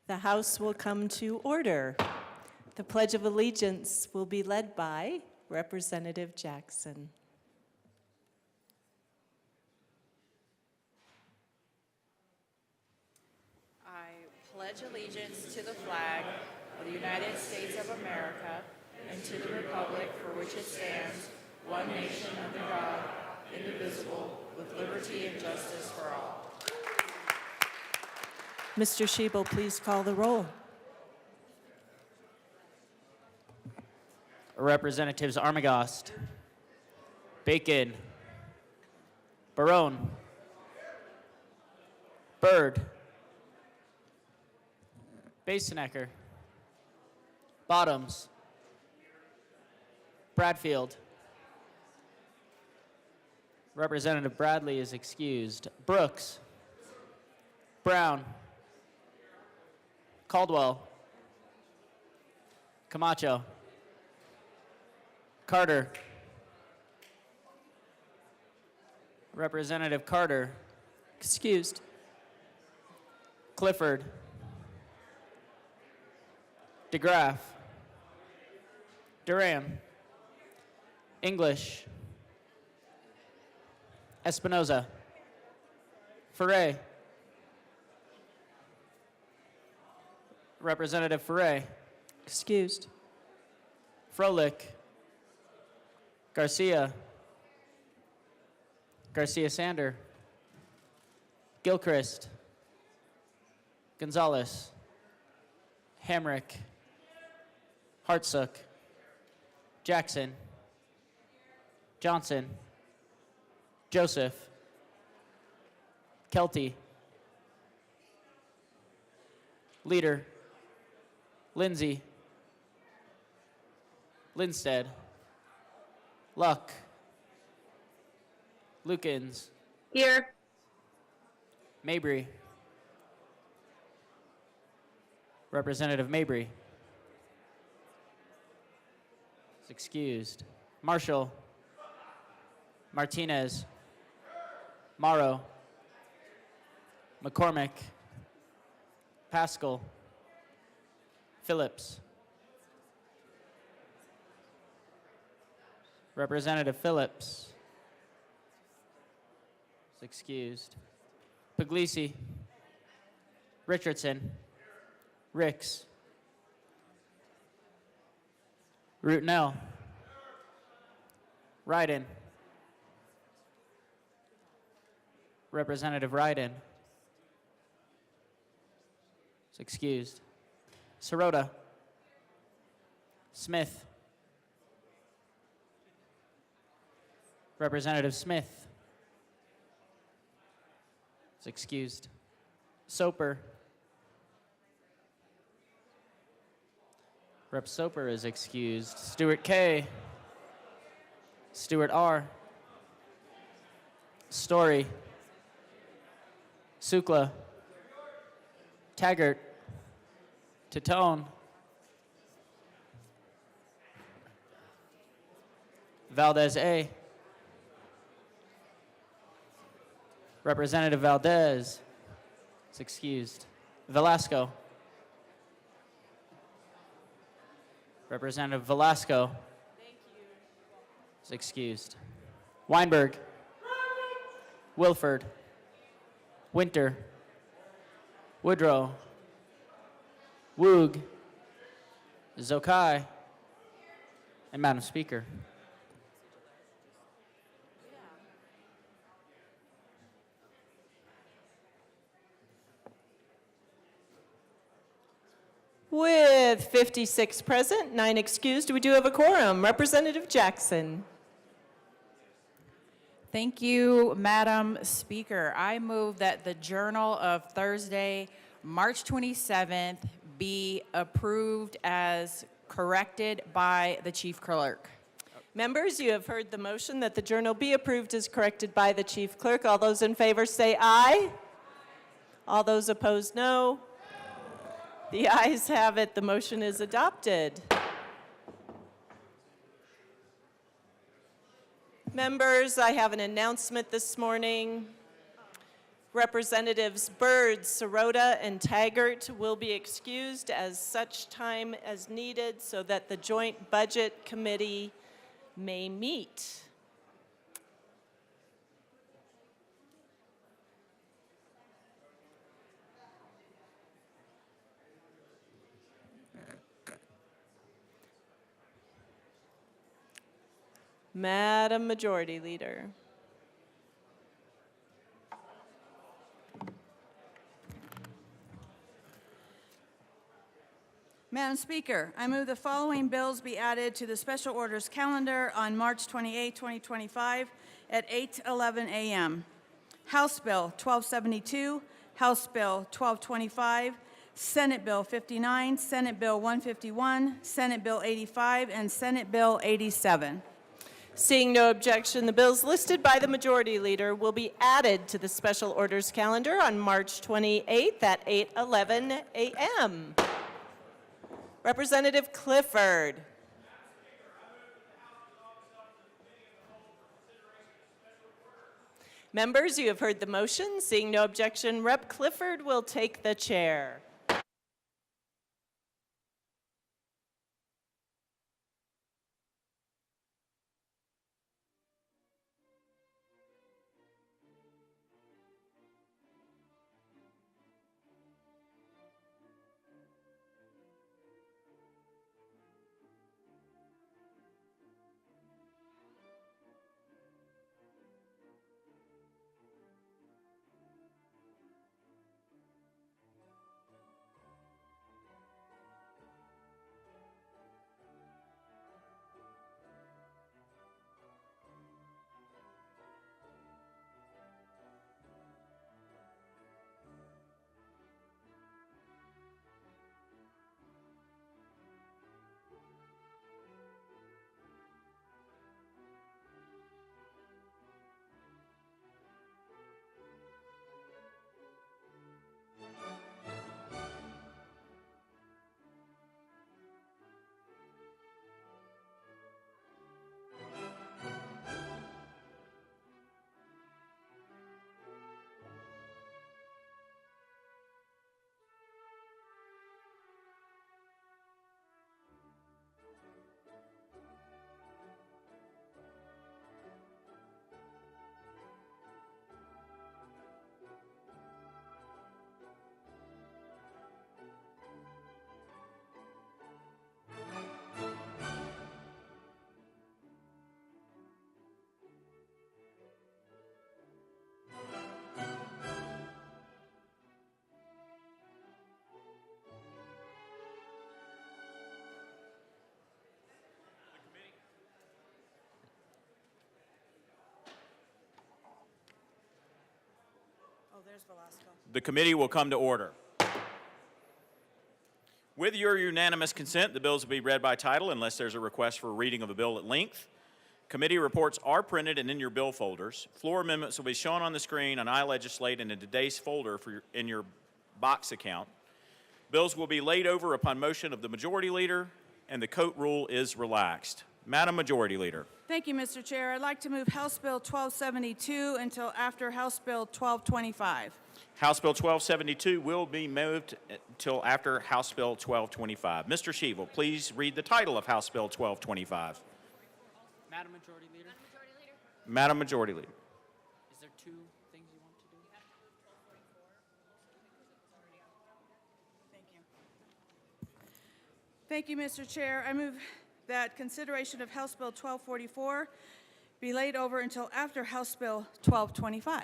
The House will come to order. The Pledge of Allegiance will be led by Representative Jackson. I pledge allegiance to the flag of the United States of America and to the republic for which it stands, one nation under God, indivisible, with liberty and justice for all. Mr. Schiebel, please call the roll. Representatives Armagost, Bacon, Barone, Byrd, Basenecker, Bottoms, Bradfield. Representative Bradley is excused. Brooks, Brown, Caldwell, Camacho, Carter, Representative Carter, Excused. Clifford, DeGraff, Duran, English, Espinoza, Ferre, Representative Ferre, Excused. Froelich, Garcia, Garcia Sander, Gilchrist, Gonzalez, Hamrick, Hartsook, Jackson, Johnson, Joseph, Kelty, Leader, Lindsay, Linstead, Luck, Lukens, Here. Mabry, Representative Mabry is excused. Marshall, Martinez, Morrow, McCormick, Pascal, Phillips, Representative Phillips is excused. Puglisi, Richardson, Ricks, Rutnell, Ryden, Representative Ryden is excused. Sirota, Smith, Representative Smith is excused. Soper, Rep. Soper is excused. Stewart K, Stewart R, Story, Sukla, Taggart, Titone, Valdez A, Representative Valdez is excused. Velasco, Representative Velasco is excused. Weinberg, Wilford, Winter, Woodrow, Woog, Zokai, and Madam Speaker. With 56 present, 9 excused, we do have a quorum. Representative Jackson. Thank you, Madam Speaker. I move that the Journal of Thursday, March 27th be approved as corrected by the Chief Clerk. Members, you have heard the motion that the journal be approved as corrected by the Chief Clerk. All those in favor say aye. All those opposed, no. The ayes have it. The motion is adopted. Members, I have an announcement this morning. Representatives Byrd, Sirota, and Taggart will be excused as such time as needed so that the Joint Budget Committee may meet. Madam Majority Leader. Madam Speaker, I move the following bills be added to the special orders calendar on March 28, 2025 at 8:11 a.m. House Bill 1272, House Bill 1225, Senate Bill 59, Senate Bill 151, Senate Bill 85, and Senate Bill 87. Seeing no objection, the bills listed by the Majority Leader will be added to the special orders calendar on March 28th at 8:11 a.m. Representative Clifford. Members, you have heard the motion. Seeing no objection, Rep. Clifford will take the chair. Oh, there's Velasco. The committee will come to order. With your unanimous consent, the bills will be read by title unless there's a request for a reading of a bill at length. Committee reports are printed and in your bill folders. Floor amendments will be shown on the screen on iLegislate and in today's folder in your box account. Bills will be laid over upon motion of the Majority Leader, and the coat rule is relaxed. Madam Majority Leader. Thank you, Mr. Chair. I'd like to move House Bill 1272 until after House Bill 1225. House Bill 1272 will be moved until after House Bill 1225. Mr. Sheevil, please read the title of House Bill 1225. Madam Majority Leader, Madam Majority Leader. is there two things you want to do? Thank you. Thank you, Mr. Chair. I move that consideration of House Bill 1244 be laid over until after House Bill 1225.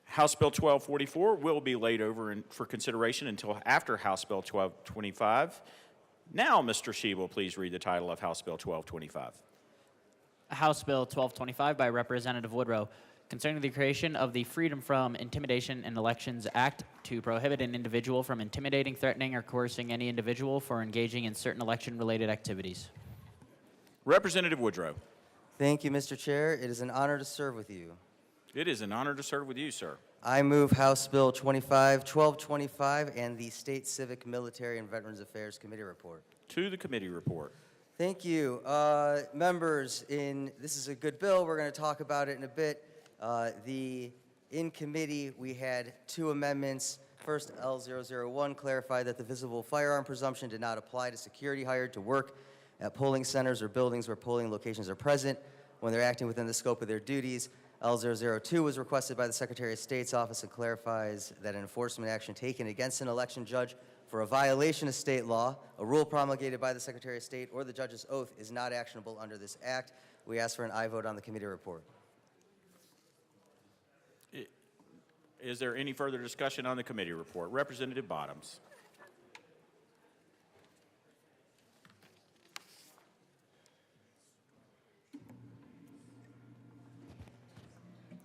House Bill 1244 will be laid over for consideration until after House Bill 1225. Now, Mr. Sheevil, please read the title of House Bill 1225. House Bill 1225 by Representative Woodrow, concerning the creation of the Freedom from Intimidation in Elections Act to prohibit an individual from intimidating, threatening, or coercing any individual for engaging in certain election-related activities. Representative Woodrow. Thank you, Mr. Chair. It is an honor to serve with you. It is an honor to serve with you, sir. I move House Bill 1225 and the State Civic, Military, and Veterans Affairs Committee report. To the committee report. Thank you. Members, this is a good bill. We're going to talk about it in a bit. The In committee, we had two amendments. First, L001 clarified that the visible firearm presumption did not apply to security hired to work at polling centers or buildings where polling locations are present when they're acting within the scope of their duties. L002 was requested by the Secretary of State's office and clarifies that an enforcement action taken against an election judge for a violation of state law, a rule promulgated by the Secretary of State, or the judge's oath is not actionable under this act. We ask for an aye vote on the committee report. Is there any further discussion on the committee report? Representative Bottoms.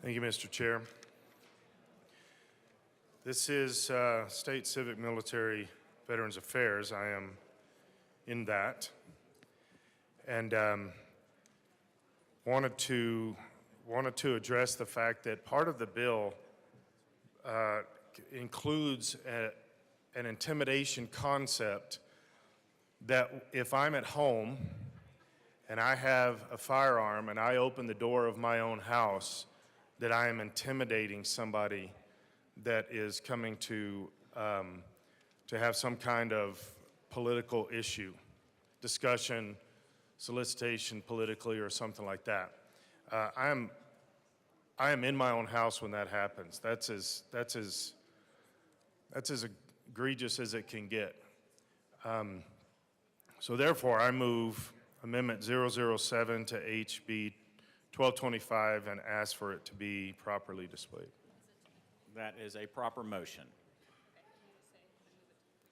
Thank you, Mr. Chair. This is State Civic Military Veterans Affairs. I am in that. And wanted to address the fact that part of the bill includes an intimidation concept that if I'm at home and I have a firearm and I open the door of my own house, that I am intimidating somebody that is coming to have some kind of political issue, discussion, solicitation politically or something like that. I am in my own house when that happens. That's as egregious as it can get. So therefore, I move Amendment 007 to HB 1225 and ask for it to be properly displayed. That is a proper motion.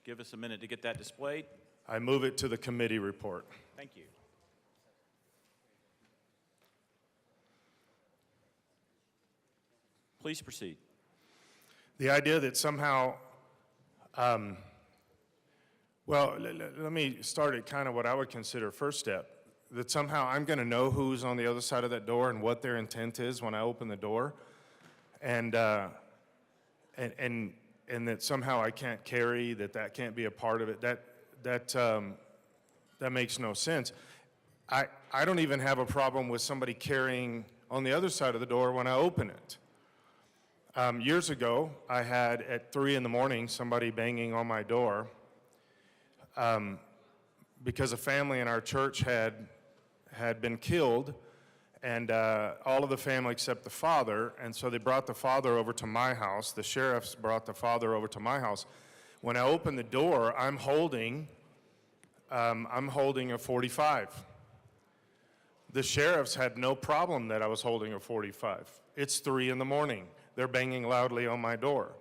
Give us a minute to get that displayed. I move it to the committee report. Thank you. Please proceed. The idea that somehow, let me start at kind of what I would consider first step. That somehow I'm going to know who's on the other side of that door and what their intent is when I open the door, and that somehow I can't carry, that can't be a part of it. That makes no sense. I don't even have a problem with somebody carrying on the other side of the door when I open it. Years ago, I had at 3 in the morning somebody banging on my door because a family in our church had been killed, and all of the family except the father, and so they brought the father over to my house. The sheriffs brought the father over to my house. When I opened the door, I'm holding a 45. The sheriffs had no problem that I was holding a 45. It's 3 in the morning. They're banging loudly on my door.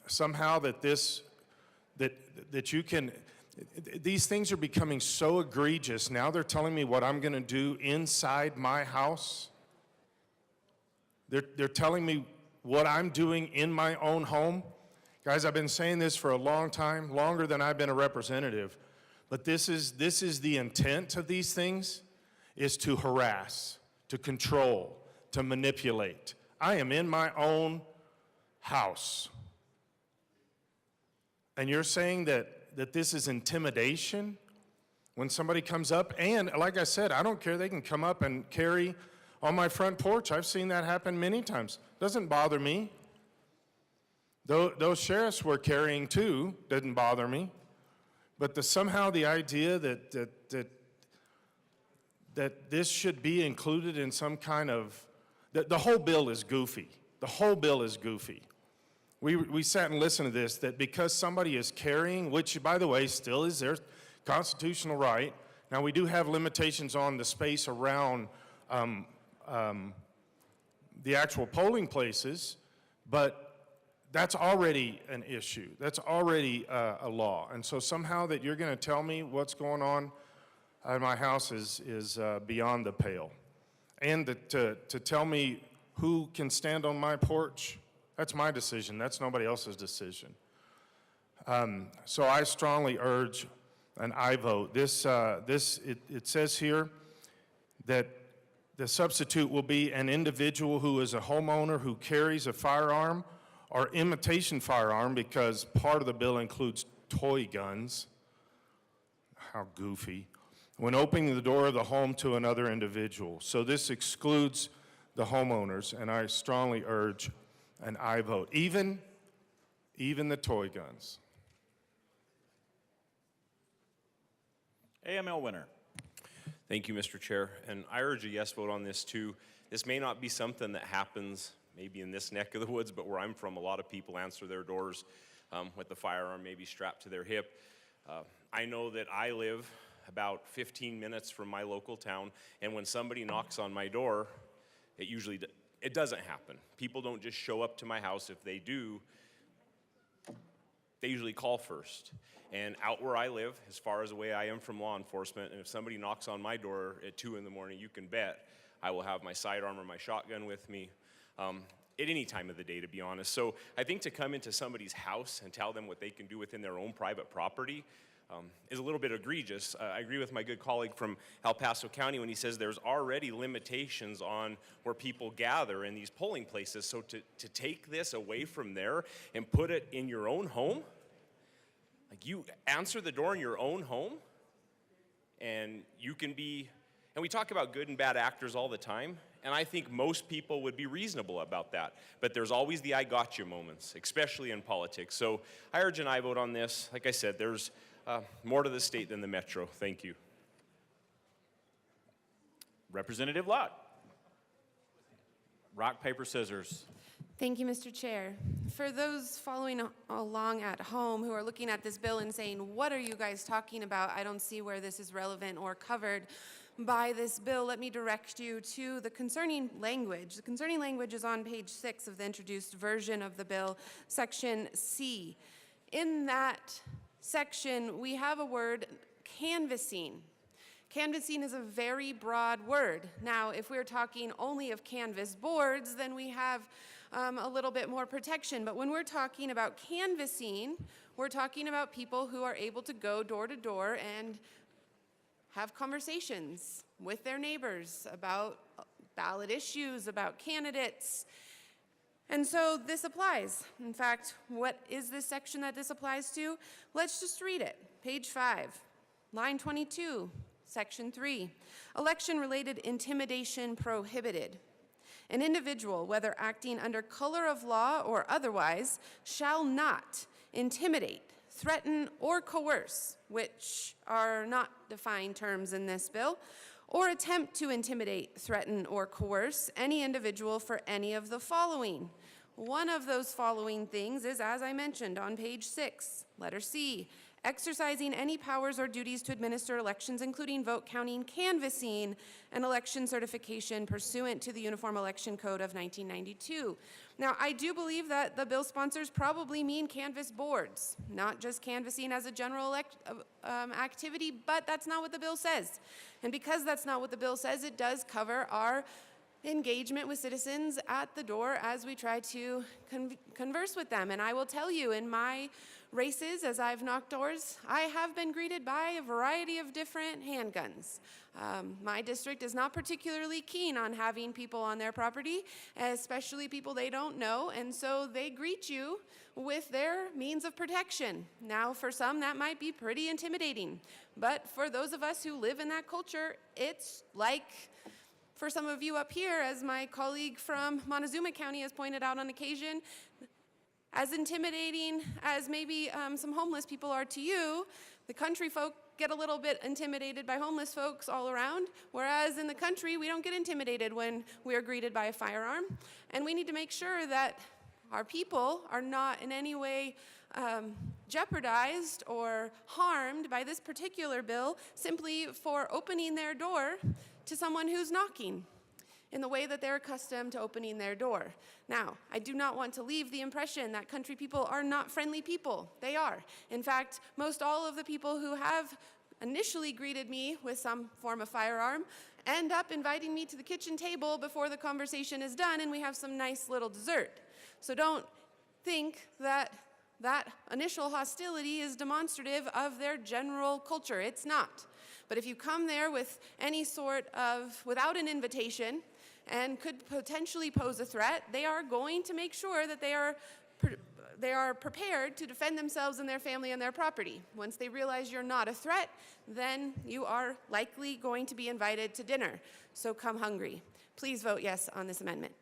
Somehow that you can. These things are becoming so egregious. Now they're telling me what I'm going to do inside my house. They're telling me what I'm doing in my own home. Guys, I've been saying this for a long time, longer than I've been a representative. But this is the intent of these things, is to harass, to control, to manipulate. I am in my own house. And you're saying that this is intimidation when somebody comes up, and like I said, I don't care, they can come up and carry on my front porch. I've seen that happen many times. Doesn't bother me. Those sheriffs were carrying too, didn't bother me. But somehow the idea that this should be included in some kind of, the whole bill is goofy. The whole bill is goofy. We sat and listened to this, that because somebody is carrying, which, by the way, still is their constitutional right. Now, we do have limitations on the space around the actual polling places, but that's already an issue. That's already a law. And so somehow that you're going to tell me what's going on in my house is beyond the pale. And to tell me who can stand on my porch, that's my decision. That's nobody else's decision. So I strongly urge an aye vote. It says here that the substitute will be an individual who is a homeowner who carries a firearm or imitation firearm, because part of the bill includes toy guns. How goofy. When opening the door of the home to another individual. So this excludes the homeowners, and I strongly urge an aye vote, even the toy guns. AML winner. Thank you, Mr. Chair. And I urge a yes vote on this too. This may not be something that happens maybe in this neck of the woods, but where I'm from, a lot of people answer their doors with the firearm maybe strapped to their hip. I know that I live about 15 minutes from my local town, and when somebody knocks on my door, it doesn't happen. People don't just show up to my house. If they do, they usually call first. And out where I live, as far as away I am from law enforcement, and if somebody knocks on my door at 2 in the morning, you can bet I will have my sidearm or my shotgun with me at any time of the day, to be honest. So I think to come into somebody's house and tell them what they can do within their own private property is a little bit egregious. I agree with my good colleague from El Paso County when he says there's already limitations on where people gather in these polling places. So to take this away from there and put it in your own home, like you answer the door in your own home, and you can be, and we talk about good and bad actors all the time, and I think most people would be reasonable about that. But there's always the I gotcha moments, especially in politics. So I urge an aye vote on this. Like I said, there's more to the state than the metro. Thank you. Representative Lott. Rock, paper, scissors. Thank you, Mr. Chair. For those following along at home who are looking at this bill and saying, what are you guys talking about? I don't see where this is relevant or covered by this bill. Let me direct you to the concerning language. The concerning language is on page 6 of the introduced version of the bill, section C. In that section, we have a word, canvassing. Canvassing is a very broad word. Now, if we're talking only of canvas boards, then we have a little bit more protection. But when we're talking about canvassing, we're talking about people who are able to go door to door and have conversations with their neighbors about ballot issues, about candidates. And so this applies. In fact, what is this section that this applies to? Let's just read it. Page 5, line 22, section 3. Election-related intimidation prohibited. An individual, whether acting under color of law or otherwise, shall not intimidate, threaten, or coerce, which are not defined terms in this bill, or attempt to intimidate, threaten, or coerce any individual for any of the following. One of those following things is, as I mentioned, on page 6, letter C, exercising any powers or duties to administer elections, including vote counting, canvassing, and election certification pursuant to the Uniform Election Code of 1992. Now, I do believe that the bill sponsors probably mean canvas boards, not just canvassing as a general activity, but that's not what the bill says. And because that's not what the bill says, it does cover our engagement with citizens at the door as we try to converse with them. And I will tell you, in my races, as I've knocked doors, I have been greeted by a variety of different handguns. My district is not particularly keen on having people on their property, especially people they don't know, and so they greet you with their means of protection. Now, for some, that might be pretty intimidating, but for those of us who live in that culture, it's like, for some of you up here, as my colleague from Montezuma County has pointed out on occasion, as intimidating as maybe some homeless people are to you, the country folk get a little bit intimidated by homeless folks all around, whereas in the country, we don't get intimidated when we are greeted by a firearm. And we need to make sure that our people are not in any way jeopardized or harmed by this particular bill simply for opening their door to someone who's knocking in the way that they're accustomed to opening their door. Now, I do not want to leave the impression that country people are not friendly people. They are. In fact, most all of the people who have initially greeted me with some form of firearm end up inviting me to the kitchen table before the conversation is done and we have some nice little dessert. So don't think that that initial hostility is demonstrative of their general culture. It's not. But if you come there with any sort of, without an invitation, and could potentially pose a threat, they are going to make sure that they are they are prepared to defend themselves and their family and their property. Once they realize you're not a threat, then you are likely going to be invited to dinner. So come hungry. Please vote yes on this amendment.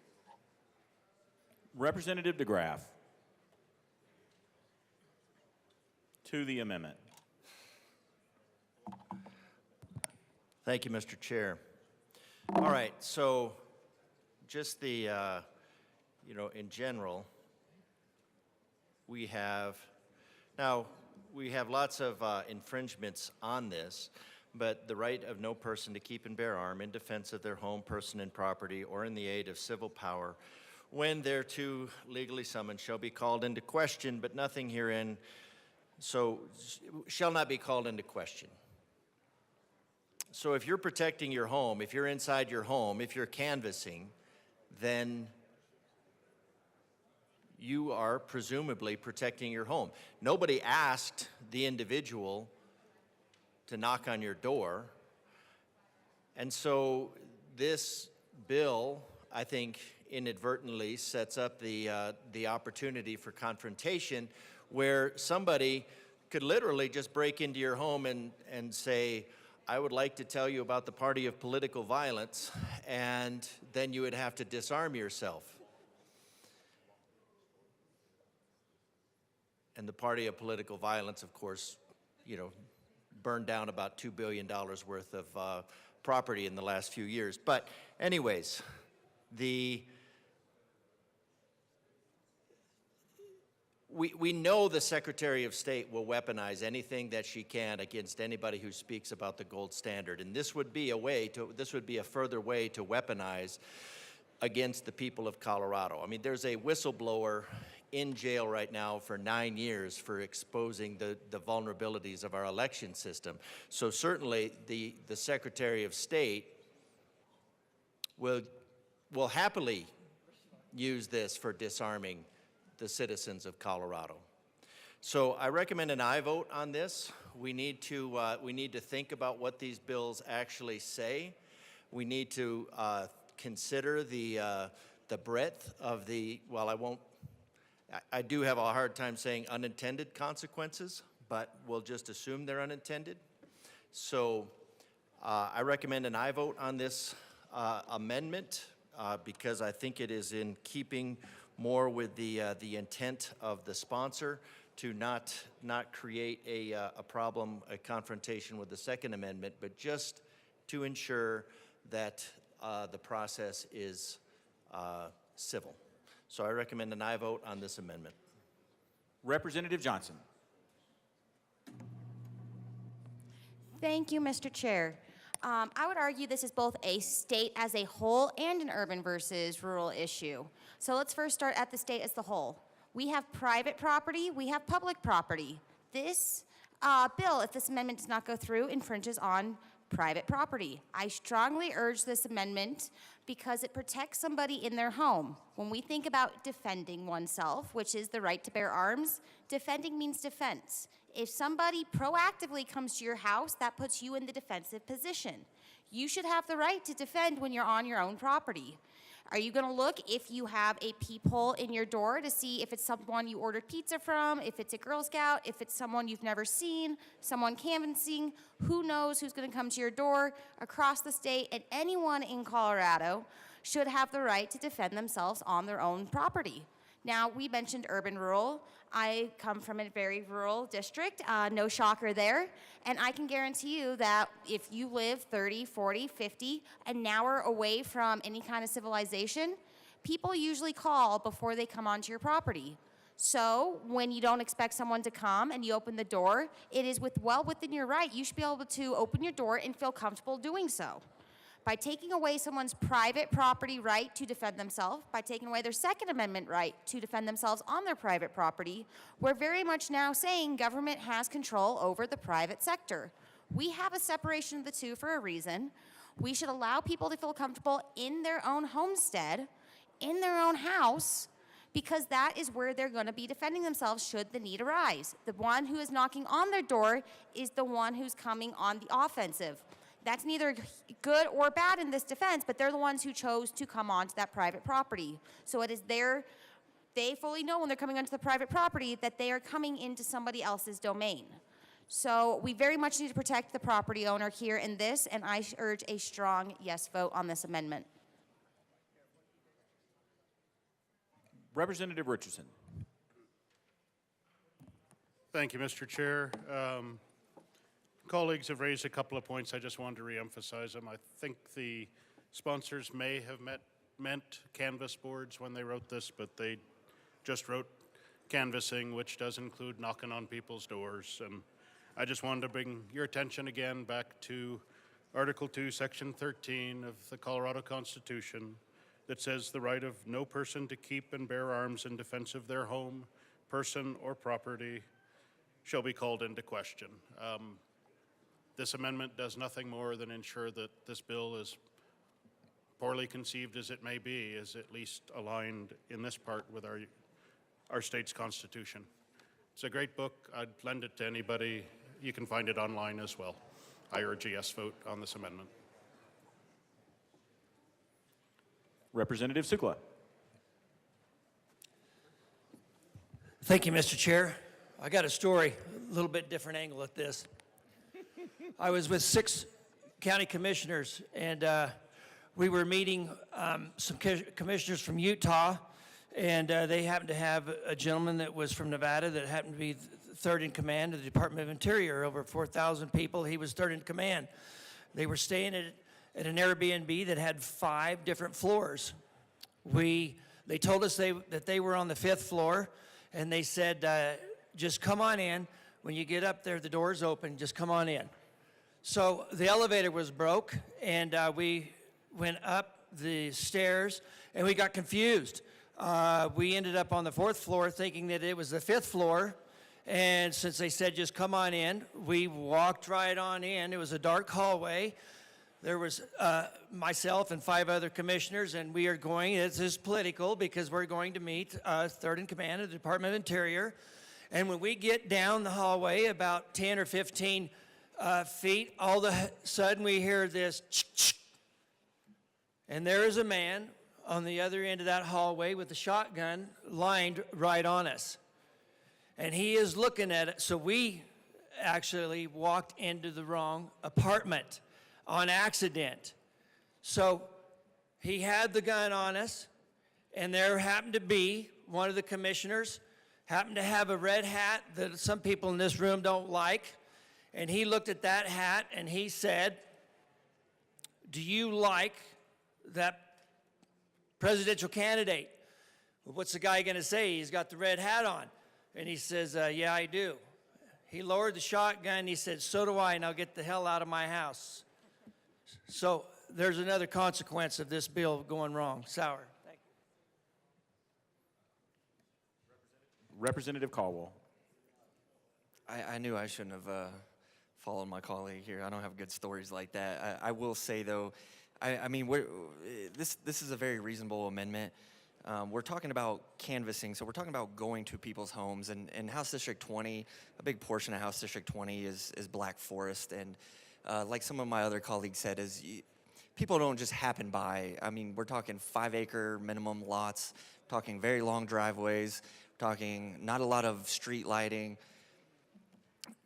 Representative DeGraff. To the amendment. Thank you, Mr. Chair. All right, so just the, in general, we have lots of infringements on this, but the right of no person to keep and bear arm in defense of their home, person, and property, or in the aid of civil power, when thereto legally summoned, shall be called into question, but nothing herein shall not be called into question. So if you're protecting your home, if you're inside your home, if you're canvassing, then you are presumably protecting your home. Nobody asked the individual to knock on your door. And so this bill, I think, inadvertently sets up the opportunity for confrontation where somebody could literally just break into your home and say, I would like to tell you about the party of political violence, and then you would have to disarm yourself. And the party of political violence, of course, burned down about $2 billion worth of property in the last few years. But anyways, We know the Secretary of State will weaponize anything that she can against anybody who speaks about the gold standard, and this would be a further way to weaponize against the people of Colorado. I mean, there's a whistleblower in jail right now for 9 years for exposing the vulnerabilities of our election system. So certainly the Secretary of State will happily use this for disarming the citizens of Colorado. So I recommend an aye vote on this. We need to think about what these bills actually say. We need to consider the breadth of I do have a hard time saying unintended consequences, but we'll just assume they're unintended. So I recommend an aye vote on this amendment because I think it is in keeping more with the intent of the sponsor to not create a problem, a confrontation with the Second Amendment, but just to ensure that the process is civil. So I recommend an aye vote on this amendment. Representative Johnson. Thank you, Mr. Chair. I would argue this is both a state as a whole and an urban versus rural issue. So let's first start at the state as the whole. We have private property, we have public property. This bill, if this amendment does not go through, infringes on private property. I strongly urge this amendment because it protects somebody in their home. When we think about defending oneself, which is the right to bear arms, defending means defense. If somebody proactively comes to your house, that puts you in the defensive position. You should have the right to defend when you're on your own property. Are you going to look if you have a peephole in your door to see if it's someone you ordered pizza from, if it's a Girl Scout, if it's someone you've never seen, someone canvassing? Who knows who's going to come to your door across the state? And anyone in Colorado should have the right to defend themselves on their own property. Now, we mentioned urban-rural. I come from a very rural district, no shocker there. And I can guarantee you that if you live 30, 40, 50, an hour away from any kind of civilization, people usually call before they come onto your property. So when you don't expect someone to come and you open the door, it is well within your right. You should be able to open your door and feel comfortable doing so. By taking away someone's private property right to defend themselves, by taking away their Second Amendment right to defend themselves on their private property, we're very much now saying government has control over the private sector. We have a separation of the two for a reason. We should allow people to feel comfortable in their own homestead, in their own house, because that is where they're going to be defending themselves should the need arise. The one who is knocking on their door is the one who's coming on the offensive. That's neither good or bad in this defense, but they're the ones who chose to come onto that private property. So it is their they fully know when they're coming onto the private property that they are coming into somebody else's domain. So we very much need to protect the property owner here in this, and I urge a strong yes vote on this amendment. Representative Richardson. Thank you, Mr. Chair. Colleagues have raised a couple of points. I just wanted to reemphasize them. I think the sponsors may have meant canvas boards when they wrote this, but they just wrote canvassing, which does include knocking on people's doors. And I just wanted to bring your attention again back to Article 2, Section 13 of the Colorado Constitution that says the right of no person to keep and bear arms in defense of their home, person, or property shall be called into question. This amendment does nothing more than ensure that this bill, as poorly conceived as it may be, is at least aligned in this part with our state's constitution. It's a great book. I'd lend it to anybody. You can find it online as well. I urge a yes vote on this amendment. Representative Sukla. Thank you, Mr. Chair. I got a story, a little bit different angle at this. I was with 6 county commissioners, and we were meeting some commissioners from Utah, and they happened to have a gentleman that was from Nevada that happened to be third in command of the Department of Interior, over 4,000 people. He was third in command. They were staying at an Airbnb that had 5 different floors. They told us that they were on the 5th floor, and they said, just come on in. When you get up there, the door's open, just come on in. So the elevator was broke, and we went up the stairs, and we got confused. We ended up on the 4th floor thinking that it was the 5th floor, and since they said just come on in, we walked right on in. It was a dark hallway. There was myself and 5 other commissioners, and we are going, this is political, because we're going to meet third in command of the Department of Interior. And when we get down the hallway about 10 or 15 feet, all of a sudden we hear this, and there is a man on the other end of that hallway with a shotgun lined right on us. And he is looking at it, so we actually walked into the wrong apartment on accident. So he had the gun on us, and there happened to be one of the commissioners happened to have a red hat that some people in this room don't like, and he looked at that hat and he said, do you like that presidential candidate? Well, what's the guy going to say? He's got the red hat on. And he says, yeah, I do. He lowered the shotgun and he said, so do I, now get the hell out of my house. So there's another consequence of this bill going wrong. Sour. Thank you. Representative Caldwell. I knew I shouldn't have followed my colleague here. I don't have good stories like that. I will say, though, I mean, this is a very reasonable amendment. We're talking about canvassing, so we're talking about going to people's homes. And House District 20, a big portion of House District 20 is Black Forest. And like some of my other colleagues said, people don't just happen by. I mean, we're talking 5-acre minimum lots, talking very long driveways, talking not a lot of street lighting.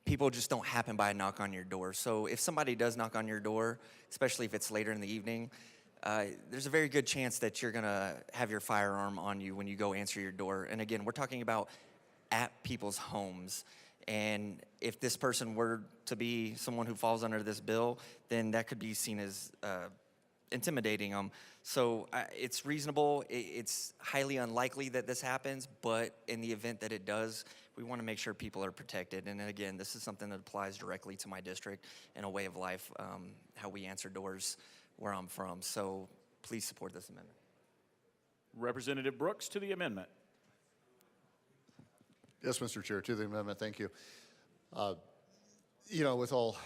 People just don't happen by and knock on your door. So if somebody does knock on your door, especially if it's later in the evening, there's a very good chance that you're gonna have your firearm on you when you go answer your door. And again, we're talking about at people's homes. And if this person were to be someone who falls under this bill, then that could be seen as intimidating them. So it's reasonable. It's highly unlikely that this happens, but in the event that it does, we want to make sure people are protected. And again, this is something that applies directly to my district and a way of life, how we answer doors where I'm from. So please support this amendment. Representative Brooks to the amendment. Yes, Mr. Chair, to the amendment, thank you. You know, with all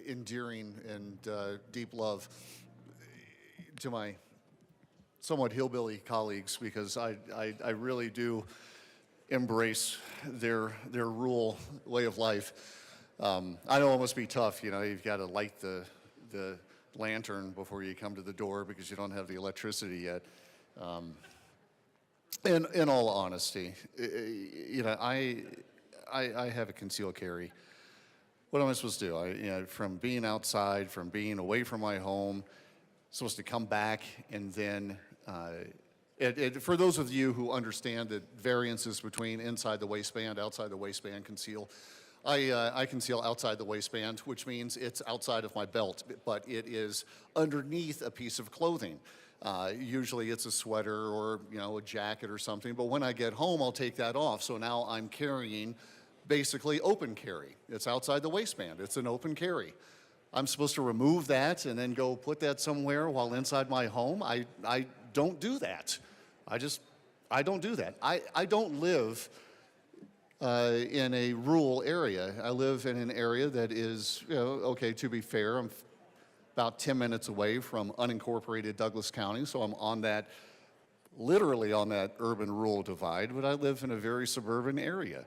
endearing and deep love to my somewhat hillbilly colleagues, because I really do embrace their rural way of life. I know it must be tough, you know, you've got to light the lantern before you come to the door because you don't have the electricity yet. In all honesty, you know, I have a concealed carry. What am I supposed to do? From being outside, from being away from my home, supposed to come back and then, for those of you who understand the variances between inside the waistband, outside the waistband conceal, I conceal outside the waistband, which means it's outside of my belt, but it is underneath a piece of clothing. Usually it's a sweater or, a jacket or something, but when I get home, I'll take that off. So now I'm carrying basically open carry. It's outside the waistband. It's an open carry. I'm supposed to remove that and then go put that somewhere while inside my home. I don't do that. I don't do that. I don't live in a rural area. I live in an area that is, okay, to be fair, I'm about 10 minutes away from unincorporated Douglas County, so I'm literally on that urban-rural divide, but I live in a very suburban area.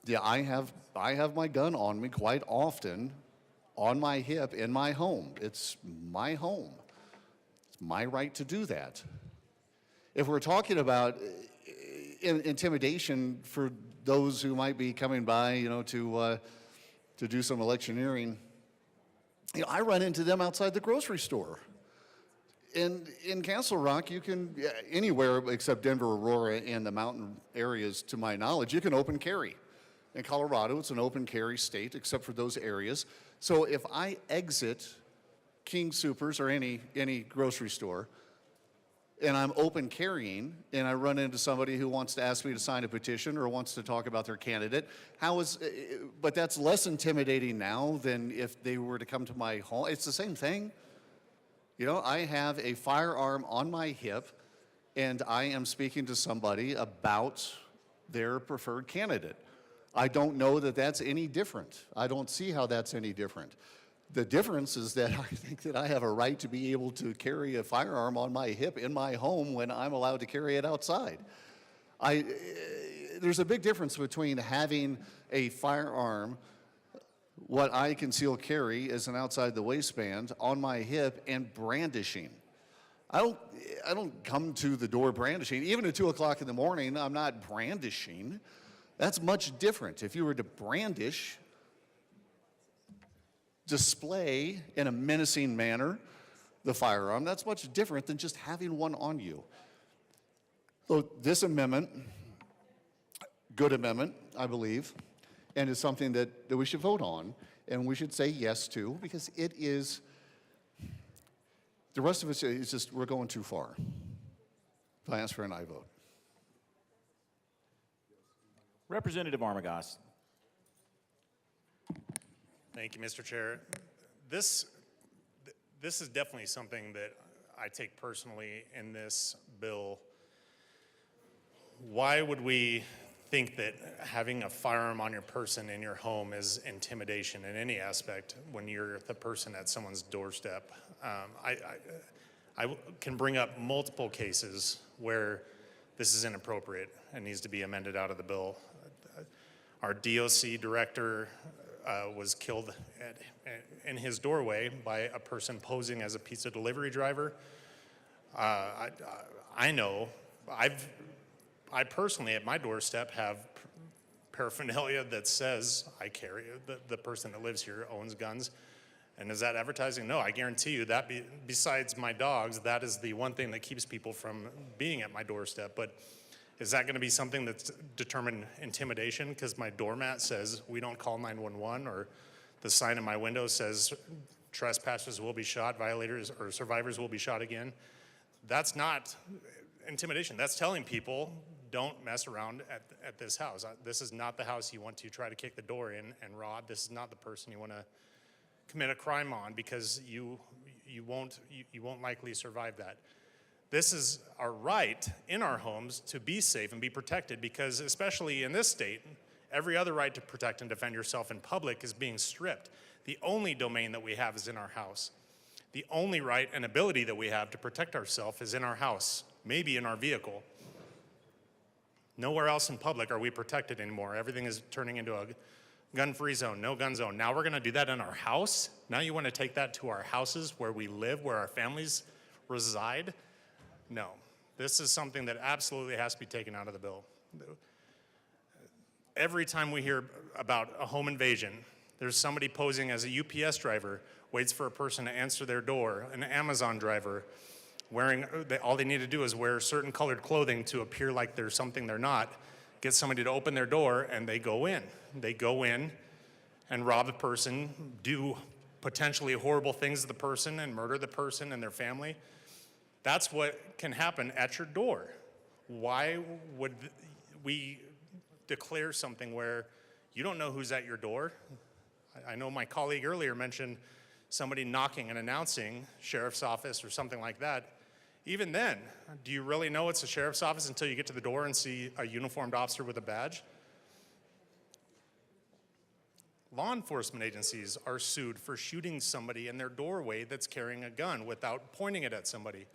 Yeah, I have my gun on me quite often, on my hip, in my home. It's my home. It's my right to do that. If we're talking about intimidation for those who might be coming by, to do some electioneering, I run into them outside the grocery store. In Castle Rock, you can, anywhere except Denver, Aurora, and the mountain areas, to my knowledge, you can open carry. In Colorado, it's an open carry state, except for those areas. So if I exit King Soopers or any grocery store, and I'm open carrying, and I run into somebody who wants to ask me to sign a petition or wants to talk about their candidate, but that's less intimidating now than if they were to come to my home. It's the same thing. I have a firearm on my hip, and I am speaking to somebody about their preferred candidate. I don't know that that's any different. I don't see how that's any different. The difference is that I think that I have a right to be able to carry a firearm on my hip in my home when I'm allowed to carry it outside. There's a big difference between having a firearm, what I conceal carry is an outside the waistband, on my hip, and brandishing. I don't come to the door brandishing. Even at 2 o'clock in the morning, I'm not brandishing. That's much different. If you were to brandish, display in a menacing manner the firearm, that's much different than just having one on you. So this amendment, good amendment, I believe, and is something that we should vote on and we should say yes to, because it is, the rest of it is just, we're going too far. So I ask for an aye vote. Representative Armagost. Thank you, Mr. Chair. This is definitely something that I take personally in this bill. Why would we think that having a firearm on your person in your home is intimidation in any aspect when you're the person at someone's doorstep? I can bring up multiple cases where this is inappropriate and needs to be amended out of the bill. Our DOC director was killed in his doorway by a person posing as a pizza delivery driver. I know, I personally at my doorstep have paraphernalia that says I carry, the person that lives here owns guns. And is that advertising? No, I guarantee you that besides my dogs, that is the one thing that keeps people from being at my doorstep. But is that going to be something that's determined intimidation because my doormat says we don't call 911, or the sign in my window says trespassers will be shot, violators or survivors will be shot again? That's not intimidation. That's telling people don't mess around at this house. This is not the house you want to try to kick the door in and rob. This is not the person you want to commit a crime on, because you won't likely survive that. This is our right in our homes to be safe and be protected, because especially in this state, every other right to protect and defend yourself in public is being stripped. The only domain that we have is in our house. The only right and ability that we have to protect ourselves is in our house, maybe in our vehicle. Nowhere else in public are we protected anymore. Everything is turning into a gun-free zone, no gun zone. Now we're gonna do that in our house? Now you wanna take that to our houses where we live, where our families reside? No, This is something that absolutely has to be taken out of the bill. Every time we hear about a home invasion, there's somebody posing as a UPS driver, waits for a person to answer their door, an Amazon driver, all they need to do is wear certain colored clothing to appear like they're something they're not, get somebody to open their door, and they go in. They go in and rob the person, do potentially horrible things to the person, and murder the person and their family. That's what can happen at your door. Why would we declare something where you don't know who's at your door? I know my colleague earlier mentioned somebody knocking and announcing sheriff's office or something like that. Even then, do you really know it's a sheriff's office until you get to the door and see a uniformed officer with a badge? Law enforcement agencies are sued for shooting somebody in their doorway that's carrying a gun without pointing it at somebody.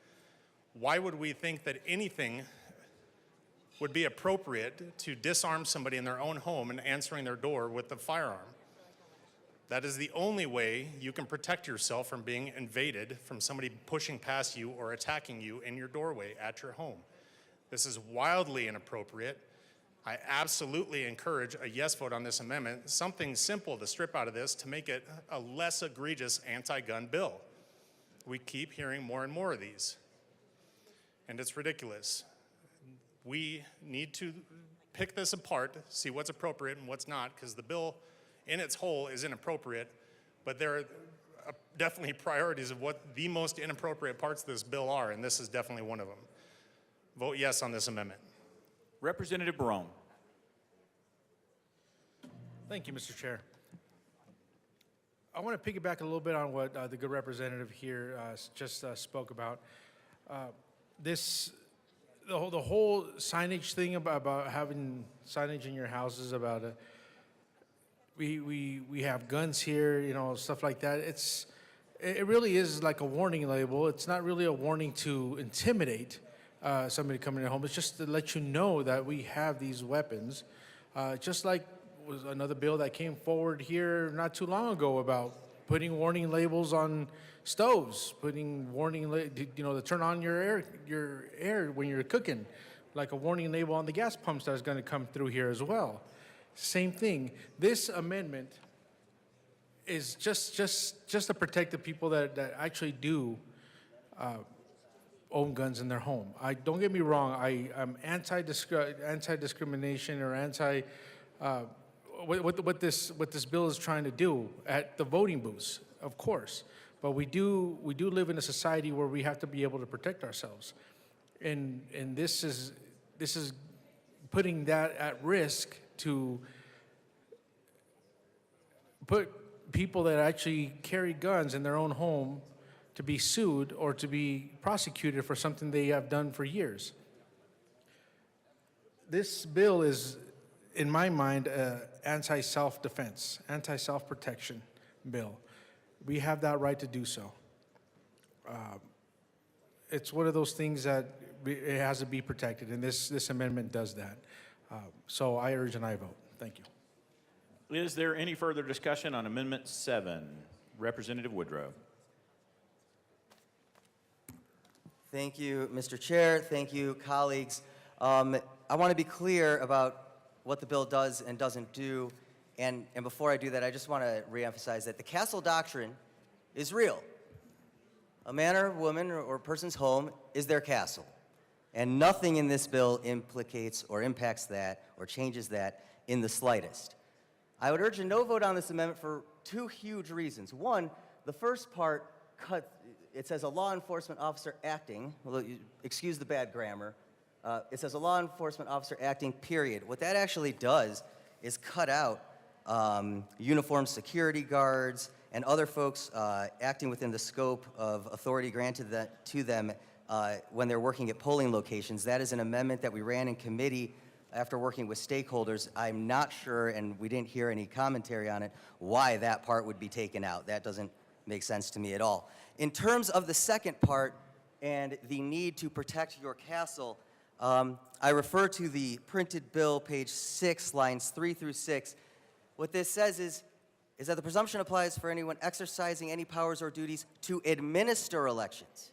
Why would we think that anything would be appropriate to disarm somebody in their own home and answering their door with a firearm? That is the only way you can protect yourself from being invaded, from somebody pushing past you or attacking you in your doorway at your home. This is wildly inappropriate. I absolutely encourage a yes vote on this amendment, something simple to strip out of this to make it a less egregious anti-gun bill. We keep hearing more and more of these, and it's ridiculous. We need to pick this apart, see what's appropriate and what's not, because the bill in its whole is inappropriate, but there are definitely priorities of what the most inappropriate parts of this bill are, and this is definitely one of them. Vote yes on this amendment. Representative Barone. Thank you, Mr. Chair. I want to piggyback a little bit on what the good representative here just spoke about. The whole signage thing about having signage in your houses about we have guns here, you know, stuff like that. It really is like a warning label. It's not really a warning to intimidate somebody coming in your home. It's just to let you know that we have these weapons. Just like was another bill that came forward here not too long ago about putting warning labels on stoves, putting warning, to turn on your air when you're cooking, like a warning label on the gas pumps that's going to come through here as well. Same thing. This amendment is just to protect the people that actually do own guns in their home. Don't get me wrong. I'm anti-discrimination or anti what this bill is trying to do at the voting booths, of course. But we do live in a society where we have to be able to protect ourselves, and this is putting that at risk to put people that actually carry guns in their own home to be sued or to be prosecuted for something they have done for years. This bill is, in my mind, an anti-self-defense, anti-self-protection bill. We have that right to do so. It's one of those things that it has to be protected, and this amendment does that. So I urge an aye vote. Thank you. Is there any further discussion on Amendment 7? Representative Woodrow. Thank you, Mr. Chair. Thank you, colleagues. I want to be clear about what the bill does and doesn't do. And before I do that, I just want to reemphasize that the castle doctrine is real. A man or woman or person's home is their castle. And nothing in this bill implicates or impacts that or changes that in the slightest. I would urge a no vote on this amendment for two huge reasons. One, the first part it says a law enforcement officer acting, well, excuse the bad grammar, it says a law enforcement officer acting, period. What that actually does is cut out uniformed security guards and other folks acting within the scope of authority granted to them when they're working at polling locations. That is an amendment that we ran in committee after working with stakeholders. I'm not sure, and we didn't hear any commentary on it, why that part would be taken out. That doesn't make sense to me at all. In terms of the second part and the need to protect your castle, I refer to the printed bill, page 6, lines 3 through 6. What this says is that the presumption applies for anyone exercising any powers or duties to administer elections.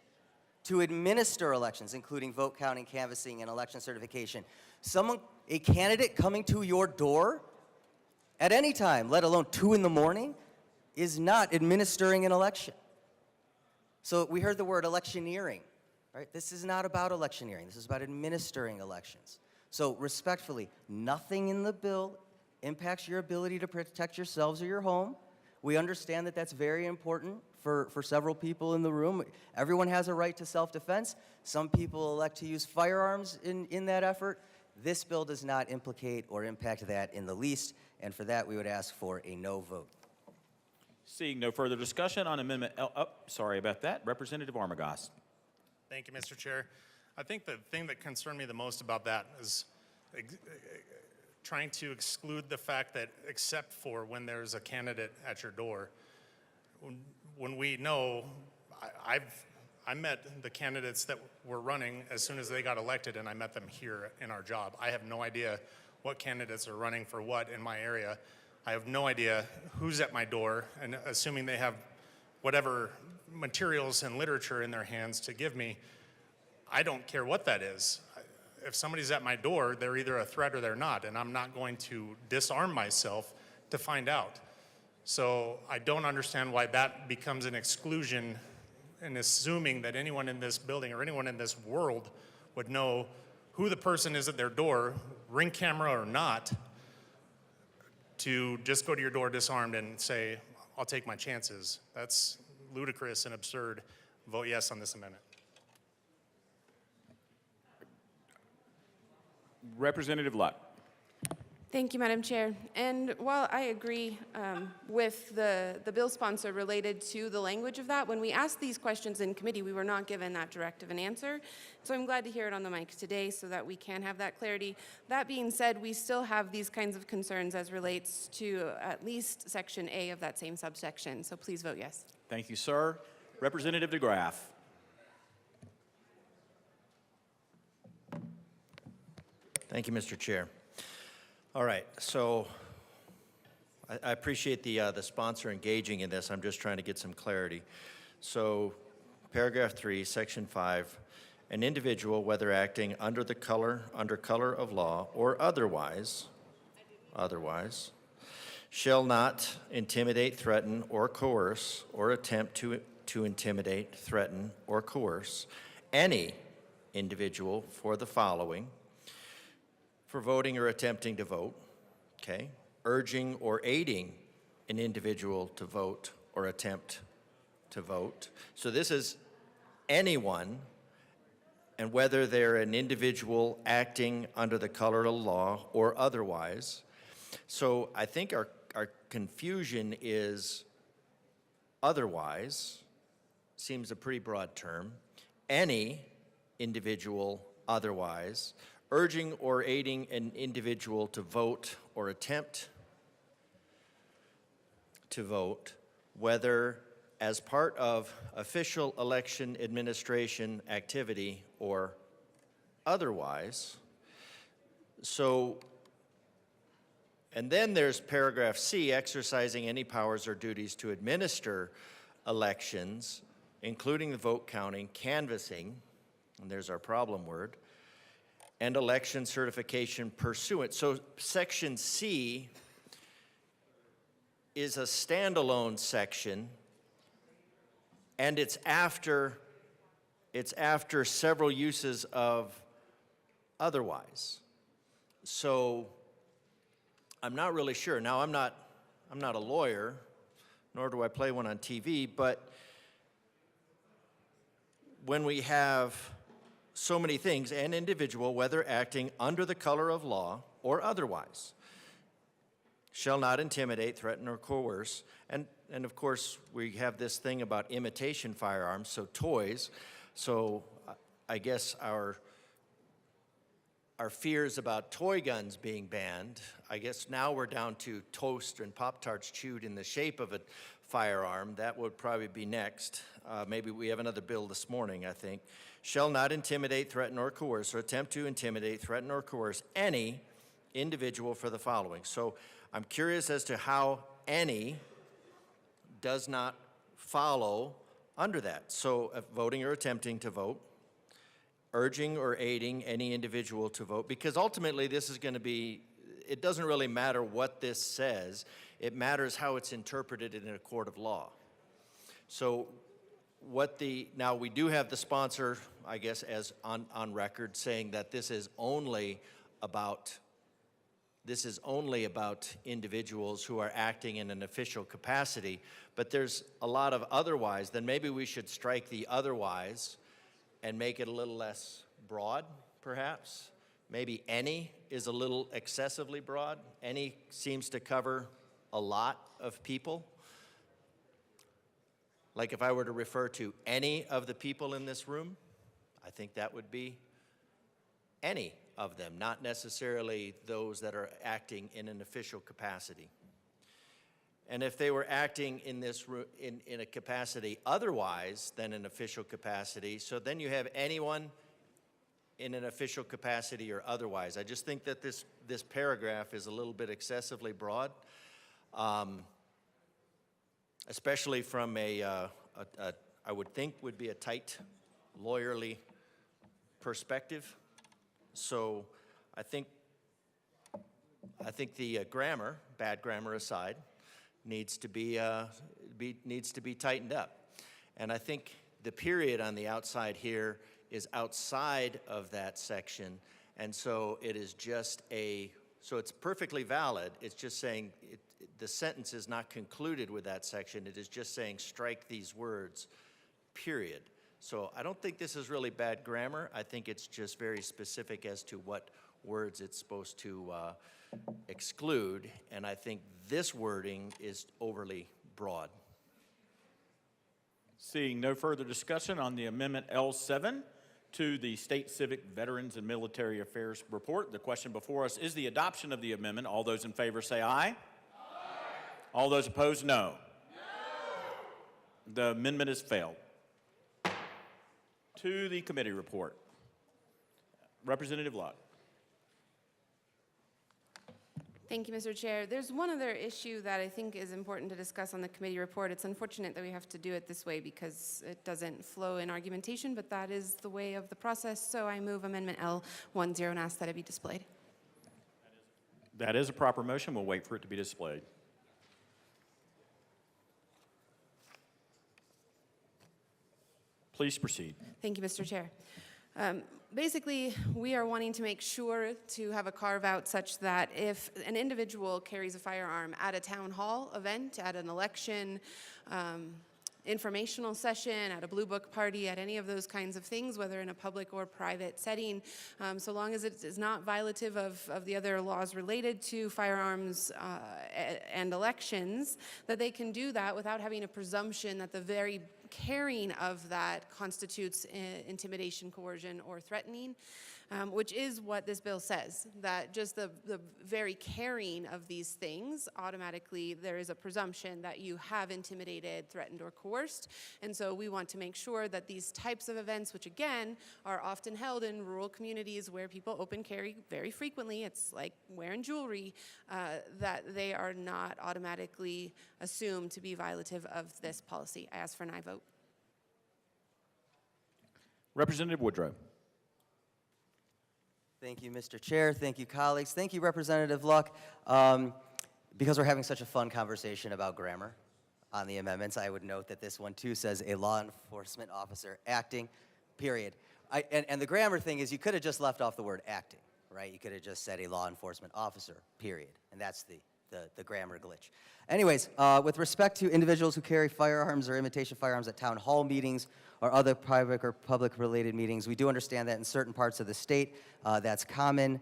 to administer elections, including vote counting, canvassing, and election certification. A candidate coming to your door at any time, let alone 2 in the morning, is not administering an election. So we heard the word electioneering, right? This is not about electioneering. This is about administering elections. So respectfully, nothing in the bill impacts your ability to protect yourselves or your home. We understand that that's very important for several people in the room. Everyone has a right to self-defense. Some people elect to use firearms in that effort. This bill does not implicate or impact that in the least, and for that, we would ask for a no vote. Seeing no further discussion on Amendment L, sorry about that. Representative Armagost. Thank you, Mr. Chair. I think the thing that concerned me the most about that is trying to exclude the fact that except for when there's a candidate at your door, when we know, I met the candidates that were running as soon as they got elected, and I met them here in our job. I have no idea what candidates are running for what in my area. I have no idea who's at my door, and assuming they have whatever materials and literature in their hands to give me, I don't care what that is. If somebody's at my door, they're either a threat or they're not, and I'm not going to disarm myself to find out. So I don't understand why that becomes an exclusion and assuming that anyone in this building or anyone in this world would know who the person is at their door, ring camera or not, to just go to your door disarmed and say, I'll take my chances. That's ludicrous and absurd. Vote yes on this amendment. Representative Luck. Thank you, Madam Chair. And while I agree with the bill sponsor related to the language of that, when we asked these questions in committee, we were not given that direct of an answer. So I'm glad to hear it on the mic today so that we can have that clarity. That being said, we still have these kinds of concerns as relates to at least Section A of that same subsection. So please vote yes. Thank you, sir. Representative DeGraff. Thank you, Mr. Chair. All right, so I appreciate the sponsor engaging in this. I'm just trying to get some clarity. So paragraph 3, section 5, an individual, whether acting under color of law or otherwise, shall not intimidate, threaten, or coerce, or attempt to intimidate, threaten, or coerce any individual for the following: for voting or attempting to vote, okay? Urging or aiding an individual to vote or attempt to vote. So this is anyone, and whether they're an individual acting under the color of law or otherwise. So I think our confusion is otherwise, seems a pretty broad term. Any individual otherwise, urging or aiding an individual to vote or attempt to vote, whether as part of official election administration activity or otherwise. So, and then there's paragraph C, exercising any powers or duties to administer elections, including the vote counting, canvassing, and there's our problem word, and election certification pursuant. So section C is a standalone section, and it's after several uses of otherwise. So I'm not really sure. Now I'm not a lawyer, nor do I play one on TV, but when we have so many things, an individual, whether acting under the color of law or otherwise, shall not intimidate, threaten, or coerce. And of course, we have this thing about imitation firearms, so toys. So I guess our fears about toy guns being banned, I guess now we're down to toast and Pop-Tarts chewed in the shape of a firearm. That would probably be next. Maybe we have another bill this morning, I think. Shall not intimidate, threaten, or coerce, or attempt to intimidate, threaten, or coerce any individual for the following. So I'm curious as to how any does not follow under that. So voting or attempting to vote, urging or aiding any individual to vote, because ultimately this is going to be, it doesn't really matter what this says, it matters how it's interpreted in a court of law. So now we do have the sponsor, I guess, as on record saying that this is only about individuals who are acting in an official capacity, but there's a lot of otherwise. Then maybe we should strike the otherwise and make it a little less broad, perhaps. Maybe any is a little excessively broad. Any seems to cover a lot of people. Like if I were to refer to any of the people in this room, I think that would be any of them, not necessarily those that are acting in an official capacity. And if they were acting in a capacity otherwise than an official capacity, so then you have anyone in an official capacity or otherwise. I just think that this paragraph is a little bit excessively broad, especially from I would think would be a tight lawyerly perspective. So I think the grammar, bad grammar aside, needs to be tightened up. And I think the period on the outside here is outside of that section, and so it is just so it's perfectly valid. It's just saying the sentence is not concluded with that section. It is just saying strike these words, period. So I don't think this is really bad grammar. I think it's just very specific as to what words it's supposed to exclude, and I think this wording is overly broad. Seeing no further discussion on the Amendment L7 to the State Civic, Veterans, and Military Affairs Report, the question before us is the adoption of the amendment. All those in favor say aye. Aye. All those opposed, no. The amendment has failed. To the committee report. Representative Locke. Thank you, Mr. Chair. There's one other issue that I think is important to discuss on the committee report. It's unfortunate that we have to do it this way because it doesn't flow in argumentation, but that is the way of the process. So I move Amendment L10 and ask that it be displayed. That is a proper motion. We'll wait for it to be displayed. Please proceed. Thank you, Mr. Chair. Basically, we are wanting to make sure to have a carve-out such that if an individual carries a firearm at a town hall event, at an election, informational session, at a Blue Book party, at any of those kinds of things, whether in a public or private setting, so long as it is not violative of the other laws related to firearms and elections, that they can do that without having a presumption that the very carrying of that constitutes intimidation, coercion, or threatening, which is what this bill says, that just the very carrying of these things, automatically there is a presumption that you have intimidated, threatened, or coerced. And so we want to make sure that these types of events, which again are often held in rural communities where people open carry very frequently, it's like wearing jewelry, that they are not automatically assumed to be violative of this policy. I ask for an aye vote. Representative Woodrow. Thank you, Mr. Chair. Thank you, colleagues. Thank you, Representative Luck. Because we're having such a fun conversation about grammar on the amendments, I would note that this one, too, says a law enforcement officer acting, period. And the grammar thing is you could have just left off the word acting, right? You could have just said a law enforcement officer, period. And that's the grammar glitch. Anyways, with respect to individuals who carry firearms or imitation firearms at town hall meetings or other private or public-related meetings, we do understand that in certain parts of the state that's common.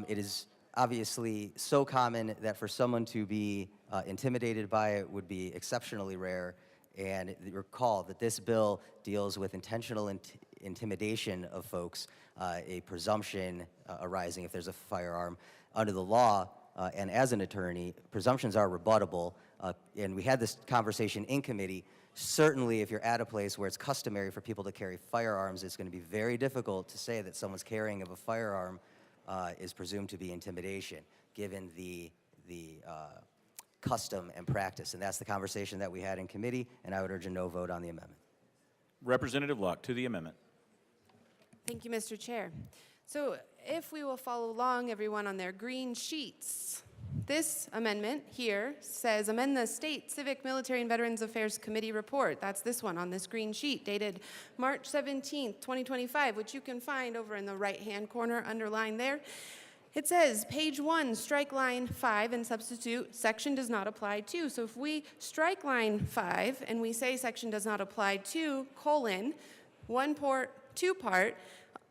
It is obviously so common that for someone to be intimidated by it would be exceptionally rare. And recall that this bill deals with intentional intimidation of folks, a presumption arising if there's a firearm. Under the law, and as an attorney, presumptions are rebuttable, and we had this conversation in committee. Certainly, if you're at a place where it's customary for people to carry firearms, it's going to be very difficult to say that someone's carrying of a firearm is presumed to be intimidation, given the custom and practice. And that's the conversation that we had in committee, and I would urge a no vote on the amendment. Representative Luck to the amendment. Thank you, Mr. Chair. So if we will follow along, everyone, on their green sheets, this amendment here says amend the State Civic, Military, and Veterans Affairs Committee report. That's this one on this green sheet dated March 17th, 2025, which you can find over in the right-hand corner underlined there. It says, page 1, strike line 5 and substitute section does not apply to. So if we strike line 5 and we say section does not apply to, colon, 1 part, 2 part,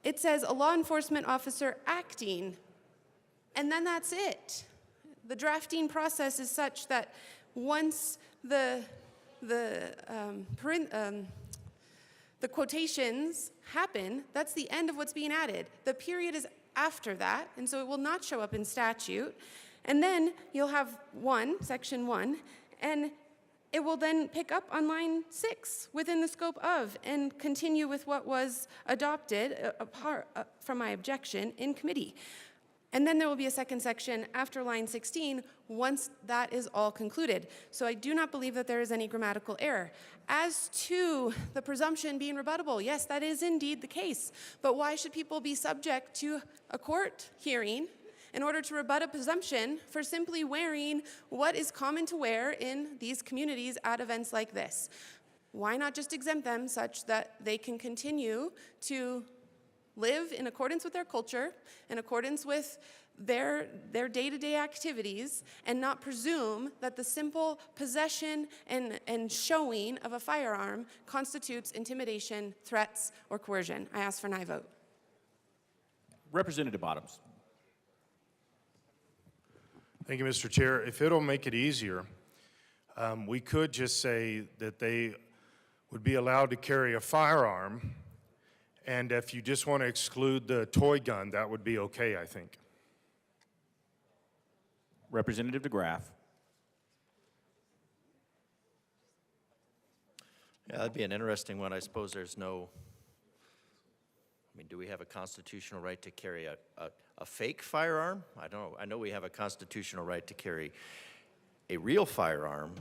it says a law enforcement officer acting, and then that's it. The drafting process is such that once the quotations happen, that's the end of what's being added. The period is after that, and so it will not show up in statute. And then you'll have section 1, and it will then pick up on line 6 within the scope of and continue with what was adopted apart from my objection in committee. And then there will be a second section after line 16 once that is all concluded. So I do not believe that there is any grammatical error. As to the presumption being rebuttable, yes, that is indeed the case. But why should people be subject to a court hearing in order to rebut a presumption for simply wearing what is common to wear in these communities at events like this? Why not just exempt them such that they can continue to live in accordance with their culture, in accordance with their day-to-day activities, and not presume that the simple possession and showing of a firearm constitutes intimidation, threats, or coercion? I ask for an aye vote. Representative Bottoms. Thank you, Mr. Chair. If it'll make it easier, we could just say that they would be allowed to carry a firearm, and if you just want to exclude the toy gun, that would be okay, I think. Representative DeGraff. Yeah, that'd be an interesting one. I suppose there's no, do we have a constitutional right to carry a fake firearm? I don't know. I know we have a constitutional right to carry a real firearm,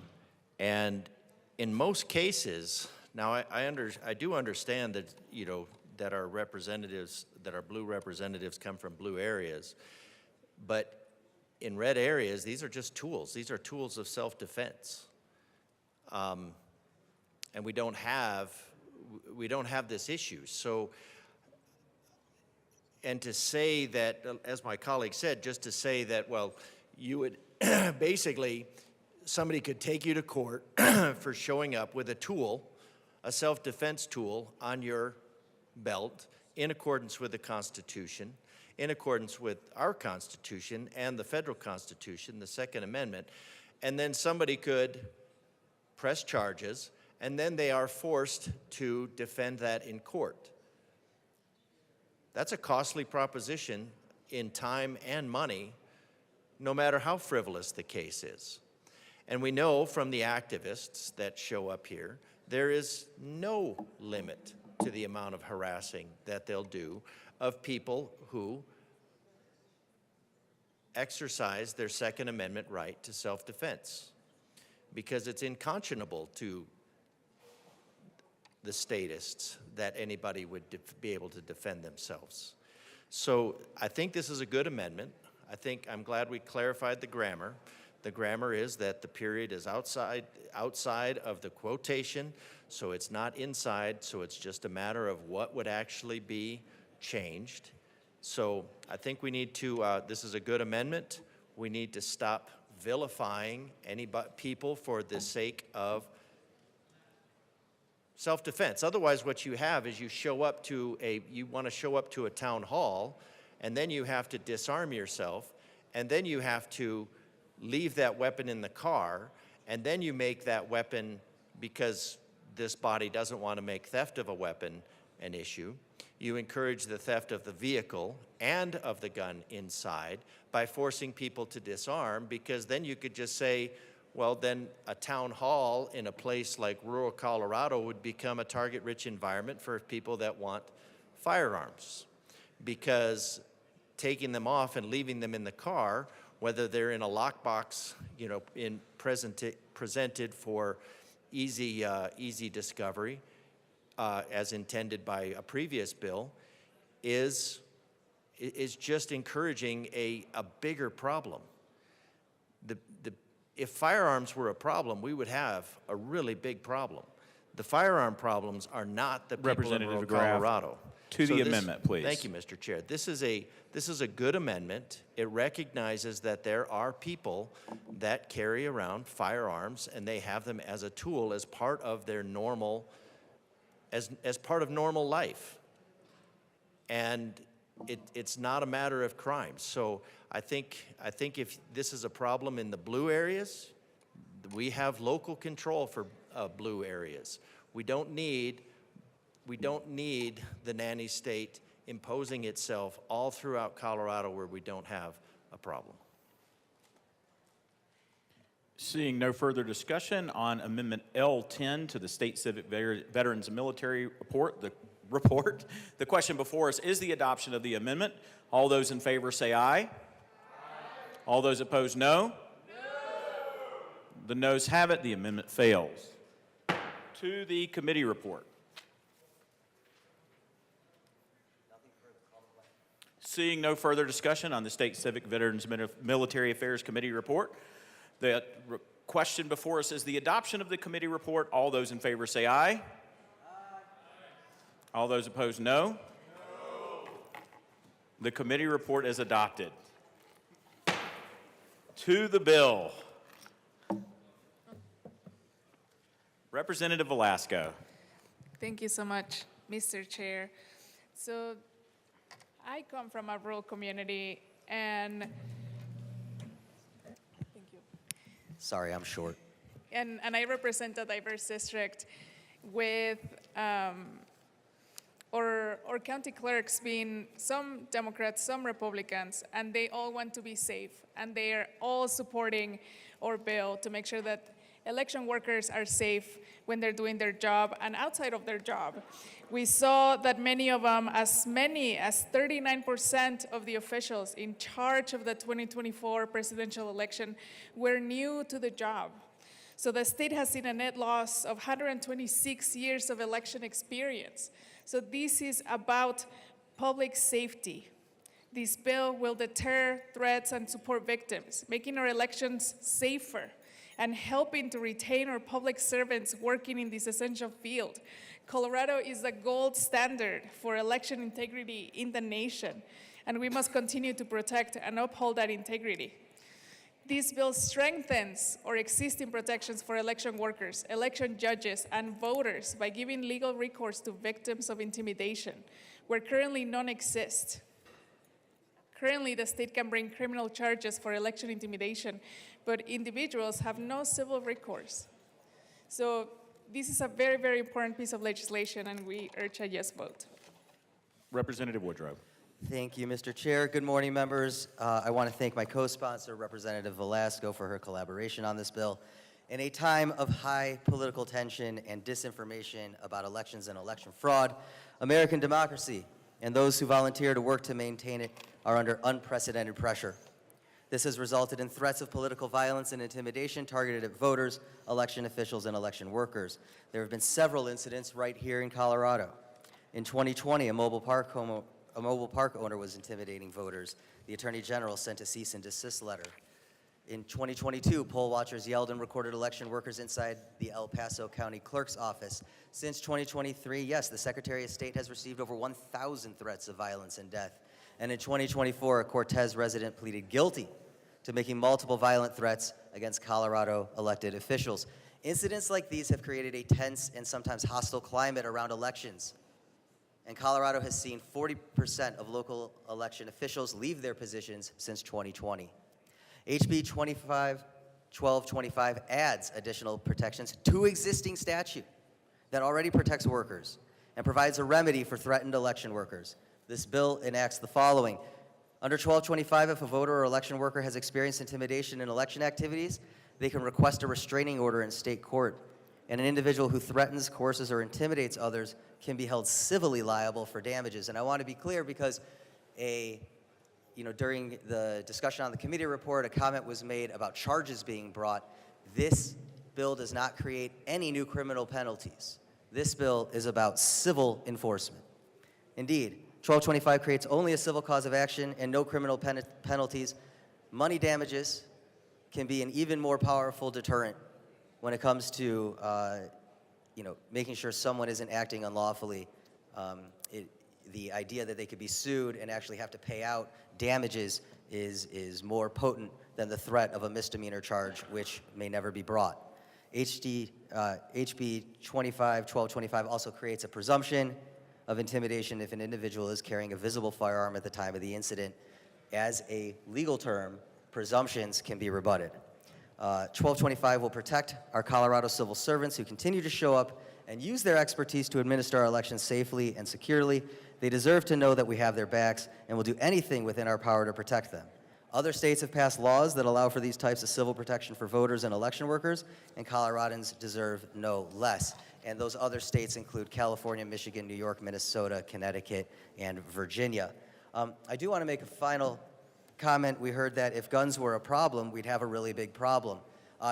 and in most cases, now I do understand that, that our representatives, that our blue representatives come from blue areas, but in red areas, these are just tools. These are tools of self-defense. And we don't have this issue. So, and to say that, as my colleague said, just to say that, well, you would basically, somebody could take you to court for showing up with a tool, a self-defense tool on your belt in accordance with the Constitution, in accordance with our Constitution and the federal Constitution, the Second Amendment, and then somebody could press charges, and then they are forced to defend that in court. That's a costly proposition in time and money, no matter how frivolous the case is. And we know from the activists that show up here, there is no limit to the amount of harassing that they'll do of people who exercise their Second Amendment right to self-defense, because it's unconscionable to the statists that anybody would be able to defend themselves. So I think this is a good amendment. I'm glad we clarified the grammar. The grammar is that the period is outside of the quotation, so it's not inside, so it's just a matter of what would actually be changed. So I think we need to, this is a good amendment. We need to stop vilifying people for the sake of self-defense. Otherwise, what you have is you want to show up to a town hall, and then you have to disarm yourself, and then you have to leave that weapon in the car, and then you make that weapon, because this body doesn't want to make theft of a weapon an issue, you encourage the theft of the vehicle and of the gun inside by forcing people to disarm, because then you could just say, well, then a town hall in a place like rural Colorado would become a target-rich environment for people that want firearms, because taking them off and leaving them in the car, whether they're in a lockbox, presented for easy discovery, as intended by a previous bill, is just encouraging a bigger problem. If firearms were a problem, we would have a really big problem. The firearm problems are not the people in Representative rural Graff, Colorado. to the amendment, please. Thank you, Mr. Chair. This is a good amendment. It recognizes that there are people that carry around firearms and they have them as a tool as part of their normal, as part of normal life. And it's not a matter of crime. So I think if this is a problem in the blue areas, we have local control for blue areas. We don't need the nanny state imposing itself all throughout Colorado where we don't have a problem. Seeing no further discussion on Amendment L10 to the State Civic Veterans and Military Report, the question before us is the adoption of the amendment. All those in favor say aye. Aye. All those opposed, no. The noes have it. The amendment fails. To the committee report. Seeing no further discussion on the State Civic Veterans Military Affairs Committee report, the question before us is the adoption of the committee report. All those in favor say aye. Aye. All those opposed, no. No. The committee report is adopted. To the bill. Representative Velasco. Thank you so much, Mr. Chair. So I come from a rural community, and thank you. Sorry, I'm short. And I represent a diverse district with our county clerks being some Democrats, some Republicans, and they all want to be safe, and they are all supporting our bill to make sure that election workers are safe when they're doing their job and outside of their job. We saw that many of them, as many as 39% of the officials in charge of the 2024 presidential election were new to the job. So the state has seen a net loss of 126 years of election experience. So this is about public safety. This bill will deter threats and support victims, making our elections safer and helping to retain our public servants working in this essential field. Colorado is the gold standard for election integrity in the nation, and we must continue to protect and uphold that integrity. This bill strengthens our existing protections for election workers, election judges, and voters by giving legal recourse to victims of intimidation, where currently none exist. Currently, the state can bring criminal charges for election intimidation, but individuals have no civil recourse. So this is a very, very important piece of legislation, and we urge a yes vote. Representative Woodrow. Thank you, Mr. Chair. Good morning, members. I want to thank my co-sponsor, Representative Velasco, for her collaboration on this bill. In a time of high political tension and disinformation about elections and election fraud, American democracy and those who volunteer to work to maintain it are under unprecedented pressure. This has resulted in threats of political violence and intimidation targeted at voters, election officials, and election workers. There have been several incidents right here in Colorado. In 2020, a mobile park owner was intimidating voters. The Attorney General sent a cease and desist letter. In 2022, poll watchers yelled and recorded election workers inside the El Paso County Clerk's office. Since 2023, yes, the Secretary of State has received over 1,000 threats of violence and death. And in 2024, a Cortez resident pleaded guilty to making multiple violent threats against Colorado elected officials. Incidents like these have created a tense and sometimes hostile climate around elections. And Colorado has seen 40% of local election officials leave their positions since 2020. HB 1225 adds additional protections to existing statute that already protects workers and provides a remedy for threatened election workers. This bill enacts the following. Under 1225, if a voter or election worker has experienced intimidation in election activities, they can request a restraining order in state court. And an individual who threatens, coerces, or intimidates others can be held civilly liable for damages. And I want to be clear because during the discussion on the committee report, a comment was made about charges being brought. This bill does not create any new criminal penalties. this bill is about civil enforcement. Indeed, 1225 creates only a civil cause of action and no criminal penalties. Money damages can be an even more powerful deterrent when it comes to making sure someone isn't acting unlawfully. The idea that they could be sued and actually have to pay out damages is more potent than the threat of a misdemeanor charge, which may never be brought. HB 1225 also creates a presumption of intimidation if an individual is carrying a visible firearm at the time of the incident. As a legal term, presumptions can be rebutted. 1225 will protect our Colorado civil servants who continue to show up and use their expertise to administer our elections safely and securely. They deserve to know that we have their backs and will do anything within our power to protect them. Other states have passed laws that allow for these types of civil protection for voters and election workers, and Coloradans deserve no less. And those other states include California, Michigan, New York, Minnesota, Connecticut, and Virginia. I do want to make a final comment. We heard that if guns were a problem, we'd have a really big problem.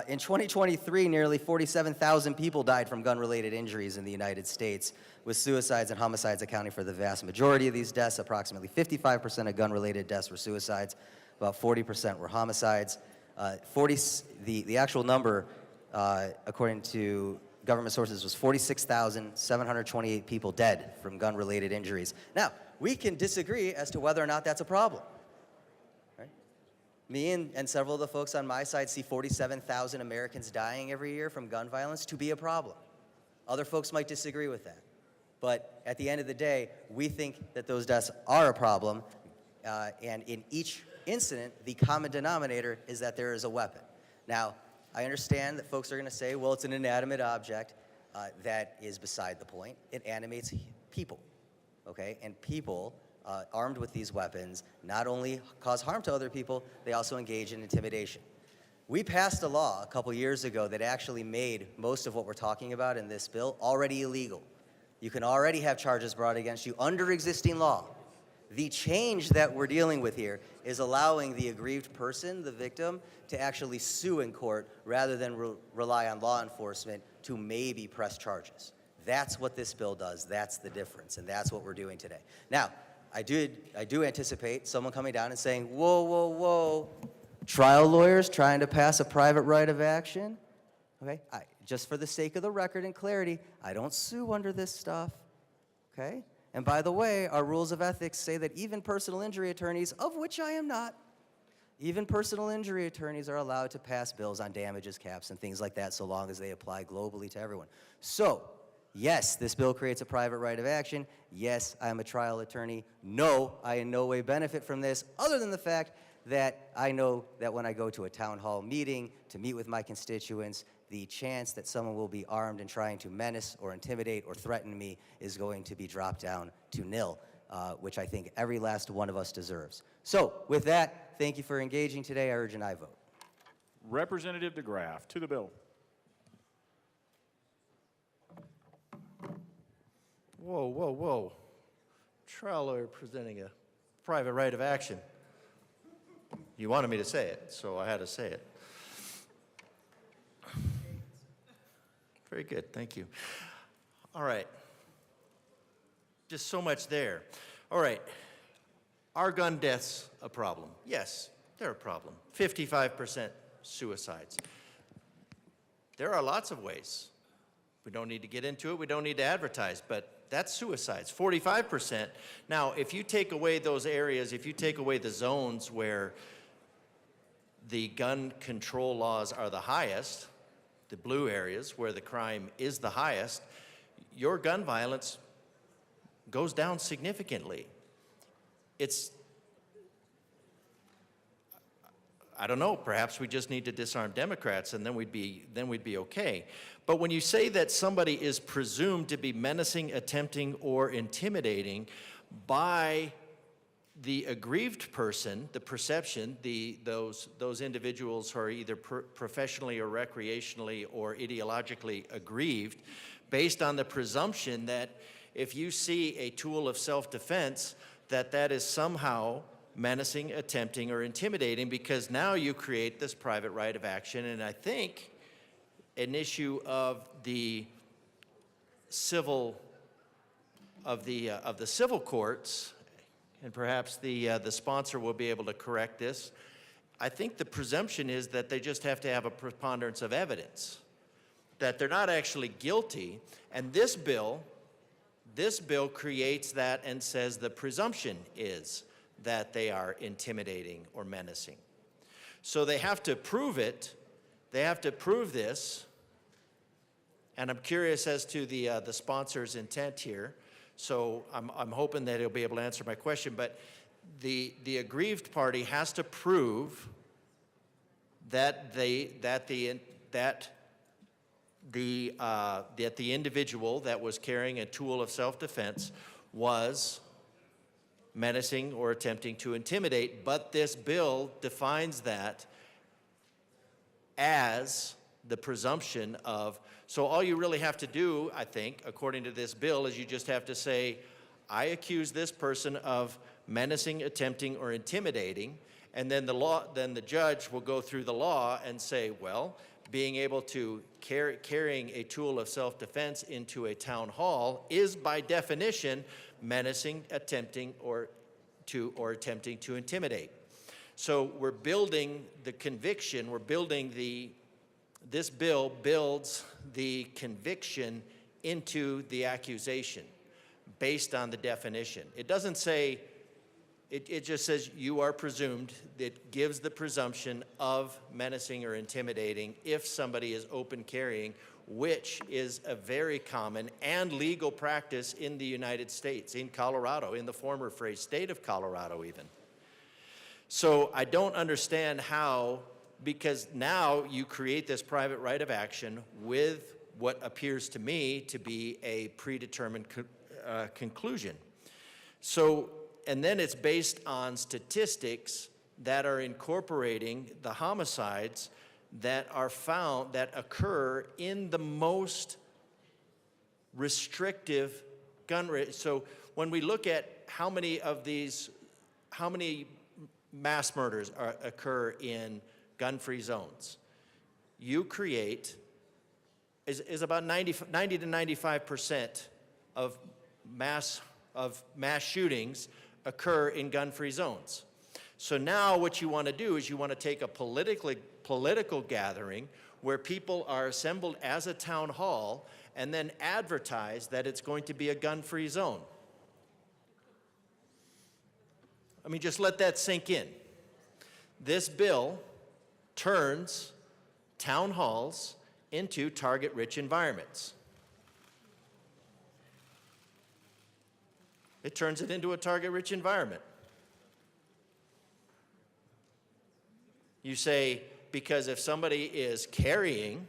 In 2023, nearly 47,000 people died from gun-related injuries in the United States, with suicides and homicides accounting for the vast majority of these deaths. Approximately 55% of gun-related deaths were suicides. About 40% were homicides. The actual number, according to government sources, was 46,728 people dead from gun-related injuries. Now, we can disagree as to whether or not that's a problem. Right? Me and several of the folks on my side see 47,000 Americans dying every year from gun violence to be a problem. Other folks might disagree with that. But at the end of the day, we think that those deaths are a problem, and in each incident, the common denominator is that there is a weapon. Now, I understand that folks are going to say, well, it's an inanimate object. That is beside the point. It animates people, okay? And people armed with these weapons not only cause harm to other people, they also engage in intimidation. We passed a law a couple years ago that actually made most of what we're talking about in this bill already illegal. You can already have charges brought against you under existing law. The change that we're dealing with here is allowing the aggrieved person, the victim, to actually sue in court rather than rely on law enforcement to maybe press charges. That's what this bill does. That's the difference, and that's what we're doing today. Now, I do anticipate someone coming down and saying, whoa, whoa, whoa, trial lawyers trying to pass a private right of action? Okay, just for the sake of the record and clarity, I don't sue under this stuff, okay? And by the way, our rules of ethics say that even personal injury attorneys, of which I am not, even personal injury attorneys are allowed to pass bills on damages caps and things like that so long as they apply globally to everyone. So, yes, this bill creates a private right of action. Yes, I am a trial attorney. No, I in no way benefit from this, other than the fact that I know that when I go to a town hall meeting to meet with my constituents, the chance that someone will be armed and trying to menace or intimidate or threaten me is going to be dropped down to nil, which I think every last one of us deserves. So with that, thank you for engaging today. I urge an aye vote. Representative DeGraff, to the bill. Whoa, whoa, whoa. Trial lawyer presenting a private right of action. You wanted me to say it, so I had to say it. Very good, thank you. All right. Just so much there. All right. Are gun deaths a problem? Yes, they're a problem. 55% suicides. There are lots of ways. We don't need to get into it. We don't need to advertise, but that's suicides, 45%. Now, if you take away those areas, if you take away the zones where the gun control laws are the highest, the blue areas where the crime is the highest, your gun violence goes down significantly. I don't know, perhaps we just need to disarm Democrats and then we'd be okay. But when you say that somebody is presumed to be menacing, attempting, or intimidating by the aggrieved person, the perception, those individuals who are either professionally or recreationally or ideologically aggrieved, based on the presumption that if you see a tool of self-defense, that is somehow menacing, attempting, or intimidating, because now you create this private right of action. And I think an issue of the civil civil courts, and perhaps the sponsor will be able to correct this. I think the presumption is that they just have to have a preponderance of evidence, that they're not actually guilty. And this bill creates that and says the presumption is that they are intimidating or menacing. So they have to prove it. They have to prove this. And I'm curious as to the sponsor's intent here. So I'm hoping that he'll be able to answer my question. But the aggrieved party has to prove that the individual that was carrying a tool of self-defense was menacing or attempting to intimidate. But this bill defines that as the presumption of. So all you really have to do, I think, according to this bill, is you just have to say, I accuse this person of menacing, attempting, or intimidating, and then the judge will go through the law and say, well, being able to carrying a tool of self-defense into a town hall is by definition menacing, attempting, or attempting to intimidate. So we're building the conviction, this bill builds the conviction into the accusation based on the definition. It doesn't say, it just says you are presumed. It gives the presumption of menacing or intimidating if somebody is open carrying, which is a very common and legal practice in the United States, in Colorado, in the former phrase state of Colorado even. So I don't understand how, because now you create this private right of action with what appears to me to be a predetermined conclusion. So, and then it's based on statistics that are incorporating the homicides that are found, that occur in the most restrictive gun rates. So when we look at how many mass murders occur in gun-free zones, you create, is about 90 to 95% of mass shootings occur in gun-free zones. So now what you want to do is you want to take a political gathering where people are assembled as a town hall and then advertise that it's going to be a gun-free zone. I mean, just let that sink in. This bill turns town halls into target-rich environments. It turns it into a target-rich environment. You say, because if somebody is carrying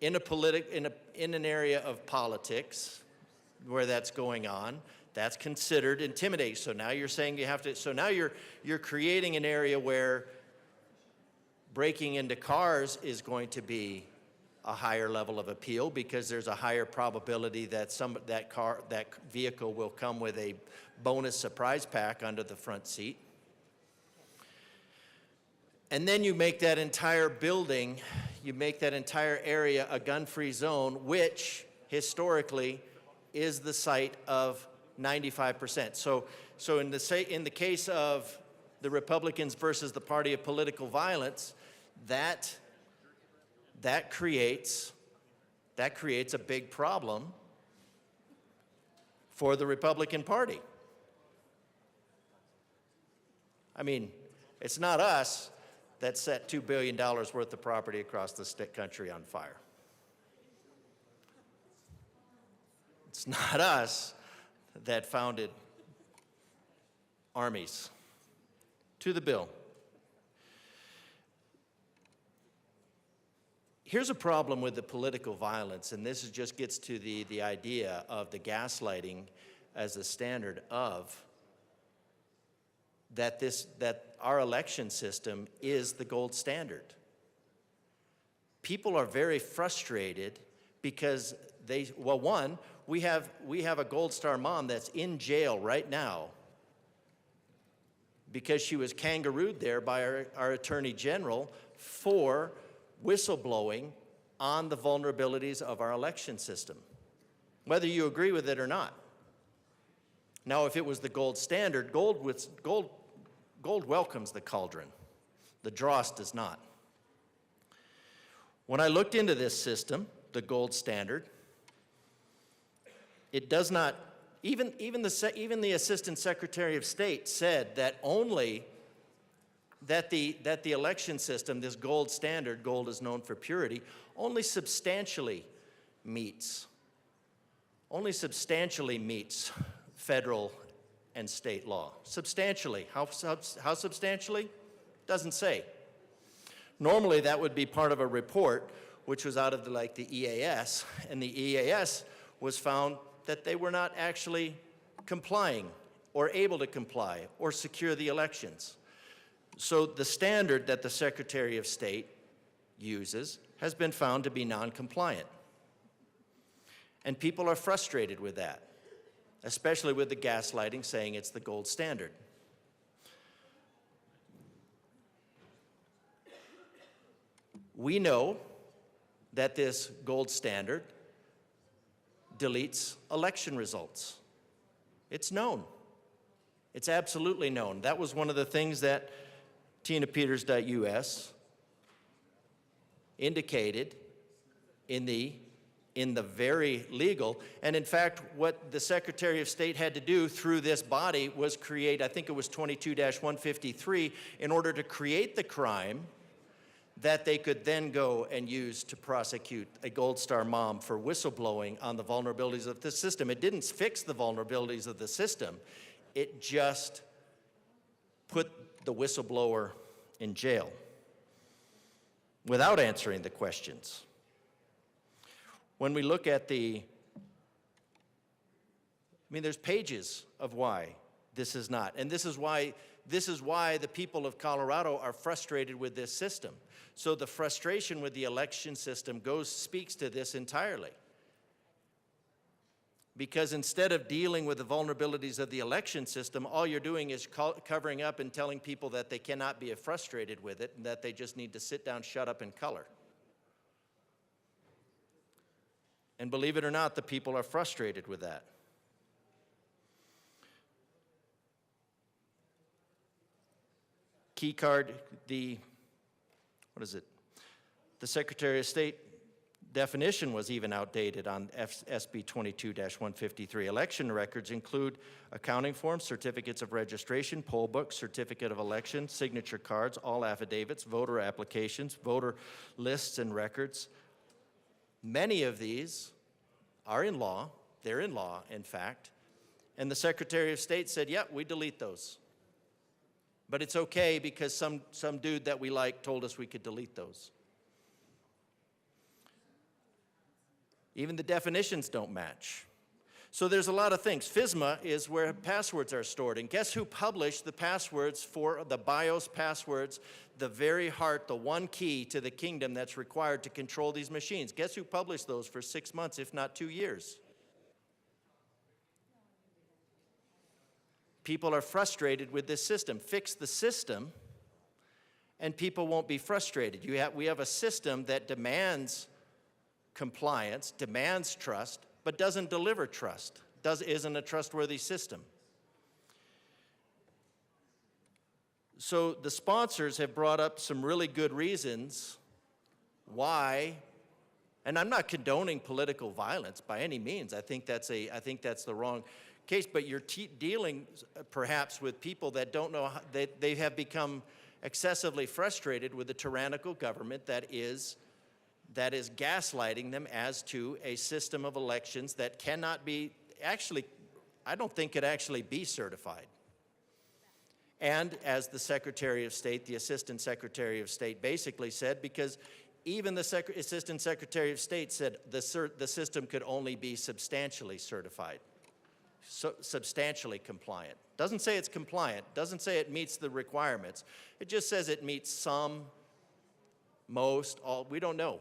in an area of politics where that's going on, that's considered intimidating. So now you're saying you have to, so now you're creating an area where breaking into cars is going to be a higher level of appeal because there's a higher probability that that vehicle will come with a bonus surprise pack under the front seat. And then you make that entire building, you make that entire area a gun-free zone, which historically is the site of 95%. So in the case of the Republicans versus the Party of Political Violence, that creates a big problem for the Republican Party. I mean, it's not us that set $2 billion worth of property across the country on fire. It's not us that founded armies. To the bill. Here's a problem with the political violence, and this just gets to the idea of the gaslighting as a standard of that our election system is the gold standard. People are very frustrated because we have a Gold Star mom that's in jail right now because she was kangarooed there by our Attorney General for whistleblowing on the vulnerabilities of our election system, whether you agree with it or not. Now, if it was the gold standard, gold welcomes the cauldron. The dross does not. When I looked into this system, the gold standard, it does not, even the Assistant Secretary of State said that only that the election system, this gold standard, gold is known for purity, only substantially meets federal and state law. Substantially. How substantially? Doesn't say. Normally that would be part of a report which was out of the EAS, and the EAS was found that they were not actually complying or able to comply or secure the elections. So the standard that the Secretary of State uses has been found to be non-compliant. And people are frustrated with that, especially with the gaslighting saying it's the gold standard. We know that this gold standard deletes election results. It's known. It's absolutely known. That was one of the things that TinaPeters.us indicated in the very legal, and in fact, what the Secretary of State had to do through this body was create, I think it was 22-153, in order to create the crime that they could then go and use to prosecute a Gold Star mom for whistleblowing on the vulnerabilities of the system. It didn't fix the vulnerabilities of the system. It just put the whistleblower in jail without answering the questions. When we look at there's pages of why this is not. And this is why the people of Colorado are frustrated with this system. So the frustration with the election system speaks to this entirely. Because instead of dealing with the vulnerabilities of the election system, all you're doing is covering up and telling people that they cannot be frustrated with it and that they just need to sit down, shut up, and color. And believe it or not, the people are frustrated with that. Key card, the Secretary of State definition was even outdated on SB 22-153. Election records include accounting forms, certificates of registration, poll books, certificate of election, signature cards, all affidavits, voter applications, voter lists and records. Many of these are in law. They're in law, in fact. And the Secretary of State said, yeah, we delete those. But it's okay because some dude that we like told us we could delete those. Even the definitions don't match. So there's a lot of things. FSMA is where passwords are stored. And guess who published the passwords for the BIOS passwords, the very heart, the one key to the kingdom that's required to control these machines? Guess who published those for 6 months, if not 2 years? People are frustrated with this system. Fix the system, and people won't be frustrated. We have a system that demands compliance, demands trust, but doesn't deliver trust, isn't a trustworthy system. So the sponsors have brought up some really good reasons why, and I'm not condoning political violence by any means. I think that's the wrong case, but you're dealing perhaps with people that don't know how, they have become excessively frustrated with the tyrannical government that is gaslighting them as to a system of elections that cannot be, actually, I don't think could actually be certified. And as the Secretary of State, the Assistant Secretary of State basically said, because even the Assistant Secretary of State said the system could only be substantially certified, so substantially compliant. Doesn't say it's compliant, doesn't say it meets the requirements. It just says it meets some, most, all, we don't know.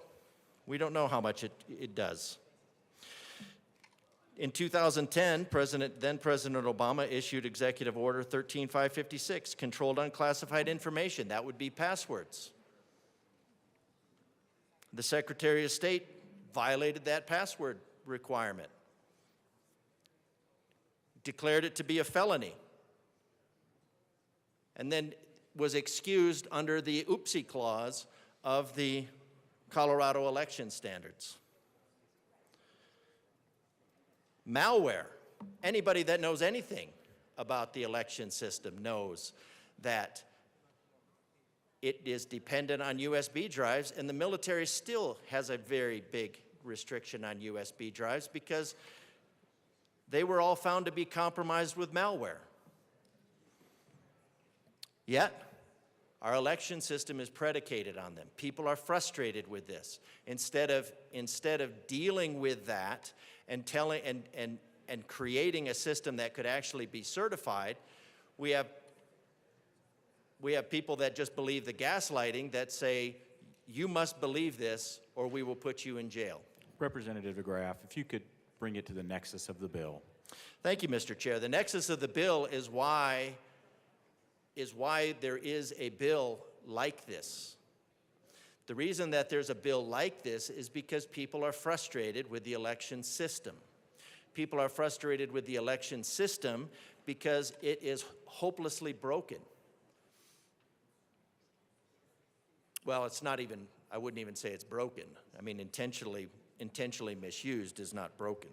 We don't know how much it does. In 2010, then President Obama issued Executive Order 13556, controlled unclassified information. That would be passwords. The Secretary of State violated that password requirement, declared it to be a felony, and then was excused under the oopsie clause of the Colorado election standards. Malware. Anybody that knows anything about the election system knows that it is dependent on USB drives, and the military still has a very big restriction on USB drives because they were all found to be compromised with malware. Yet, our election system is predicated on them. People are frustrated with this. Instead of dealing with that and creating a system that could actually be certified, we have people that just believe the gaslighting that say, you must believe this or we will put you in jail. Representative DeGraff, if you could bring it to the nexus of the bill. Thank you, Mr. Chair. The nexus of the bill is why there is a bill like this. The reason that there's a bill like this is because people are frustrated with the election system. People are frustrated with the election system because it is hopelessly broken. Well, it's not even, I wouldn't even say it's broken. I mean, intentionally misused is not broken.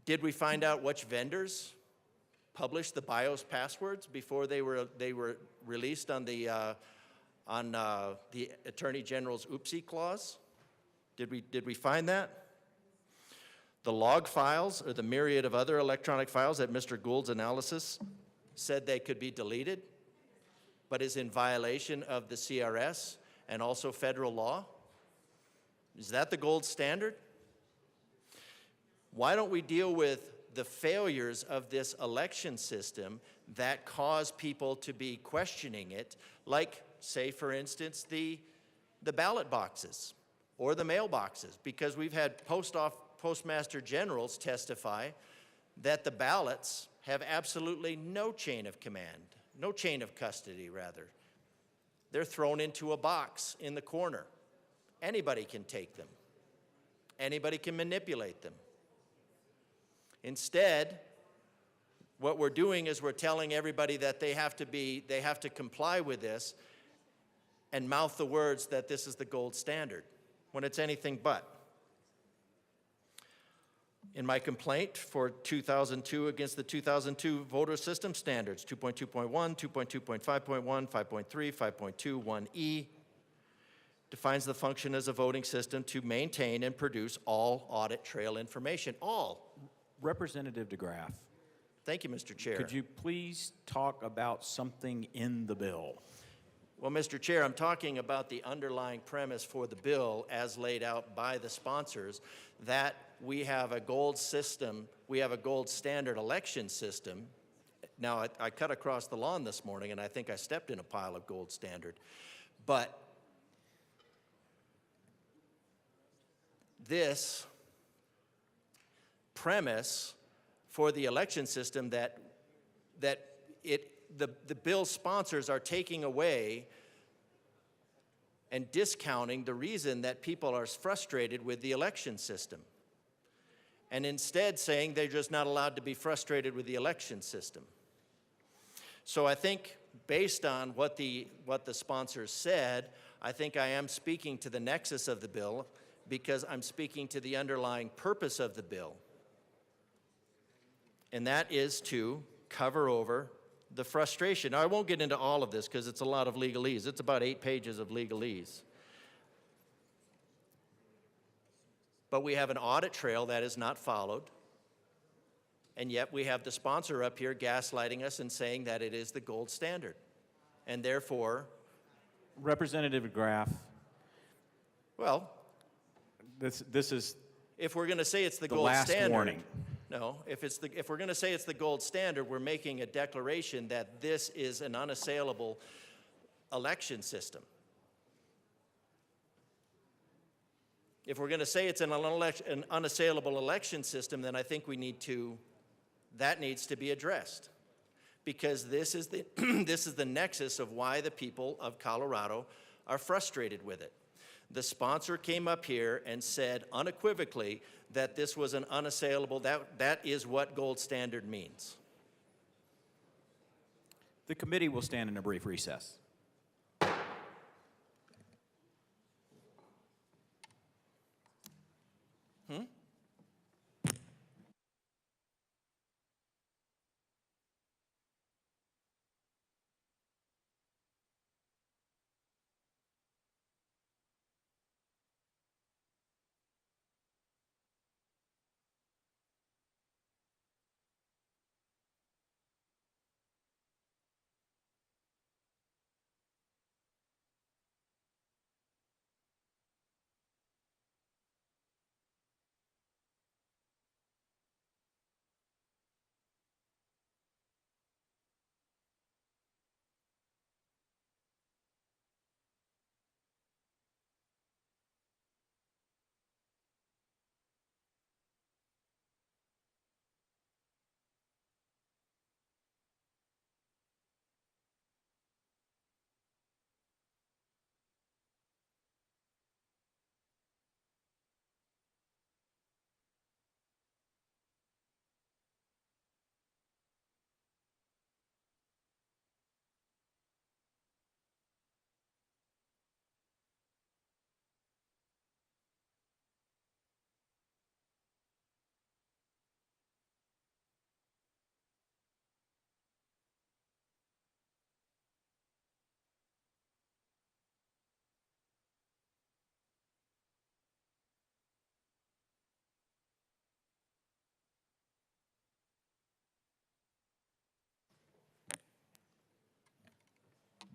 Did we find out which vendors published the BIOS passwords before they were released on the Attorney General's oopsie clause? Did we find that? The log files or the myriad of other electronic files that Mr. Gould's analysis said they could be deleted, but is in violation of the CRS and also federal law? Is that the gold standard? Why don't we deal with the failures of this election system that cause people to be questioning it, like, say, for instance, the ballot boxes or the mailboxes, because we've had postmaster generals testify that the ballots have absolutely no chain of command, no chain of custody, rather. They're thrown into a box in the corner. Anybody can take them. Anybody can manipulate them. Instead, what we're doing is we're telling everybody that they have to comply with this and mouth the words that this is the gold standard, when it's anything but. In my complaint for 2002 against the 2002 voter system standards, 2.2.1, 2.2.5.1, 5.3, 5.2, 1E, defines the function as a voting system to maintain and produce all audit trail information. All. Representative DeGraff. Thank you, Mr. Chair. Could you please talk about something in the bill? Well, Mr. Chair, I'm talking about the underlying premise for the bill as laid out by the sponsors, that we have a gold system, we have a gold standard election system. Now, I cut across the lawn this morning, and I think I stepped in a pile of gold standard. But this premise for the election system that the bill sponsors are taking away and discounting the reason that people are frustrated with the election system, and instead saying they're just not allowed to be frustrated with the election system. So I think based on what the sponsors said, I think I am speaking to the nexus of the bill because I'm speaking to the underlying purpose of the bill. And that is to cover over the frustration. Now, I won't get into all of this because it's a lot of legalese. It's about 8 pages of legalese. But we have an audit trail that is not followed, and yet we have the sponsor up here gaslighting us and saying that it is the gold standard. And therefore... Representative DeGraff. Well... This is... If we're going to say it's the gold standard... Warning. No, if we're going to say it's the gold standard, we're making a declaration that this is an unassailable election system. If we're going to say it's an unassailable election system, then I think that needs to be addressed, because this is the this is the nexus of why the people of Colorado are frustrated with it. The sponsor came up here and said unequivocally that this was an unassailable, that is what gold standard means. The committee will stand in a brief recess.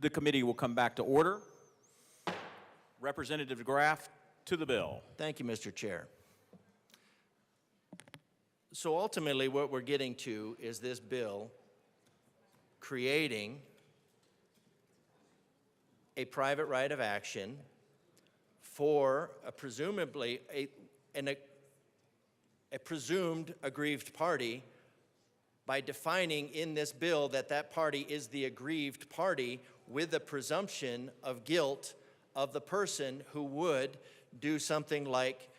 The committee will come back to order. Representative DeGraff, to the bill. Thank you, Mr. Chair. So ultimately, what we're getting to is this bill creating a private right of action for presumably a presumed aggrieved party by defining in this bill that that party is the aggrieved party with the presumption of guilt of the person who would do something like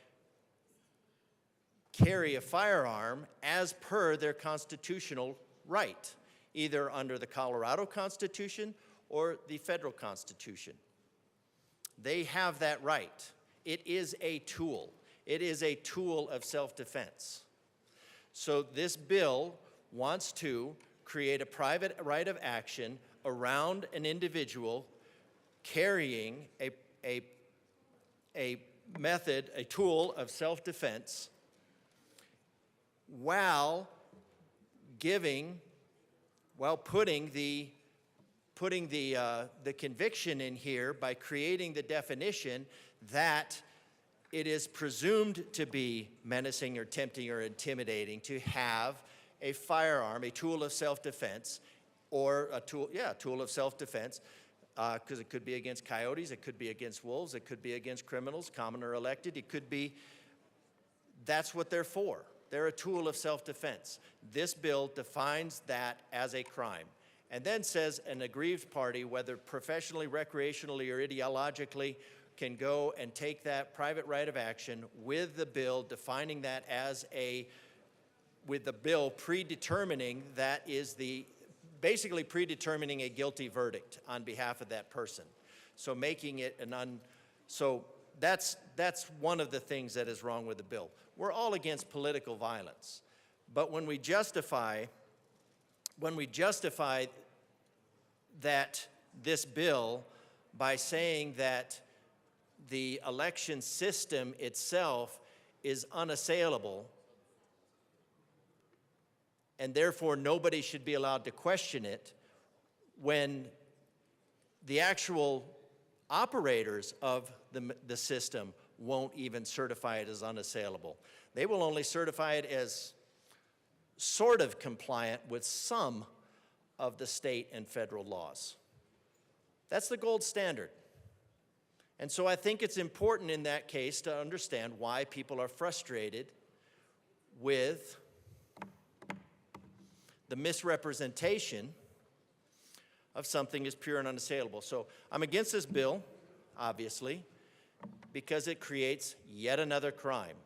carry a firearm as per their constitutional right, either under the Colorado Constitution or the federal Constitution. They have that right. It is a tool. It is a tool of self-defense. So this bill wants to create a private right of action around an individual carrying a method, a tool of self-defense, while putting the conviction in here by creating the definition that it is presumed to be menacing or tempting or intimidating to have a firearm, a tool of self-defense, or a tool of self-defense, because it could be against coyotes, it could be against wolves, it could be against criminals, common or elected, it could be, that's what they're for. They're a tool of self-defense. This bill defines that as a crime, and then says an aggrieved party, whether professionally, recreationally, or ideologically, can go and take that private right of action with the bill defining that as with the bill predetermining that is basically predetermining a guilty verdict on behalf of that person. So making it so that's one of the things that is wrong with the bill. We're all against political violence, but when we justify that this bill by saying that the election system itself is unassailable, and therefore nobody should be allowed to question it, when the actual operators of the system won't even certify it as unassailable. They will only certify it as sort of compliant with some of the state and federal laws. That's the gold standard. And so I think it's important in that case to understand why people are frustrated with the misrepresentation of something as pure and unassailable. So I'm against this bill. obviously, because it creates yet another crime.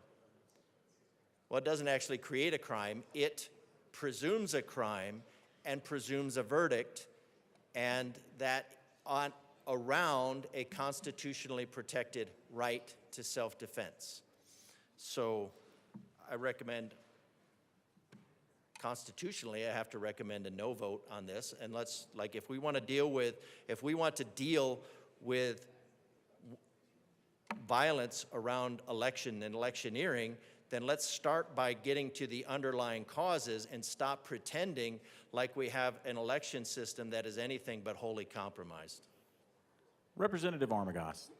Well, it doesn't actually create a crime. It presumes a crime and presumes a verdict, and that around a constitutionally protected right to self-defense. So I recommend, constitutionally, I have to recommend a no vote on this. And if we want to deal with violence around election and electioneering, then let's start by getting to the underlying causes and stop pretending like we have an election system that is anything but wholly compromised. Representative Armagost.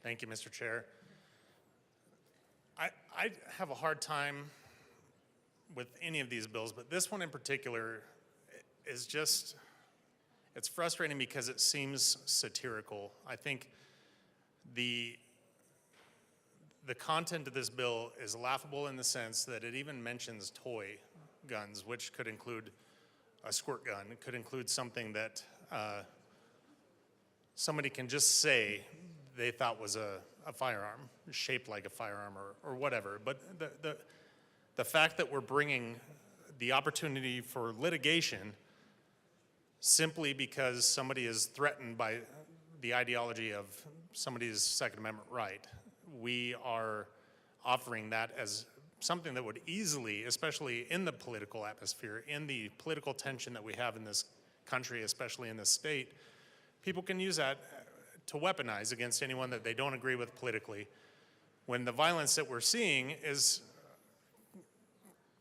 Thank you, Mr. Chair. I have a hard time with any of these bills, but this one in particular is just, it's frustrating because it seems satirical. I think the content of this bill is laughable in the sense that it even mentions toy guns, which could include a squirt gun. It could include something that somebody can just say they thought was a firearm, shaped like a firearm or whatever. But the fact that we're bringing the opportunity for litigation simply because somebody is threatened by the ideology of somebody's Second Amendment right, we are offering that as something that would easily, especially in the political atmosphere, in the political tension that we have in this country, especially in this state, people can use that to weaponize against anyone that they don't agree with politically, when the violence that we're seeing is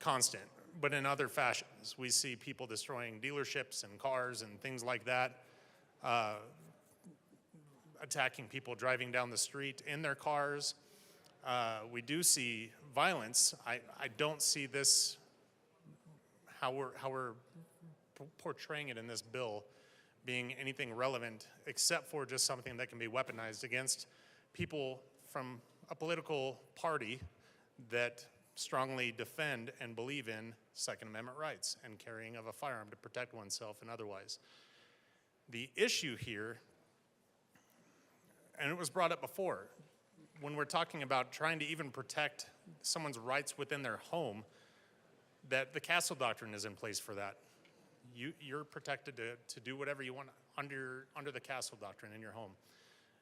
constant, but in other fashions. We see people destroying dealerships and cars and things like that, attacking people driving down the street in their cars. We do see violence. I don't see this, how we're portraying it in this bill, being anything relevant except for just something that can be weaponized against people from a political party that strongly defend and believe in Second Amendment rights and carrying of a firearm to protect oneself and otherwise. The issue here, and it was brought up before, when we're talking about trying to even protect someone's rights within their home, that the Castle Doctrine is in place for that. You're protected to do whatever you want under the Castle Doctrine in your home.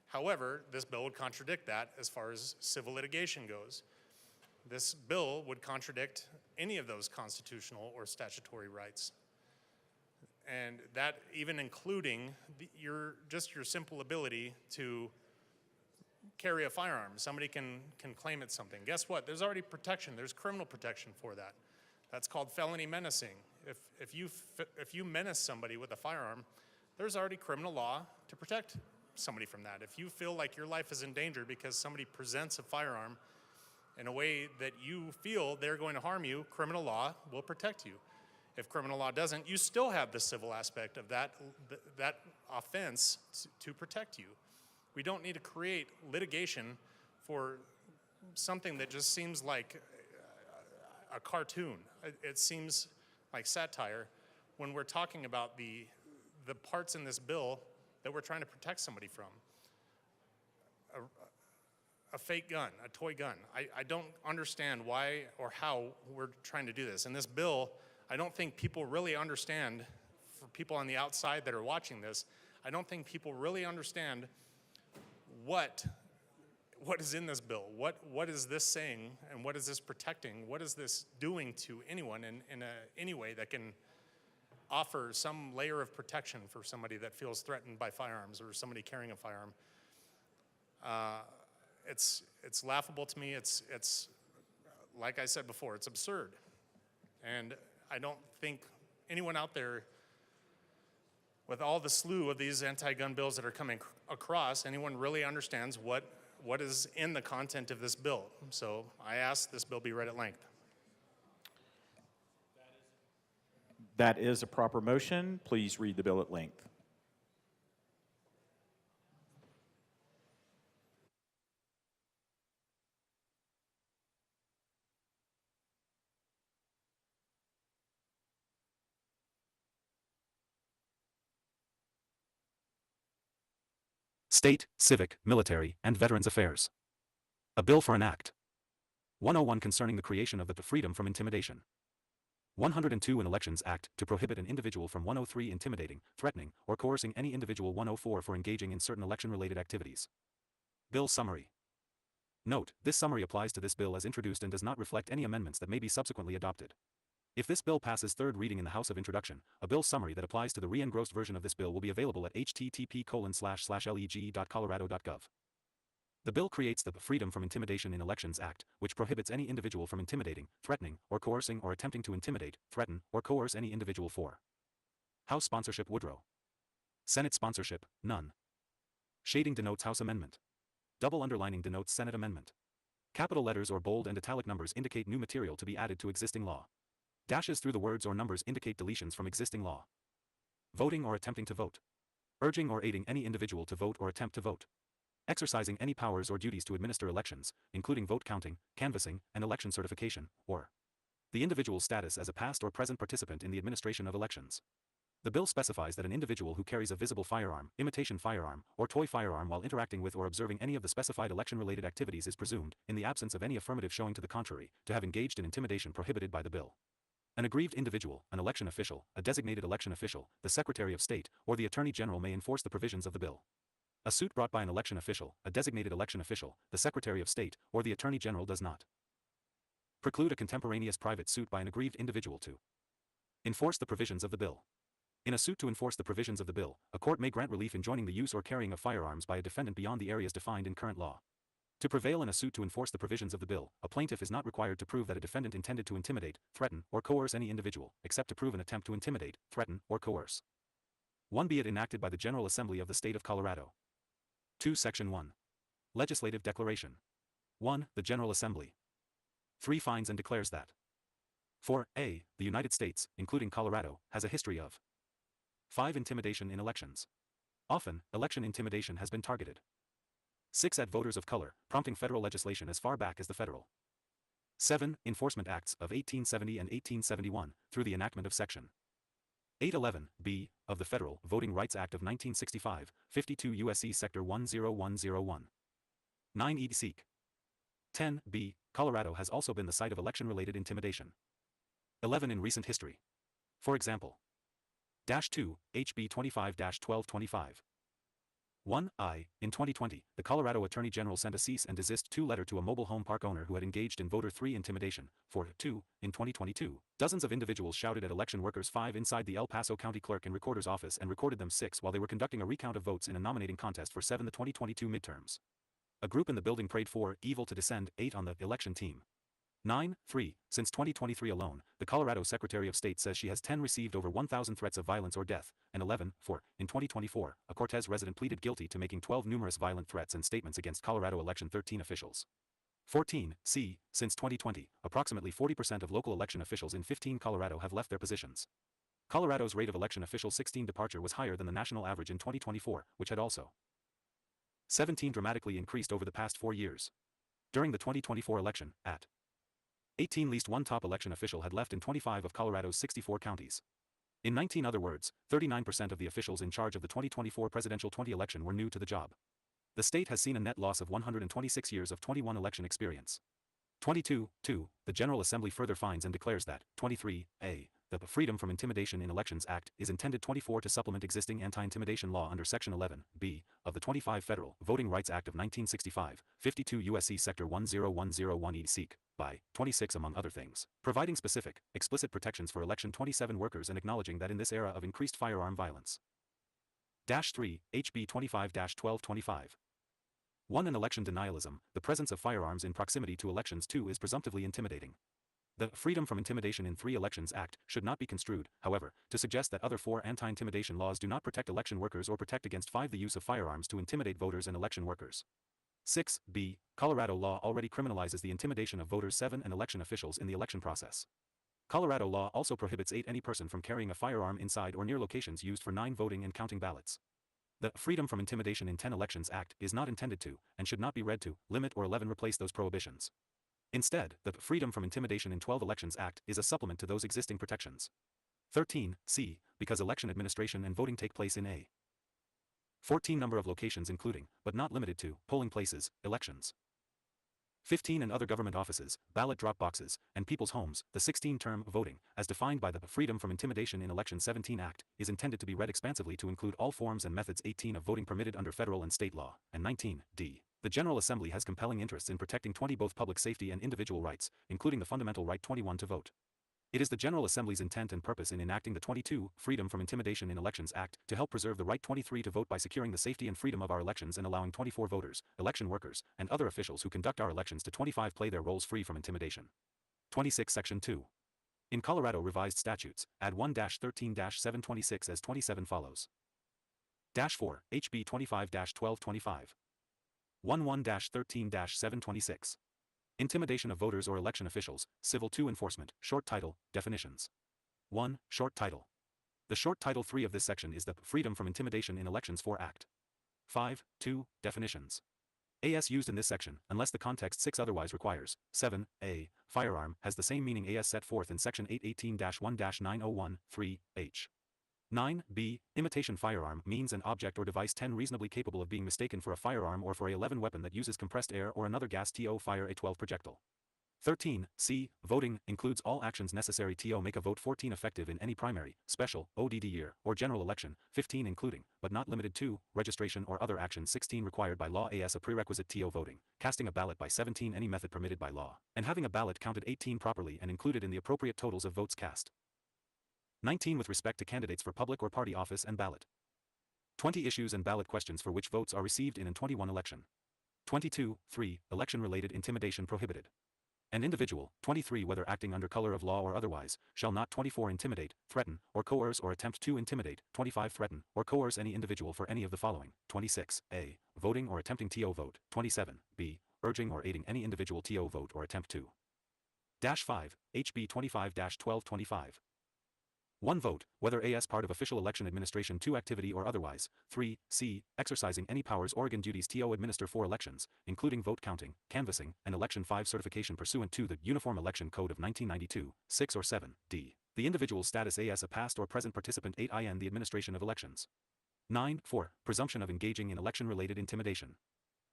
However, this bill would contradict that as far as civil litigation goes. This bill would contradict any of those constitutional or statutory rights. And that even including your simple ability to carry a firearm. Somebody can claim it's something. Guess what? There's already protection. There's criminal protection for that. That's called felony menacing. If you menace somebody with a firearm, there's already criminal law to protect somebody from that. If you feel like your life is in danger because somebody presents a firearm in a way that you feel they're going to harm you, criminal law will protect you. If criminal law doesn't, you still have the civil aspect of that offense to protect you. We don't need to create litigation for something that just seems like a cartoon. It seems like satire when we're talking about the parts in this bill that we're trying to protect somebody from. A fake gun, a toy gun. I don't understand why or how we're trying to do this. In this bill, I don't think people really understand, for people on the outside that are watching this, I don't think people really understand what is in this bill. What is this saying, and what is this protecting? What is this doing to anyone in any way that can offer some layer of protection for somebody that feels threatened by firearms or somebody carrying a firearm? It's laughable to me. It's like I said before, it's absurd. And I don't think anyone out there, with all the slew of these anti-gun bills that are coming across, anyone really understands what is in the content of this bill. So I ask this bill be read at length. That is a proper motion. Please read the bill at length. State, Civic, Military, and Veterans Affairs. A bill for an act. 101 concerning the creation of the Freedom from Intimidation. 102 an Elections Act to prohibit an individual from 103 intimidating, threatening, or coercing any individual 104 for engaging in certain election-related activities. Bill summary. Note, this summary applies to this bill as introduced and does not reflect any amendments that may be subsequently adopted. If this bill passes third reading in the House of Introduction, a bill summary that applies to the re-engrossed version of this bill will be available at http://leg.colorado.gov. The bill creates the Freedom from Intimidation in Elections Act, which prohibits any individual from intimidating, threatening, or coercing or attempting to intimidate, threaten, or coerce any individual for. House sponsorship Woodrow. Senate sponsorship, none. Shading denotes House amendment. Double underlining denotes Senate amendment. Capital letters or bold and italic numbers indicate new material to be added to existing law. Dashes through the words or numbers indicate deletions from existing law. Voting or attempting to vote. Urging or aiding any individual to vote or attempt to vote. Exercising any powers or duties to administer elections, including vote counting, canvassing, and election certification, or the individual's status as a past or present participant in the administration of elections. The bill specifies that an individual who carries a visible firearm, imitation firearm, or toy firearm while interacting with or observing any of the specified election-related activities is presumed, in the absence of any affirmative showing to the contrary, to have engaged in intimidation prohibited by the bill. An aggrieved individual, an election official, a designated election official, the Secretary of State, or the Attorney General may enforce the provisions of the bill. A suit brought by an election official, a designated election official, the Secretary of State, or the Attorney General does not preclude a contemporaneous private suit by an aggrieved individual to enforce the provisions of the bill. In a suit to enforce the provisions of the bill, a court may grant relief enjoining the use or carrying of firearms by a defendant beyond the areas defined in current law. To prevail in a suit to enforce the provisions of the bill, a plaintiff is not required to prove that a defendant intended to intimidate, threaten, or coerce any individual, except to prove an attempt to intimidate, threaten, or coerce. 1. Be it enacted by the General Assembly of the State of Colorado. 2. Section 1. Legislative Declaration. 1. The General Assembly. 3. Finds and declares that 4a. The United States, including Colorado, has a history of 5. Intimidation in elections. Often, election intimidation has been targeted. 6. At voters of color, prompting federal legislation as far back as the federal 7. Enforcement Acts of 1870 and 1871, through the enactment of Section 811b of the Federal Voting Rights Act of 1965, 52 U.S.C. Sector 10101. 9. E. Seek. 10b. Colorado has also been the site of election-related intimidation. 11. In recent history. For example, -2, HB 25-1225. 1. In 2020, the Colorado Attorney General sent a cease and desist 2 letter to a mobile home park owner who had engaged in voter 3 intimidation. 2. In 2022, dozens of individuals shouted at election workers 5 inside the El Paso County Clerk and Recorder's office and recorded them 6 while they were conducting a recount of votes in a nominating contest for 7 the 2022 midterms. A group in the building prayed for evil to descend. 8 on the election team. 9. Since 2023 alone, the Colorado Secretary of State says she has received over 1,000 threats of violence or death, and 11. In 2024, a Cortez resident pleaded guilty to making 12 numerous violent threats and statements against Colorado Election 13 officials. 14. Since 2020, approximately 40% of local election officials in 15 Colorado have left their positions. Colorado's rate of election official 16 departure was higher than the national average in 2024, which had also 17 dramatically increased over the past 4 years. During the 2024 election, at 18 least one top election official had left in 25 of Colorado's 64 counties. In 19 other words, 39% of the officials in charge of the 2024 presidential 20 election were new to the job. The state has seen a net loss of 126 years of 21 election experience. 22. The General Assembly further finds and declares that 23a. The Freedom from Intimidation in Elections Act is intended 24 to supplement existing anti-intimidation law under Section 11b of the 25 Federal Voting Rights Act of 1965, 52 U.S.C. Sector 10101 E. Seek. By 26 among other things, providing specific, explicit protections for Election 27 workers and acknowledging that in this era of increased firearm violence. -3, HB 25-1225. 1. An election denialism, the presence of firearms in proximity to elections. 2. Is presumptively intimidating. The Freedom from Intimidation in 3 Elections Act should not be construed, however, to suggest that other 4 anti-intimidation laws do not protect election workers or protect against 5. The use of firearms to intimidate voters and election workers. 6b. Colorado law already criminalizes the intimidation of voters. 7. And election officials in the election process. Colorado law also prohibits 8. Any person from carrying a firearm inside or near locations used for 9. Voting and counting ballots. The Freedom from Intimidation in 10 Elections Act is not intended to, and should not be read to, limit or 11 replace those prohibitions. Instead, the Freedom from Intimidation in 12 Elections Act is a supplement to those existing protections. 13. Because election administration and voting take place in a 14 number of locations including, but not limited to, polling places, elections. 15 and other government offices, ballot drop boxes, and people's homes. The 16-term voting, as defined by the Freedom from Intimidation in Election 17 Act, is intended to be read expansively to include all forms and methods 18 of voting permitted under federal and state law, and 19d. The General Assembly has compelling interests in protecting 20 both public safety and individual rights, including the fundamental right 21 to vote. It is the General Assembly's intent and purpose in enacting the 22 Freedom from Intimidation in Elections Act to help preserve the right 23 to vote by securing the safety and freedom of our elections and allowing 24 voters, election workers, and other officials who conduct our elections to 25 play their roles free from intimidation. 26 Section 2. In Colorado Revised Statutes, add 1-13-726 as 27 follows. -4, HB 25-1225. 11-13-726. Intimidation of voters or election officials, Civil 2 Enforcement, Short Title, Definitions. 1. Short Title. The short title 3 of this section is the Freedom from Intimidation in Elections 4 Act. 5.2. Definitions. AS used in this section, unless the context 6 otherwise requires. 7. A. Firearm has the same meaning as set forth in Section 818-1-901, 3, H. 9. B. Imitation firearm means an object or device 10 reasonably capable of being mistaken for a firearm or for a 11 weapon that uses compressed air or another gas to fire a 12 projectile. 13. C. Voting includes all actions necessary to make a vote. 14. Effective in any primary, special, ODD year, or general election. 15. Including, but not limited to, registration or other action. 16. Required by law as a prerequisite to voting. Casting a ballot by 17. Any method permitted by law. And having a ballot counted. 18. Properly and included in the appropriate totals of votes cast. 19. With respect to candidates for public or party office and ballot. 20. Issues and ballot questions for which votes are received in 21 election. 22. 3. Election-related intimidation prohibited. An individual, 23. Whether acting under color of law or otherwise, shall not 24. Intimidate, threaten, or coerce or attempt to intimidate. 25. Threaten, or coerce any individual for any of the following. 26. A. Voting or attempting to vote. 27. B. Urging or aiding any individual to vote or attempt to. -5, HB 25-1225. 1 vote, whether as part of official election administration 2 activity or otherwise. 3. C. Exercising any powers Oregon duties to administer for elections, including vote counting, canvassing, and election 5 certification pursuant to the Uniform Election Code of 1992. 6 or 7. D. The individual's status as a past or present participant 8 in the administration of elections. 9. 4. Presumption of engaging in election-related intimidation.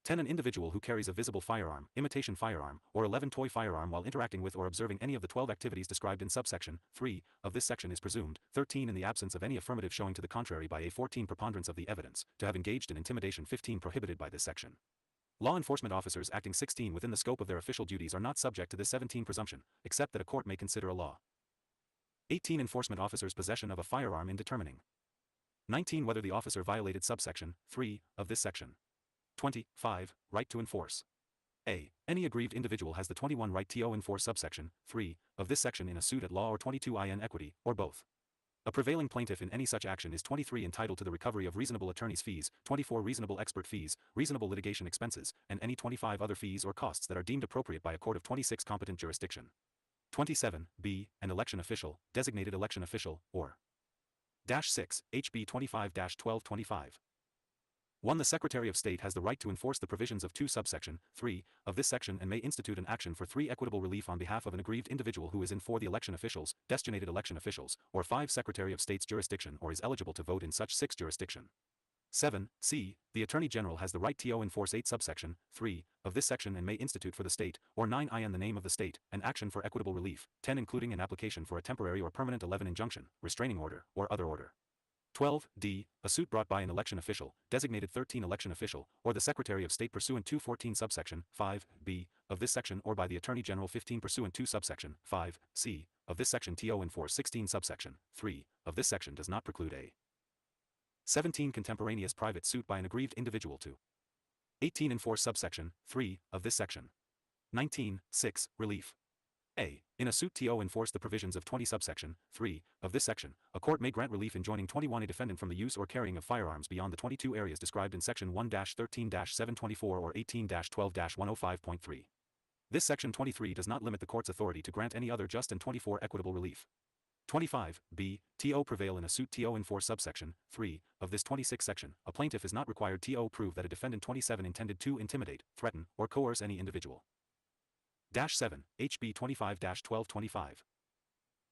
10. An individual who carries a visible firearm, imitation firearm, or 11 toy firearm while interacting with or observing any of the 12 activities described in subsection 3 of this section is presumed. 13. In the absence of any affirmative showing to the contrary by a 14 preponderance of the evidence, to have engaged in intimidation. 15. Prohibited by this section. Law enforcement officers acting 16 within the scope of their official duties are not subject to this 17 presumption, except that a court may consider a law. 18. Enforcement officers' possession of a firearm in determining. 19. Whether the officer violated subsection 3 of this section. 25. Right to enforce. A. Any aggrieved individual has the 21 right to enforce subsection 3 of this section in a suit at law or 22 in equity, or both. A prevailing plaintiff in any such action is 23 entitled to the recovery of reasonable attorney's fees, 24 reasonable expert fees, reasonable litigation expenses, and any 25 other fees or costs that are deemed appropriate by a court of 26 competent jurisdiction. 27. B. An election official, designated election official, or -6, HB 25-1225. 1. The Secretary of State has the right to enforce the provisions of 2 subsection 3 of this section and may institute an action for 3 equitable relief on behalf of an aggrieved individual who is in 4. The election officials, designated election officials, or 5. Secretary of State's jurisdiction or is eligible to vote in such 6 jurisdiction. 7. C. The Attorney General has the right to enforce 8 subsection 3 of this section and may institute for the state, or 9 in the name of the state, an action for equitable relief, 10 including an application for a temporary or permanent 11 injunction, restraining order, or other order. 12. D. A suit brought by an election official, designated 13 election official, or the Secretary of State pursuant to 14 subsection 5 B of this section or by the Attorney General 15 pursuant to subsection 5 C of this section to enforce 16 subsection 3 of this section does not preclude a 17 contemporaneous private suit by an aggrieved individual to 18 enforce subsection 3 of this section. 19. 6. Relief. A. In a suit to enforce the provisions of 20 subsection 3 of this section, a court may grant relief enjoining 21 a defendant from the use or carrying of firearms beyond the 22 areas described in section 1-13-724 or 18-12-105.3. This section 23 does not limit the court's authority to grant any other just and 24 equitable relief. 25. B. To prevail in a suit to enforce subsection 3 of this 26 section, a plaintiff is not required to prove that a defendant 27 intended to intimidate, threaten, or coerce any individual. -7, HB 25-1225.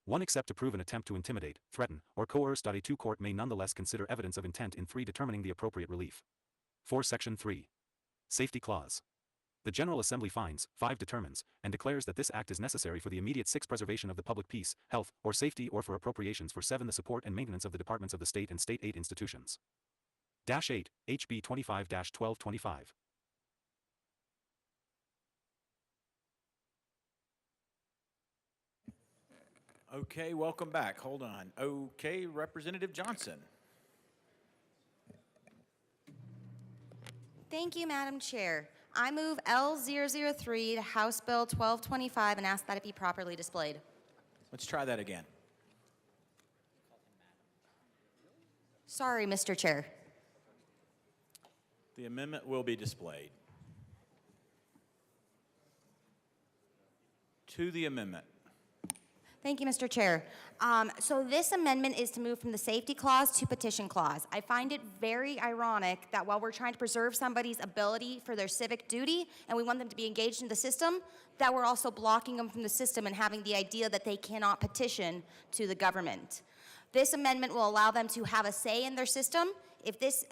1. Except to prove an attempt to intimidate, threaten, or coerce. A 2. Court may nonetheless consider evidence of intent. In 3. Determining the appropriate relief. 4. Section 3. Safety Clause. The General Assembly finds, 5. Determines, and declares that this act is necessary for the immediate 6. Preservation of the public peace, health, or safety, or for appropriations for 7. The support and maintenance of the departments of the state and state aid institutions. 8. HB 25-1225. Okay, welcome back. Hold on. Okay, Representative Johnson. Thank you, Madam Chair. I move L003 to House Bill 1225 and ask that it be properly displayed. Let's try that again. Sorry, Mr. Chair. The amendment will be displayed. To the amendment. Thank you, Mr. Chair. So this amendment is to move from the safety clause to petition clause. I find it very ironic that while we're trying to preserve somebody's ability for their civic duty and we want them to be engaged in the system, that we're also blocking them from the system and having the idea that they cannot petition to the government. This amendment will allow them to have a say in their system.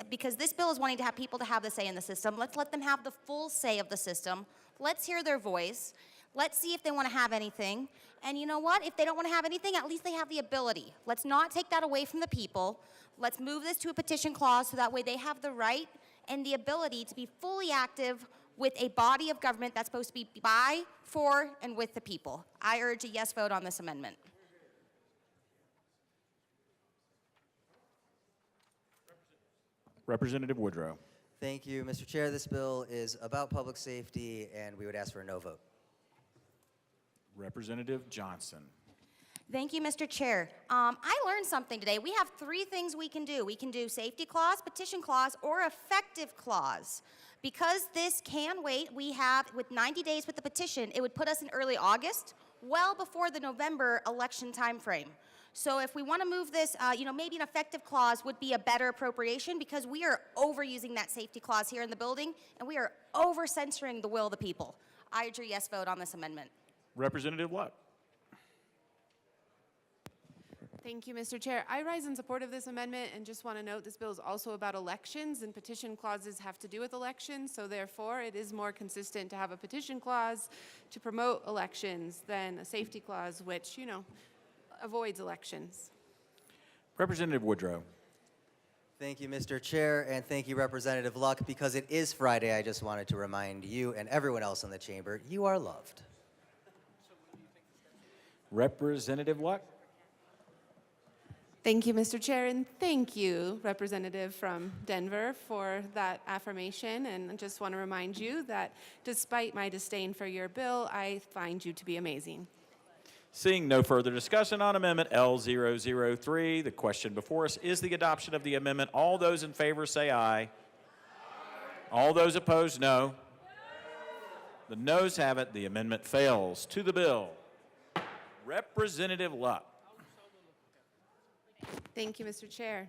Because this bill is wanting to have people to have the say in the system, let's let them have the full say of the system. Let's hear their voice. Let's see if they want to have anything. And you know what? If they don't want to have anything, at least they have the ability. Let's not take that away from the people. Let's move this to a petition clause so that way they have the right and the ability to be fully active with a body of government that's supposed to be by, for, and with the people. I urge a yes vote on this amendment. Representative Woodrow. Thank you, Mr. Chair. This bill is about public safety, and we would ask for a no vote. Representative Johnson. Thank you, Mr. Chair. I learned something today. We have 3 things we can do. We can do safety clause, petition clause, or effective clause. Because this can wait, we have, with 90 days with the petition, it would put us in early August, well before the November election timeframe. So if we want to move this, maybe an effective clause would be a better appropriation because we are overusing that safety clause here in the building, and we are over-censoring the will of the people. I urge a yes vote on this amendment. Representative Luck. Thank you, Mr. Chair. I rise in support of this amendment and just want to note this bill is also about elections, and petition clauses have to do with elections, so therefore it is more consistent to have a petition clause to promote elections than a safety clause, which, avoids elections. Representative Woodrow. Thank you, Mr. Chair, and thank you, Representative Luck. Because it is Friday, I just wanted to remind you and everyone else in the chamber, you are loved. Representative Luck. Thank you, Mr. Chair, and thank you, Representative from Denver, for that affirmation. And I just want to remind you that despite my disdain for your bill, I find you to be amazing. Seeing no further discussion on Amendment L003, the question before us is the adoption of the amendment. All those in favor say aye. All those opposed, no. The noes have it. The amendment fails. To the bill. Representative Luck. Thank you, Mr. Chair.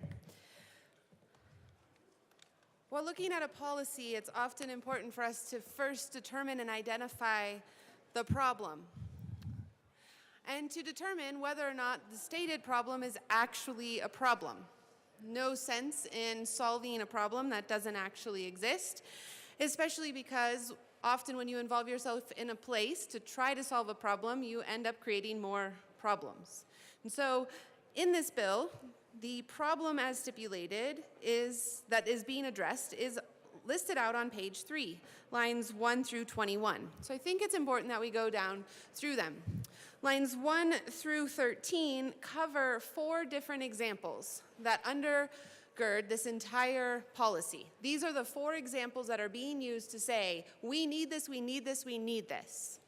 While looking at a policy, it's often important for us to first determine and identify the problem, and to determine whether or not the stated problem is actually a problem. No sense in solving a problem that doesn't actually exist, especially because often when you involve yourself in a place to try to solve a problem, you end up creating more problems. And so in this bill, the problem as stipulated that is being addressed is listed out on page 3, lines 1 through 21. So I think it's important that we go down through them. Lines 1 through 13 cover 4 different examples that undergird this entire policy. These are the 4 examples that are being used to say, we need this, we need this, we need this.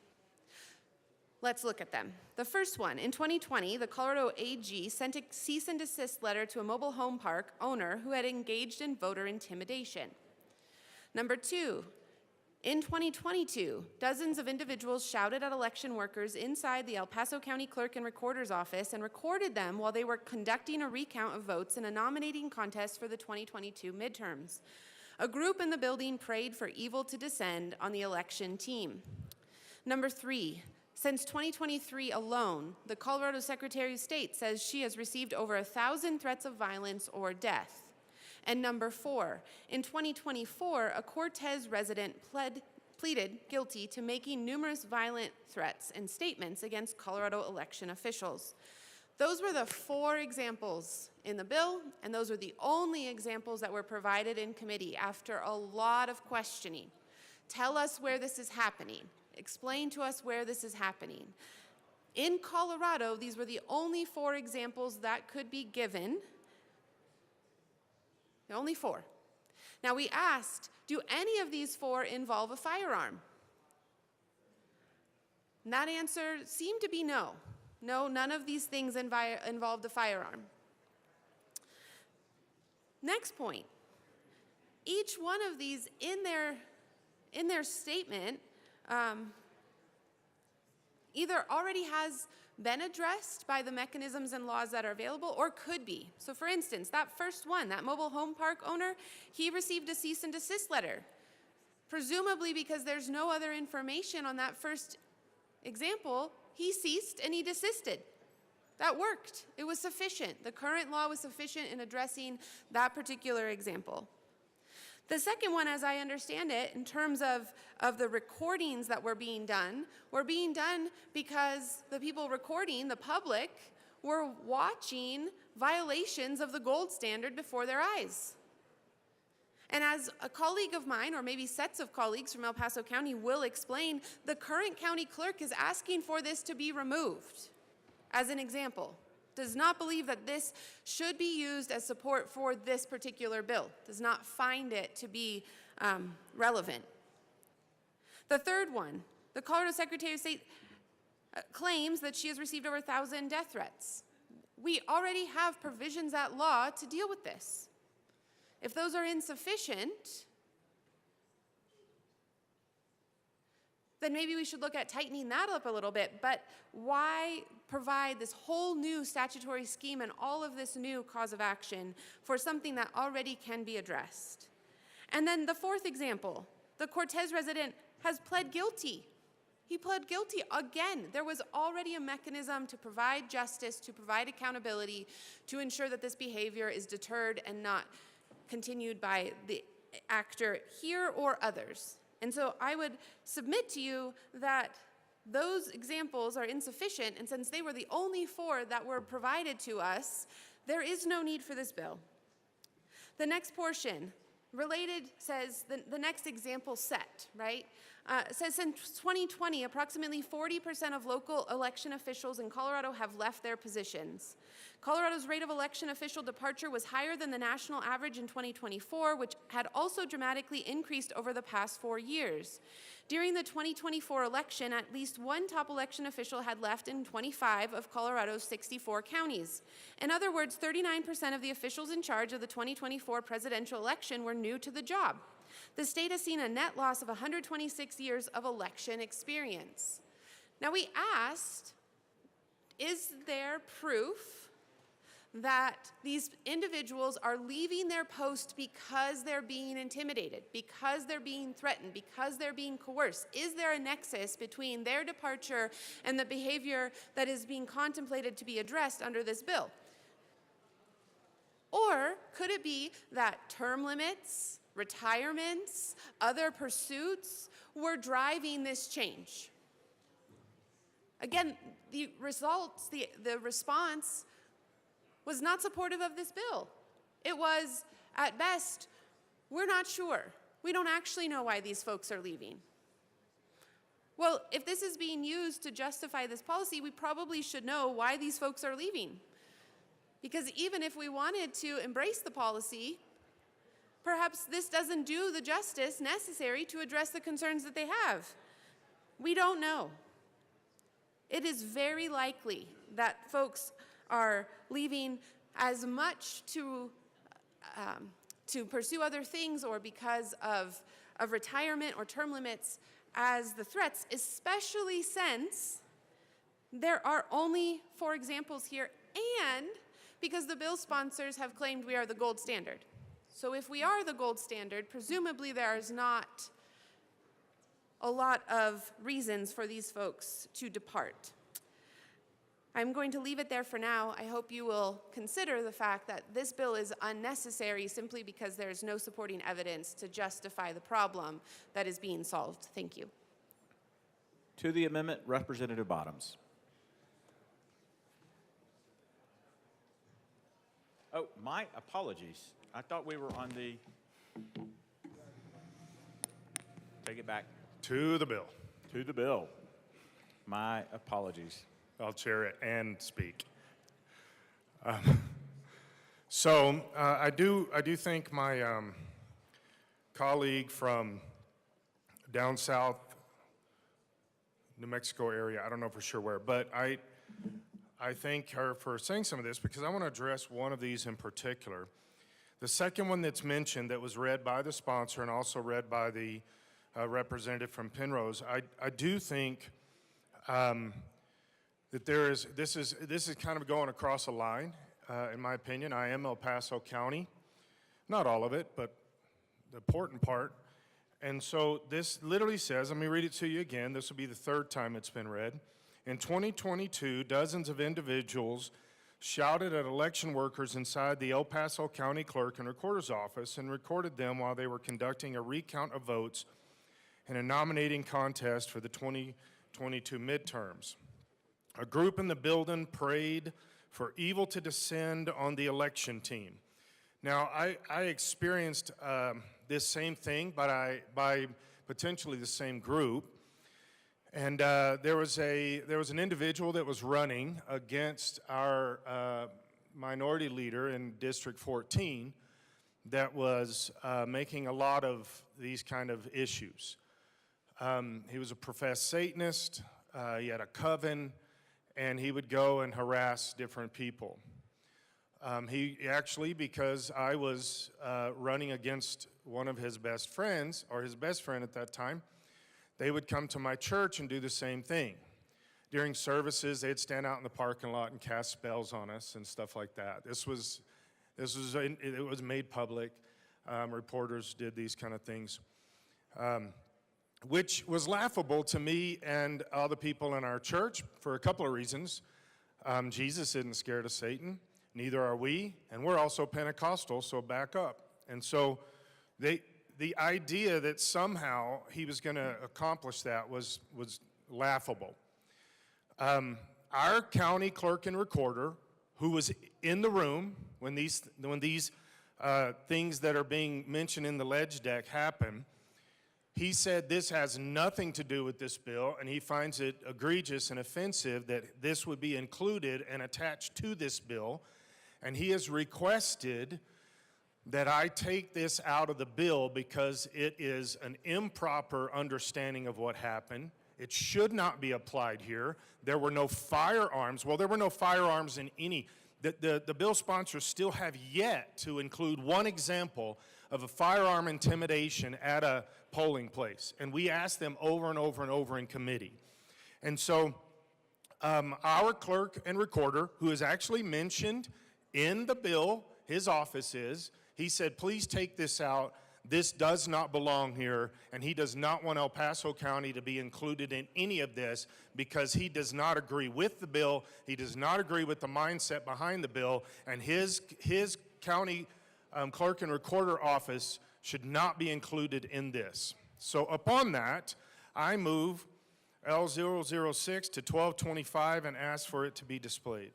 Let's look at them. The first one, in 2020, the Colorado AG sent a cease and desist letter to a mobile home park owner who had engaged in voter intimidation. Number 2, in 2022, dozens of individuals shouted at election workers inside the El Paso County Clerk and Recorder's office and recorded them while they were conducting a recount of votes in a nominating contest for the 2022 midterms. A group in the building prayed for evil to descend on the election team. Number 3, Since 2023 alone, the Colorado Secretary of State says she has received over 1,000 threats of violence or death. And number 4, in 2024, a Cortez resident pleaded guilty to making numerous violent threats and statements against Colorado election officials. Those were the 4 examples in the bill, and those were the only examples that were provided in committee after a lot of questioning. Tell us where this is happening. Explain to us where this is happening. In Colorado, these were the only 4 examples that could be given. The only 4. Now we asked, do any of these 4 involve a firearm? And that answer seemed to be no. No, none of these things involved a firearm. Next point. Each one of these in their statement either already has been addressed by the mechanisms and laws that are available or could be. So for instance, that first one, that mobile home park owner, he received a cease and desist letter, presumably because there's no other information on that first example. He ceased and he desisted. That worked. It was sufficient. The current law was sufficient in addressing that particular example. The second one, as I understand it, in terms of the recordings that were being done because the people recording, the public, were watching violations of the gold standard before their eyes. And as a colleague of mine, or maybe sets of colleagues from El Paso County will explain, the current county clerk is asking for this to be removed, as an example. Does not believe that this should be used as support for this particular bill. Does not find it to be relevant. The third one, the Colorado Secretary of State claims that she has received over 1,000 death threats. We already have provisions at law to deal with this. If those are insufficient, then maybe we should look at tightening that up a little bit. But why provide this whole new statutory scheme and all of this new cause of action for something that already can be addressed? And then the fourth example, the Cortez resident has pled guilty. He pled guilty again. There was already a mechanism to provide justice, to provide accountability, to ensure that this behavior is deterred and not continued by the actor here or others. And so I would submit to you that those examples are insufficient, and since they were the only 4 that were provided to us, there is no need for this bill. The next portion, related, says the next example set, right? Says since 2020, approximately 40% of local election officials in Colorado have left their positions. Colorado's rate of election official departure was higher than the national average in 2024, which had also dramatically increased over the past 4 years. During the 2024 election, at least one top election official had left in 25 of Colorado's 64 counties. In other words, 39% of the officials in charge of the 2024 presidential election were new to the job. The state has seen a net loss of 126 years of election experience. Now we asked, is there proof that these individuals are leaving their post because they're being intimidated, because they're being threatened, because they're being coerced? Is there a nexus between their departure and the behavior that is being contemplated to be addressed under this bill? Or could it be that term limits, retirements, other pursuits were driving this change? Again, the results, the response was not supportive of this bill. It was, at best, we're not sure. We don't actually know why these folks are leaving. Well, if this is being used to justify this policy, we probably should know why these folks are leaving. Because even if we wanted to embrace the policy, perhaps this doesn't do the justice necessary to address the concerns that they have. We don't know. It is very likely that folks are leaving as much to pursue other things or because of retirement or term limits as the threats, especially since there are only 4 examples here and because the bill sponsors have claimed we are the gold standard. So if we are the gold standard, presumably there is not a lot of reasons for these folks to depart. I'm going to leave it there for now. I hope you will consider the fact that this bill is unnecessary simply because there is no supporting evidence to justify the problem that is being solved. Thank you. To the amendment, Representative Bottoms. Oh, my apologies. I thought we were on the... Take it back. To the bill. To the bill. My apologies. I'll chair it and speak. So I do think my colleague from down south, New Mexico area, I don't know for sure where, but I thank her for saying some of this because I want to address one of these in particular. The second one that's mentioned that was read by the sponsor and also read by the representative from Penrose, I do think that this is kind of going across a line, in my opinion. I am El Paso County, not all of it, but the important part. And so this literally says, let me read it to you again. This will be the third time it's been read. In 2022, dozens of individuals shouted at election workers inside the El Paso County Clerk and Recorder's Office and recorded them while they were conducting a recount of votes in a nominating contest for the 2022 midterms. A group in the building prayed for evil to descend on the election team. Now, I experienced this same thing, but by potentially the same group. And there was an individual that was running against our minority leader in District 14 that was making a lot of these kind of issues. He was a professed Satanist. He had a coven. And he would go and harass different people. He actually, because I was running against one of his best friends, or his best friend at that time, they would come to my church and do the same thing. During services, they'd stand out in the parking lot and cast spells on us and stuff like that. It was made public. Reporters did these kind of things. Which was laughable to me and other people in our church for a couple of reasons. Jesus isn't scared of Satan, neither are we, and we're also Pentecostal, so back up. And so the idea that somehow he was going to accomplish that was laughable. Our county clerk and recorder, who was in the room when these things that are being mentioned in the ledge deck happen, he said this has nothing to do with this bill, and he finds it egregious and offensive that this would be included and attached to this bill. And he has requested that I take this out of the bill because it is an improper understanding of what happened. It should not be applied here. There were no firearms. Well, there were no firearms in any. The bill sponsors still have yet to include one example of a firearm intimidation at a polling place. And we asked them over and over and over in committee. And so our clerk and recorder, who is actually mentioned in the bill, his office is, he said, please take this out. This does not belong here, and he does not want El Paso County to be included in any of this because he does not agree with the bill, he does not agree with the mindset behind the bill, and his county clerk and recorder office should not be included in this. So upon that, I move L006 to 1225 and ask for it to be displayed.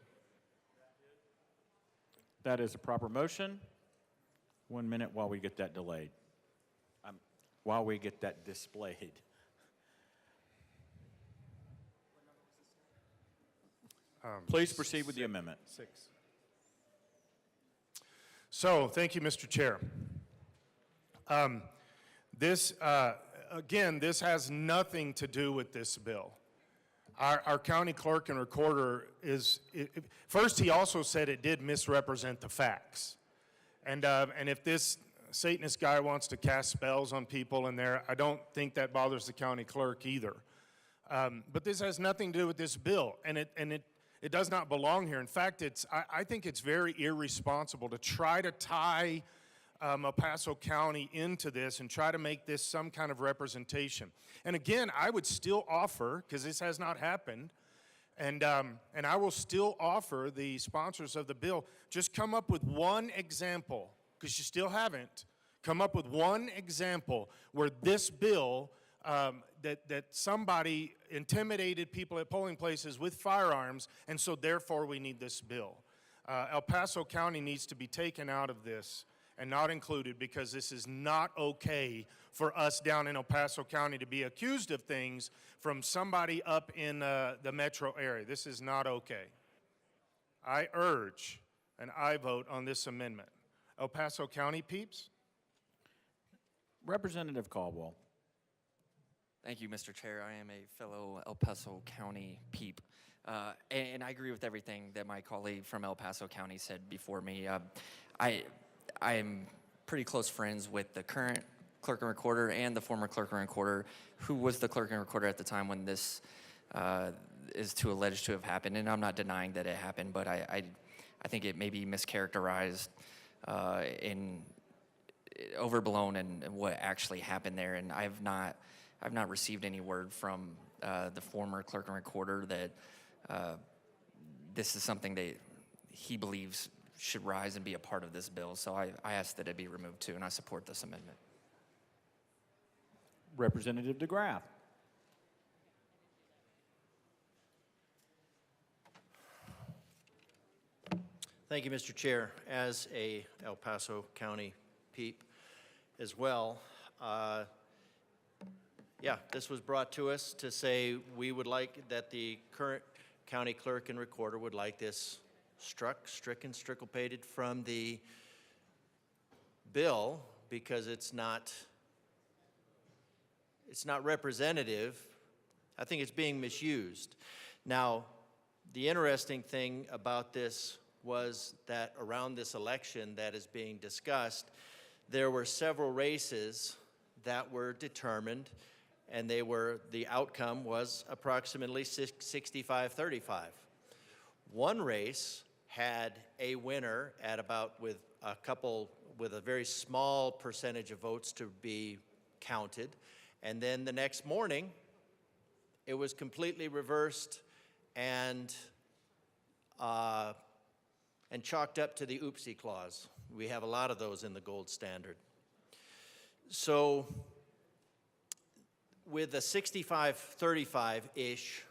That is a proper motion. 1 minute while we get that delayed. While we get that displayed. Please proceed with the amendment. 6. So, thank you, Mr. Chair. Again, this has nothing to do with this bill. Our county clerk and recorder first he also said it did misrepresent the facts. And if this Satanist guy wants to cast spells on people in there, I don't think that bothers the county clerk either. But this has nothing to do with this bill, and it does not belong here. In fact, I think it's very irresponsible to try to tie El Paso County into this and try to make this some kind of representation. And again, I would still offer, because this has not happened, and I will still offer the sponsors of the bill, just come up with one example, because you still haven't, come up with one example where this bill, that somebody intimidated people at polling places with firearms, and so therefore we need this bill. El Paso County needs to be taken out of this and not included, because this is not okay for us down in El Paso County to be accused of things from somebody up in the metro area. This is not okay. I urge an aye vote on this amendment. El Paso County peeps? Representative Caldwell. Thank you, Mr. Chair. I am a fellow El Paso County peep. And I agree with everything that my colleague from El Paso County said before me. I'm pretty close friends with the current clerk and recorder and the former clerk and recorder, who was the clerk and recorder at the time when this is alleged to have happened. And I'm not denying that it happened, but I think it may be mischaracterized in overblown and what actually happened there. And I've not received any word from the former clerk and recorder that this is something that he believes should rise and be a part of this bill. So I ask that it be removed too, and I support this amendment. Representative DeGraff. Thank you, Mr. Chair. As a El Paso County peep as well, this was brought to us to say we would like that the current county clerk and recorder would like this stricken, strickled from the bill because it's not representative. I think it's being misused. Now, the interesting thing about this was that around this election that is being discussed, there were several races that were determined, and the outcome was approximately 65-35. One race had a winner at about with a very small percentage of votes to be counted, and then the next morning it was completely reversed and chalked up to the oopsie clause. We have a lot of those in the gold standard. So with a 65-35-ish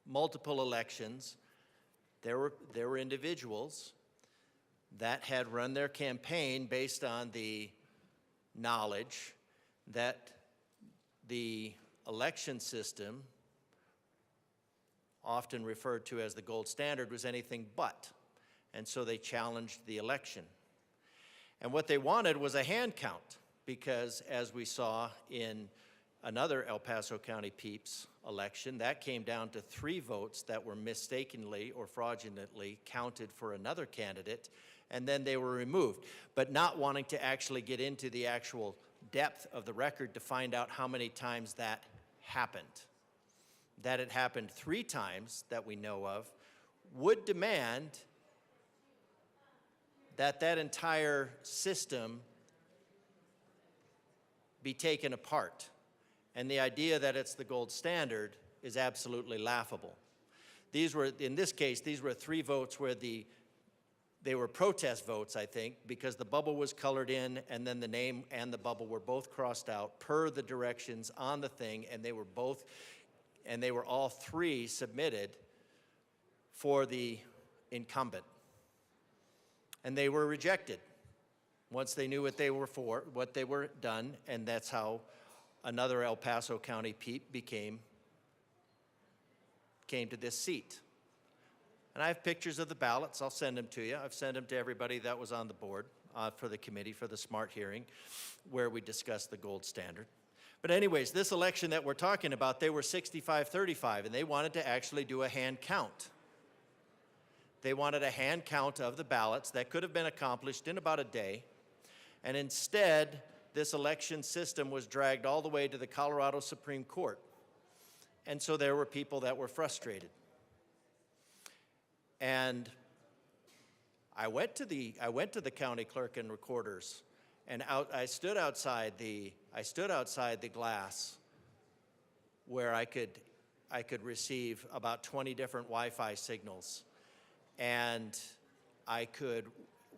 multiple elections, there were individuals that had run their campaign based on the knowledge that the election system, often referred to as the gold standard, was anything but. And so they challenged the election. And what they wanted was a hand count, because as we saw in another El Paso County peeps election, that came down to 3 votes that were mistakenly or fraudulently counted for another candidate, and then they were removed. But not wanting to actually get into the actual depth of the record to find out how many times that happened. That it happened 3 times that we know of would demand that that entire system be taken apart. And the idea that it's the gold standard is absolutely laughable. In this case, these were 3 votes where they were protest votes, I think, because the bubble was colored in and then the name and the bubble were both crossed out per the directions on the thing, and they were all 3 submitted for the incumbent. And they were rejected once they knew what they were for, what they were done, and that's how another El Paso County peep came to this seat. And I have pictures of the ballots. I'll send them to you. I've sent them to everybody that was on the board for the committee for the SMART hearing where we discussed the gold standard. But anyways, this election that we're talking about, they were 65-35, and they wanted to actually do a hand count. They wanted a hand count of the ballots that could have been accomplished in about a day. And instead, this election system was dragged all the way to the Colorado Supreme Court. And so there were people that were frustrated. And I went to the county clerk and recorders, and I stood outside the glass where I could receive about 20 different Wi-Fi signals, and I could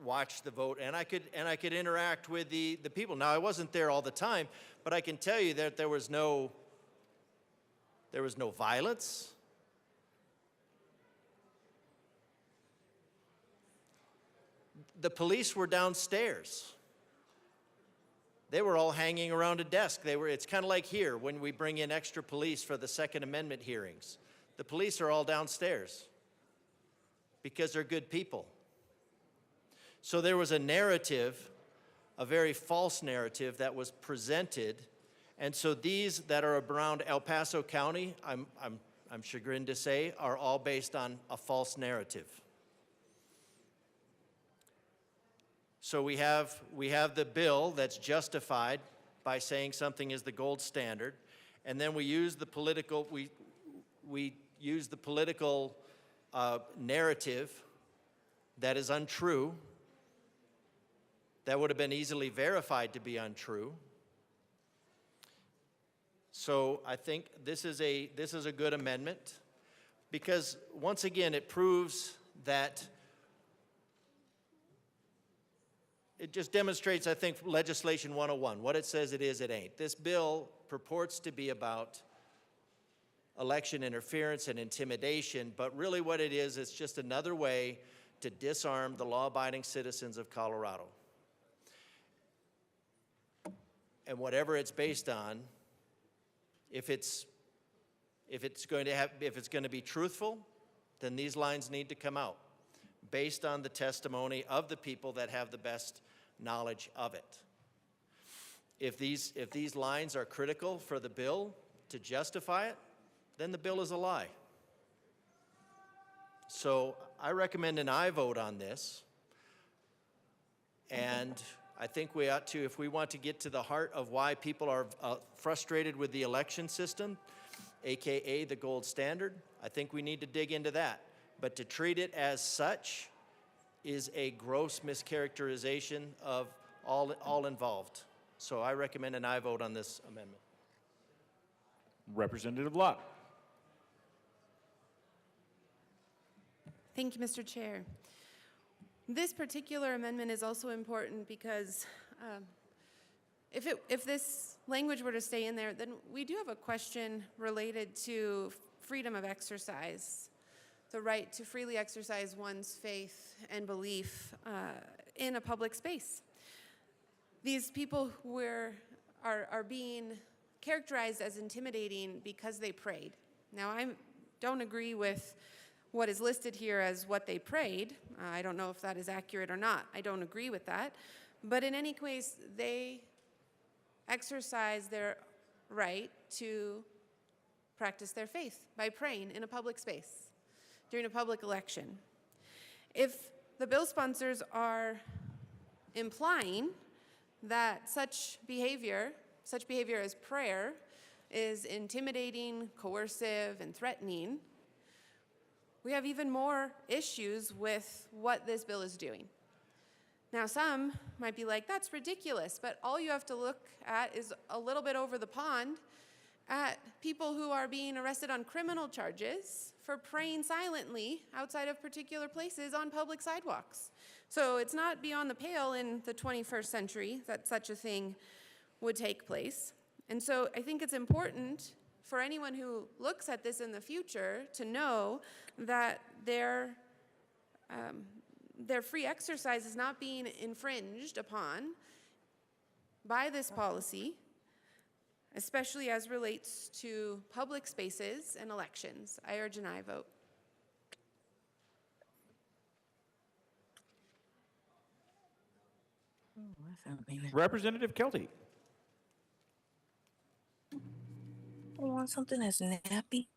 watch the vote, and I could interact with the people. Now, I wasn't there all the time, but I can tell you that there was no violence. The police were downstairs. They were all hanging around a desk. It's kind of like here when we bring in extra police for the Second Amendment hearings. The police are all downstairs because they're good people. So there was a narrative, a very false narrative that was presented. And so these that are around El Paso County, I'm chagrined to say, are all based on a false narrative. So we have the bill that's justified by saying something is the gold standard, and then we use the political narrative that is untrue, that would have been easily verified to be untrue. So I think this is a good amendment, because once again it proves that it just demonstrates, I think, legislation 101. What it says it is, it ain't. This bill purports to be about election interference and intimidation, but really what it is, it's just another way to disarm the law-abiding citizens of Colorado. And whatever it's based on, if it's going to be truthful, then these lines need to come out based on the testimony of the people that have the best knowledge of it. If these lines are critical for the bill to justify it, then the bill is a lie. So I recommend an aye vote on this. And I think we ought to, if we want to get to the heart of why people are frustrated with the election system, AKA the gold standard, I think we need to dig into that. But to treat it as such is a gross mischaracterization of all involved. So I recommend an aye vote on this amendment. Representative Lott. Thank you, Mr. Chair. This particular amendment is also important because if this language were to stay in there, then we do have a question related to freedom of exercise, the right to freely exercise one's faith and belief in a public space. These people are being characterized as intimidating because they prayed. Now, I don't agree with what is listed here as what they prayed. I don't know if that is accurate or not. I don't agree with that. But in any case, they exercise their right to practice their faith by praying in a public space during a public election. If the bill sponsors are implying that such behavior as prayer is intimidating, coercive, and threatening, we have even more issues with what this bill is doing. Now, some might be like, that's ridiculous, but all you have to look at is a little bit over the pond at people who are being arrested on criminal charges for praying silently outside of particular places on public sidewalks. So it's not beyond the pale in the 21st century that such a thing would take place. And so I think it's important for anyone who looks at this in the future to know that their free exercise is not being infringed upon by this policy, especially as relates to public spaces and elections. I urge an aye vote. Representative Kelty. I want something that's nappy.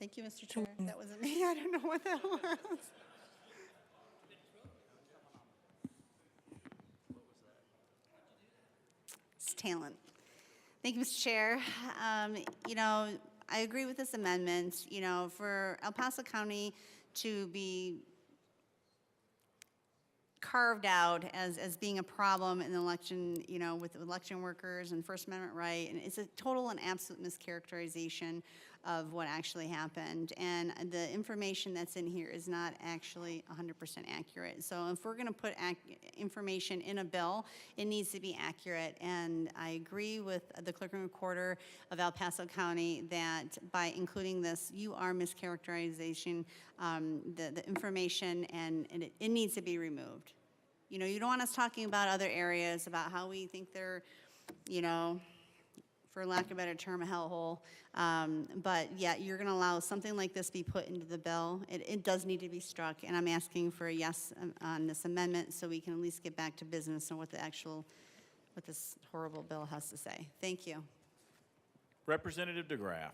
Thank you, Mr. Chair. That wasn't me. I don't know what that was. It's talent. Thank you, Mr. Chair. I agree with this amendment. For El Paso County to be carved out as being a problem in the election, you know, with election workers and First Amendment right, and it's a total and absolute mischaracterization of what actually happened. And the information that's in here is not actually 100% accurate. So if we're going to put information in a bill, it needs to be accurate. And I agree with the Clerk and Recorder of El Paso County that by including this, you are mischaracterizing the information, and it needs to be removed. You know, you don't want us talking about other areas, about how we think they're, you know, for lack of a better term, a hellhole. But yeah, you're going to allow something like this be put into the bill. It does need to be struck, and I'm asking for a yes on this amendment so we can at least get back to business and what this horrible bill has to say. Thank you. Representative DeGraff.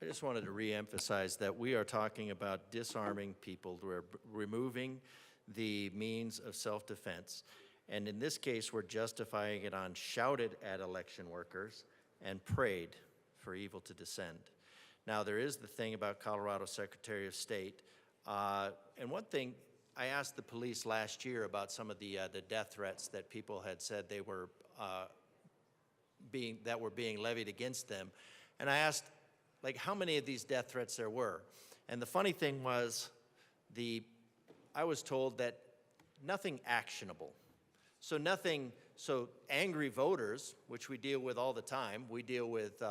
I just wanted to reemphasize that we are talking about disarming people. We're removing the means of self-defense. And in this case, we're justifying it on shouted at election workers and prayed for evil to descend. Now, there is the thing about Colorado Secretary of State. And one thing, I asked the police last year about some of the death threats that people had said they were being levied against them. And I asked, like, how many of these death threats there were. And the funny thing was, I was told that nothing actionable. So angry voters, which we deal with all the time, we deal with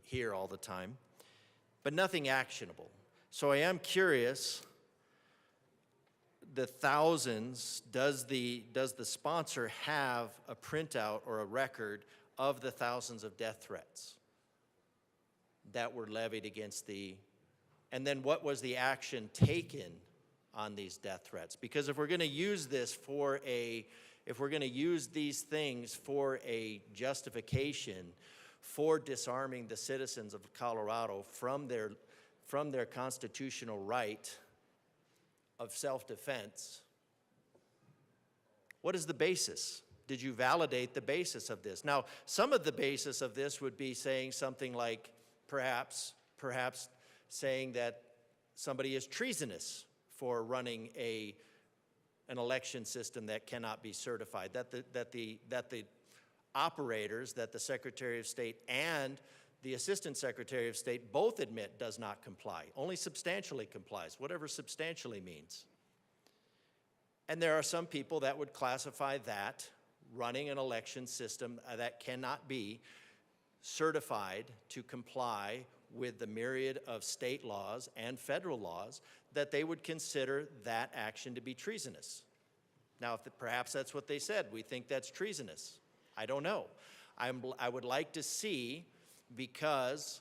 here all the time, but nothing actionable. So I am curious, the thousands, does the sponsor have a printout or a record of the thousands of death threats that were levied against and then what was the action taken on these death threats? Because if we're going to use these things for a justification for disarming the citizens of Colorado from their constitutional right of self-defense, what is the basis? Did you validate the basis of this? Now, some of the basis of this would be saying something like, perhaps saying that somebody is treasonous for running an election system that cannot be certified, that the operators, that the Secretary of State and the Assistant Secretary of State both admit does not comply, only substantially complies, whatever substantially means. And there are some people that would classify that running an election system that cannot be certified to comply with the myriad of state laws and federal laws, that they would consider that action to be treasonous. Now, perhaps that's what they said. We think that's treasonous. I don't know. I would like to see, because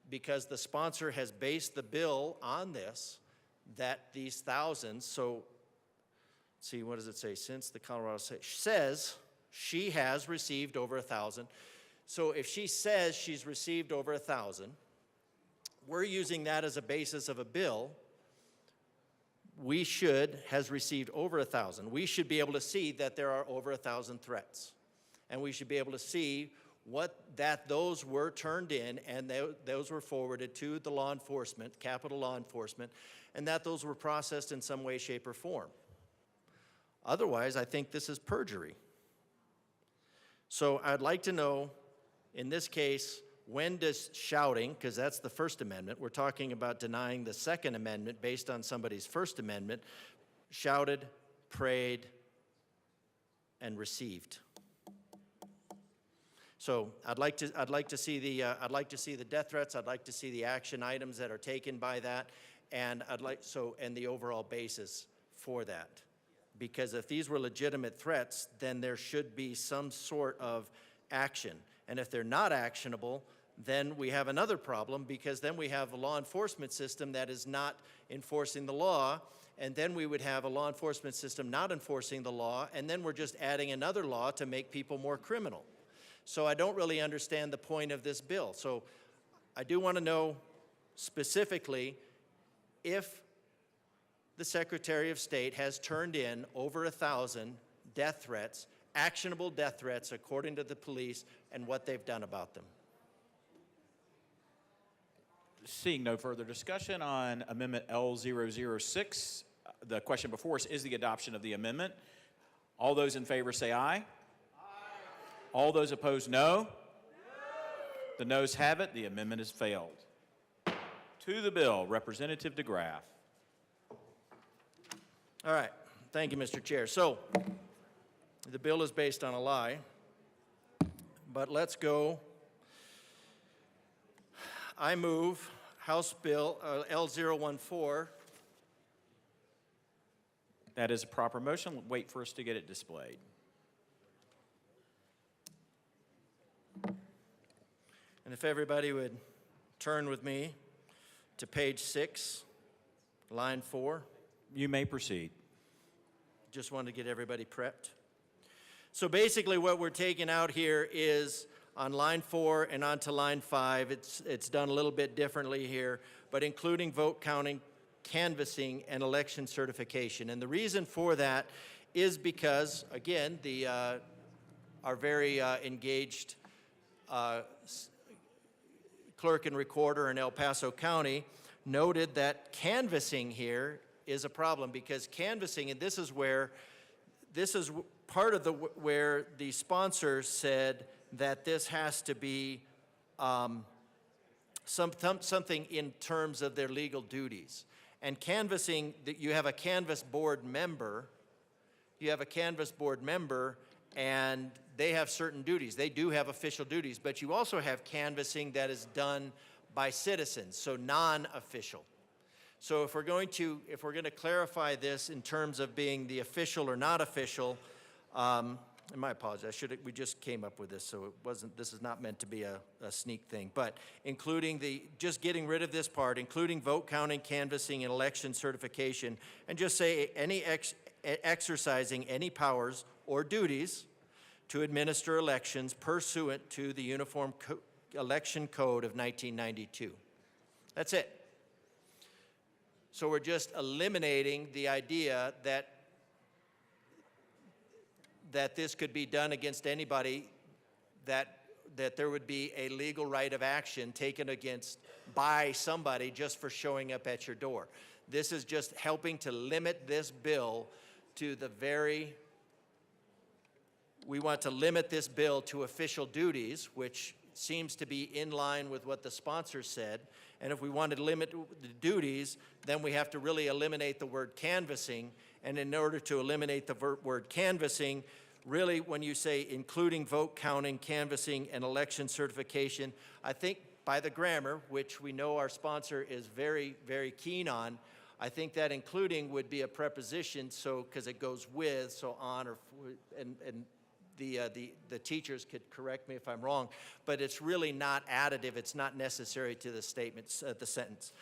the sponsor has based the bill on this, that these thousands, so, let's see, what does it say? Since the Colorado State says she has received over 1,000. So if she says she's received over 1,000, we're using that as a basis of a bill. Has received over 1,000. We should be able to see that there are over 1,000 threats. And we should be able to see those were turned in and those were forwarded to the law enforcement, Capitol law enforcement, and that those were processed in some way, shape, or form. Otherwise, I think this is perjury. So I'd like to know, in this case, when does shouting, because that's the First Amendment, we're talking about denying the Second Amendment based on somebody's First Amendment, shouted, prayed, and received. So I'd like to see the death threats. I'd like to see the action items that are taken by that, and and the overall basis for that. Because if these were legitimate threats, then there should be some sort of action. And if they're not actionable, then we have another problem, because then we have a law enforcement system that is not enforcing the law, and then we would have a law enforcement system not enforcing the law, and then we're just adding another law to make people more criminal. So I don't really understand the point of this bill. So I do want to know specifically if the Secretary of State has turned in over 1,000 death threats, actionable death threats according to the police, and what they've done about them. Seeing no further discussion on Amendment L006, the question before us is the adoption of the amendment. All those in favor say aye. Aye. All those opposed, no. No. The noes have it. The amendment has failed. To the bill, Representative DeGraff. All right. Thank you, Mr. Chair. So, the bill is based on a lie, but let's go. I move House Bill L014. That is a proper motion. Wait for us to get it displayed. And if everybody would turn with me to page 6, line 4. You may proceed. Just wanted to get everybody prepped. So basically what we're taking out here is on line 4 and onto line 5, it's done a little bit differently here, but including vote counting, canvassing, and election certification. And the reason for that is because, again, our very engaged clerk and recorder in El Paso County noted that canvassing here is a problem, because canvassing, and this is part of where the sponsor said that this has to be something in terms of their legal duties. And canvassing, that you have a canvass board member, and they have certain duties. They do have official duties, but you also have canvassing that is done by citizens, so non-official. So if we're going to clarify this in terms of being the official or not official, and my apologies, we just came up with this, so this is not meant to be a sneak thing, but just getting rid of this part, including vote counting, canvassing, and election certification, and just say any exercising any powers or duties to administer elections pursuant to the Uniform Election Code of 1992. That's it. So we're just eliminating the idea that this could be done against anybody, that there would be a legal right of action taken by somebody just for showing up at your door. This is just helping to limit this bill to we want to limit this bill to official duties, which seems to be in line with what the sponsor said. And if we want to limit the duties, then we have to really eliminate the word canvassing. And in order to eliminate the word canvassing, really when you say including vote counting, canvassing, and election certification, I think by the grammar, which we know our sponsor is very, very keen on, I think that including would be a preposition, so because it goes with, so on, and the teachers could correct me if I'm wrong, but it's really not additive. It's not necessary to the statements, the sentence.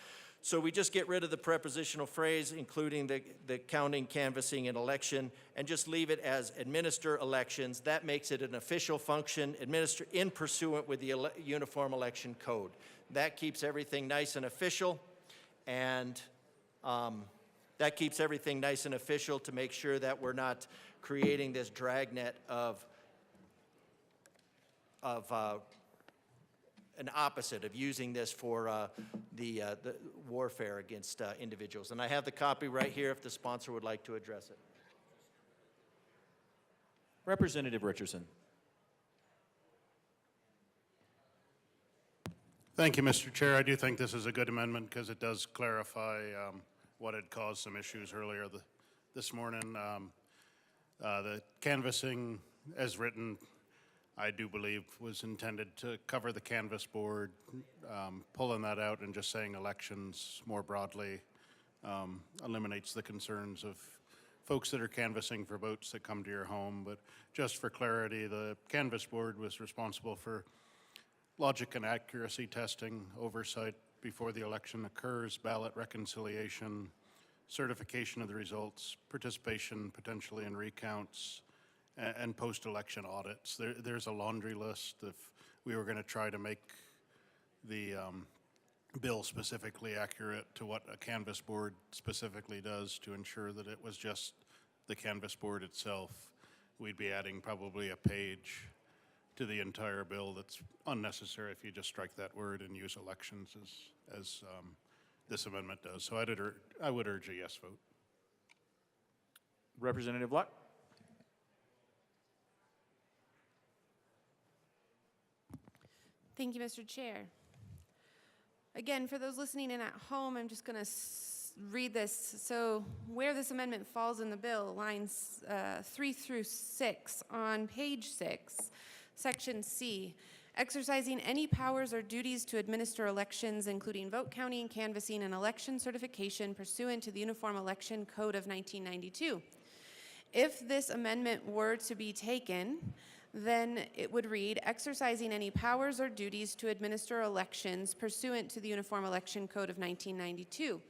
So we just get rid of the prepositional phrase, including the counting, canvassing, and election, and just leave it as administer elections. That makes it an official function, administer in pursuant with the Uniform Election Code. That keeps everything nice and official, and that keeps everything nice and official to make sure that we're not creating this dragnet of an opposite of using this for the warfare against individuals. And I have the copy right here if the sponsor would like to address it. Representative Richardson. Thank you, Mr. Chair. I do think this is a good amendment because it does clarify what had caused some issues earlier this morning. The canvassing, as written, I do believe was intended to cover the canvas board. Pulling that out and just saying elections more broadly eliminates the concerns of folks that are canvassing for votes that come to your home. But just for clarity, the canvas board was responsible for logic and accuracy testing, oversight before the election occurs, ballot reconciliation, certification of the results, participation potentially in recounts, and post-election audits. There's a laundry list. If we were going to try to make the bill specifically accurate to what a canvas board specifically does to ensure that it was just the canvas board itself, we'd be adding probably a page to the entire bill that's unnecessary if you just strike that word and use elections as this amendment does. So I would urge a yes vote. Representative Luck? Thank you, Mr. Chair. Again, for those listening in at home, I'm just going to read this. So where this amendment falls in the bill, lines 3 through 6 on page 6, section C, exercising any powers or duties to administer elections, including vote counting, canvassing, and election certification pursuant to the Uniform Election Code of 1992. If this amendment were to be taken, then it would read, exercising any powers or duties to administer elections pursuant to the Uniform Election Code of 1992.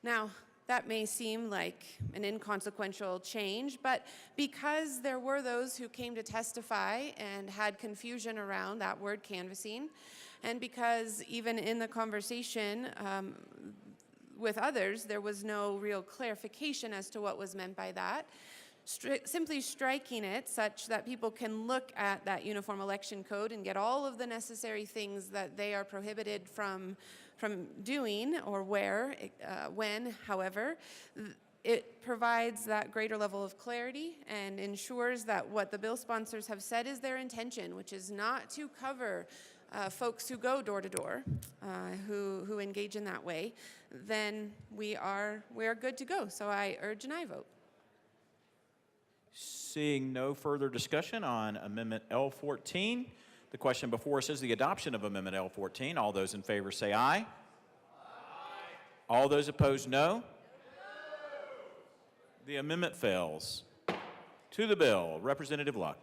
Now, that may seem like an inconsequential change, but because there were those who came to testify and had confusion around that word canvassing, and because even in the conversation with others, there was no real clarification as to what was meant by that, simply striking it such that people can look at that Uniform Election Code and get all of the necessary things that they are prohibited from doing or when, however, it provides that greater level of clarity and ensures that what the bill sponsors have said is their intention, which is not to cover folks who go door to door, who engage in that way, then we are good to go. So I urge an aye vote. Seeing no further discussion on Amendment L14, the question before us is the adoption of Amendment L14. All those in favor say aye. Aye. All those opposed, no. No. The amendment fails. To the bill, Representative Luck.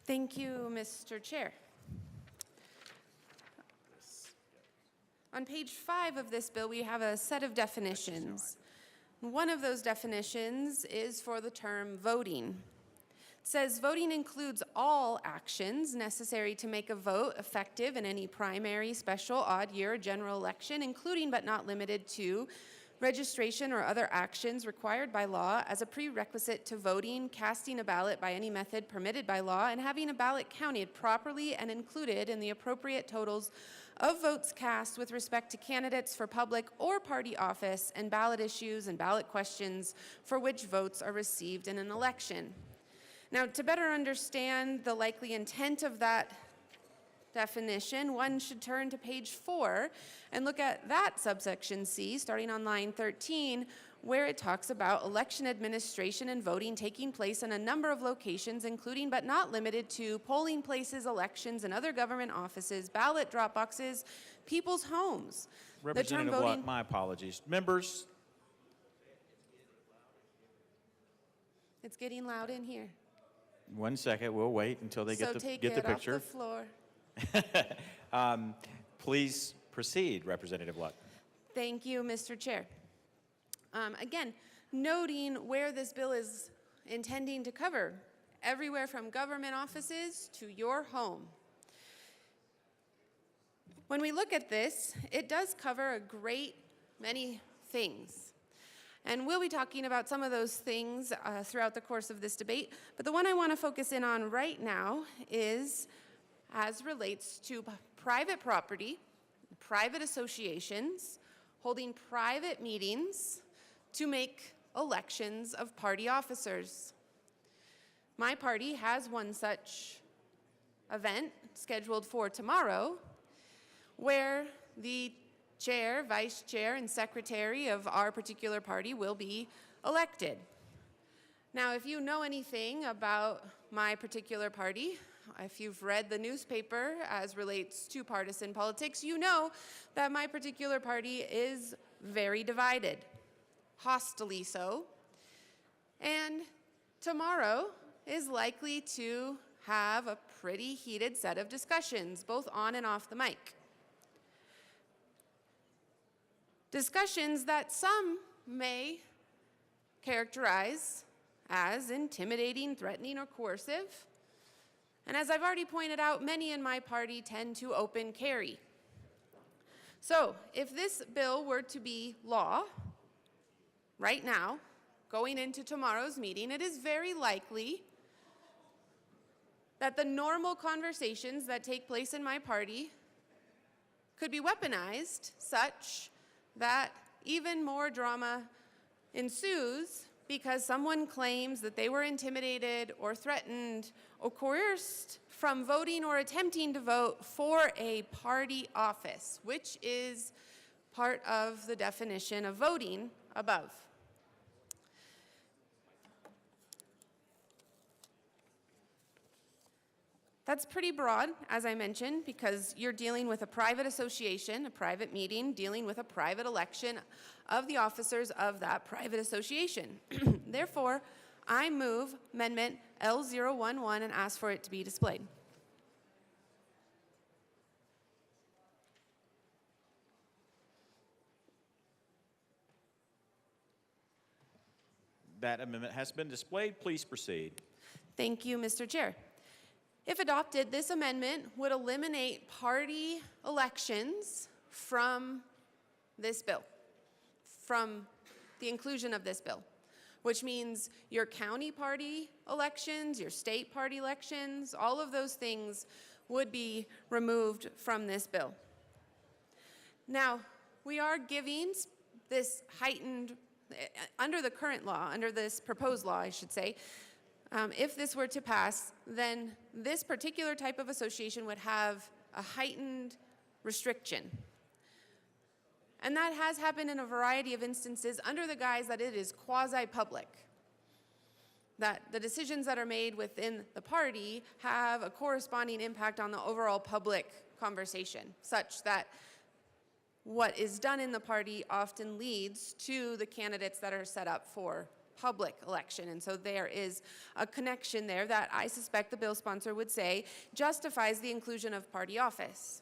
Thank you, Mr. Chair. On page 5 of this bill, we have a set of definitions. One of those definitions is for the term voting. It says voting includes all actions necessary to make a vote effective in any primary, special, odd year, or general election, including but not limited to registration or other actions required by law as a prerequisite to voting, casting a ballot by any method permitted by law, and having a ballot counted properly and included in the appropriate totals of votes cast with respect to candidates for public or party office and ballot issues and ballot questions for which votes are received in an election. Now, to better understand the likely intent of that definition, one should turn to page 4 and look at that subsection C, starting on line 13, where it talks about election administration and voting taking place in a number of locations, including but not limited to polling places, elections, and other government offices, ballot drop boxes, people's homes. Representative Luck, my apologies. Members? It's getting loud in here. 1 second, we'll wait until they get the picture. Off the floor. Please proceed, Representative Luck. Thank you, Mr. Chair. Again, noting where this bill is intending to cover, everywhere from government offices to your home. When we look at this, it does cover a great many things. And we'll be talking about some of those things throughout the course of this debate, but the one I want to focus in on right now is as relates to private property, private associations, holding private meetings to make elections of party officers. My party has one such event scheduled for tomorrow where the chair, vice chair, and secretary of our particular party will be elected. Now, if you know anything about my particular party, if you've read the newspaper as relates to partisan politics, you know that my particular party is very divided, hostily so. And tomorrow is likely to have a pretty heated set of discussions, both on and off the mic. Discussions that some may characterize as intimidating, threatening, or coercive. And as I've already pointed out, many in my party tend to open carry. So if this bill were to be law right now, going into tomorrow's meeting, it is very likely that the normal conversations that take place in my party could be weaponized such that even more drama ensues because someone claims that they were intimidated or threatened or coerced from voting or attempting to vote for a party office, which is part of the definition of voting above. That's pretty broad, as I mentioned, because you're dealing with a private association, a private meeting, dealing with a private election of the officers of that private association. Therefore, I move Amendment L011 and ask for it to be displayed. That amendment has been displayed. Please proceed. Thank you, Mr. Chair. If adopted, this amendment would eliminate party elections from this bill, from the inclusion of this bill, which means your county party elections, your state party elections, all of those things would be removed from this bill. Now, we are giving this heightened, under the current law, under this proposed law, I should say, if this were to pass, then this particular type of association would have a heightened restriction. And that has happened in a variety of instances under the guise that it is quasi-public, that the decisions that are made within the party have a corresponding impact on the overall public conversation, such that what is done in the party often leads to the candidates that are set up for public election. And so there is a connection there that I suspect the bill sponsor would say justifies the inclusion of party office.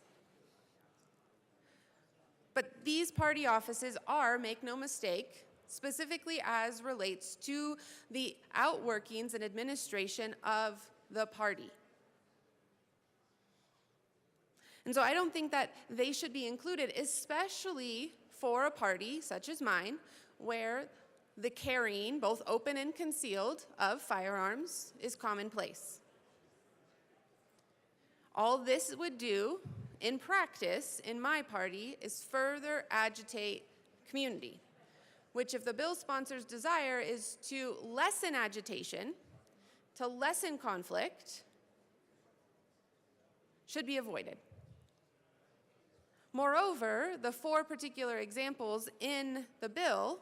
But these party offices are, make no mistake, specifically as relates to the outworkings and administration of the party. And so I don't think that they should be included, especially for a party such as mine, where the carrying, both open and concealed, of firearms is commonplace. All this would do, in practice, in my party, is further agitate community, which, if the bill sponsor's desire is to lessen agitation, to lessen conflict, should be avoided. Moreover, the 4 particular examples in the bill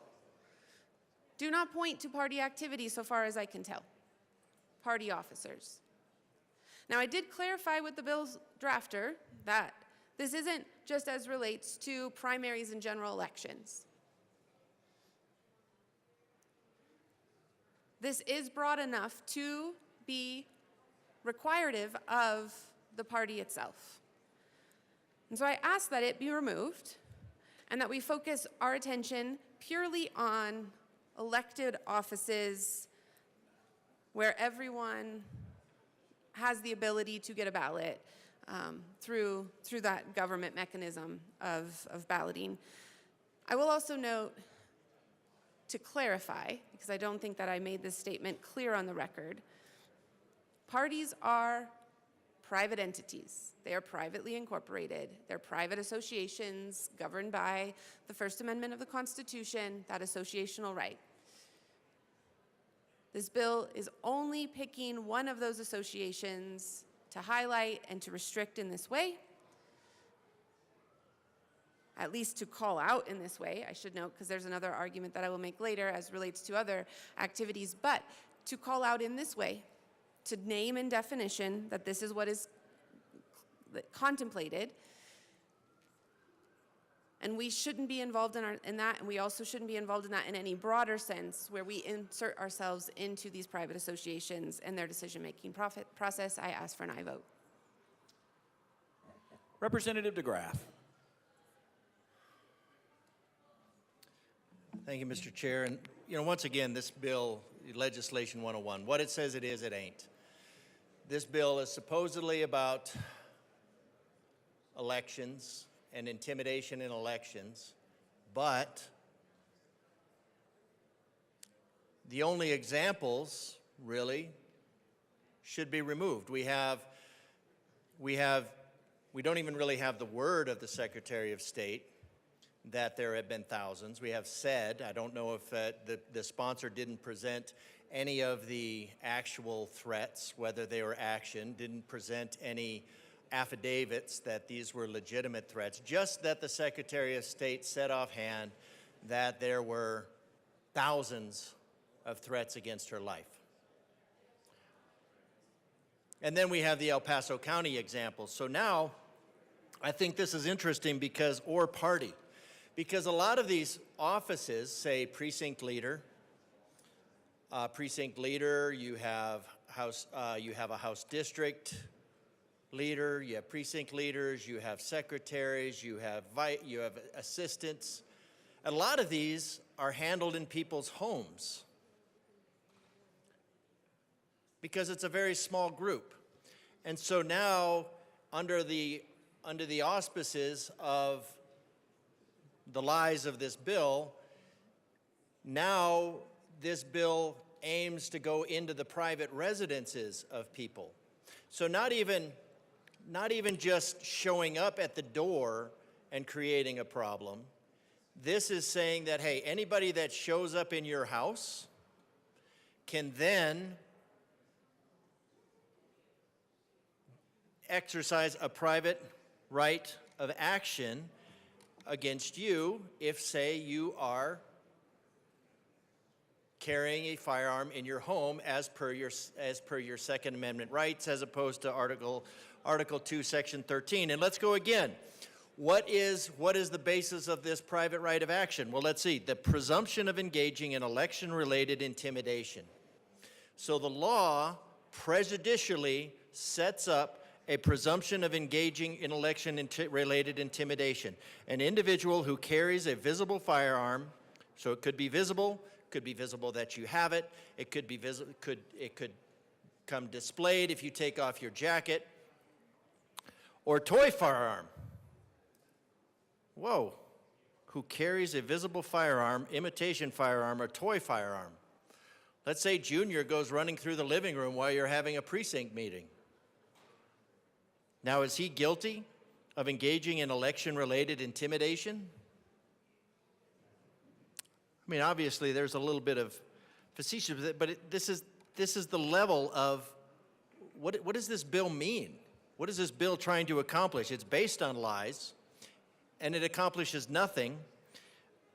do not point to party activity so far as I can tell, party officers. Now, I did clarify with the bill's drafter that this isn't just as relates to primaries and general elections. This is broad enough to be requirative of the party itself. And so I ask that it be removed and that we focus our attention purely on elected offices where everyone has the ability to get a ballot through that government mechanism of balloting. I will also note, to clarify, because I don't think that I made this statement clear on the record, parties are private entities. They are privately incorporated. They're private associations governed by the First Amendment of the Constitution, that associational right. This bill is only picking one of those associations to highlight and to restrict in this way, at least to call out in this way, I should note, because there's another argument that I will make later as relates to other activities, but to call out in this way, to name in definition that this is what is contemplated, and we shouldn't be involved in that, and we also shouldn't be involved in that in any broader sense where we insert ourselves into these private associations and their decision-making process. I ask for an aye vote. Representative DeGraff. Thank you, Mr. Chair. And, once again, this bill, Legislation 101, what it says it is, it ain't. This bill is supposedly about elections and intimidation in elections, but the only examples, really, should be removed. We don't even really have the word of the Secretary of State that there have been thousands. We have said, I don't know if the sponsor didn't present any of the actual threats, whether they were action, didn't present any affidavits that these were legitimate threats, just that the Secretary of State said offhand that there were thousands of threats against her life. And then we have the El Paso County example. So now, I think this is interesting because, or party, because a lot of these offices say precinct leader, you have a House district leader, you have precinct leaders, you have secretaries, you have assistants. A lot of these are handled in people's homes because it's a very small group. And so now, under the auspices of the lies of this bill, now this bill aims to go into the private residences of people. So not even just showing up at the door and creating a problem. This is saying that, hey, anybody that shows up in your house can then exercise a private right of action against you if, say, you are carrying a firearm in your home as per your Second Amendment rights, as opposed to Article 2, Section 13. And let's go again. What is the basis of this private right of action? Well, let's see. The presumption of engaging in election-related intimidation. So the law prejudicially sets up a presumption of engaging in election-related intimidation. An individual who carries a visible firearm, so it could be visible that you have it, it could come displayed if you take off your jacket, or toy firearm. Whoa, who carries a visible firearm, imitation firearm, or toy firearm. Let's say Junior goes running through the living room while you're having a precinct meeting. Now, is he guilty of engaging in election-related intimidation? I mean, obviously, there's a little bit of facetious with it, but this is the level of what does this bill mean? What is this bill trying to accomplish? It's based on lies, and it accomplishes nothing.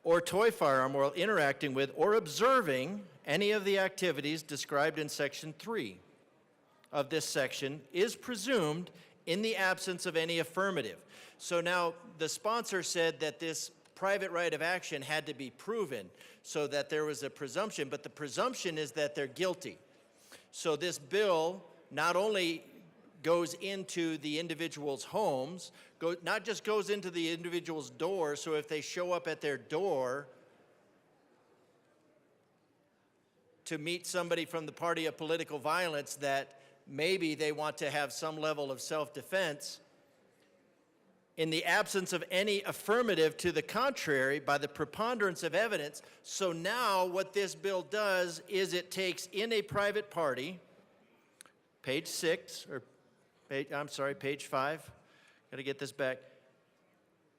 Or toy firearm while interacting with or observing any of the activities described in Section 3 of this section is presumed in the absence of any affirmative. So now the sponsor said that this private right of action had to be proven so that there was a presumption, but the presumption is that they're guilty. So this bill not only goes into the individual's homes, not just goes into the individual's door, so if they show up at their door to meet somebody from the party of political violence that maybe they want to have some level of self-defense, in the absence of any affirmative to the contrary by the preponderance of evidence. So now what this bill does is it takes in a private party, page 5, got to get this back,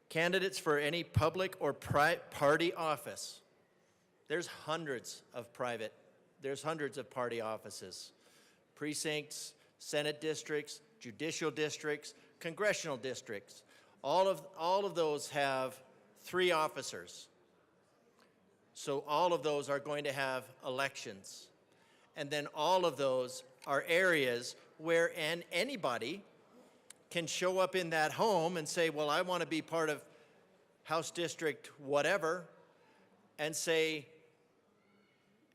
candidates for any public or party office. There's hundreds of party offices, precincts, Senate districts, judicial districts, congressional districts. All of those have 3 officers. So all of those are going to have elections. And then all of those are areas where anybody can show up in that home and say, well, I want to be part of House District whatever, and say,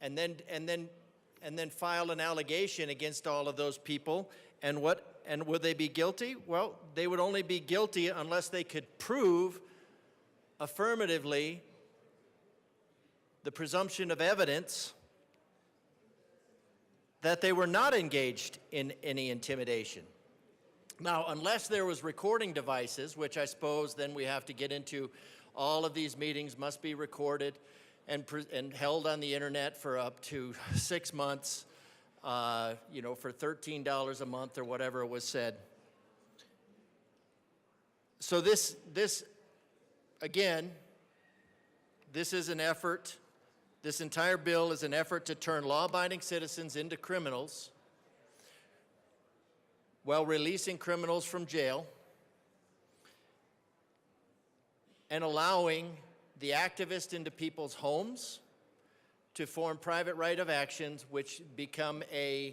and then file an allegation against all of those people. And would they be guilty? Well, they would only be guilty unless they could prove affirmatively the presumption of evidence that they were not engaged in any intimidation. Now, unless there was recording devices, which I suppose then we have to get into, all of these meetings must be recorded and held on the internet for up to 6 months. for $13 a month or whatever it was said. So this again, this is an effort, this entire bill is an effort to turn law-abiding citizens into criminals while releasing criminals from jail and allowing the activists into people's homes to form private right of actions which become an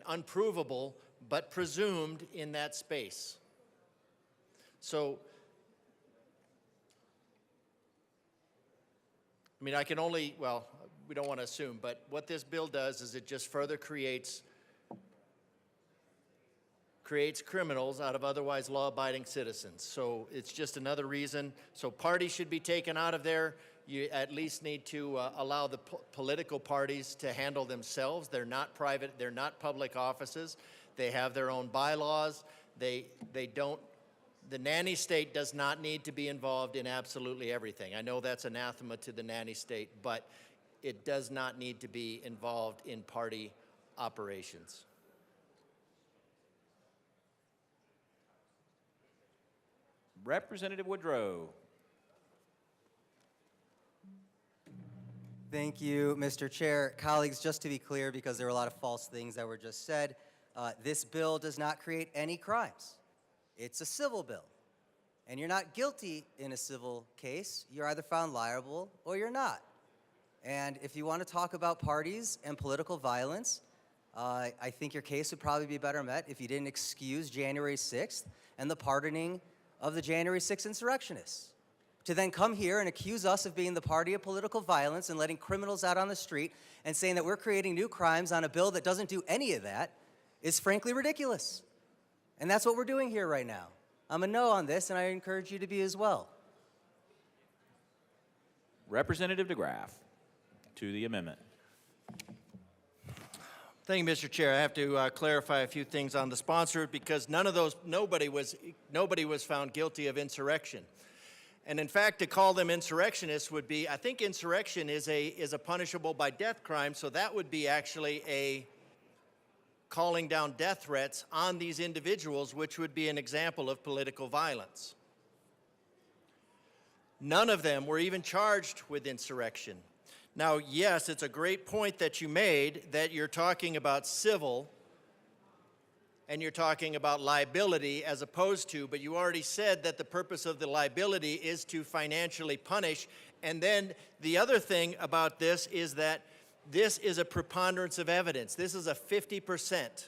unprovable but presumed in that space. So, I mean, I can only, well, we don't want to assume, but what this bill does is it just further creates criminals out of otherwise law-abiding citizens. So it's just another reason. So parties should be taken out of there. You at least need to allow the political parties to handle themselves. They're not private, they're not public offices. They have their own bylaws. They don't, the nanny state does not need to be involved in absolutely everything. I know that's anathema to the nanny state, but it does not need to be involved in party operations. Representative Woodrow. Thank you, Mr. Chair. Colleagues, just to be clear, because there were a lot of false things that were just said, this bill does not create any crimes. It's a civil bill. And you're not guilty in a civil case. You're either found liable or you're not. And if you want to talk about parties and political violence, I think your case would probably be better met if you didn't excuse January 6th and the pardoning of the January 6th insurrectionists. To then come here and accuse us of being the party of political violence and letting criminals out on the street and saying that we're creating new crimes on a bill that doesn't do any of that is frankly ridiculous. And that's what we're doing here right now. I'm a no on this, and I encourage you to be as well. Representative DeGraff to the amendment. Thank you, Mr. Chair. I have to clarify a few things on the sponsor because nobody was found guilty of insurrection. And in fact, to call them insurrectionists would be, I think insurrection is a punishable by death crime, so that would be actually a calling down death threats on these individuals, which would be an example of political violence. None of them were even charged with insurrection. Now, yes, it's a great point that you made that you're talking about civil and you're talking about liability as opposed to, but you already said that the purpose of the liability is to financially punish. And then the other thing about this is that this is a preponderance of evidence. This is a 50%.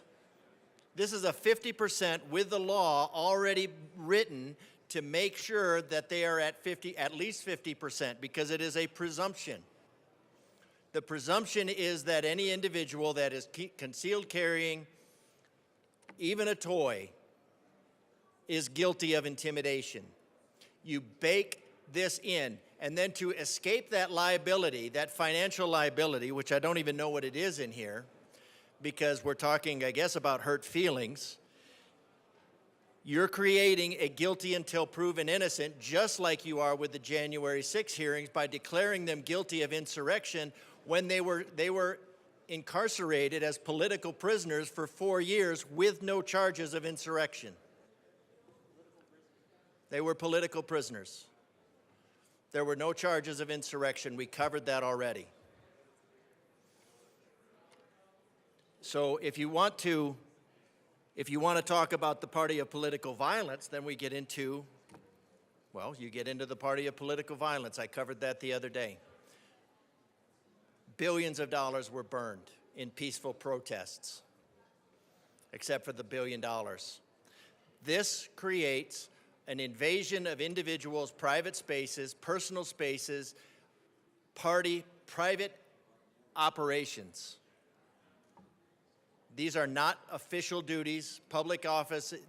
This is a 50% with the law already written to make sure that they are at least 50%, because it is a presumption. The presumption is that any individual that is concealed carrying, even a toy, is guilty of intimidation. You bake this in. And then to escape that liability, that financial liability, which I don't even know what it is in here, because we're talking, I guess, about hurt feelings, you're creating a guilty until proven innocent, just like you are with the January 6 hearings, by declaring them guilty of insurrection when they were incarcerated as political prisoners for 4 years with no charges of insurrection. They were political prisoners. There were no charges of insurrection. We covered that already. So if you want to talk about the party of political violence, then we get into, well, you get into the party of political violence. I covered that the other day. Billions of dollars were burned in peaceful protests, except for the $1 billion. This creates an invasion of individuals' private spaces, personal spaces, private operations. These are not official duties.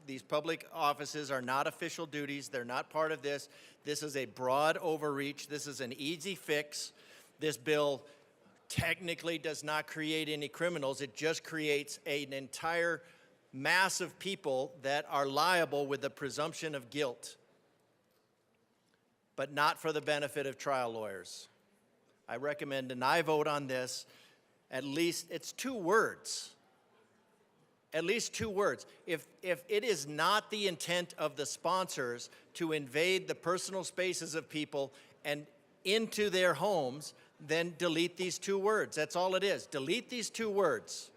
These public offices are not official duties. They're not part of this. This is a broad overreach. This is an easy fix. This bill technically does not create any criminals. It just creates an entire mass of people that are liable with the presumption of guilt, but not for the benefit of trial lawyers. I recommend an aye vote on this At least, it's 2 words. At least 2 words. If it is not the intent of the sponsors to invade the personal spaces of people and into their homes, then delete these 2 words. That's all it is. Delete these 2 words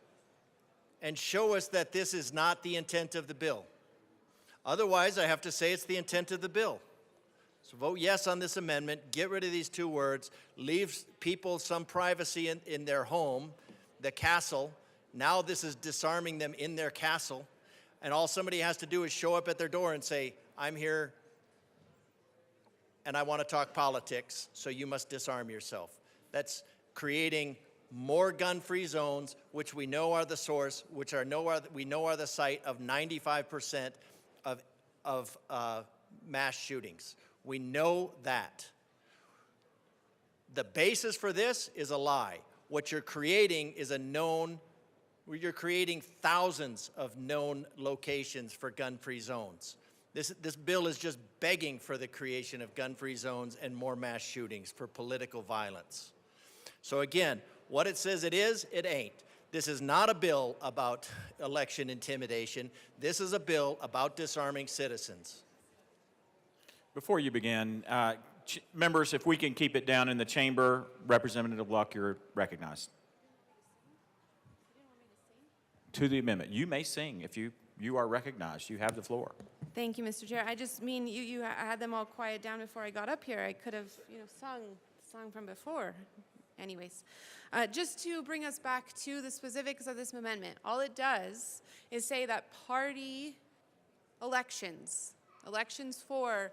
and show us that this is not the intent of the bill. Otherwise, I have to say it's the intent of the bill. So vote yes on this amendment, get rid of these 2 words, leave people some privacy in their home, the castle. Now this is disarming them in their castle, and all somebody has to do is show up at their door and say, I'm here and I want to talk politics, so you must disarm yourself. That's creating more gun-free zones, which we know are the source, which we know are the site of 95% of mass shootings. We know that. The basis for this is a lie. What you're creating is you're creating thousands of known locations for gun-free zones. This bill is just begging for the creation of gun-free zones and more mass shootings for political violence. So again, what it says it is, it ain't. This is not a bill about election intimidation. This is a bill about disarming citizens. Before you begin, members, if we can keep it down in the chamber, Representative Luck, you're recognized. To the amendment. You may sing if you are recognized. You have the floor. Thank you, Mr. Chair. I just mean you had them all quiet down before I got up here. I could have, sung from before. Anyways, just to bring us back to the specifics of this amendment, all it does is say that party elections for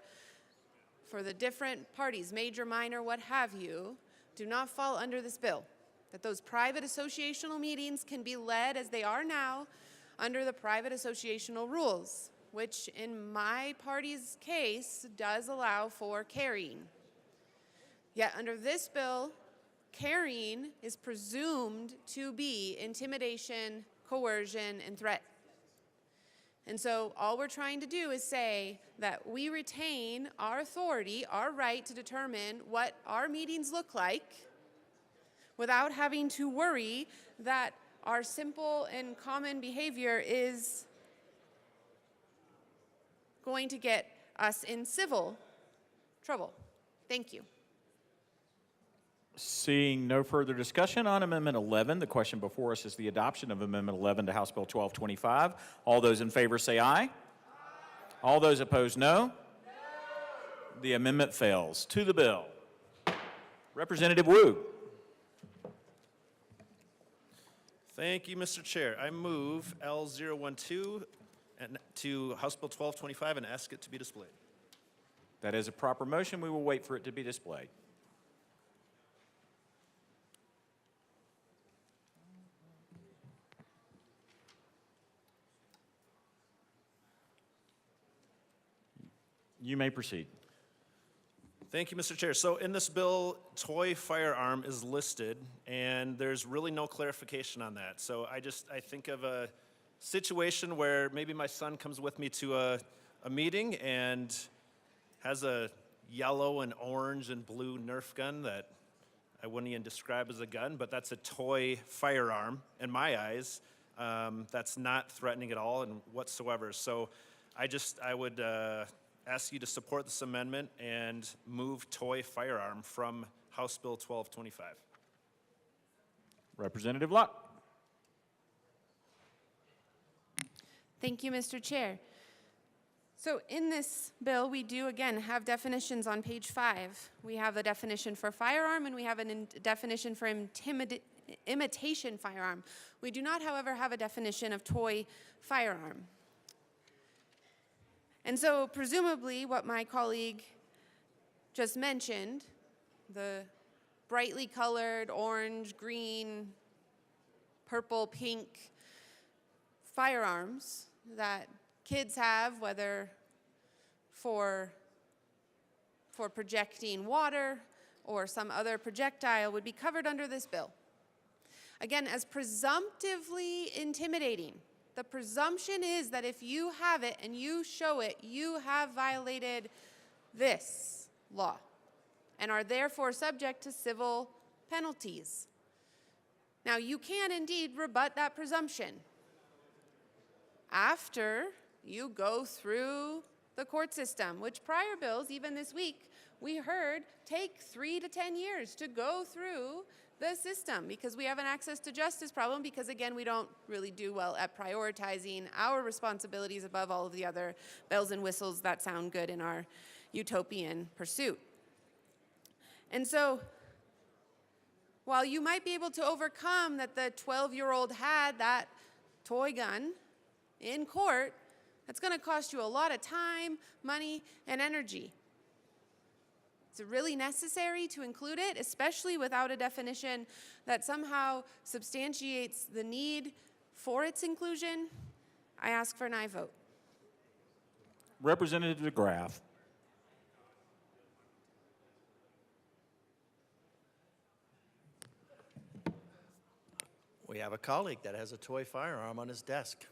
the different parties, major, minor, what have you, do not fall under this bill. That those private associational meetings can be led as they are now under the private associational rules, which in my party's case does allow for carrying. Yet under this bill, carrying is presumed to be intimidation, coercion, and threat. And so all we're trying to do is say that we retain our authority, our right to determine what our meetings look like without having to worry that our simple and common behavior is going to get us in civil trouble. Thank you. Seeing no further discussion on Amendment 11, the question before us is the adoption of Amendment 11 to House Bill 1225. All those in favor say aye. All those opposed, no. The amendment fails. To the bill. Representative Wu. Thank you, Mr. Chair. I move L012 to House Bill 1225 and ask it to be displayed. That is a proper motion. We will wait for it to be displayed. You may proceed. Thank you, Mr. Chair. So in this bill, toy firearm is listed, and there's really no clarification on that. So I think of a situation where maybe my son comes with me to a meeting and has a yellow and orange and blue Nerf gun that I wouldn't even describe as a gun, but that's a toy firearm in my eyes. That's not threatening at all and whatsoever. So I would ask you to support this amendment and move toy firearm from House Bill 1225. Representative Luck. Thank you, Mr. Chair. So in this bill, we do, again, have definitions on page 5. We have a definition for firearm, and we have a definition for imitation firearm. We do not, however, have a definition of toy firearm. And so presumably what my colleague just mentioned, the brightly colored orange, green, purple, pink firearms that kids have, whether for projecting water or some other projectile, would be covered under this bill. Again, as presumptively intimidating. The presumption is that if you have it and you show it, you have violated this law and are therefore subject to civil penalties. Now, you can indeed rebut that presumption after you go through the court system, which prior bills, even this week, we heard take 3 to 10 years to go through the system because we have an access to justice problem because, again, we don't really do well at prioritizing our responsibilities above all of the other bells and whistles that sound good in our utopian pursuit. And so, while you might be able to overcome that the 12-year-old had that toy gun in court, that's going to cost you a lot of time, money, and energy. Is it really necessary to include it, especially without a definition that somehow substantiates the need for its inclusion? I ask for an aye vote. Representative DeGraff. We have a colleague that has a toy firearm on his desk.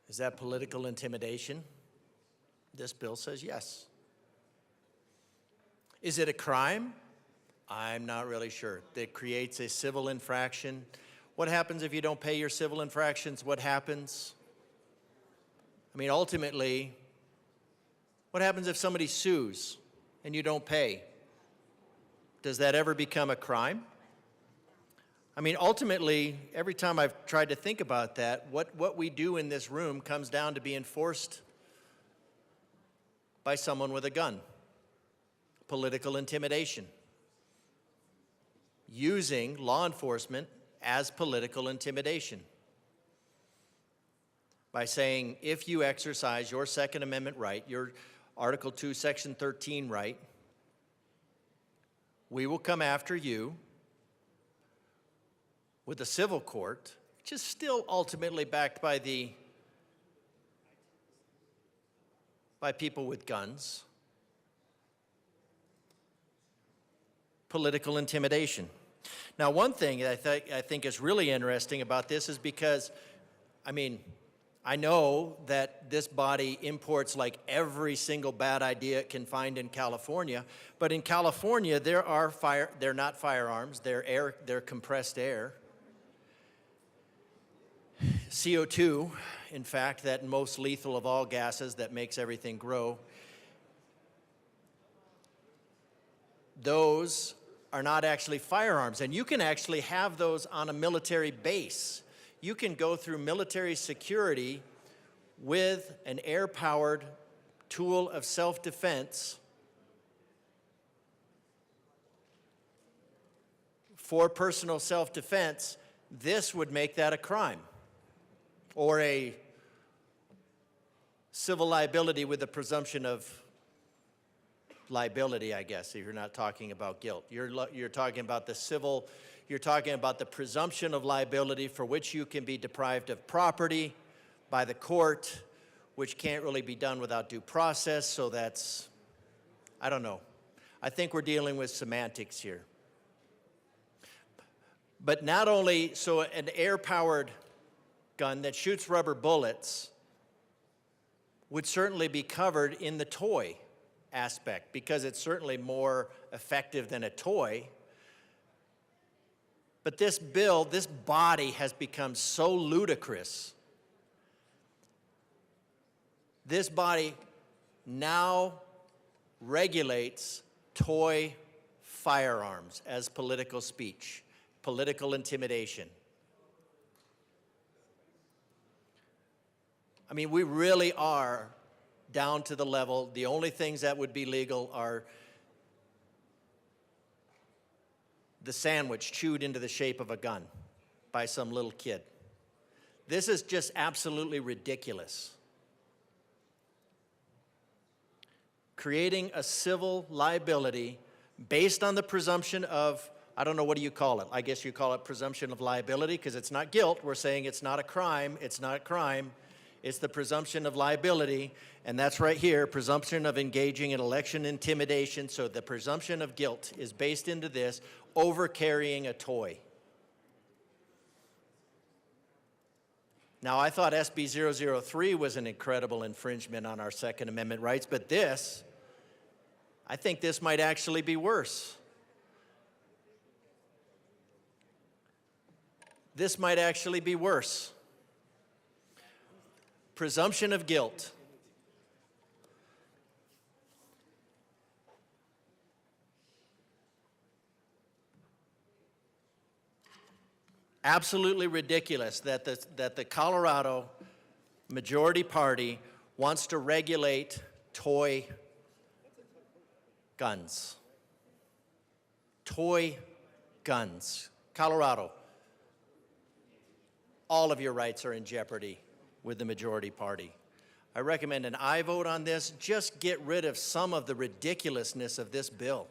Is that political intimidation? This bill says yes. Is it a crime? I'm not really sure. That creates a civil infraction. What happens if you don't pay your civil infractions? What happens? I mean, ultimately, what happens if somebody sues and you don't pay? Does that ever become a crime? I mean, ultimately, every time I've tried to think about that, what we do in this room comes down to being enforced by someone with a gun. Political intimidation. Using law enforcement as political intimidation. By saying, if you exercise your Second Amendment right, your Article 2, Section 13 right, we will come after you with a civil court, which is still ultimately backed by people with guns. Political intimidation. Now, one thing that I think is really interesting about this is because, I mean, I know that this body imports like every single bad idea it can find in California, but in California they're not firearms, they're compressed air. CO2, in fact, that most lethal of all gases that makes everything grow. Those are not actually firearms, and you can actually have those on a military base. You can go through military security with an air-powered tool of self-defense for personal self-defense. This would make that a crime or a civil liability with the presumption of liability, I guess, if you're not talking about guilt. You're talking about the civil. You're talking about the presumption of liability for which you can be deprived of property by the court, which can't really be done without due process. So that's, I don't know. I think we're dealing with semantics here. But not only, so an air-powered gun that shoots rubber bullets would certainly be covered in the toy aspect because it's certainly more effective than a toy. But this bill, this body has become so ludicrous. This body now regulates toy firearms as political speech, political intimidation. I mean, we really are down to the level, the only things that would be legal are the sandwich chewed into the shape of a gun by some little kid. This is just absolutely ridiculous. Creating a civil liability based on the presumption of, I don't know, what do you call it? I guess you call it presumption of liability because it's not guilt. We're saying it's not a crime. It's not a crime. It's the presumption of liability, and that's right here, presumption of engaging in election intimidation. So the presumption of guilt is based into this, over carrying a toy. Now, I thought SB 003 was an incredible infringement on our Second Amendment rights, but this, I think this might actually be worse. This might actually be worse. Presumption of guilt. Absolutely ridiculous that the Colorado majority party wants to regulate toy guns. Toy guns. Colorado, all of your rights are in jeopardy with the majority party. I recommend an aye vote on this. Just get rid of some of the ridiculousness of this bill.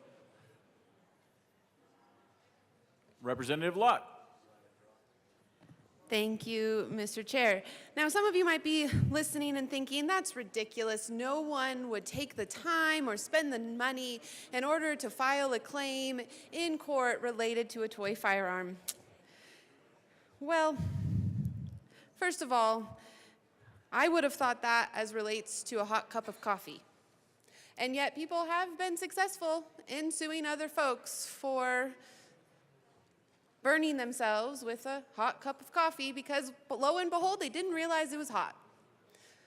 Representative Lott. Thank you, Mr. Chair. Now, some of you might be listening and thinking, that's ridiculous. No one would take the time or spend the money in order to file a claim in court related to a toy firearm. Well, first of all, I would have thought that as relates to a hot cup of coffee. And yet people have been successful in suing other folks for burning themselves with a hot cup of coffee because, lo and behold, they didn't realize it was hot.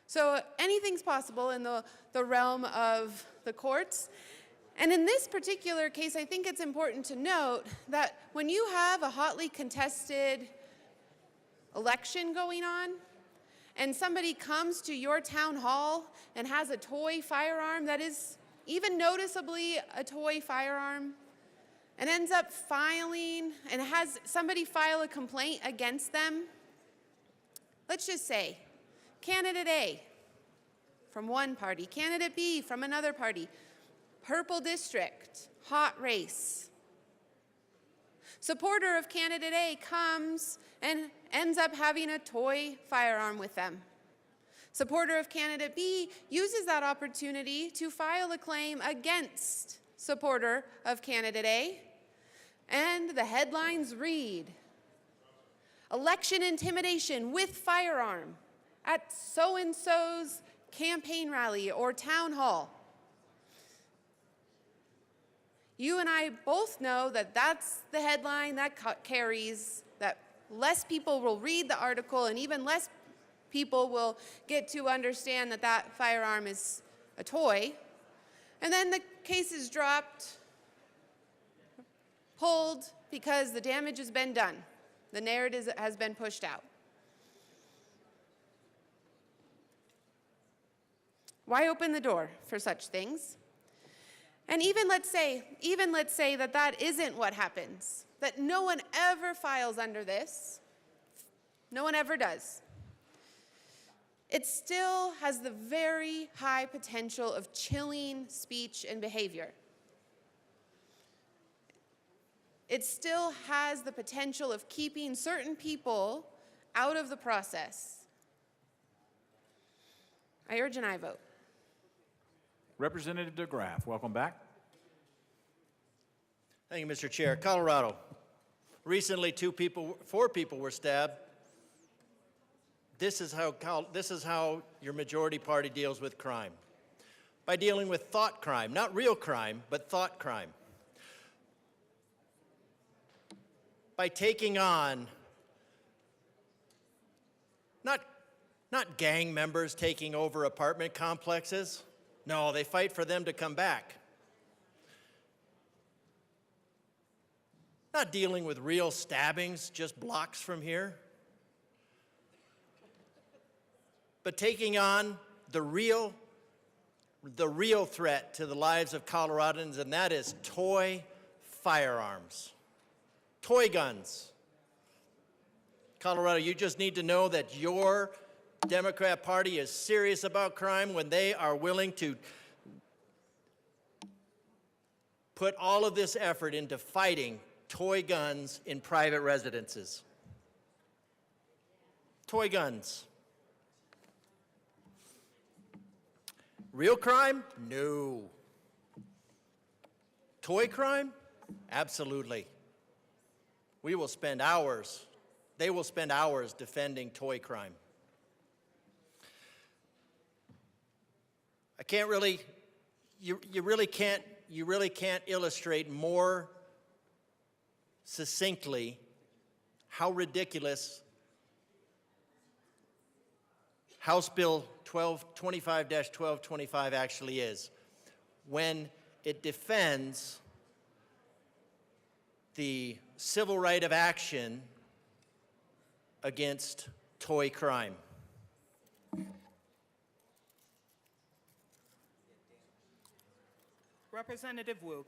So anything's possible in the realm of the courts. And in this particular case, I think it's important to note that when you have a hotly contested election going on, and somebody comes to your town hall and has a toy firearm that is even noticeably a toy firearm, and ends up filing and has somebody file a complaint against them, let's just say, candidate A from one party, candidate B from another party, purple district, hot race. Supporter of candidate A comes and ends up having a toy firearm with them. Supporter of candidate B uses that opportunity to file a claim against supporter of candidate A, and the headlines read, election intimidation with firearm at so-and-so's campaign rally or town hall. You and I both know that that's the headline that carries, that less people will read the article and even less people will get to understand that that firearm is a toy. And then the case is dropped, pulled, because the damage has been done. The narrative has been pushed out. Why open the door for such things? And even let's say that that isn't what happens, that no one ever files under this. No one ever does. It still has the very high potential of chilling speech and behavior. It still has the potential of keeping certain people out of the process. I urge an aye vote. Representative DeGraff, welcome back. Thank you, Mr. Chair. Colorado. Recently, 4 people were stabbed. This is how your majority party deals with crime. By dealing with thought crime, not real crime, but thought crime. By taking on not gang members taking over apartment complexes. No, they fight for them to come back. Not dealing with real stabbings just blocks from here. But taking on the real threat to the lives of Coloradans, and that is toy firearms. Toy guns. Colorado, you just need to know that your Democrat Party is serious about crime when they are willing to put all of this effort into fighting toy guns in private residences. Toy guns. Real crime? No. Toy crime? Absolutely. We will spend hours, they will spend hours defending toy crime. I can't really, you really can't illustrate more succinctly how ridiculous House Bill 25-1225 actually is when it defends the civil right of action against toy crime. Representative Woog.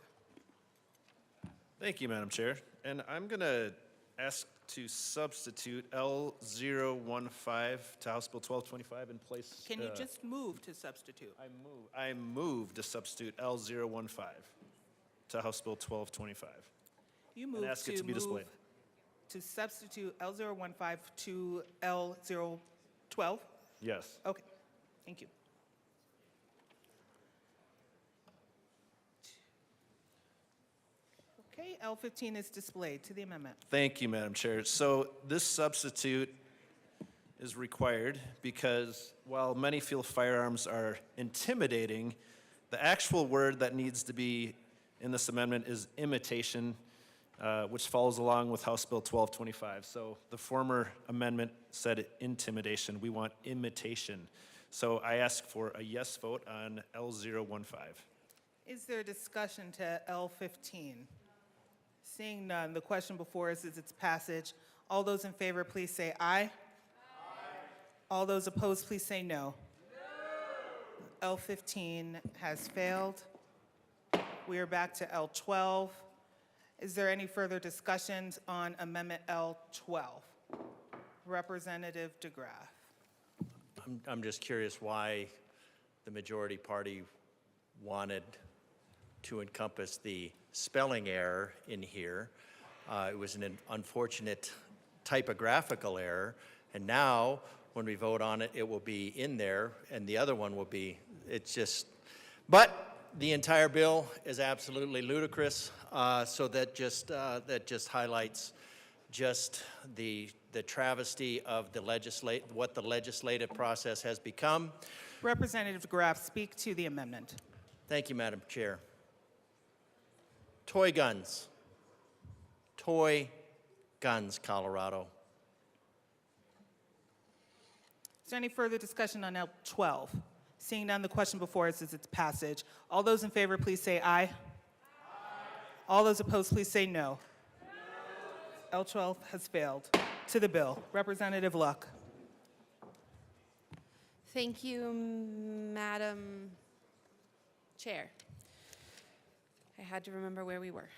Thank you, Madam Chair. And I'm going to ask to substitute L015 to House Bill 1225 in place. Can you just move to substitute? I move to substitute L015 to House Bill 1225. You move and ask it to be displayed. to substitute L015 to L012? Yes. Okay, thank you. Okay, L15 is displayed to the amendment. Thank you, Madam Chair. So this substitute is required because while many feel firearms are intimidating, the actual word that needs to be in this amendment is imitation, which follows along with House Bill 1225. So the former amendment said intimidation. We want imitation. So I ask for a yes vote on L015. Is there discussion to L15? Seeing none, the question before us is its passage. All those in favor, please say aye. Aye. All those opposed, please say no. No. L15 has failed. We are back to L12. Is there any further discussions on Amendment L12? Representative DeGraff. I'm just curious why the majority party wanted to encompass the spelling error in here. It was an unfortunate typographical error, and now when we vote on it, it will be in there, and the other one will be, it's just, but the entire bill is absolutely ludicrous, so that just highlights just the travesty of what the legislative process has become. Representative DeGraff, speak to the amendment. Thank you, Madam Chair. Toy guns. Toy guns, Colorado. Is there any further discussion on L12? Seeing none, the question before us is its passage. All those in favor, please say aye. Aye. All those opposed, please say no. No. L12 has failed. To the bill. Representative Luck. Thank you, Madam Chair. I had to remember where we were.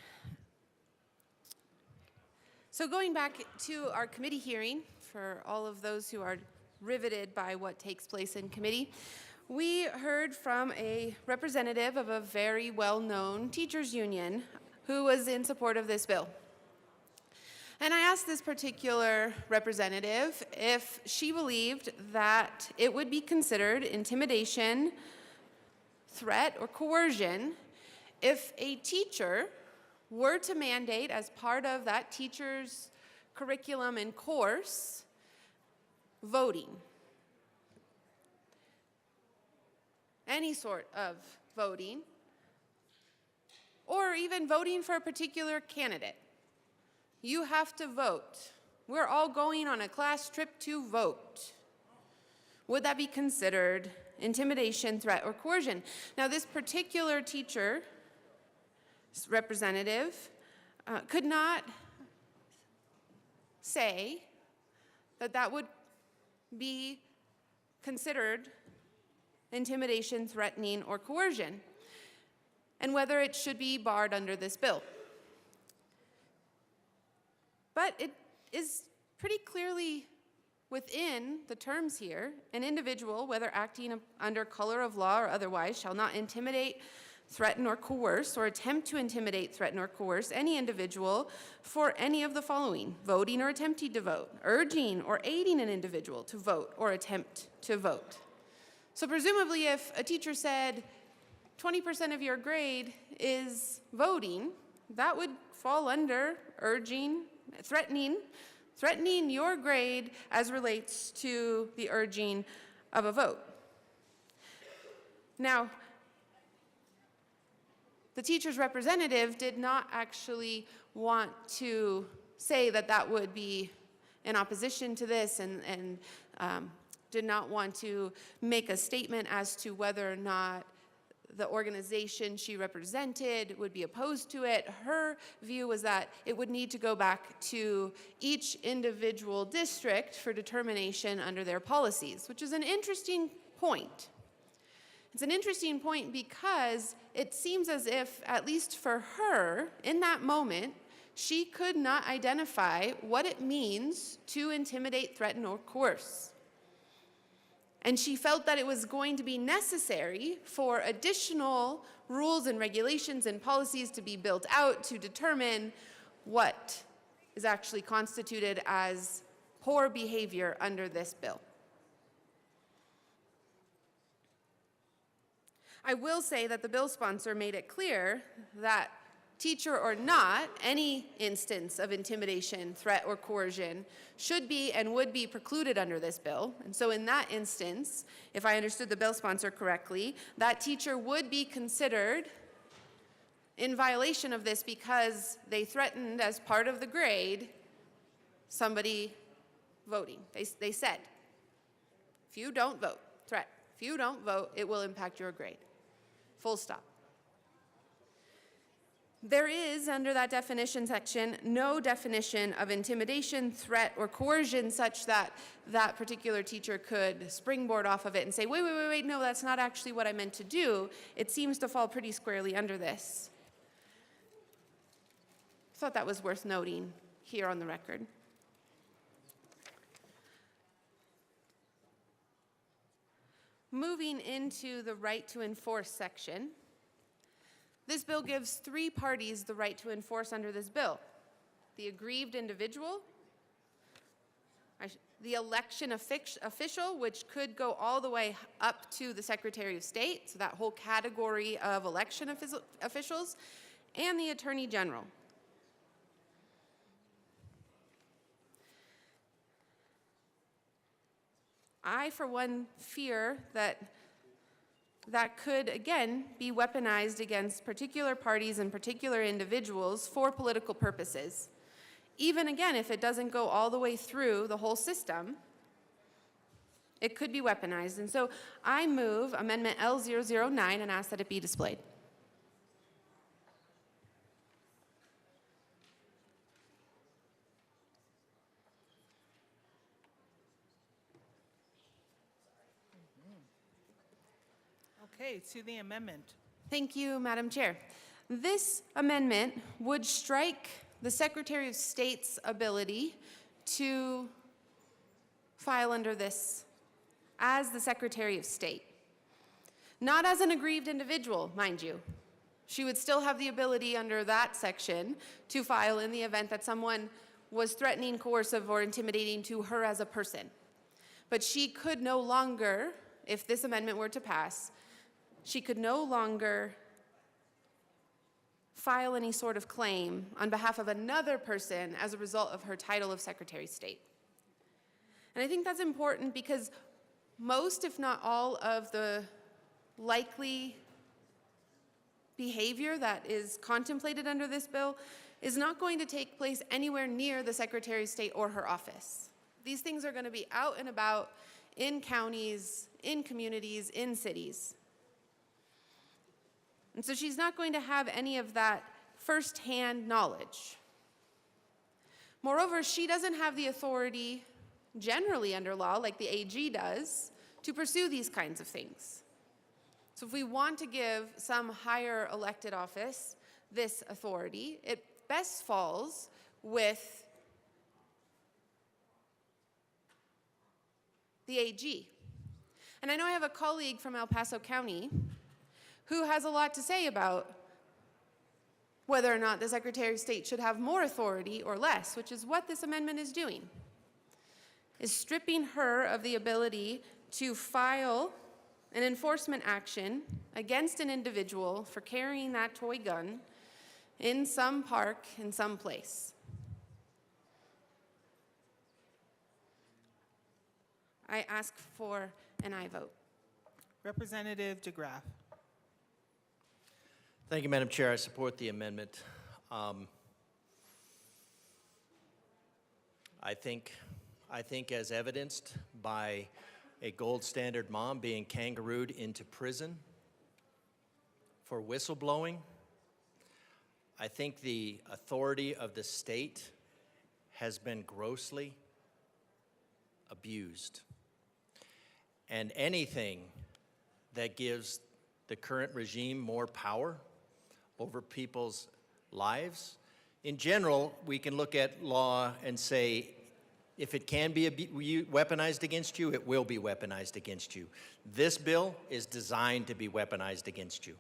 So going back to our committee hearing, for all of those who are riveted by what takes place in committee, we heard from a representative of a very well-known teachers union who was in support of this bill. And I asked this particular representative if she believed that it would be considered intimidation, threat, or coercion if a teacher were to mandate as part of that teacher's curriculum and course voting. Any sort of voting, or even voting for a particular candidate. You have to vote. We're all going on a class trip to vote. Would that be considered intimidation, threat, or coercion? Now, this particular teacher representative could not say that that would be considered intimidation, threatening, or coercion, and whether it should be barred under this bill. But it is pretty clearly within the terms here, an individual, whether acting under color of law or otherwise, shall not intimidate, threaten, or coerce, or attempt to intimidate, threaten, or coerce any individual for any of the following: voting or attempting to vote, urging or aiding an individual to vote or attempt to vote. So presumably if a teacher said 20% of your grade is voting, that would fall under urging, threatening your grade as relates to the urging of a vote. Now, the teacher's representative did not actually want to say that that would be in opposition to this and did not want to make a statement as to whether or not the organization she represented would be opposed to it. Her view was that it would need to go back to each individual district for determination under their policies, which is an interesting point. It's an interesting point because it seems as if, at least for her, in that moment, she could not identify what it means to intimidate, threaten, or coerce. And she felt that it was going to be necessary for additional rules and regulations and policies to be built out to determine what is actually constituted as poor behavior under this bill. I will say that the bill sponsor made it clear that, teacher or not, any instance of intimidation, threat, or coercion should be and would be precluded under this bill. And so in that instance, if I understood the bill sponsor correctly, that teacher would be considered in violation of this because they threatened, as part of the grade, somebody voting. They said, if you don't vote, threat. If you don't vote, it will impact your grade. Full stop. There is, under that definition section, no definition of intimidation, threat, or coercion such that that particular teacher could springboard off of it and say, wait, no, that's not actually what I meant to do. It seems to fall pretty squarely under this. I thought that was worth noting here on the record. Moving into the right to enforce section, this bill gives 3 parties the right to enforce under this bill: the aggrieved individual, the election official, which could go all the way up to the Secretary of State, so that whole category of election officials, and the Attorney General. I, for one, fear that that could, again, be weaponized against particular parties and particular individuals for political purposes. Even, again, if it doesn't go all the way through the whole system, it could be weaponized. And so I move Amendment L009 and ask that it be displayed. Okay, to the amendment. Thank you, Madam Chair. This amendment would strike the Secretary of State's ability to file under this as the Secretary of State. Not as an aggrieved individual, mind you. She would still have the ability under that section to file in the event that someone was threatening, coercive, or intimidating to her as a person. But she could no longer, if this amendment were to pass, she could no longer file any sort of claim on behalf of another person as a result of her title of Secretary of State. And I think that's important because most, if not all, of the likely behavior that is contemplated under this bill is not going to take place anywhere near the Secretary of State or her office. These things are going to be out and about in counties, in communities, in cities. And so she's not going to have any of that firsthand knowledge. Moreover, she doesn't have the authority, generally under law, like the AG does, to pursue these kinds of things. So if we want to give some higher elected office this authority, it best falls with the AG. And I know I have a colleague from El Paso County who has a lot to say about whether or not the Secretary of State should have more authority or less, which is what this amendment is doing, is stripping her of the ability to file an enforcement action against an individual for carrying that toy gun in some park, in some place. I ask for an aye vote. Representative DeGraff. Thank you, Madam Chair. I support the amendment. I think as evidenced by a gold standard mom being kangarooed into prison for whistleblowing, I think the authority of the state has been grossly abused. And anything that gives the current regime more power over people's lives, in general, we can look at law and say, if it can be weaponized against you, it will be weaponized against you. This bill is designed to be weaponized against you.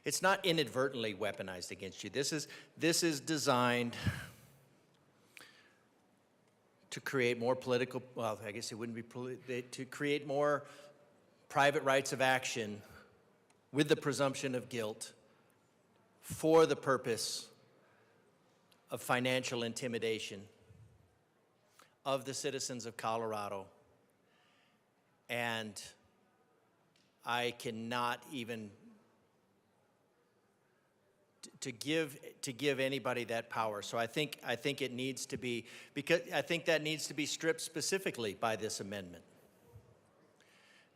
It's not inadvertently weaponized against you. This is designed to create more political, well, I guess it wouldn't be to create more private rights of action with the presumption of guilt for the purpose of financial intimidation of the citizens of Colorado. And I cannot even to give anybody that power. So I think it needs to be, because I think that needs to be stripped specifically by this amendment.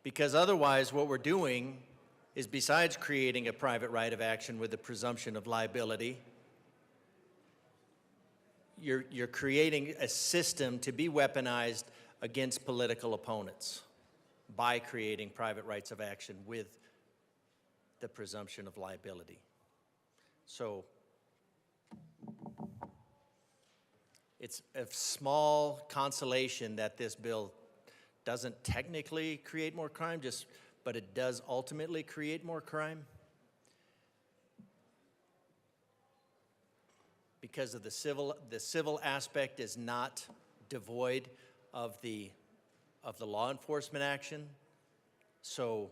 Because otherwise what we're doing is, besides creating a private right of action with the presumption of liability, you're creating a system to be weaponized against political opponents by creating private rights of action with the presumption of liability. So it's a small consolation that this bill doesn't technically create more crime, but it does ultimately create more crime because of the civil aspect is not devoid of the law enforcement action. So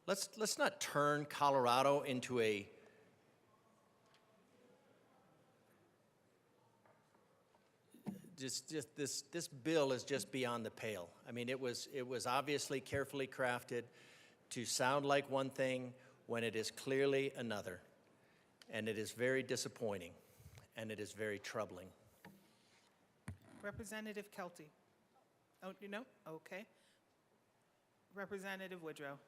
let's not turn Colorado into a this bill is just beyond the pale. I mean, it was obviously carefully crafted to sound like one thing when it is clearly another. And it is very disappointing, and it is very troubling. Representative Kelty. Oh, you know? Okay. Representative Woodrow.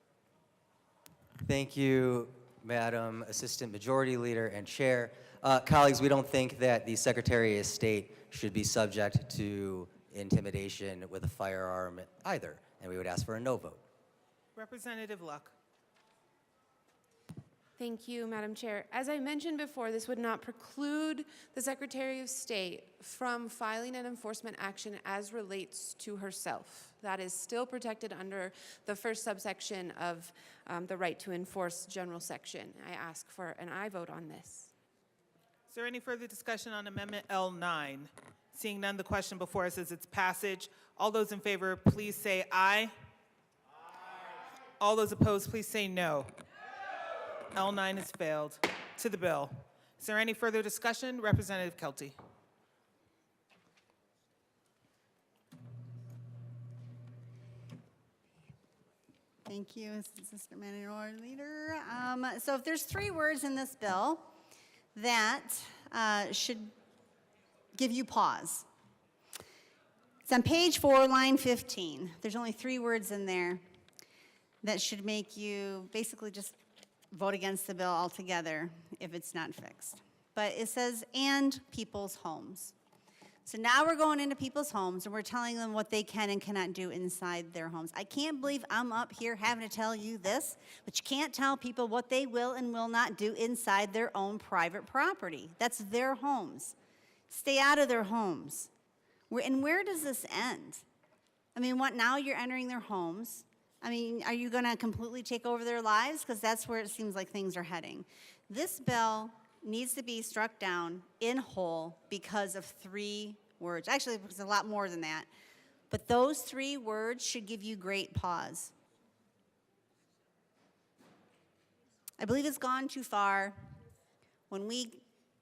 Thank you, Madam Assistant Majority Leader and Chair. Colleagues, we don't think that the Secretary of State should be subject to intimidation with a firearm either, and we would ask for a no vote. Representative Luck. Thank you, Madam Chair. As I mentioned before, this would not preclude the Secretary of State from filing an enforcement action as relates to herself. That is still protected under the first subsection of the right to enforce general section. I ask for an aye vote on this. Is there any further discussion on Amendment L9? Seeing none, the question before us is its passage. All those in favor, please say aye. Aye. All those opposed, please say no. L9 has failed. To the bill. Is there any further discussion? Representative Kelty. Thank you, Assistant Minority Leader. So if there's 3 words in this bill that should give you pause. It's on page 4, line 15. There's only 3 words in there that should make you basically just vote against the bill altogether if it's not fixed. But it says, and people's homes. So now we're going into people's homes and we're telling them what they can and cannot do inside their homes. I can't believe I'm up here having to tell you this, but you can't tell people what they will and will not do inside their own private property. That's their homes. Stay out of their homes. And where does this end? I mean, what, now you're entering their homes? I mean, are you going to completely take over their lives? Because that's where it seems like things are heading. This bill needs to be struck down in whole because of 3 words. Actually, it's a lot more than that. But those 3 words should give you great pause. I believe it's gone too far when we,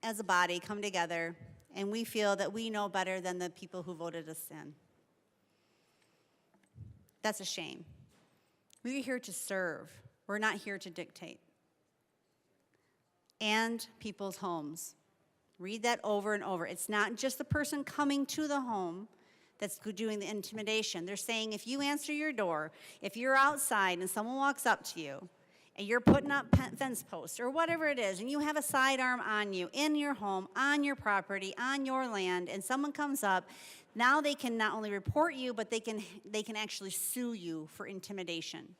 as a body, come together and we feel that we know better than the people who voted us in. That's a shame. We're here to serve. We're not here to dictate. And people's homes. Read that over and over. It's not just the person coming to the home that's doing the intimidation. They're saying if you answer your door, if you're outside and someone walks up to you and you're putting up fence posts or whatever it is, and you have a sidearm on you in your home, on your property, on your land, and someone comes up, now they can not only report you, but they can actually sue you for intimidation.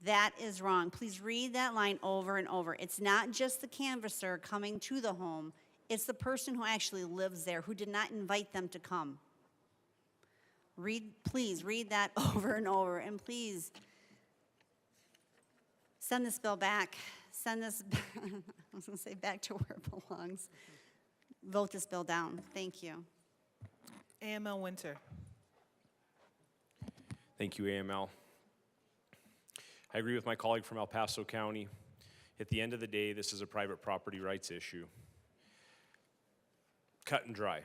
That is wrong. Please read that line over and over. It's not just the canvasser coming to the home. It's the person who actually lives there, who did not invite them to come. Please read that over and over, and please send this bill back. Send this, I was going to say back to where it belongs. Vote this bill down. Thank you. AML Winter. Thank you, AML. I agree with my colleague from El Paso County. At the end of the day, this is a private property rights issue. Cut and dry.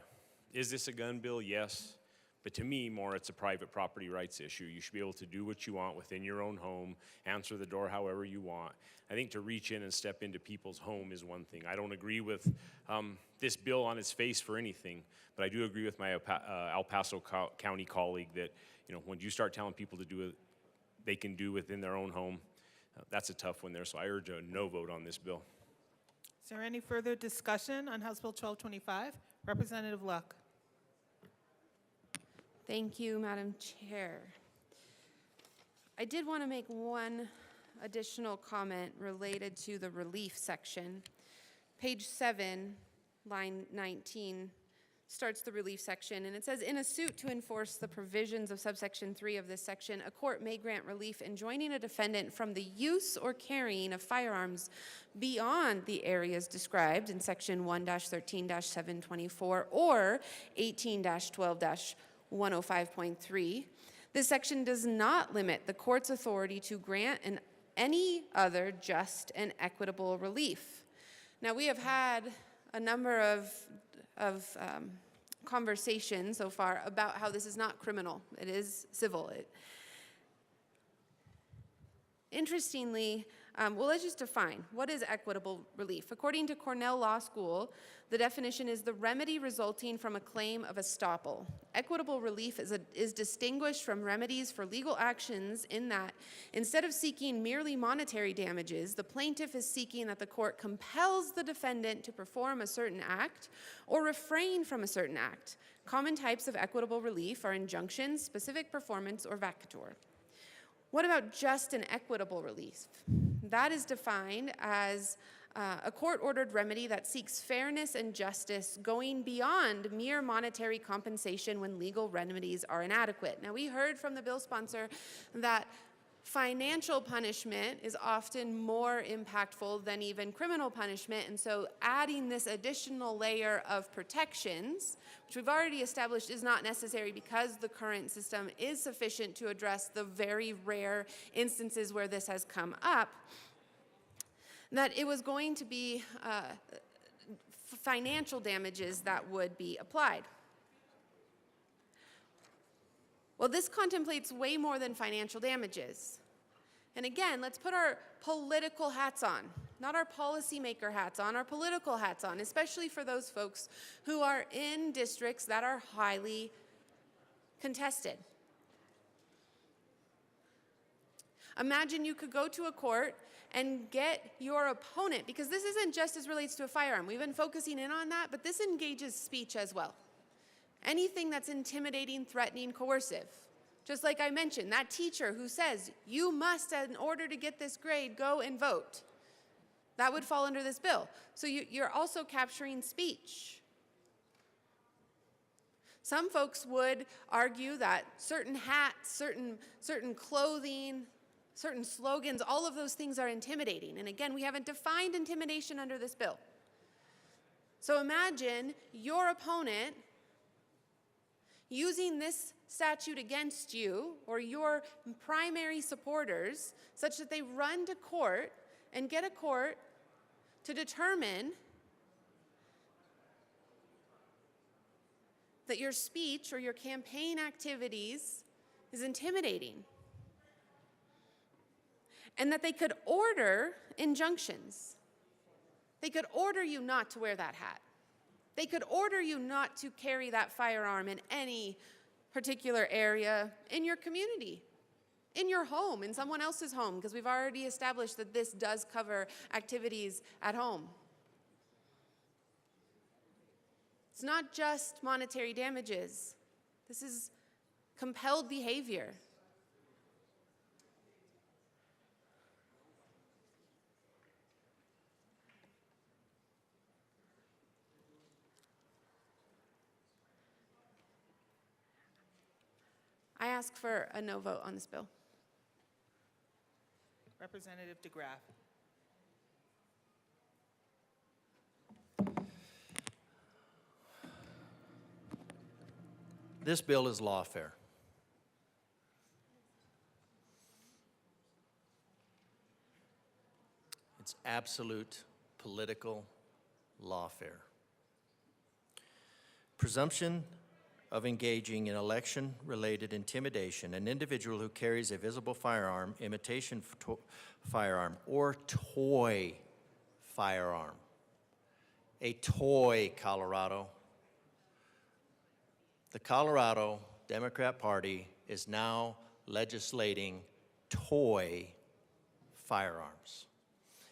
Is this a gun bill? Yes. But to me, more, it's a private property rights issue. You should be able to do what you want within your own home, answer the door however you want. I think to reach in and step into people's home is one thing. I don't agree with this bill on its face for anything, but I do agree with my El Paso County colleague that, you know, when you start telling people to do it, they can do within their own home, that's a tough one there. So I urge a no vote on this bill. Is there any further discussion on House Bill 1225? Representative Luck. Thank you, Madam Chair. I did want to make one additional comment related to the relief section. Page 7, line 19, starts the relief section, and it says, in a suit to enforce the provisions of subsection 3 of this section, a court may grant relief enjoining a defendant from the use or carrying of firearms beyond the areas described in section 1-13-724 or 18-12-105.3. This section does not limit the court's authority to grant any other just and equitable relief. Now, we have had a number of conversation so far about how this is not criminal. It is civil. Interestingly, well, let's just define what is equitable relief. According to Cornell Law School, the definition is the remedy resulting from a claim of estoppel. Equitable relief is distinguished from remedies for legal actions in that instead of seeking merely monetary damages, the plaintiff is seeking that the court compels the defendant to perform a certain act or refrain from a certain act. Common types of equitable relief are injunctions, specific performance, or vacatur. What about just and equitable relief? That is defined as a court-ordered remedy that seeks fairness and justice going beyond mere monetary compensation when legal remedies are inadequate. Now, we heard from the bill sponsor that financial punishment is often more impactful than even criminal punishment, and so adding this additional layer of protections, which we've already established is not necessary because the current system is sufficient to address the very rare instances where this has come up, that it was going to be financial damages that would be applied. Well, this contemplates way more than financial damages. And again, let's put our political hats on, not our policymaker hats on, our political hats on, especially for those folks who are in districts that are highly contested. Imagine you could go to a court and get your opponent, because this isn't just as relates to a firearm. We've been focusing in on that, but this engages speech as well. Anything that's intimidating, threatening, coercive. Just like I mentioned, that teacher who says, you must, in order to get this grade, go and vote. That would fall under this bill. So you're also capturing speech. Some folks would argue that certain hats, certain clothing, certain slogans, all of those things are intimidating. And again, we haven't defined intimidation under this bill. So imagine your opponent using this statute against you or your primary supporters such that they run to court and get a court to determine that your speech or your campaign activities is intimidating, and that they could order injunctions. They could order you not to wear that hat. They could order you not to carry that firearm in any particular area in your community, in your home, in someone else's home, because we've already established that this does cover activities at home. It's not just monetary damages. This is compelled behavior. I ask for a no vote on this bill. Representative DeGraff. This bill is lawfare. It's absolute political lawfare. Presumption of engaging in election-related intimidation, an individual who carries a visible firearm, imitation firearm, or toy firearm. A toy, Colorado. The Colorado Democrat Party is now legislating toy firearms.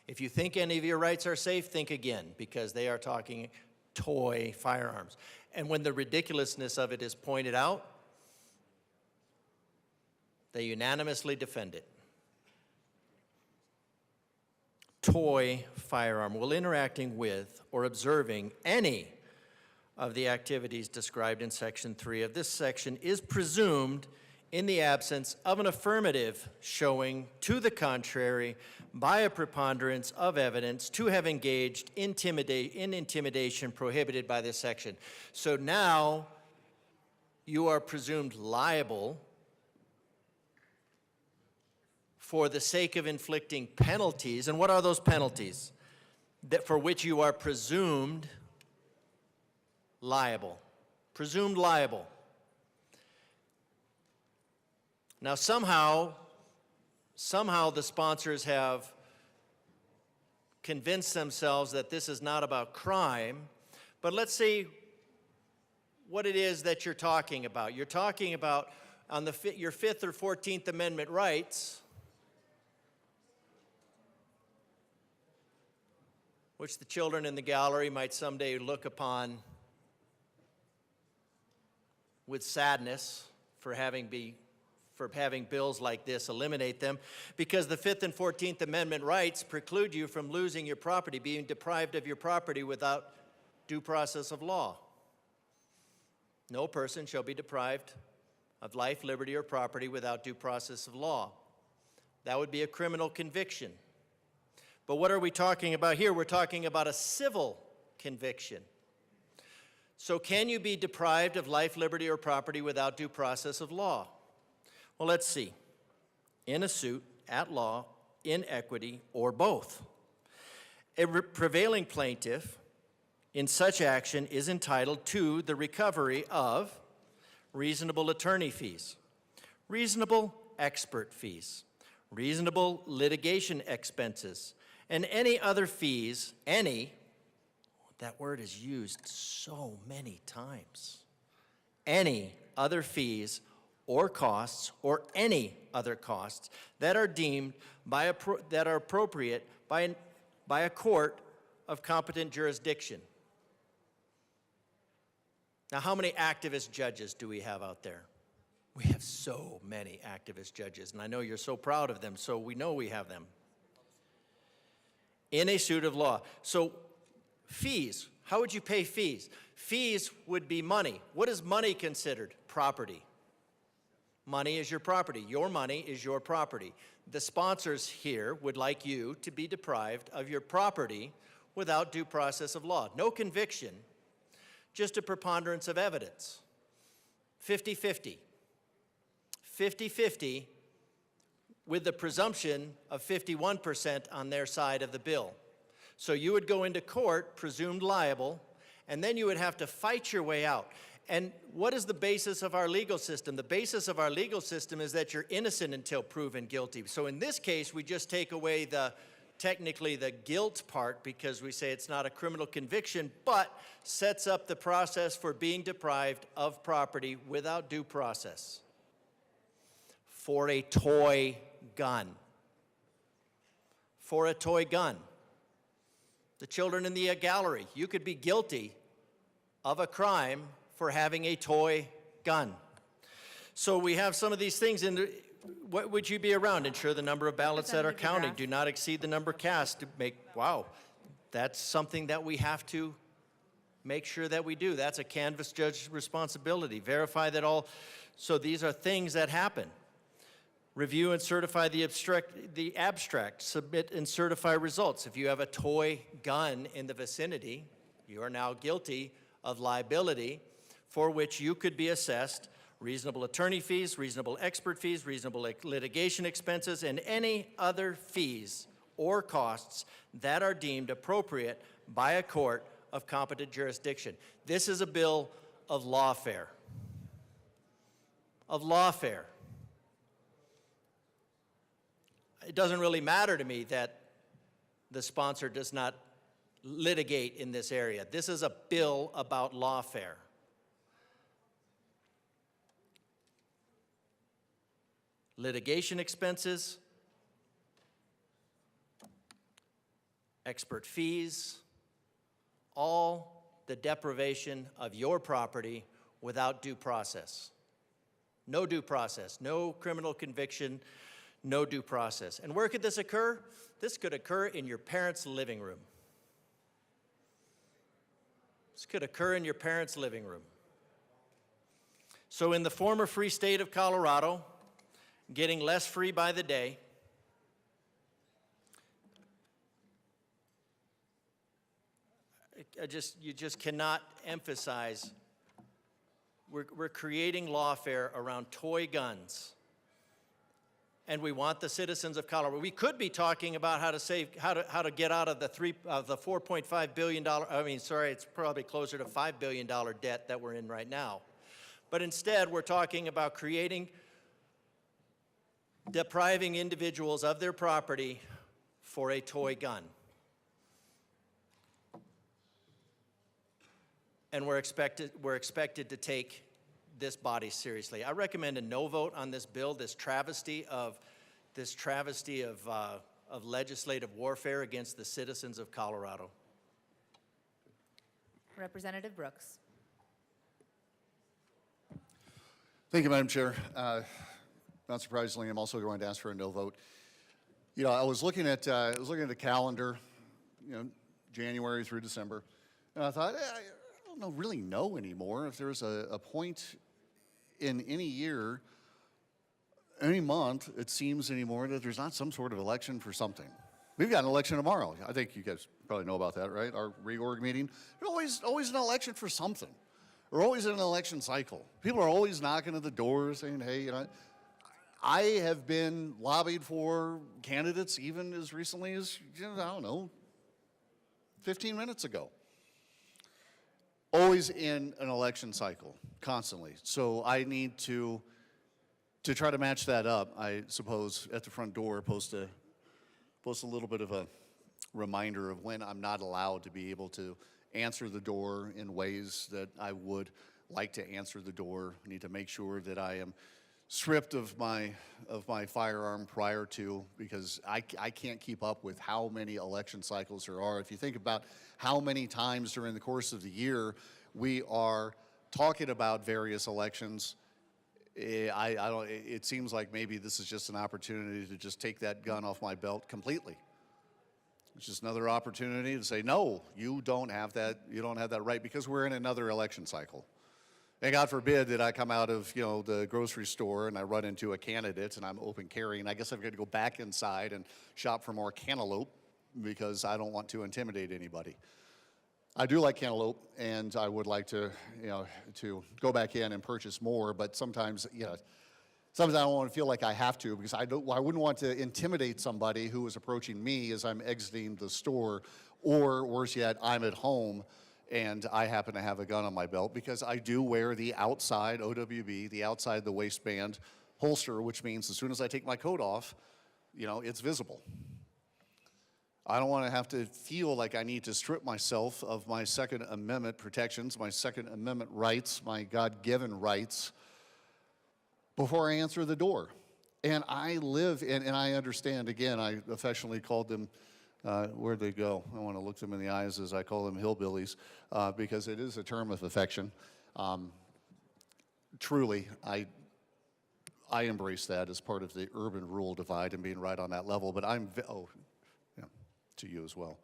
If you think any of your rights are safe, think again, because they are talking toy firearms. And when the ridiculousness of it is pointed out, they unanimously defend it. Toy firearm. While interacting with or observing any of the activities described in Section 3 of this section is presumed in the absence of an affirmative showing to the contrary by a preponderance of evidence to have engaged in intimidation prohibited by this section. So now you are presumed liable for the sake of inflicting penalties. And what are those penalties? That for which you are presumed liable. Presumed liable. Now somehow the sponsors have convinced themselves that this is not about crime, but let's see what it is that you're talking about. You're talking about on your 5th or 14th Amendment rights, which the children in the gallery might someday look upon with sadness for having bills like this eliminate them, because the 5th and 14th Amendment rights preclude you from losing your property, being deprived of your property without due process of law. No person shall be deprived of life, liberty, or property without due process of law. That would be a criminal conviction. But what are we talking about here? We're talking about a civil conviction. So can you be deprived of life, liberty, or property without due process of law? Well, let's see. In a suit, at law, in equity, or both. A prevailing plaintiff in such action is entitled to the recovery of reasonable attorney fees, reasonable expert fees, reasonable litigation expenses, and any other fees, that word is used so many times. Any other fees or costs or any other costs that are deemed that are appropriate by a court of competent jurisdiction. Now, how many activist judges do we have out there? We have so many activist judges, and I know you're so proud of them, so we know we have them. In a suit of law. So fees, how would you pay fees? Fees would be money. What is money considered? Property. Money is your property. Your money is your property. The sponsors here would like you to be deprived of your property without due process of law. No conviction, just a preponderance of evidence. 50-50. 50-50 with the presumption of 51% on their side of the bill. So you would go into court, presumed liable, and then you would have to fight your way out. And what is the basis of our legal system? The basis of our legal system is that you're innocent until proven guilty. So in this case, we just take away the technically the guilt part because we say it's not a criminal conviction, but sets up the process for being deprived of property without due process for a toy gun. For a toy gun. The children in the gallery, you could be guilty of a crime for having a toy gun. So we have some of these things in the, what would you be around? Ensure the number of ballots that are counting do not exceed the number cast to make, wow, that's something that we have to make sure that we do. That's a canvass judge's responsibility. Verify that all, so these are things that happen. Review and certify the abstract, submit and certify results. If you have a toy gun in the vicinity, you are now guilty of liability for which you could be assessed reasonable attorney fees, reasonable expert fees, reasonable litigation expenses, and any other fees or costs that are deemed appropriate by a court of competent jurisdiction. This is a bill of lawfare. Of lawfare. It doesn't really matter to me that the sponsor does not litigate in this area. This is a bill about lawfare. Litigation expenses, expert fees, all the deprivation of your property without due process. No due process, no criminal conviction, no due process. And where could this occur? This could occur in your parents' living room. This could occur in your parents' living room. So in the former free state of Colorado, getting less free by the day, you just cannot emphasize, we're creating lawfare around toy guns. And we want the citizens of Colorado. We could be talking about how to get out of the $4.5 billion, it's probably closer to $5 billion debt that we're in right now. But instead, we're talking about depriving individuals of their property for a toy gun. And we're expected to take this body seriously. I recommend a no vote on this bill, this travesty of legislative warfare against the citizens of Colorado. Representative Brooks. Thank you, Madam Chair. Not surprisingly, I'm also going to ask for a no vote. You know, I was looking at the calendar, January through December, and I thought, I don't really know anymore if there's a point in any year, any month, it seems anymore that there's not some sort of election for something. We've got an election tomorrow. I think you guys probably know about that, right? Our reorg meeting. There's always an election for something. We're always in an election cycle. People are always knocking at the door saying, hey, I have been lobbied for candidates even as recently as, 15 minutes ago. Always in an election cycle, constantly. So I need to try to match that up, I suppose, at the front door, post a little bit of a reminder of when I'm not allowed to be able to answer the door in ways that I would like to answer the door. I need to make sure that I am stripped of my firearm prior to, because I can't keep up with how many election cycles there are. If you think about how many times during the course of the year we are talking about various elections, it seems like maybe this is just an opportunity to just take that gun off my belt completely. It's just another opportunity to say, no, you don't have that right, because we're in another election cycle. And God forbid that I come out of, the grocery store and I run into a candidate and I'm open carrying. I guess I've got to go back inside and shop for more cantaloupe because I don't want to intimidate anybody. I do like cantaloupe, and I would like to, to go back in and purchase more, but sometimes, sometimes I don't want to feel like I have to, because I wouldn't want to intimidate somebody who is approaching me as I'm exiting the store, or worse yet, I'm at home and I happen to have a gun on my belt, because I do wear the outside OWB, the outside the waistband holster, which means as soon as I take my coat off, it's visible. I don't want to have to feel like I need to strip myself of my Second Amendment protections, my Second Amendment rights, my God-given rights before I answer the door. And I live, and I understand, again, I affectionately called them, where'd they go? I want to look them in the eyes as I call them hillbillies, because it is a term of affection. Truly, I embrace that as part of the urban-rural divide and being right on that level, but to you as well.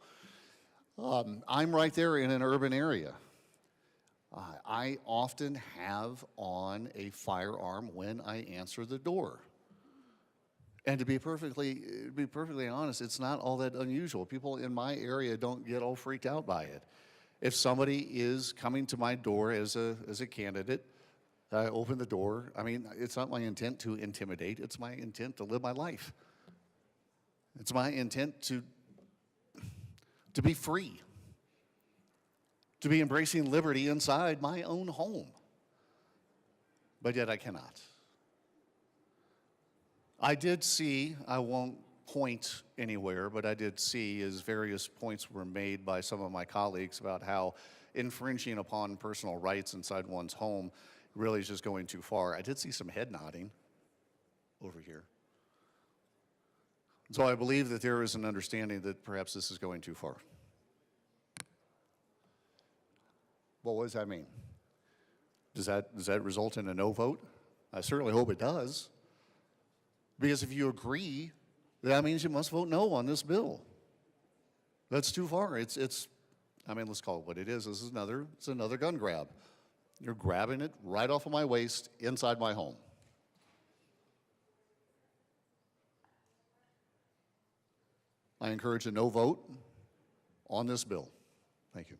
I'm right there in an urban area. I often have on a firearm when I answer the door. And to be perfectly honest, it's not all that unusual. People in my area don't get all freaked out by it. If somebody is coming to my door as a candidate, I open the door. I mean, it's not my intent to intimidate. It's my intent to live my life. It's my intent to be free, to be embracing liberty inside my own home. But yet I cannot. I did see, I won't point anywhere, but I did see as various points were made by some of my colleagues about how infringing upon personal rights inside one's home really is just going too far. I did see some head nodding over here. So I believe that there is an understanding that perhaps this is going too far. Well, what does that mean? Does that result in a no vote? I certainly hope it does. Because if you agree, that means you must vote no on this bill. That's too far. I mean, let's call it what it is. It's another gun grab. You're grabbing it right off of my waist inside my home. I encourage a no vote on this bill. Thank you.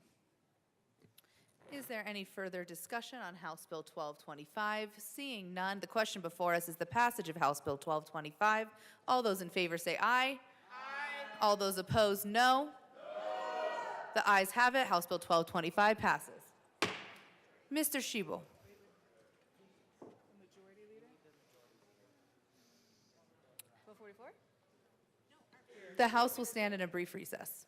Is there any further discussion on House Bill 1225? Seeing none, the question before us is the passage of House Bill 1225. All those in favor say aye. Aye. All those opposed, no. The ayes have it. House Bill 1225 passes. Mr. Schiebel. The House will stand in a brief recess.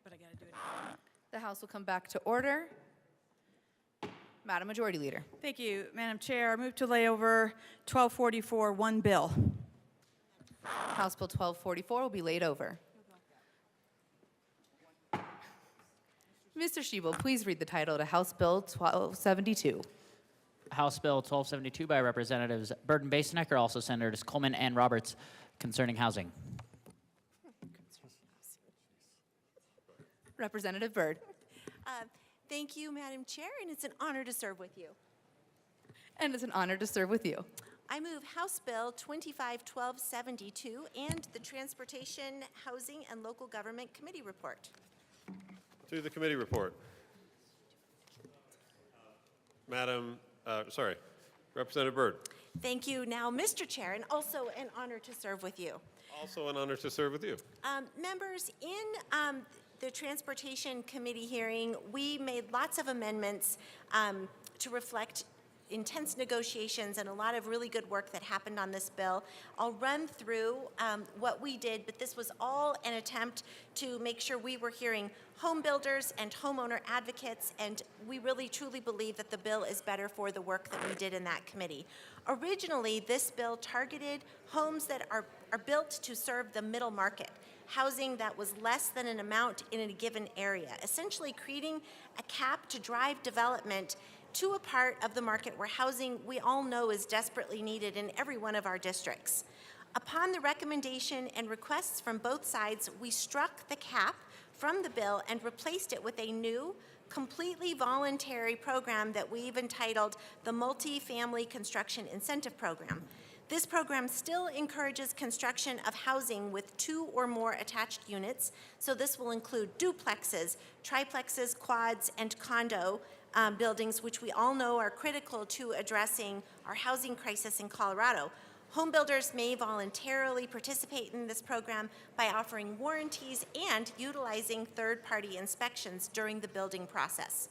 But I gotta do it again. The House will come back to order. Madam Majority Leader. Thank you, Madam Chair. I move to lay over 1244, one bill. House Bill 1244 will be laid over. Mr. Schiebel, please read the title to House Bill 1272. House Bill 1272 by Representatives Byrd and Basenecker, also Senators Coleman and Roberts, concerning housing. Representative Byrd. Thank you, Madam Chair, and it's an honor to serve with you. And it's an honor to serve with you. I move House Bill 251272 and the Transportation, Housing, and Local Government Committee Report. To the committee report. Representative Byrd. Thank you. Now, Mr. Chair, and also an honor to serve with you. Also an honor to serve with you. Members, in the Transportation Committee hearing, we made lots of amendments to reflect intense negotiations and a lot of really good work that happened on this bill. I'll run through what we did, but this was all an attempt to make sure we were hearing home builders and homeowner advocates, and we really truly believe that the bill is better for the work that we did in that committee. Originally, this bill targeted homes that are built to serve the middle market, housing that was less than an amount in a given area, essentially creating a cap to drive development to a part of the market where housing we all know is desperately needed in every one of our districts. Upon the recommendation and requests from both sides, we struck the cap from the bill and replaced it with a new, completely voluntary program that we've entitled the Multi-Family Construction Incentive Program. This program still encourages construction of housing with 2 or more attached units, so this will include duplexes, triplexes, quads, and condo buildings, which we all know are critical to addressing our housing crisis in Colorado. Home builders may voluntarily participate in this program by offering warranties and utilizing third-party inspections during the building process.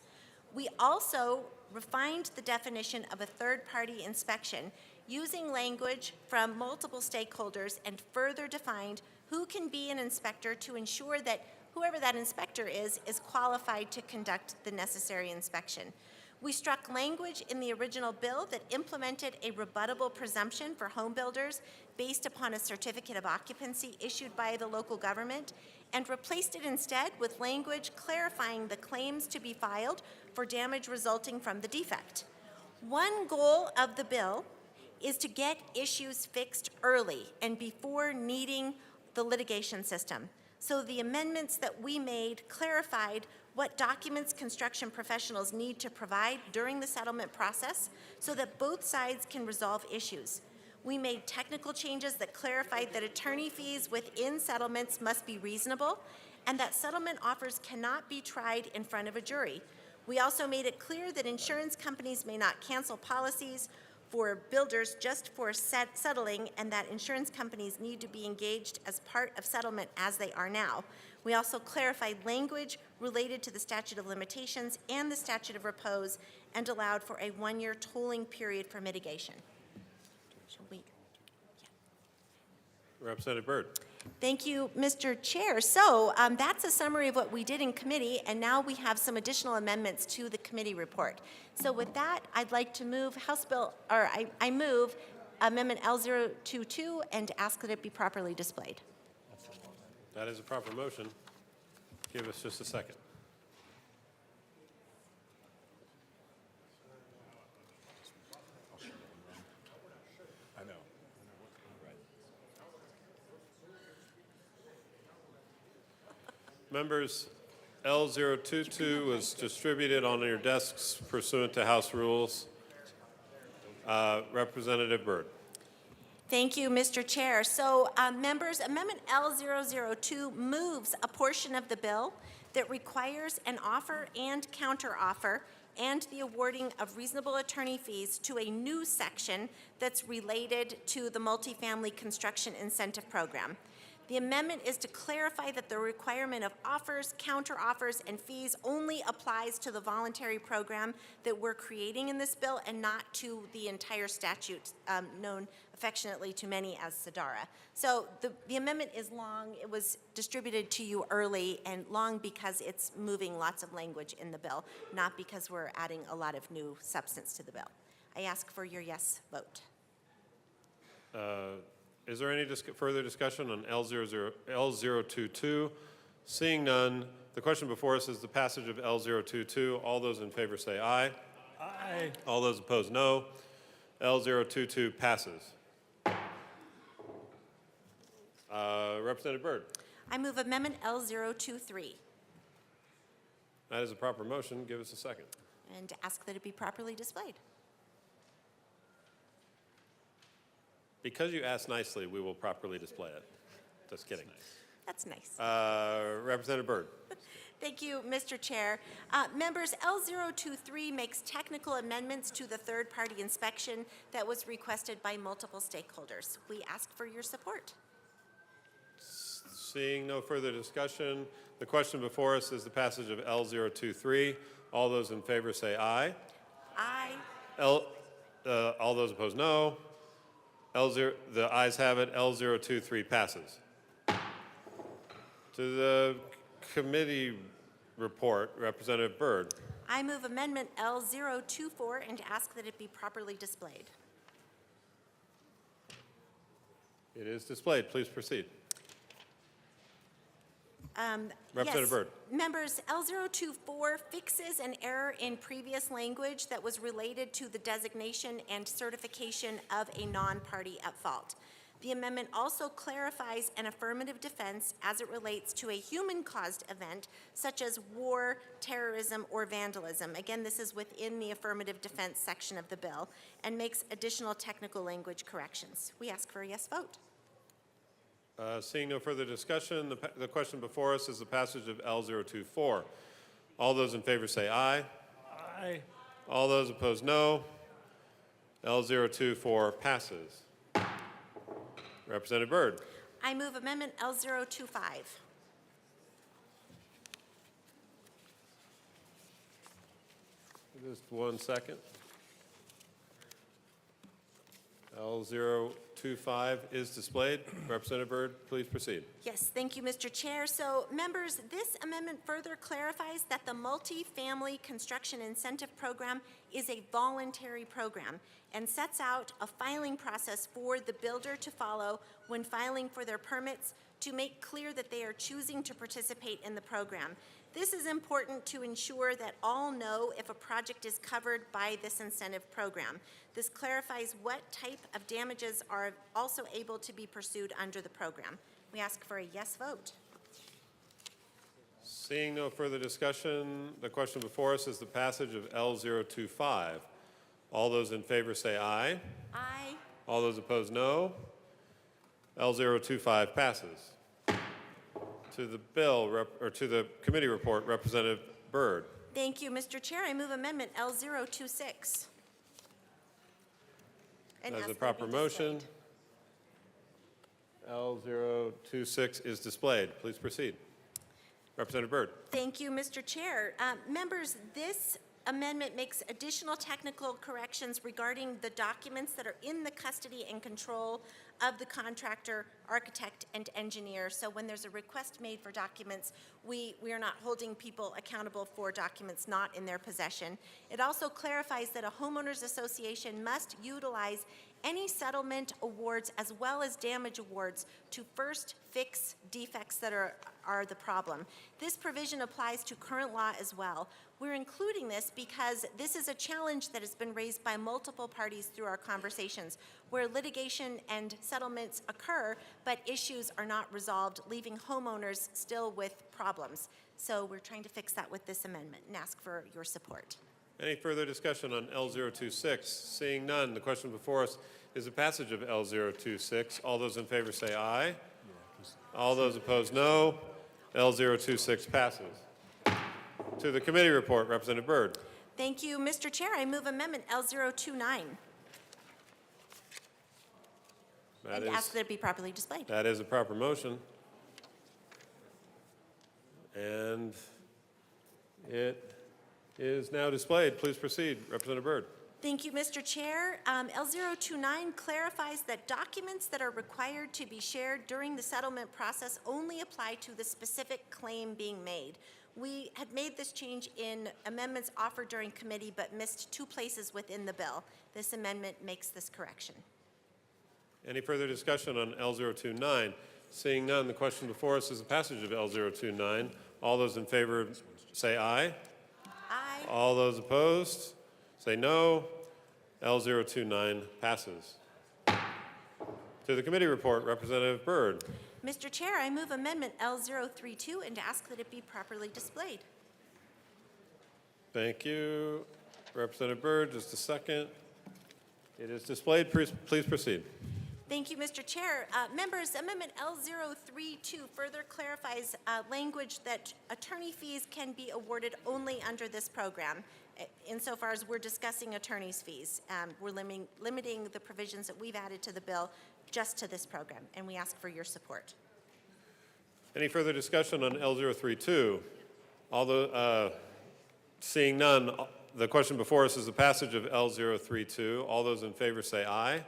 We also refined the definition of a third-party inspection using language from multiple stakeholders and further defined who can be an inspector to ensure that whoever that inspector is qualified to conduct the necessary inspection. We struck language in the original bill that implemented a rebuttable presumption for home builders based upon a certificate of occupancy issued by the local government and replaced it instead with language clarifying the claims to be filed for damage resulting from the defect. One goal of the bill is to get issues fixed early and before needing the litigation system. So the amendments that we made clarified what documents construction professionals need to provide during the settlement process so that both sides can resolve issues. We made technical changes that clarified that attorney fees within settlements must be reasonable and that settlement offers cannot be tried in front of a jury. We also made it clear that insurance companies may not cancel policies for builders just for settling and that insurance companies need to be engaged as part of settlement as they are now. We also clarified language related to the statute of limitations and the statute of repose and allowed for a 1-year tolling period for mitigation. Shall we? Representative Byrd. Thank you, Mr. Chair. So that's a summary of what we did in committee, and now we have some additional amendments to the committee report. So with that, I'd like to move House Bill, or I move Amendment L022 and ask that it be properly displayed. That is a proper motion. Give us just a second. I know. Members, L022 was distributed on your desks pursuant to House rules. Representative Byrd. Thank you, Mr. Chair. So, members, Amendment L002 moves a portion of the bill that requires an offer and counteroffer and the awarding of reasonable attorney fees to a new section that's related to the Multifamily Construction Incentive Program. The amendment is to clarify that the requirement of offers, counteroffers, and fees only applies to the voluntary program that we're creating in this bill and not to the entire statute known affectionately to many as SEDARA. So the amendment is long. It was distributed to you early and long because it's moving lots of language in the bill, not because we're adding a lot of new substance to the bill. I ask for your yes vote. Is there any further discussion on L022? Seeing none, the question before us is the passage of L022. All those in favor say aye. Aye. All those opposed, no. L022 passes. Representative Byrd. I move Amendment L023 That is a proper motion. Give us a second. and ask that it be properly displayed. Because you asked nicely, we will properly display it. Just kidding. That's nice. Representative Byrd. Thank you, Mr. Chair. Members, L023 makes technical amendments to the third-party inspection that was requested by multiple stakeholders. We ask for your support. Seeing no further discussion, the question before us is the passage of L023. All those in favor say aye. Aye. All those opposed, no. The ayes have it. L023 passes. To the committee report, Representative Byrd. I move Amendment L024 and ask that it be properly displayed. It is displayed. Please proceed. Representative Yes. Byrd. Members, L024 fixes an error in previous language that was related to the designation and certification of a non-party at fault. The amendment also clarifies an affirmative defense as it relates to a human-caused event, such as war, terrorism, or vandalism. Again, this is within the affirmative defense section of the bill, and makes additional technical language corrections. We ask for a yes vote. Seeing no further discussion, the question before us is the passage of L024. All those in favor say aye. Aye. All those opposed, no. L024 passes. Representative Byrd. I move Amendment L025. Just 1 second. L025 is displayed. Representative Byrd, please proceed. Yes, thank you, Mr. Chair. So, members, this amendment further clarifies that the Multi-Family Construction Incentive Program is a voluntary program and sets out a filing process for the builder to follow when filing for their permits to make clear that they are choosing to participate in the program. This is important to ensure that all know if a project is covered by this incentive program. This clarifies what type of damages are also able to be pursued under the program. We ask for a yes vote. Seeing no further discussion, the question before us is the passage of L025. All those in favor say aye. Aye. All those opposed, no. L025 passes. To the bill, or to the committee report, Representative Byrd. Thank you, Mr. Chair. I move Amendment L026. And As ask the that it proper be motion, displayed. L026 is displayed. Please proceed. Representative Byrd. Thank you, Mr. Chair. Members, this amendment makes additional technical corrections regarding the documents that are in the custody and control of the contractor, architect, and engineer. So when there's a request made for documents, we are not holding people accountable for documents not in their possession. It also clarifies that a homeowners association must utilize any settlement awards as well as damage awards to first fix defects that are the problem. This provision applies to current law as well. We're including this because this is a challenge that has been raised by multiple parties through our conversations, where litigation and settlements occur, but issues are not resolved, leaving homeowners still with problems. So we're trying to fix that with this amendment and ask for your support. Any further discussion on L026? Seeing none, the question before us is the passage of L026. All those in favor say aye. All those opposed, no. L026 passes. To the committee report, Representative Byrd. Thank you, Mr. Chair. I move Amendment L029 and ask that it be properly displayed. That is a proper motion. And it is now displayed. Please proceed, Representative Byrd. Thank you, Mr. Chair. L029 clarifies that documents that are required to be shared during the settlement process only apply to the specific claim being made. We had made this change in amendments offered during committee but missed 2 places within the bill. This amendment makes this correction. Any further discussion on L029? Seeing none, the question before us is the passage of L029. All those in favor say aye. Aye. All those opposed say no. L029 passes. To the committee report, Representative Byrd. Mr. Chair, I move Amendment L032 and ask that it be properly displayed. Thank you, Representative Byrd. Just a second. It is displayed. Please proceed. Thank you, Mr. Chair. Members, Amendment L032 further clarifies language that attorney fees can be awarded only under this program. Insofar as we're discussing attorney's fees, we're limiting the provisions that we've added to the bill just to this program, and we ask for your support. Any further discussion on L032? Although, seeing none, the question before us is the passage of L032. All those in favor say aye.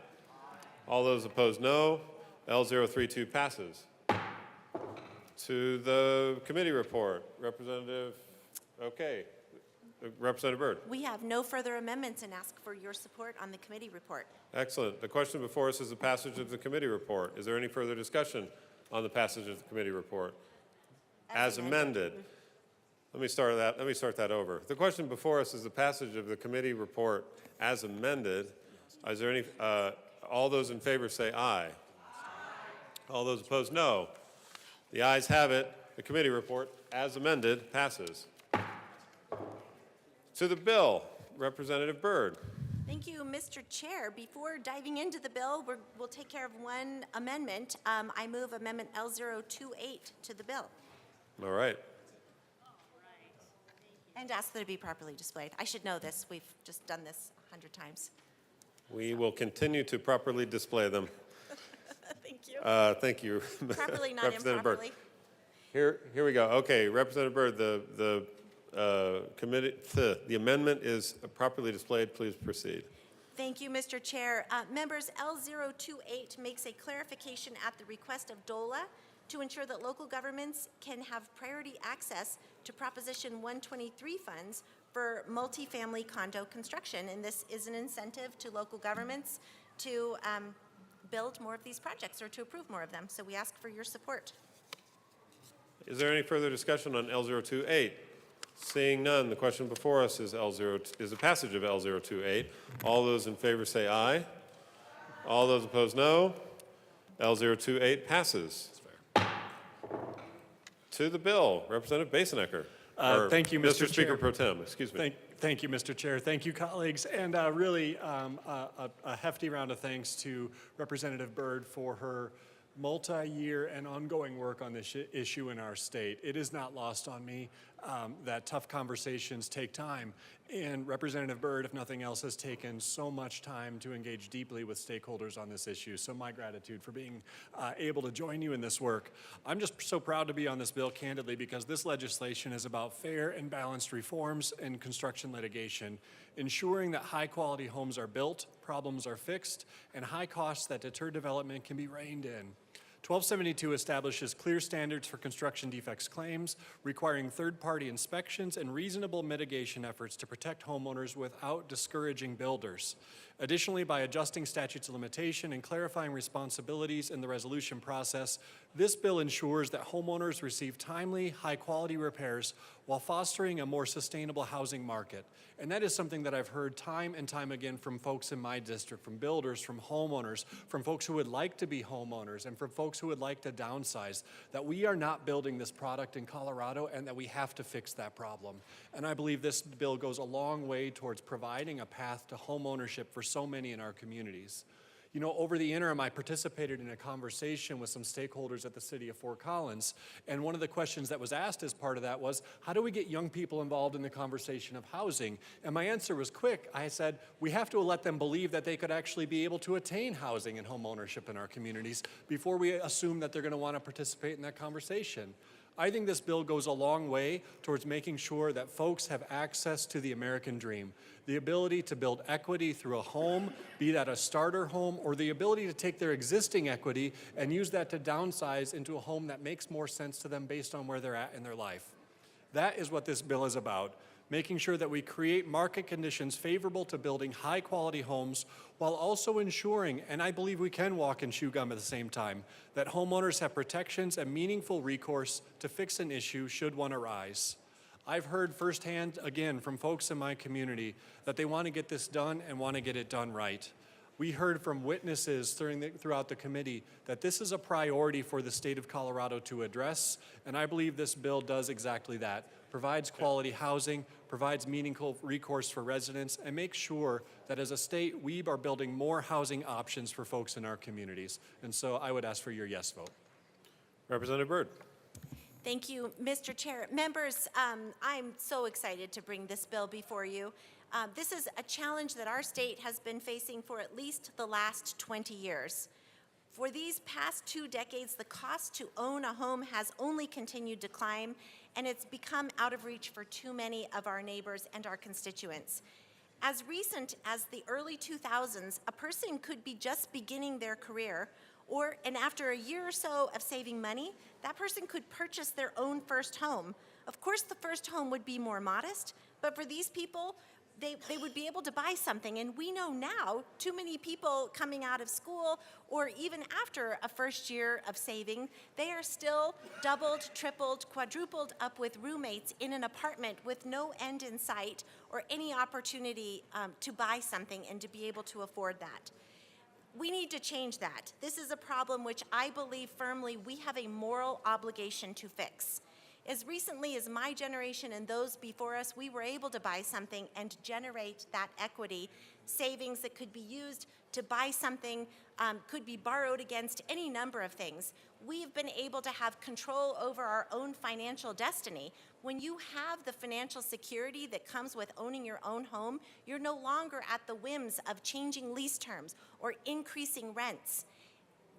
All those opposed, no. L032 passes. To the committee report, Representative Byrd. We have no further amendments and ask for your support on the committee report. Excellent. The question before us is the passage of the committee report. Is there any further discussion on the passage of the committee report? As amended. Let me start that over. The question before us is the passage of the committee report as amended. Is there any, all those in favor say aye. All those opposed, no. The ayes have it. The committee report, as amended, passes. To the bill, Representative Byrd. Thank you, Mr. Chair. Before diving into the bill, we'll take care of one amendment. I move Amendment L028 to the bill All right. and ask that it be properly displayed. I should know this. We've just done this 100 times. We will continue to properly display them. Thank you. Thank you, Properly, not Representative Byrd. improperly. Here we go. Okay, Representative Byrd, the amendment is properly displayed. Please proceed. Thank you, Mr. Chair. Members, L028 makes a clarification at the request of DOLA to ensure that local governments can have priority access to Proposition 123 funds for multifamily condo construction. And this is an incentive to local governments to build more of these projects or to approve more of them. So we ask for your support. Is there any further discussion on L028? Seeing none, the question before us is the passage of L028. All those in favor say aye. All those opposed, no. L028 passes. To the bill, Representative Basenecker. Thank you, Mr. Mr. Speaker Chair. Pro Tem, excuse me. Thank you, Mr. Chair. Thank you, colleagues. And really, a hefty round of thanks to Representative Byrd for her multi-year and ongoing work on this issue in our state. It is not lost on me that tough conversations take time. And Representative Byrd, if nothing else, has taken so much time to engage deeply with stakeholders on this issue. So my gratitude for being able to join you in this work. I'm just so proud to be on this bill, candidly, because this legislation is about fair and balanced reforms in construction litigation, ensuring that high-quality homes are built, problems are fixed, and high costs that deter development can be reined in. 1272 establishes clear standards for construction defects claims, requiring third-party inspections and reasonable mitigation efforts to protect homeowners without discouraging builders. Additionally, by adjusting statutes of limitation and clarifying responsibilities in the resolution process, this bill ensures that homeowners receive timely, high-quality repairs while fostering a more sustainable housing market. And that is something that I've heard time and time again from folks in my district, from builders, from homeowners, from folks who would like to be homeowners, and from folks who would like to downsize, that we are not building this product in Colorado and that we have to fix that problem. And I believe this bill goes a long way towards providing a path to home ownership for so many in our communities. You know, over the interim, I participated in a conversation with some stakeholders at the city of Fort Collins, and one of the questions that was asked as part of that was, how do we get young people involved in the conversation of housing? And my answer was quick. I said, we have to let them believe that they could actually be able to attain housing and home ownership in our communities before we assume that they're going to want to participate in that conversation. I think this bill goes a long way towards making sure that folks have access to the American dream, the ability to build equity through a home, be that a starter home, or the ability to take their existing equity and use that to downsize into a home that makes more sense to them based on where they're at in their life. That is what this bill is about, making sure that we create market conditions favorable to building high-quality homes while also ensuring, and I believe we can walk and chew gum at the same time, that homeowners have protections and meaningful recourse to fix an issue should one arise. I've heard firsthand, again, from folks in my community that they want to get this done and want to get it done right. We heard from witnesses throughout the committee that this is a priority for the state of Colorado to address, and I believe this bill does exactly that. Provides quality housing, provides meaningful recourse for residents, and makes sure that as a state, we are building more housing options for folks in our communities. And so I would ask for your yes vote. Representative Byrd. Thank you, Mr. Chair. Members, I'm so excited to bring this bill before you. This is a challenge that our state has been facing for at least the last 20 years. For these past 2 decades, the cost to own a home has only continued to climb, and it's become out of reach for too many of our neighbors and our constituents. As recent as the early 2000s, a person could be just beginning their career, and after a year or so of saving money, that person could purchase their own first home. Of course, the first home would be more modest, but for these people, they would be able to buy something. And we know now too many people coming out of school or even after a first year of saving, they are still doubled, tripled, quadrupled up with roommates in an apartment with no end in sight or any opportunity to buy something and to be able to afford that. We need to change that. This is a problem which I believe firmly we have a moral obligation to fix. As recently as my generation and those before us, we were able to buy something and generate that equity savings that could be used to buy something, could be borrowed against any number of things. We've been able to have control over our own financial destiny. When you have the financial security that comes with owning your own home, you're no longer at the whims of changing lease terms or increasing rents.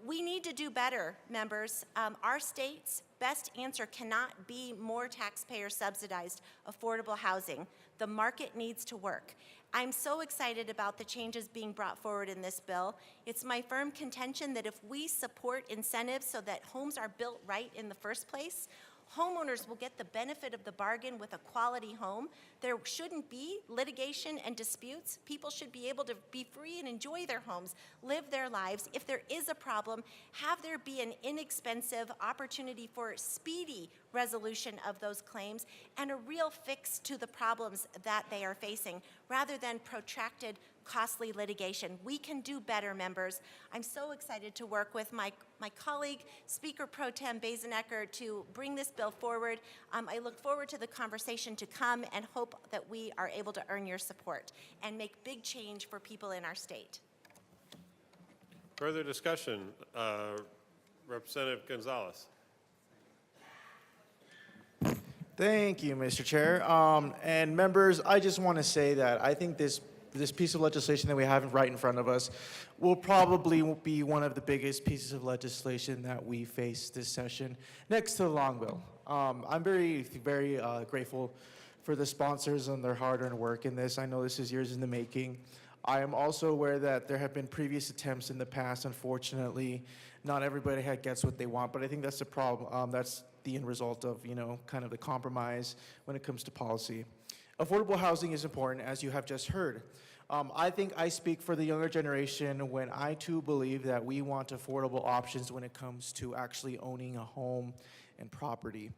We need to do better, members. Our state's best answer cannot be more taxpayer subsidized affordable housing. The market needs to work. I'm so excited about the changes being brought forward in this bill. It's my firm contention that if we support incentives so that homes are built right in the first place, homeowners will get the benefit of the bargain with a quality home. There shouldn't be litigation and disputes. People should be able to be free and enjoy their homes, live their lives. If there is a problem, have there be an inexpensive opportunity for speedy resolution of those claims and a real fix to the problems that they are facing, rather than protracted, costly litigation. We can do better, members. I'm so excited to work with my colleague, Speaker Pro Tem Bazenecker, to bring this bill forward. I look forward to the conversation to come and hope that we are able to earn your support and make big change for people in our state. Further discussion, Representative Gonzalez. Thank you, Mr. Chair. And members, I just want to say that I think this piece of legislation that we have right in front of us will probably be one of the biggest pieces of legislation that we face this session, next to the Long Bill. I'm very, very grateful for the sponsors and their hard-earned work in this. I know this is years in the making. I am also aware that there have been previous attempts in the past. Unfortunately, not everybody gets what they want, but I think that's the problem. That's the end result of, kind of the compromise when it comes to policy. Affordable housing is important, as you have just heard. I think I speak for the younger generation when I too believe that we want affordable options when it comes to actually owning a home and property.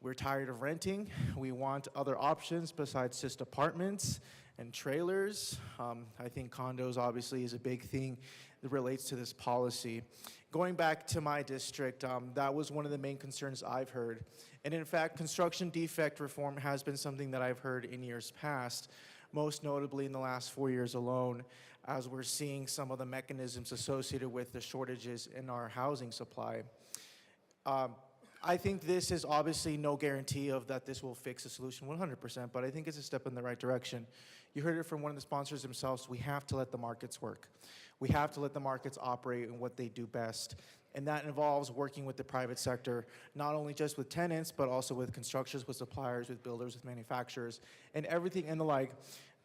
We're tired of renting. We want other options besides just apartments and trailers. I think condos obviously is a big thing that relates to this policy. Going back to my district, that was one of the main concerns I've heard. And in fact, construction defect reform has been something that I've heard in years past, most notably in the last 4 years alone, as we're seeing some of the mechanisms associated with the shortages in our housing supply. I think this is obviously no guarantee of that this will fix the solution 100%, but I think it's a step in the right direction. You heard it from one of the sponsors themselves. We have to let the markets work. We have to let the markets operate in what they do best. And that involves working with the private sector, not only just with tenants, but also with constructors, with suppliers, with builders, with manufacturers, and everything and the like.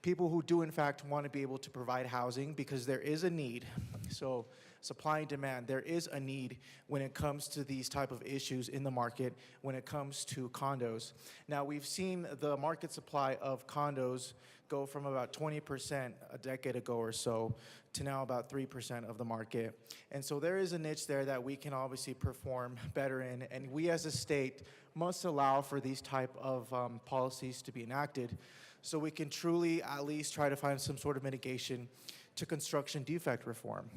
People who do, in fact, want to be able to provide housing because there is a need. So supply and demand, there is a need when it comes to these type of issues in the market, when it comes to condos. Now, we've seen the market supply of condos go from about 20% a decade ago or so to now about 3% of the market. And so there is a niche there that we can obviously perform better in, and we as a state must allow for these type of policies to be enacted so we can truly at least try to find some sort of mitigation to construction defect reform.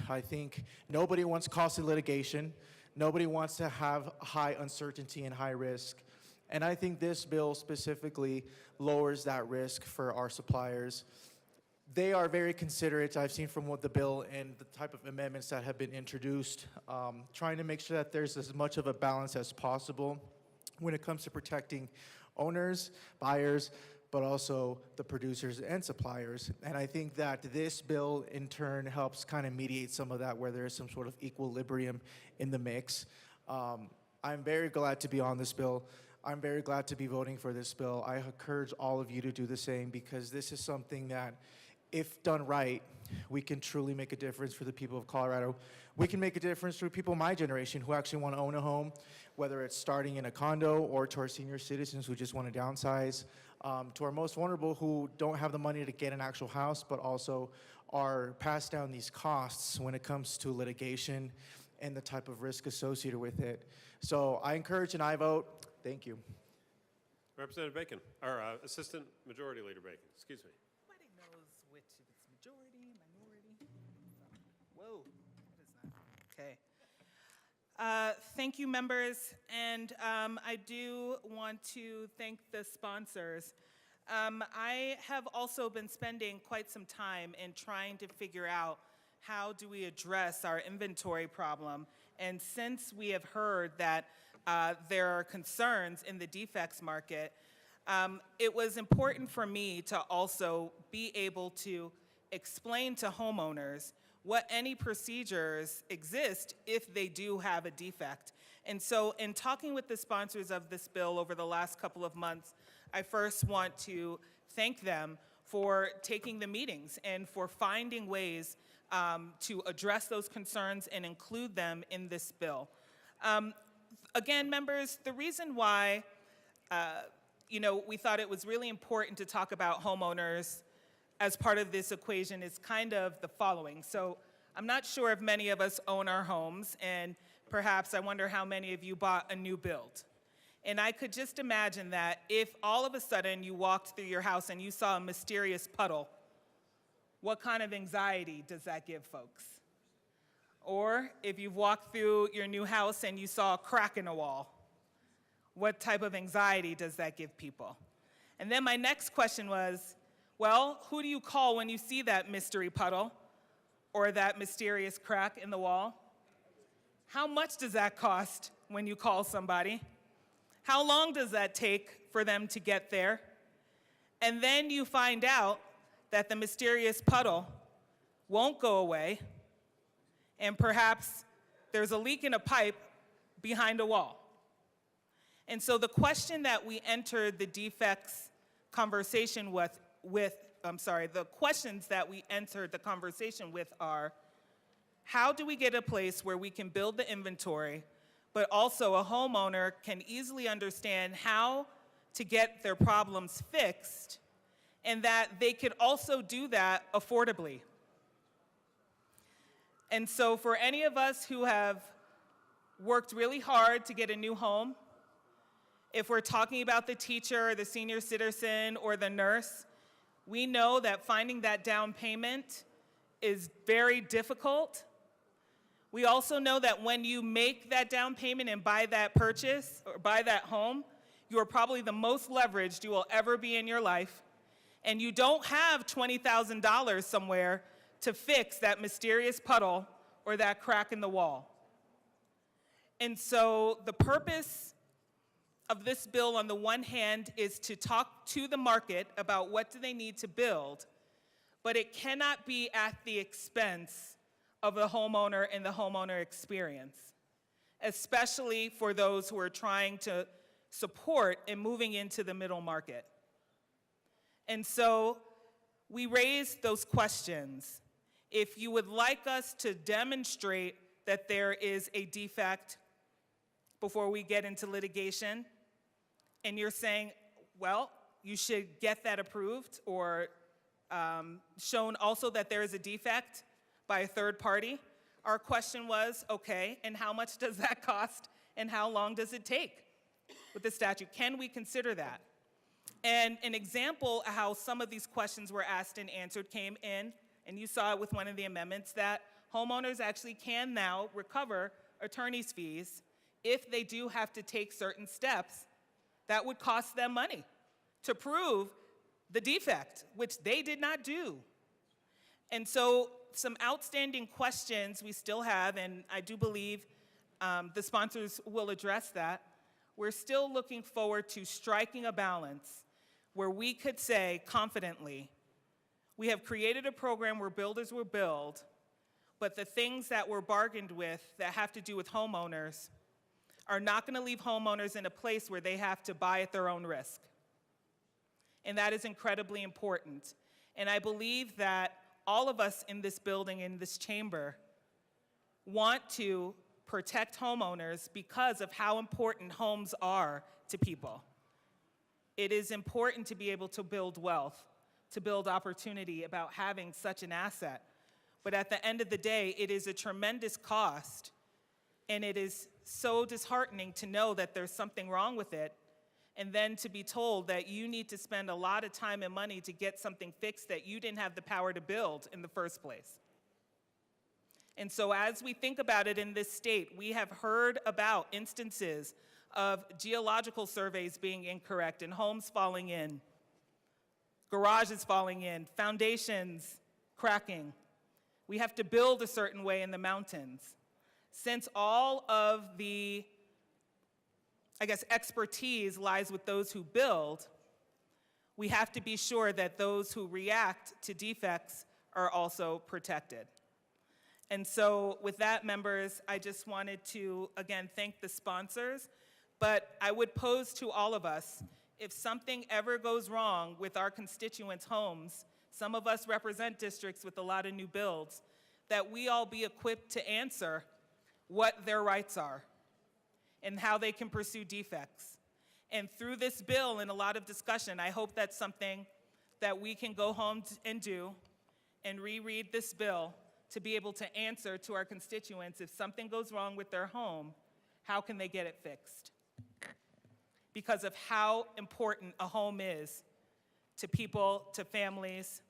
I think nobody wants costly litigation. Nobody wants to have high uncertainty and high risk. And I think this bill specifically lowers that risk for our suppliers. They are very considerate, I've seen from what the bill and the type of amendments that have been introduced, trying to make sure that there's as much of a balance as possible when it comes to protecting owners, buyers, but also the producers and suppliers. And I think that this bill in turn helps kind of mediate some of that where there is some sort of equilibrium in the mix. I'm very glad to be on this bill. I'm very glad to be voting for this bill. I encourage all of you to do the same because this is something that, if done right, we can truly make a difference for the people of Colorado. We can make a difference for people my generation who actually want to own a home, whether it's starting in a condo or to our senior citizens who just want to downsize, to our most vulnerable who don't have the money to get an actual house, but also are passed down these costs when it comes to litigation and the type of risk associated with it. So I encourage and I vote. Thank you. Representative Bacon, or Assistant Majority Leader Bacon, excuse me. Nobody knows which, if it's majority, minority. Whoa, what is that? Okay. Thank you, members, and I do want to thank the sponsors. I have also been spending quite some time in trying to figure out how do we address our inventory problem, and since we have heard that there are concerns in the defects market, it was important for me to also be able to explain to homeowners what any procedures exist if they do have a defect. And so in talking with the sponsors of this bill over the last couple of months, I first want to thank them for taking the meetings and for finding ways to address those concerns and include them in this bill. Again, members, the reason why we thought it was really important to talk about homeowners as part of this equation is kind of the following. So I'm not sure if many of us own our homes, and perhaps I wonder how many of you bought a new build. And I could just imagine that if all of a sudden you walked through your house and you saw a mysterious puddle, what kind of anxiety does that give folks? Or if you've walked through your new house and you saw a crack in the wall, what type of anxiety does that give people? And then my next question was, well, who do you call when you see that mystery puddle or that mysterious crack in the wall? How much does that cost when you call somebody? How long does that take for them to get there? And then you find out that the mysterious puddle won't go away, and perhaps there's a leak in a pipe behind a wall. And so the question that we entered the defects conversation the questions that we entered the conversation with are, how do we get a place where we can build the inventory, but also a homeowner can easily understand how to get their problems fixed, and that they could also do that affordably? And so for any of us who have worked really hard to get a new home, if we're talking about the teacher, the senior citizen, or the nurse, we know that finding that down payment is very difficult. We also know that when you make that down payment and buy that purchase or buy that home, you are probably the most leveraged you will ever be in your life, and you don't have $20,000 somewhere to fix that mysterious puddle or that crack in the wall. And so the purpose of this bill, on the one hand, is to talk to the market about what do they need to build, but it cannot be at the expense of the homeowner and the homeowner experience, especially for those who are trying to support and moving into the middle market. And so we raised those questions. If you would like us to demonstrate that there is a defect before we get into litigation, and you're saying, well, you should get that approved or shown also that there is a defect by a third party, our question was, okay, and how much does that cost and how long does it take with the statute? Can we consider that? And an example of how some of these questions were asked and answered came in, and you saw it with one of the amendments, that homeowners actually can now recover attorney's fees if they do have to take certain steps that would cost them money to prove the defect, which they did not do. And so some outstanding questions we still have, and I do believe the sponsors will address that. We're still looking forward to striking a balance where we could say confidently, we have created a program where builders will build, but the things that were bargained with that have to do with homeowners are not going to leave homeowners in a place where they have to buy at their own risk. And that is incredibly important. And I believe that all of us in this building, in this chamber, want to protect homeowners because of how important homes are to people. It is important to be able to build wealth, to build opportunity about having such an asset. But at the end of the day, it is a tremendous cost, and it is so disheartening to know that there's something wrong with it, and then to be told that you need to spend a lot of time and money to get something fixed that you didn't have the power to build in the first place. And so as we think about it in this state, we have heard about instances of geological surveys being incorrect and homes falling in, garages falling in, foundations cracking. We have to build a certain way in the mountains. Since all of the, expertise lies with those who build, we have to be sure that those who react to defects are also protected. And so with that, members, I just wanted to, again, thank the sponsors, but I would pose to all of us, if something ever goes wrong with our constituents' homes, some of us represent districts with a lot of new builds, that we all be equipped to answer what their rights are and how they can pursue defects. And through this bill and a lot of discussion, I hope that's something that we can go home and do and reread this bill to be able to answer to our constituents if something goes wrong with their home, how can they get it fixed? Because of how important a home is to people, to families.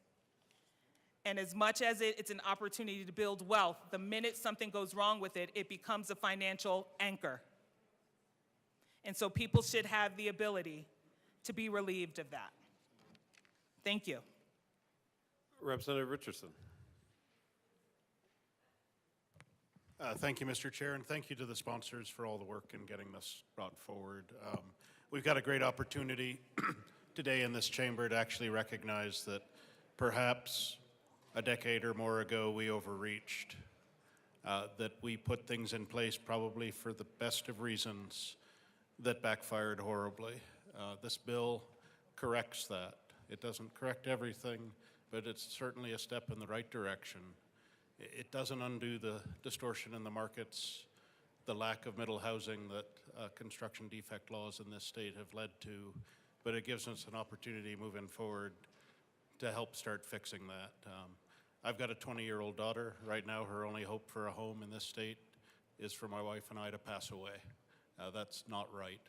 And as much as it's an opportunity to build wealth, the minute something goes wrong with it, it becomes a financial anchor. And so people should have the ability to be relieved of that. Thank you. Representative Richardson. Thank you, Mr. Chair, and thank you to the sponsors for all the work in getting this brought forward. We've got a great opportunity today in this chamber to actually recognize that perhaps a decade or more ago we overreached, that we put things in place probably for the best of reasons that backfired horribly. This bill corrects that. It doesn't correct everything, but it's certainly a step in the right direction. It doesn't undo the distortion in the markets, the lack of middle housing that construction defect laws in this state have led to, but it gives us an opportunity moving forward to help start fixing that. I've got a 20-year-old daughter. Right now, her only hope for a home in this state is for my wife and I to pass away. That's not right.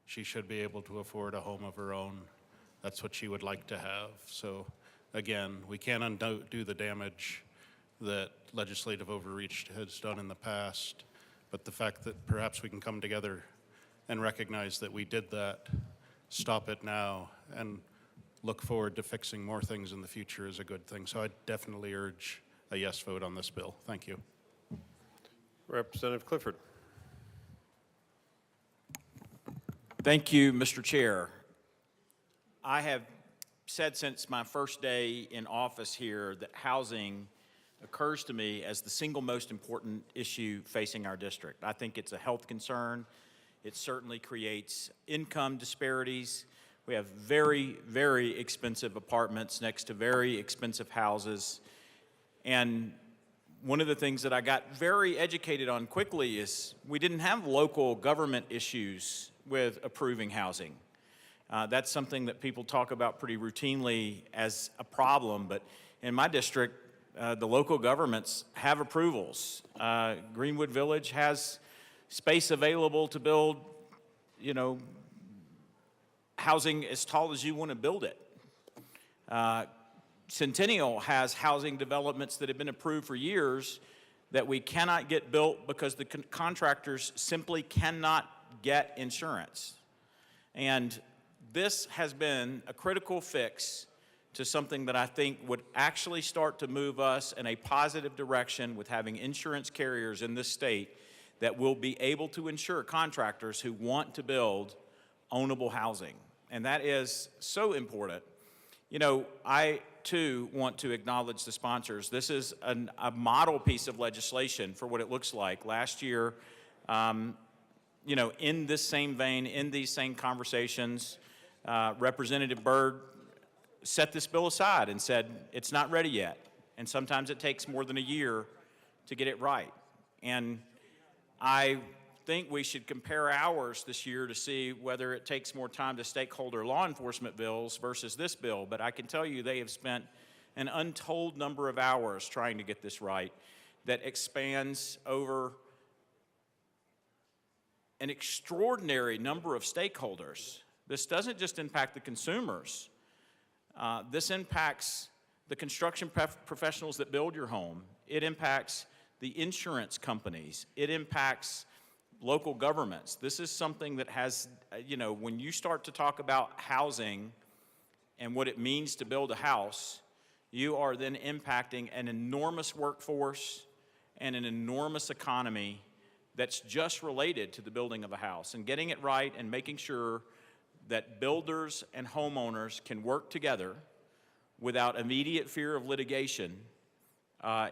She should be able to afford a home of her own. That's what she would like to have. So again, we can't undo the damage that legislative overreach has done in the past, but the fact that perhaps we can come together and recognize that we did that, stop it now, and look forward to fixing more things in the future is a good thing. So I definitely urge a yes vote on this bill. Thank you. Representative Clifford. Thank you, Mr. Chair. I have said since my first day in office here that housing occurs to me as the single most important issue facing our district. I think it's a health concern. It certainly creates income disparities. We have very, very expensive apartments next to very expensive houses. And one of the things that I got very educated on quickly is we didn't have local government issues with approving housing. That's something that people talk about pretty routinely as a problem, but in my district, the local governments have approvals. Greenwood Village has space available to build, housing as tall as you want to build it. Centennial has housing developments that have been approved for years that we cannot get built because the contractors simply cannot get insurance. And this has been a critical fix to something that I think would actually start to move us in a positive direction with having insurance carriers in this state that will be able to insure contractors who want to build ownable housing. And that is so important. I too want to acknowledge the sponsors. This is a model piece of legislation for what it looks like. Last year, in this same vein, in these same conversations, Representative Byrd set this bill aside and said, it's not ready yet. And sometimes it takes more than a year to get it right. And I think we should compare ours this year to see whether it takes more time to stakeholder law enforcement bills versus this bill. But I can tell you they have spent an untold number of hours trying to get this right that expands over an extraordinary number of stakeholders. This doesn't just impact the consumers. This impacts the construction professionals that build your home. It impacts the insurance companies. It impacts local governments. This is something that has, when you start to talk about housing and what it means to build a house, you are then impacting an enormous workforce and an enormous economy that's just related to the building of a house. And getting it right and making sure that builders and homeowners can work together without immediate fear of litigation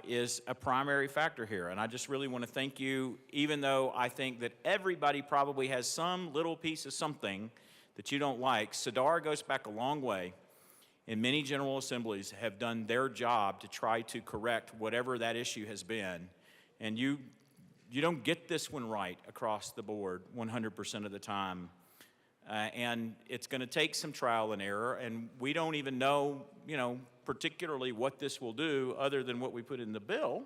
is a primary factor here. And I just really want to thank you, even though I think that everybody probably has some little piece of something that you don't like. SEDAR goes back a long way, and many General Assemblies have done their job to try to correct whatever that issue has been. And you don't get this one right across the board 100% of the time. And it's going to take some trial and error, and we don't even know, particularly what this will do other than what we put in the bill.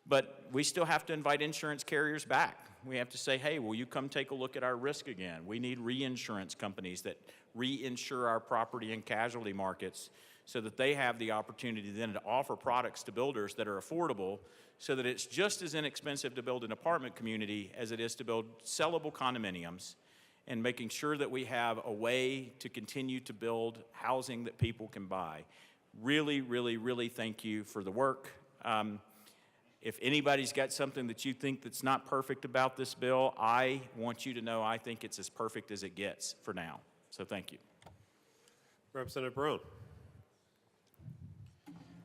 But we still have to invite insurance carriers back. We have to say, hey, will you come take a look at our risk again? We need reinsurance companies that reinsure our property and casualty markets so that they have the opportunity then to offer products to builders that are affordable, so that it's just as inexpensive to build an apartment community as it is to build sellable condominiums, and making sure that we have a way to continue to build housing that people can buy. Really, really, really thank you for the work. If anybody's got something that you think that's not perfect about this bill, I want you to know I think it's as perfect as it gets for now. So thank you. Representative Barone.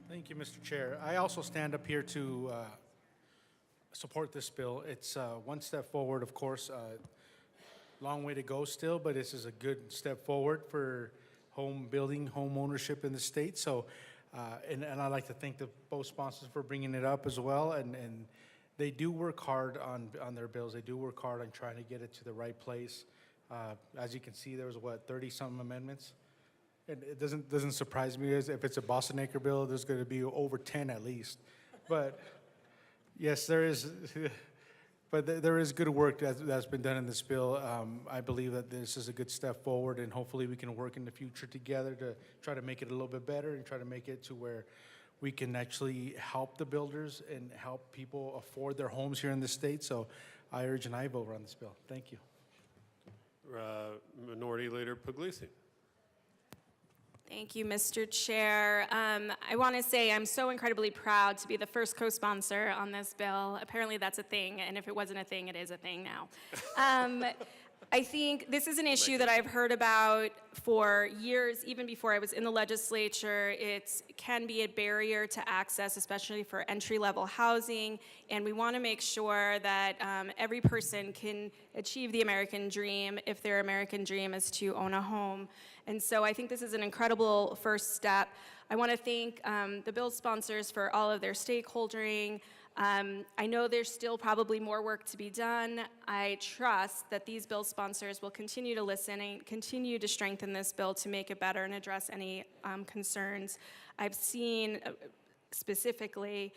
Thank you, Mr. Chair. I also stand up here to support this bill. It's one step forward, of course. Long way to go still, but this is a good step forward for home building, home ownership in the state. So, and I'd like to thank both sponsors for bringing it up as well. And they do work hard on their bills. They do work hard on trying to get it to the right place. As you can see, there was 30-some amendments. And it doesn't surprise me as if it's a Boston Acre bill, there's going to be over 10 at least. But yes, there is. But there is good work that's been done in this bill. I believe that this is a good step forward, and hopefully we can work in the future together to try to make it a little bit better and try to make it to where we can actually help the builders and help people afford their homes here in the state. So I urge an aye vote on this bill. Thank you. Minority Leader Puglisi. Thank you, Mr. Chair. I want to say I'm so incredibly proud to be the first co-sponsor on this bill. Apparently that's a thing, and if it wasn't a thing, it is a thing now. I think this is an issue that I've heard about for years, even before I was in the legislature. It can be a barrier to access, especially for entry-level housing, and we want to make sure that every person can achieve the American dream if their American dream is to own a home. And so I think this is an incredible first step. I want to thank the bill sponsors for all of their stakeholdering. I know there's still probably more work to be done. I trust that these bill sponsors will continue to listen and continue to strengthen this bill to make it better and address any concerns. I've seen specifically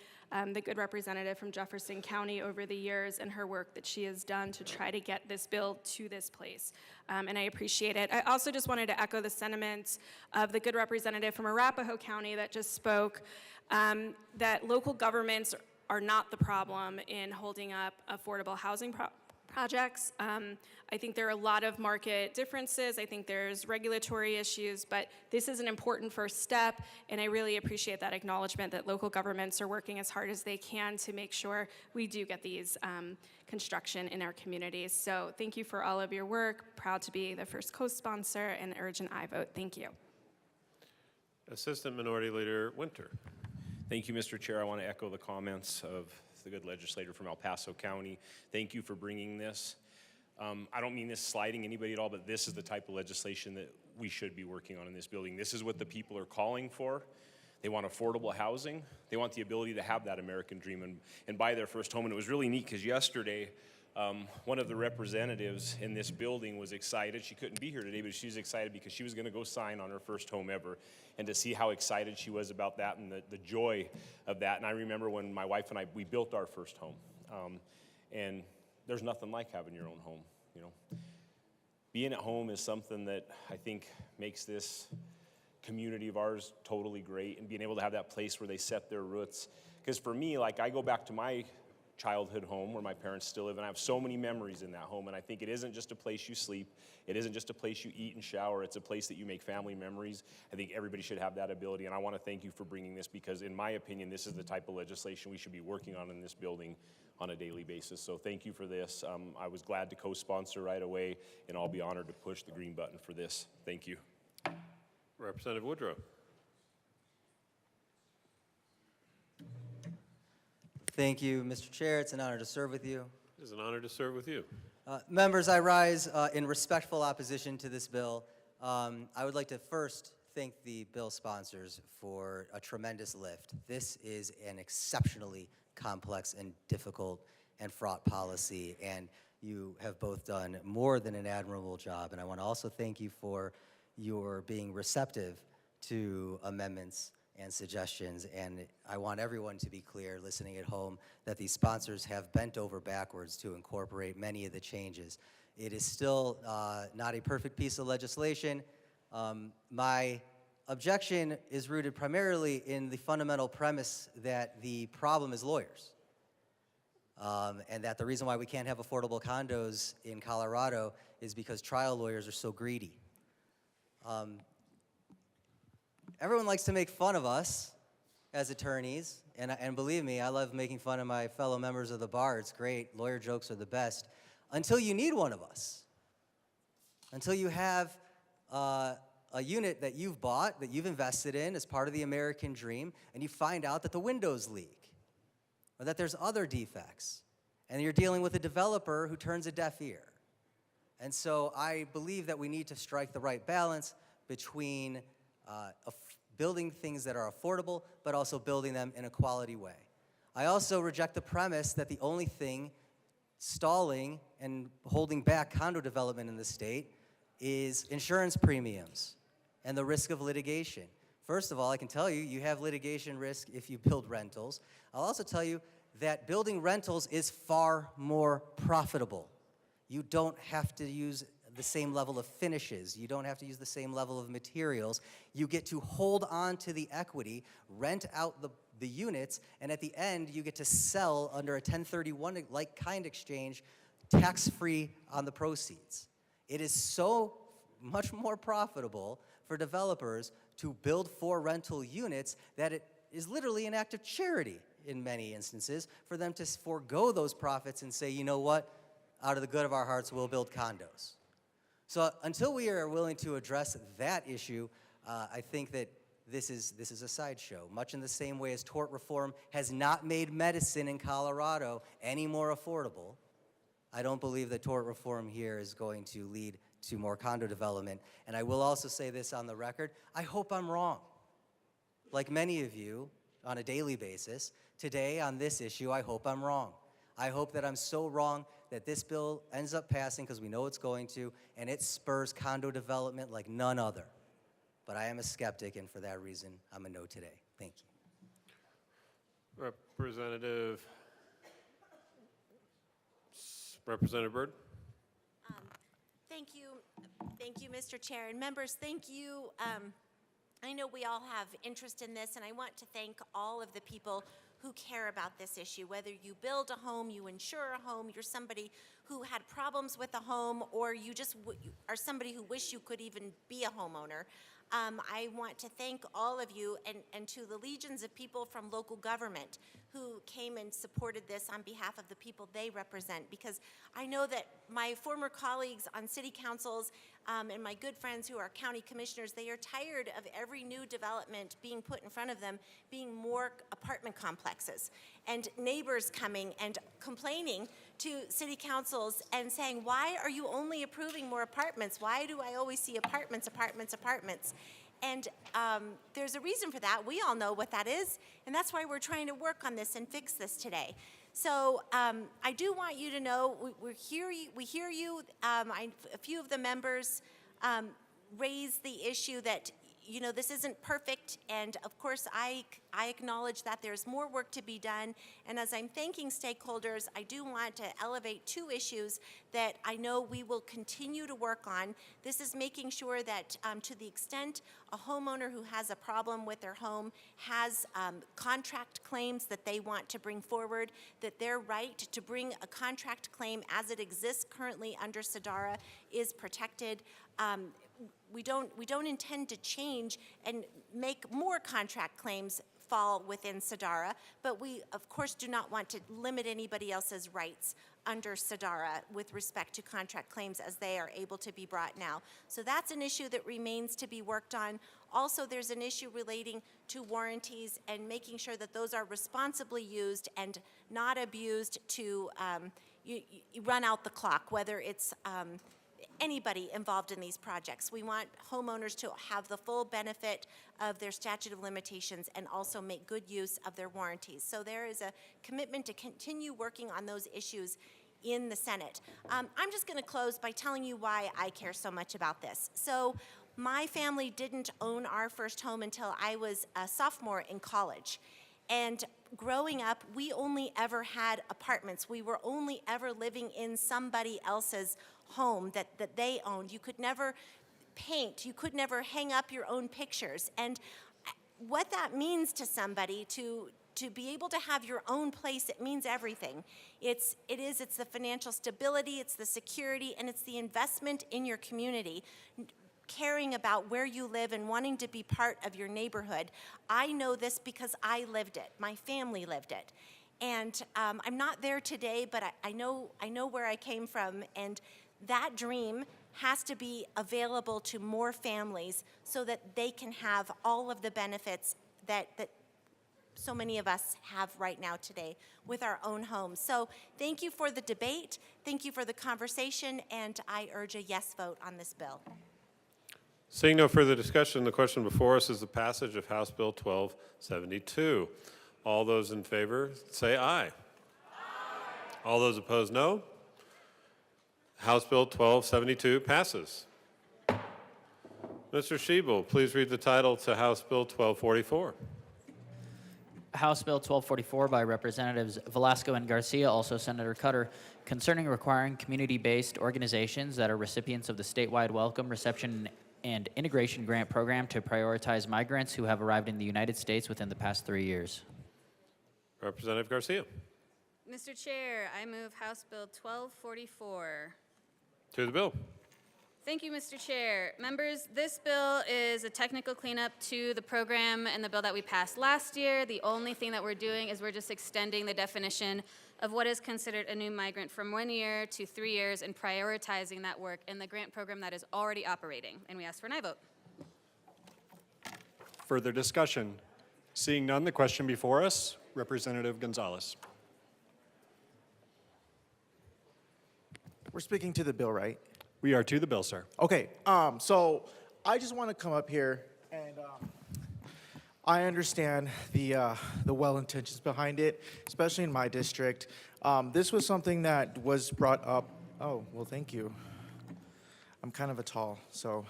the good representative from Jefferson County over the years and her work that she has done to try to get this bill to this place, and I appreciate it. I also just wanted to echo the sentiments of the good representative from Arapahoe County that just spoke, that local governments are not the problem in holding up affordable housing projects. I think there are a lot of market differences. I think there's regulatory issues, but this is an important first step, and I really appreciate that acknowledgement that local governments are working as hard as they can to make sure we do get these construction in our communities. So thank you for all of your work. Proud to be the first co-sponsor, and urge an aye vote. Thank you. Assistant Minority Leader Winter. Thank you, Mr. Chair. I want to echo the comments of the good legislator from El Paso County. Thank you for bringing this. I don't mean this slighting anybody at all, but this is the type of legislation that we should be working on in this building. This is what the people are calling for. They want affordable housing. They want the ability to have that American dream and buy their first home. And it was really neat because yesterday, one of the representatives in this building was excited. She couldn't be here today, but she was excited because she was going to go sign on her first home ever. And to see how excited she was about that and the joy of that. And I remember when my wife and we built our first home. And there's nothing like having your own home, you know. Being at home is something that I think makes this community of ours totally great, and being able to have that place where they set their roots. Because for me, like, I go back to my childhood home where my parents still live, and I have so many memories in that home. And I think it isn't just a place you sleep, it isn't just a place you eat and shower, it's a place that you make family memories. I think everybody should have that ability, and I want to thank you for bringing this, because in my opinion, this is the type of legislation we should be working on in this building on a daily basis. So thank you for this. I was glad to co-sponsor right away, and I'll be honored to push the green button for this. Thank you. Representative Woodrow. Thank you, Mr. Chair. It's an honor to serve with you. It is an honor to serve with you. Members, I rise in respectful opposition to this bill. I would like to first thank the bill sponsors for a tremendous lift. This is an exceptionally complex and difficult and fraught policy, and you have both done more than an admirable job. And I want to also thank you for your being receptive to amendments and suggestions. And I want everyone to be clear, listening at home, that these sponsors have bent over backwards to incorporate many of the changes. It is still not a perfect piece of legislation. My objection is rooted primarily in the fundamental premise that the problem is lawyers. And that the reason why we can't have affordable condos in Colorado is because trial lawyers are so greedy. Everyone likes to make fun of us as attorneys, and believe me, I love making fun of my fellow members of the bar. It's great. Lawyer jokes are the best. Until you need one of us. Until you have a unit that you've bought, that you've invested in as part of the American dream, and you find out that the windows leak, or that there's other defects, and you're dealing with a developer who turns a deaf ear. And so I believe that we need to strike the right balance between building things that are affordable, but also building them in a quality way. I also reject the premise that the only thing stalling and holding back condo development in the state is insurance premiums and the risk of litigation. First of all, I can tell you, you have litigation risk if you build rentals. I'll also tell you that building rentals is far more profitable. You don't have to use the same level of finishes. You don't have to use the same level of materials. You get to hold on to the equity, rent out the units, and at the end, you get to sell under a 1031-like kind exchange, tax-free on the proceeds. It is so much more profitable for developers to build for rental units that it is literally an act of charity in many instances for them to forego those profits and say, you know what, out of the good of our hearts, we'll build condos. So until we are willing to address that issue, I think that this is a sideshow, much in the same way as tort reform has not made medicine in Colorado any more affordable. I don't believe that tort reform here is going to lead to more condo development. And I will also say this on the record, I hope I'm wrong. Like many of you on a daily basis, today on this issue, I hope I'm wrong. I hope that I'm so wrong that this bill ends up passing, because we know it's going to, and it spurs condo development like none other. But I am a skeptic, and for that reason, I'm a no today. Thank you. Representative Byrd. Thank you, Mr. Chair. And members, thank you. I know we all have interest in this, and I want to thank all of the people who care about this issue. Whether you build a home, you insure a home, you're somebody who had problems with a home, or you just are somebody who wish you could even be a homeowner. I want to thank all of you and to the legions of people from local government who came and supported this on behalf of the people they represent, because I know that my former colleagues on city councils and my good friends who are county commissioners, they are tired of every new development being put in front of them being more apartment complexes, and neighbors coming and complaining to city councils and saying, why are you only approving more apartments? Why do I always see apartments, apartments, apartments? And there's a reason for that. We all know what that is, and that's why we're trying to work on this and fix this today. So I do want you to know we hear you. A few of the members raised the issue that you know, this isn't perfect, and of course, I acknowledge that there's more work to be done. And as I'm thanking stakeholders, I do want to elevate two issues that I know we will continue to work on. This is making sure that to the extent a homeowner who has a problem with their home has contract claims that they want to bring forward, that their right to bring a contract claim as it exists currently under SEDARA is protected. We don't intend to change and make more contract claims fall within SEDARA, but we, of course, do not want to limit anybody else's rights under SEDARA with respect to contract claims as they are able to be brought now. So that's an issue that remains to be worked on. Also, there's an issue relating to warranties and making sure that those are responsibly used and not abused to you run out the clock, whether it's anybody involved in these projects. We want homeowners to have the full benefit of their statute of limitations and also make good use of their warranties. So there is a commitment to continue working on those issues in the Senate. I'm just going to close by telling you why I care so much about this. So my family didn't own our first home until I was a sophomore in college. And growing up, we only ever had apartments. We were only ever living in somebody else's home that they owned. You could never paint. You could never hang up your own pictures. And what that means to somebody to be able to have your own place, it means everything. It's the financial stability, it's the security, and it's the investment in your community. Caring about where you live and wanting to be part of your neighborhood. I know this because I lived it. My family lived it. And I'm not there today, but I know where I came from, and that dream has to be available to more families so that they can have all of the benefits that so many of us have right now today with our own homes. So thank you for the debate, thank you for the conversation, and I urge a yes vote on this bill. Seeing no further discussion, the question before us is the passage of House Bill 1272. All those in favor say aye. Aye. All those opposed, no. House Bill 1272 passes. Mr. Schiebel, please read the title to House Bill 1244. House Bill 1244 by Representatives Velasco and Garcia, also Senator Cutter, concerning requiring community-based organizations that are recipients of the statewide Welcome, Reception, and Integration Grant Program to prioritize migrants who have arrived in the United States within the past 3 years. Representative Garcia. Mr. Chair, I move House Bill 1244. To the bill. Thank you, Mr. Chair. Members, this bill is a technical cleanup to the program and the bill that we passed last year. The only thing that we're doing is we're just extending the definition of what is considered a new migrant from 1 year to 3 years and prioritizing that work in the grant program that is already operating. And we ask for an aye vote. Further discussion? Seeing none, the question before us, Representative Gonzalez. We're speaking to the bill, right? We are to the bill, sir. Okay, so I just want to come up here and I understand the well intentions behind it, especially in my district. This was something that was brought up. Oh, well, thank you. I'm kind of a tall, so.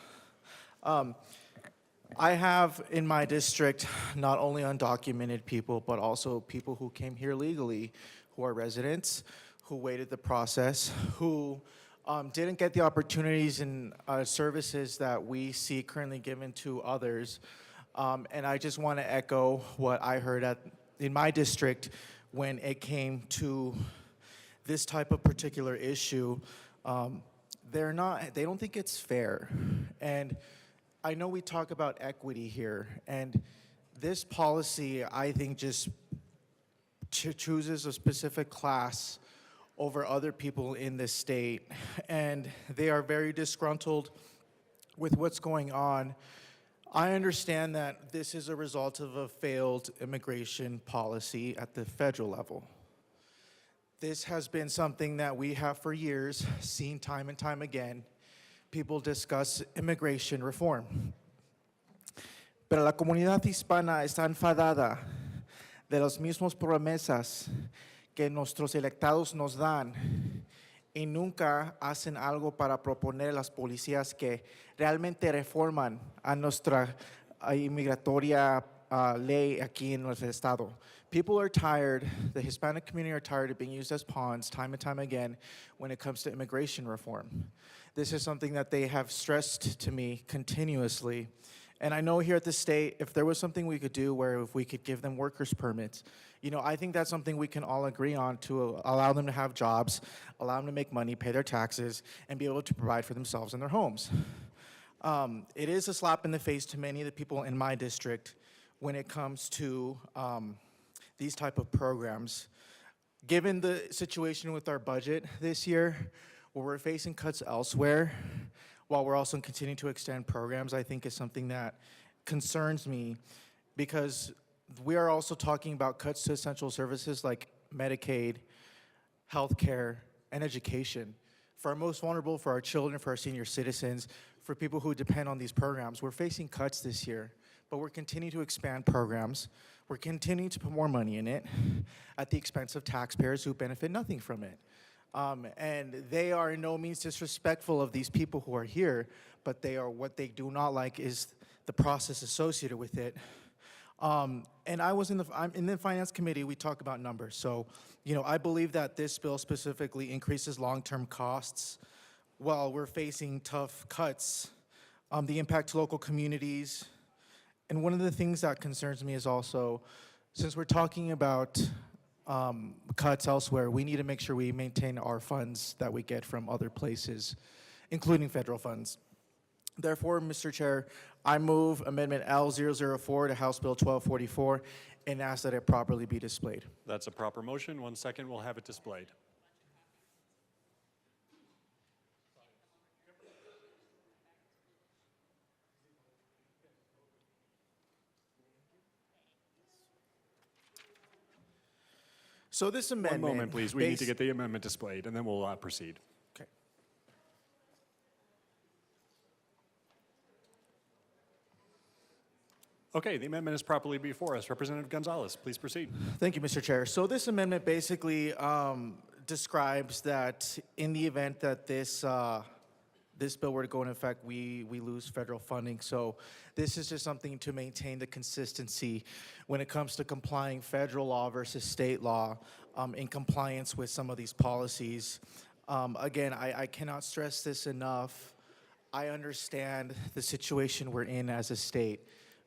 I have in my district not only undocumented people, but also people who came here legally, who are residents, who waited the process, who didn't get the opportunities and services that we see currently given to others. And I just want to echo what I heard in my district when it came to this type of particular issue. They don't think it's fair. And I know we talk about equity here, and this policy, I think, just chooses a specific class over other people in this state, and they are very disgruntled with what's going on. I understand that this is a result of a failed immigration policy at the federal level. This has been something that we have for years seen time and time again. People discuss immigration reform. Pero la comunidad hispana está enfadada de las mismas promesas que nuestros electados nos dan y nunca hacen algo para proponer las policías que realmente reforman a nuestra inmigratoria ley aquí en nuestro estado. People are tired, the Hispanic community are tired of being used as pawns time and time again when it comes to immigration reform. This is something that they have stressed to me continuously. And I know here at the state, if there was something we could do where if we could give them workers' permits, you know, I think that's something we can all agree on to allow them to have jobs, allow them to make money, pay their taxes, and be able to provide for themselves and their homes. It is a slap in the face to many of the people in my district when it comes to these type of programs. Given the situation with our budget this year, where we're facing cuts elsewhere, while we're also continuing to extend programs, I think is something that concerns me, because we are also talking about cuts to essential services like Medicaid, healthcare, and education. For our most vulnerable, for our children, for our senior citizens, for people who depend on these programs, we're facing cuts this year, but we're continuing to expand programs. We're continuing to put more money in it at the expense of taxpayers who benefit nothing from it. And they are in no means disrespectful of these people who are here, but what they do not like is the process associated with it. And I'm in the finance committee, we talk about numbers. So, you know, I believe that this bill specifically increases long-term costs while we're facing tough cuts, the impact to local communities. And one of the things that concerns me is also, since we're talking about cuts elsewhere, we need to make sure we maintain our funds that we get from other places, including federal funds. Therefore, Mr. Chair, I move Amendment L004 to House Bill 1244 and ask that it properly be displayed. That's a proper motion. 1 second, we'll have it displayed. So this amendment... One moment, please. We need to get the amendment displayed, and then we'll proceed. Okay. Okay, the amendment is properly before us. Representative Gonzalez, please proceed. Thank you, Mr. Chair. So this amendment basically describes that in the event that this bill were to go into effect, we lose federal funding. So this is just something to maintain the consistency when it comes to complying federal law versus state law in compliance with some of these policies. Again, I cannot stress this enough. I understand the situation we're in as a state,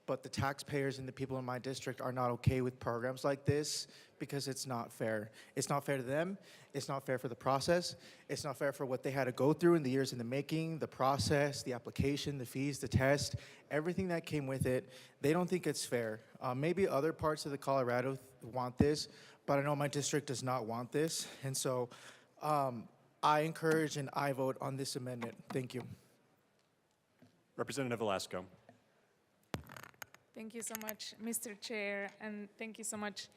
but the taxpayers and the people in my district are not okay with programs like this because it's not fair. It's not fair to them. It's not fair for the process. It's not fair for what they had to go through in the years in the making, the process, the application, the fees, the test, everything that came with it. They don't think it's fair. Maybe other parts of the Colorado want this, but I know my district does not want this. And so I encourage and I vote on this amendment. Thank you. Representative Velasco. Thank you so much, Mr. Chair, and thank you so much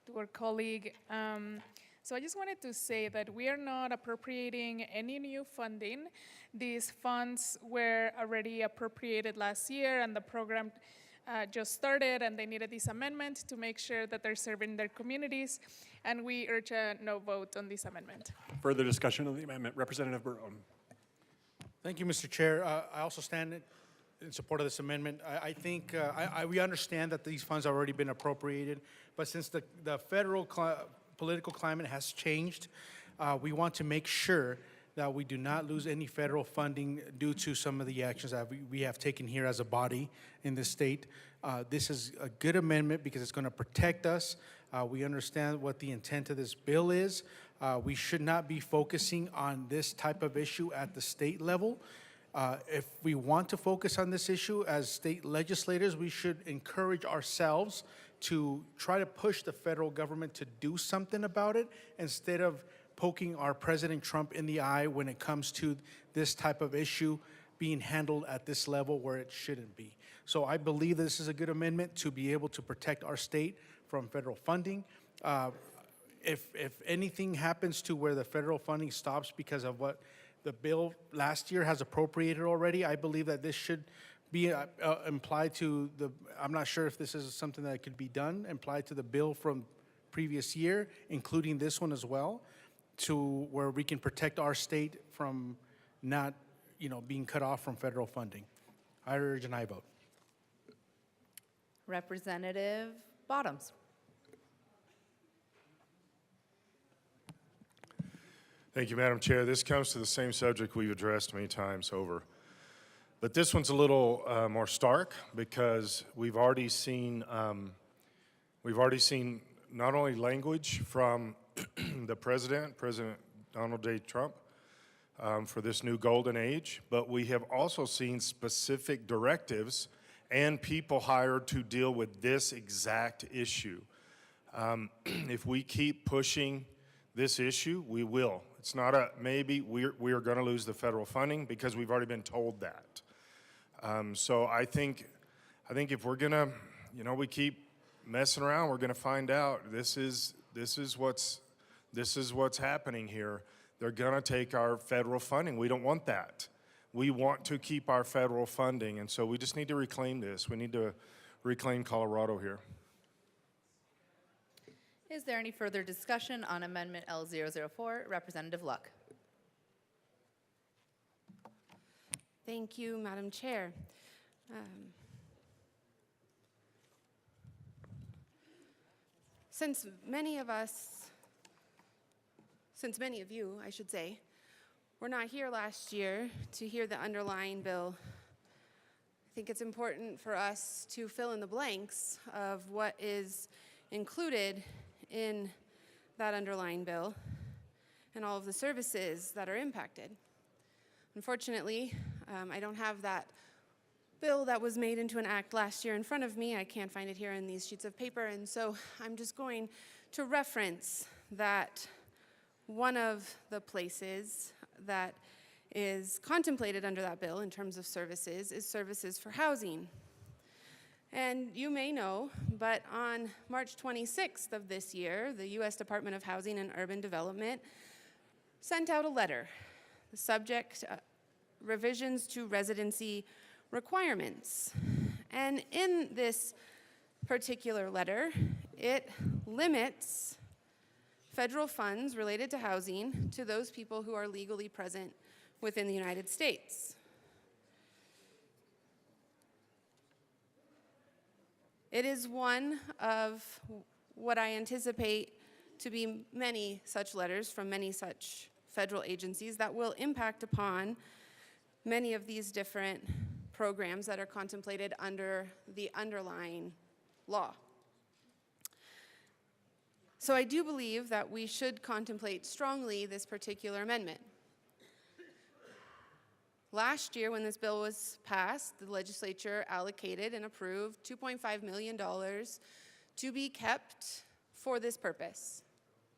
to our colleague. So I just wanted to say that we are not appropriating any new funding. These funds were already appropriated last year, and the program just started, and they needed this amendment to make sure that they're serving their communities, and we urge a no vote on this amendment. Further discussion on the amendment. Representative Burrow. Thank you, Mr. Chair. I also stand in support of this amendment. I think we understand that these funds have already been appropriated, but since the federal political climate has changed, we want to make sure that we do not lose any federal funding due to some of the actions that we have taken here as a body in this state. This is a good amendment because it's going to protect us. We understand what the intent of this bill is. We should not be focusing on this type of issue at the state level. If we want to focus on this issue as state legislators, we should encourage ourselves to try to push the federal government to do something about it instead of poking our President Trump in the eye when it comes to this type of issue being handled at this level where it shouldn't be. So I believe this is a good amendment to be able to protect our state from federal funding. If anything happens to where the federal funding stops because of what the bill last year has appropriated already, I believe that this should be implied to the, I'm not sure if this is something that could be done, implied to the bill from previous year, including this one as well, to where we can protect our state from not, being cut off from federal funding. I urge an aye vote. Representative Bottoms. Thank you, Madam Chair. This comes to the same subject we've addressed many times over. But this one's a little more stark because we've already seen not only language from the President Donald J. Trump, for this new golden age, but we have also seen specific directives and people hired to deal with this exact issue. If we keep pushing this issue, we will. It's not a maybe. We are going to lose the federal funding because we've already been told that. So I think if we're gonna, we keep messing around, we're gonna find out this is what's happening here. They're gonna take our federal funding. We don't want that. We want to keep our federal funding, and so we just need to reclaim this. We need to reclaim Colorado here. Is there any further discussion on Amendment L004? Representative Luck. Thank you, Madam Chair. Since many of you, I should say, were not here last year to hear the underlying bill, I think it's important for us to fill in the blanks of what is included in that underlying bill and all of the services that are impacted. Unfortunately, I don't have that bill that was made into an act last year in front of me. I can't find it here in these sheets of paper, and so I'm just going to reference that one of the places that is contemplated under that bill in terms of services is services for housing. And you may know, but on March 26th of this year, the U.S. Department of Housing and Urban Development sent out a letter. The subject, revisions to residency requirements. And in this particular letter, it limits federal funds related to housing to those people who are legally present within the United States. It is one of what I anticipate to be many such letters from many such federal agencies that will impact upon many of these different programs that are contemplated under the underlying law. So I do believe that we should contemplate strongly this particular amendment. Last year, when this bill was passed, the legislature allocated and approved $2.5 million to be kept for this purpose.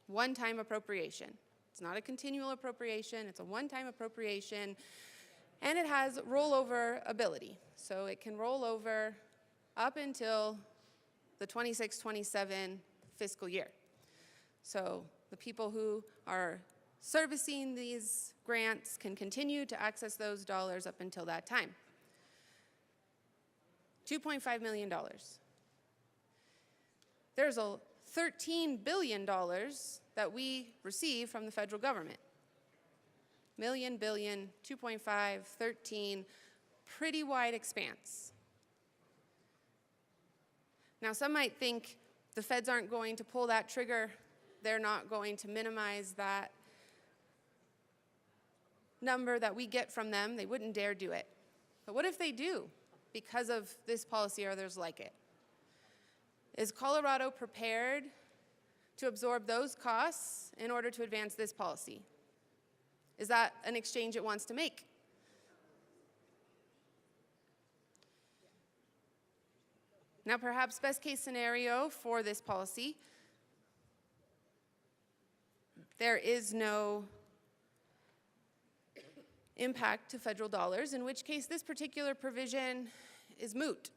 One-time appropriation. It's not a continual appropriation, it's a one-time appropriation, and it has rollover ability. So it can roll over up until the 26-27 fiscal year. So the people who are servicing these grants can continue to access those dollars up until that time. $2.5 million. There's a $13 billion that we receive from the federal government. Million, billion, 2.5, 13, pretty wide expanse. Now, some might think the feds aren't going to pull that trigger. They're not going to minimize that number that we get from them. They wouldn't dare do it. But what if they do because of this policy or others like it? Is Colorado prepared to absorb those costs in order to advance this policy? Is that an exchange it wants to make? Now, perhaps best case scenario for this policy, there is no impact to federal dollars, in which case this particular provision is moot,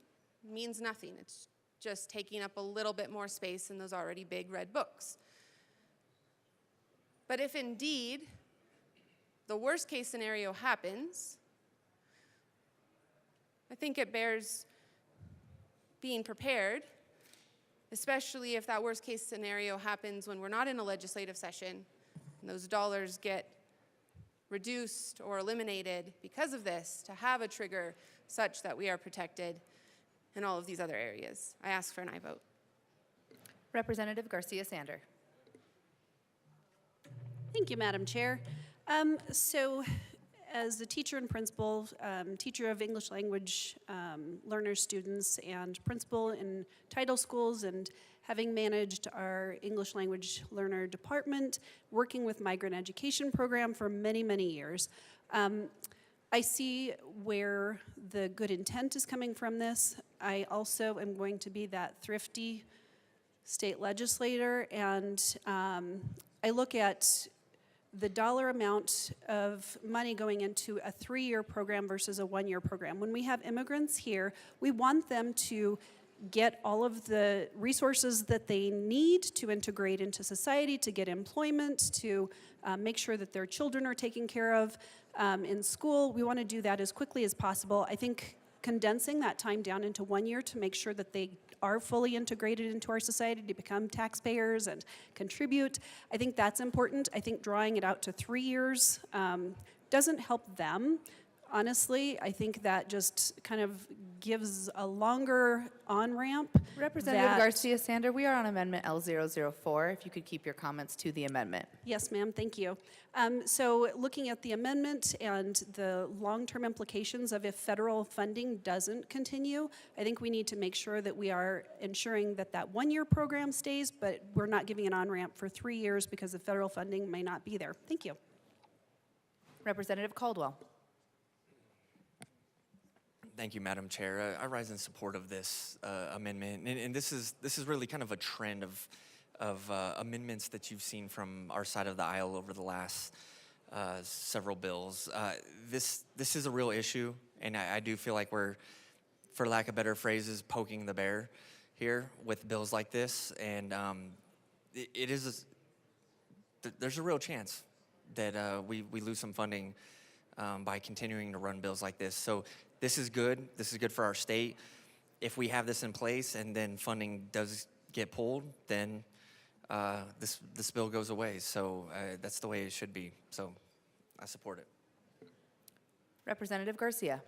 means nothing. It's just taking up a little bit more space in those already big red books. But if indeed the worst case scenario happens, I think it bears being prepared, especially if that worst case scenario happens when we're not in a legislative session and those dollars get reduced or eliminated because of this, to have a trigger such that we are protected and all of these other areas. I ask for an aye vote. Representative Garcia Sander. Thank you, Madam Chair. So, as a teacher and principal, teacher of English language learners, students, and principal in title schools, and having managed our English language learner department, working with migrant education program for many, many years, I see where the good intent is coming from this. I also am going to be that thrifty state legislator, and I look at the dollar amount of money going into a 3-year program versus a 1-year program. When we have immigrants here, we want them to get all of the resources that they need to integrate into society, to get employment, to make sure that their children are taken care of in school. We want to do that as quickly as possible. I think condensing that time down into 1 year to make sure that they are fully integrated into our society, to become taxpayers and contribute, I think that's important. I think drawing it out to 3 years doesn't help them. Honestly, I think that just kind of gives a longer on-ramp. Representative Garcia Sander, we are on Amendment L004. If you could keep your comments to the amendment. Yes, ma'am, thank you. So looking at the amendment and the long-term implications of if federal funding doesn't continue, I think we need to make sure that we are ensuring that that 1-year program stays, but we're not giving an on-ramp for 3 years because the federal funding may not be there. Thank you. Representative Caldwell. Thank you, Madam Chair. I rise in support of this amendment, and this is really kind of a trend of amendments that you've seen from our side of the aisle over the last several bills. This is a real issue, and I do feel like we're, for lack of better phrases, poking the bear here with bills like this, and there's a real chance that we lose some funding by continuing to run bills like this. So this is good. This is good for our state. If we have this in place and then funding does get pulled, then this bill goes away. So that's the way it should be. So I support it. Representative Garcia.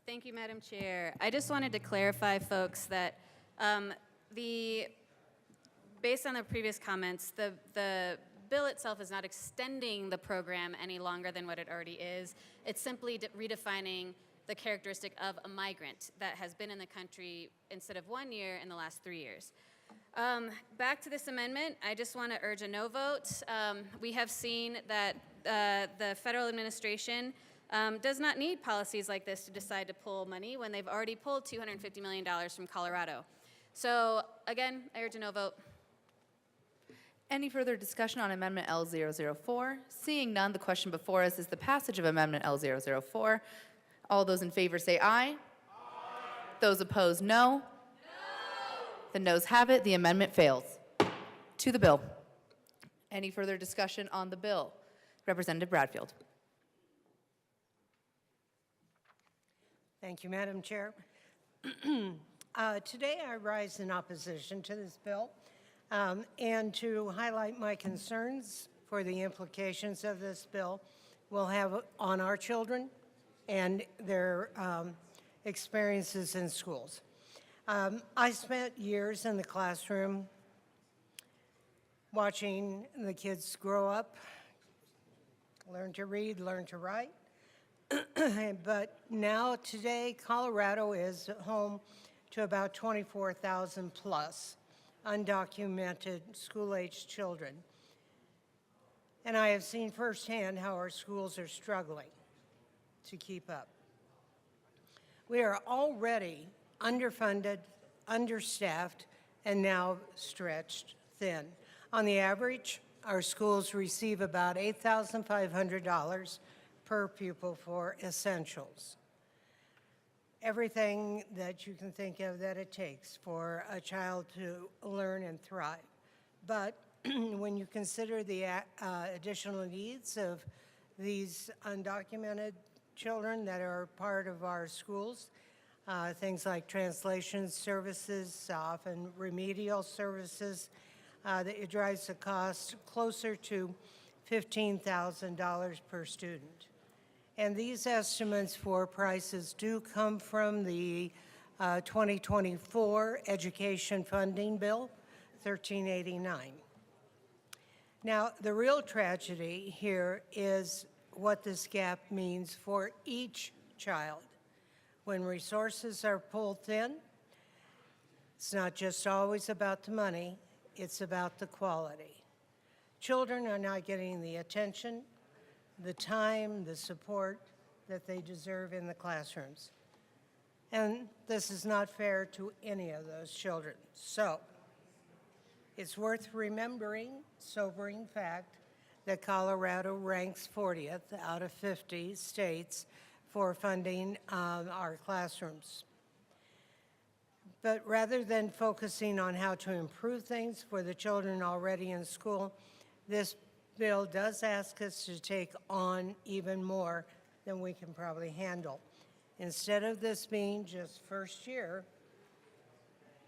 Thank you, Madam Chair. I just wanted to clarify, folks, that based on the previous comments, the bill itself is not extending the program any longer than what it already is. It's simply redefining the characteristic of a migrant that has been in the country instead of 1 year in the last 3 years. Back to this amendment, I just want to urge a no vote. We have seen that the federal administration does not need policies like this to decide to pull money when they've already pulled $250 million from Colorado. So again, I urge a no vote. Any further discussion on Amendment L004? Seeing none, the question before us is the passage of Amendment L004. All those in favor say aye. Aye. Those opposed, no. No. The noes have it. The amendment fails. To the bill. Any further discussion on the bill? Representative Bradfield. Thank you, Madam Chair. Today I rise in opposition to this bill. And to highlight my concerns for the implications of this bill will have on our children and their experiences in schools. I spent years in the classroom watching the kids grow up, learn to read, learn to write. But now, today, Colorado is home to about 24,000 plus undocumented school-aged children. And I have seen firsthand how our schools are struggling to keep up. We are already underfunded, understaffed, and now stretched thin. On the average, our schools receive about $8,500 per pupil for essentials. Everything that you can think of that it takes for a child to learn and thrive. But when you consider the additional needs of these undocumented children that are part of our schools, things like translation services, often remedial services, that it drives the cost closer to $15,000 per student. And these estimates for prices do come from the 2024 Education Funding Bill, 1389. Now, the real tragedy here is what this gap means for each child. When resources are pulled thin, it's not just always about the money, it's about the quality. Children are not getting the attention, the time, the support that they deserve in the classrooms. And this is not fair to any of those children. So, it's worth remembering, sobering fact, that Colorado ranks 40th out of 50 states for funding our classrooms. But rather than focusing on how to improve things for the children already in school, this bill does ask us to take on even more than we can probably handle. Instead of this being just first year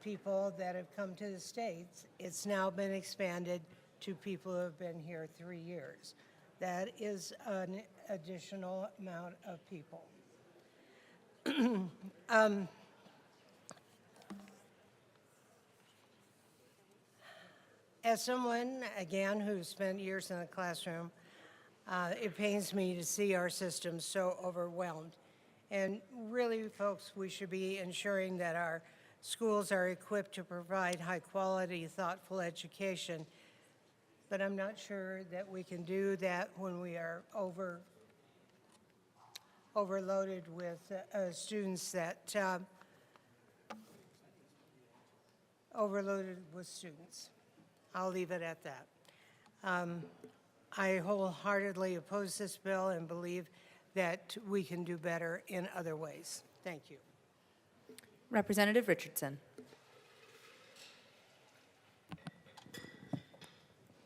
people that have come to the States, it's now been expanded to people who have been here 3 years. That is an additional amount of people. As someone, again, who spent years in the classroom, it pains me to see our system so overwhelmed. And really, folks, we should be ensuring that our schools are equipped to provide high-quality, thoughtful education. But I'm not sure that we can do that when we are overloaded with students that overloaded with students. I'll leave it at that. I wholeheartedly oppose this bill and believe that we can do better in other ways. Thank you. Representative Richardson.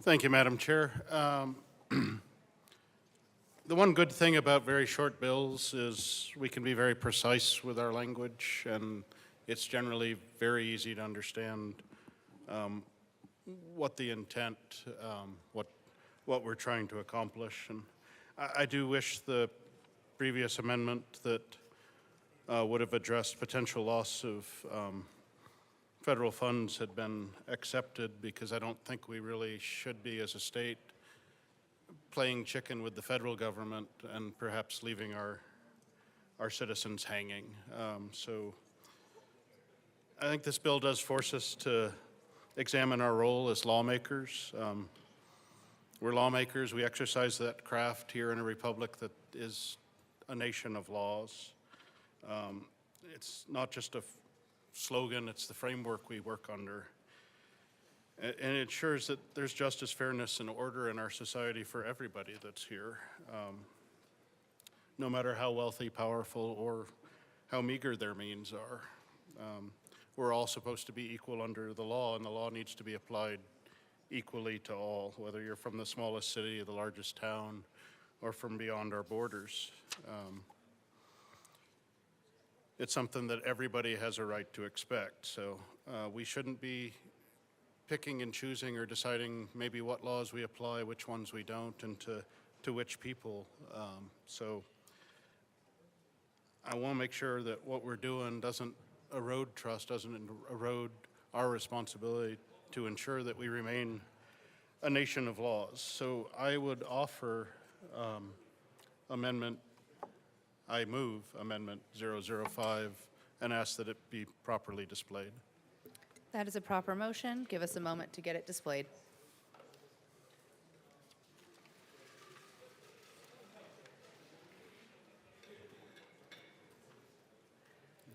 Thank you, Madam Chair. The one good thing about very short bills is we can be very precise with our language, and it's generally very easy to understand what the intent, what we're trying to accomplish. And I do wish the previous amendment that would have addressed potential loss of federal funds had been accepted, because I don't think we really should be, as a state, playing chicken with the federal government and perhaps leaving our citizens hanging. So I think this bill does force us to examine our role as lawmakers. We're lawmakers. We exercise that craft here in a republic that is a nation of laws. It's not just a slogan, it's the framework we work under. And it ensures that there's justice, fairness, and order in our society for everybody that's here, no matter how wealthy, powerful, or how meager their means are. We're all supposed to be equal under the law, and the law needs to be applied equally to all, whether you're from the smallest city, the largest town, or from beyond our borders. It's something that everybody has a right to expect. So we shouldn't be picking and choosing or deciding maybe what laws we apply, which ones we don't, and to which people. So I want to make sure that what we're doing doesn't erode trust, doesn't erode our responsibility to ensure that we remain a nation of laws. So I would offer I move Amendment 005 and ask that it be properly displayed. That is a proper motion. Give us a moment to get it displayed.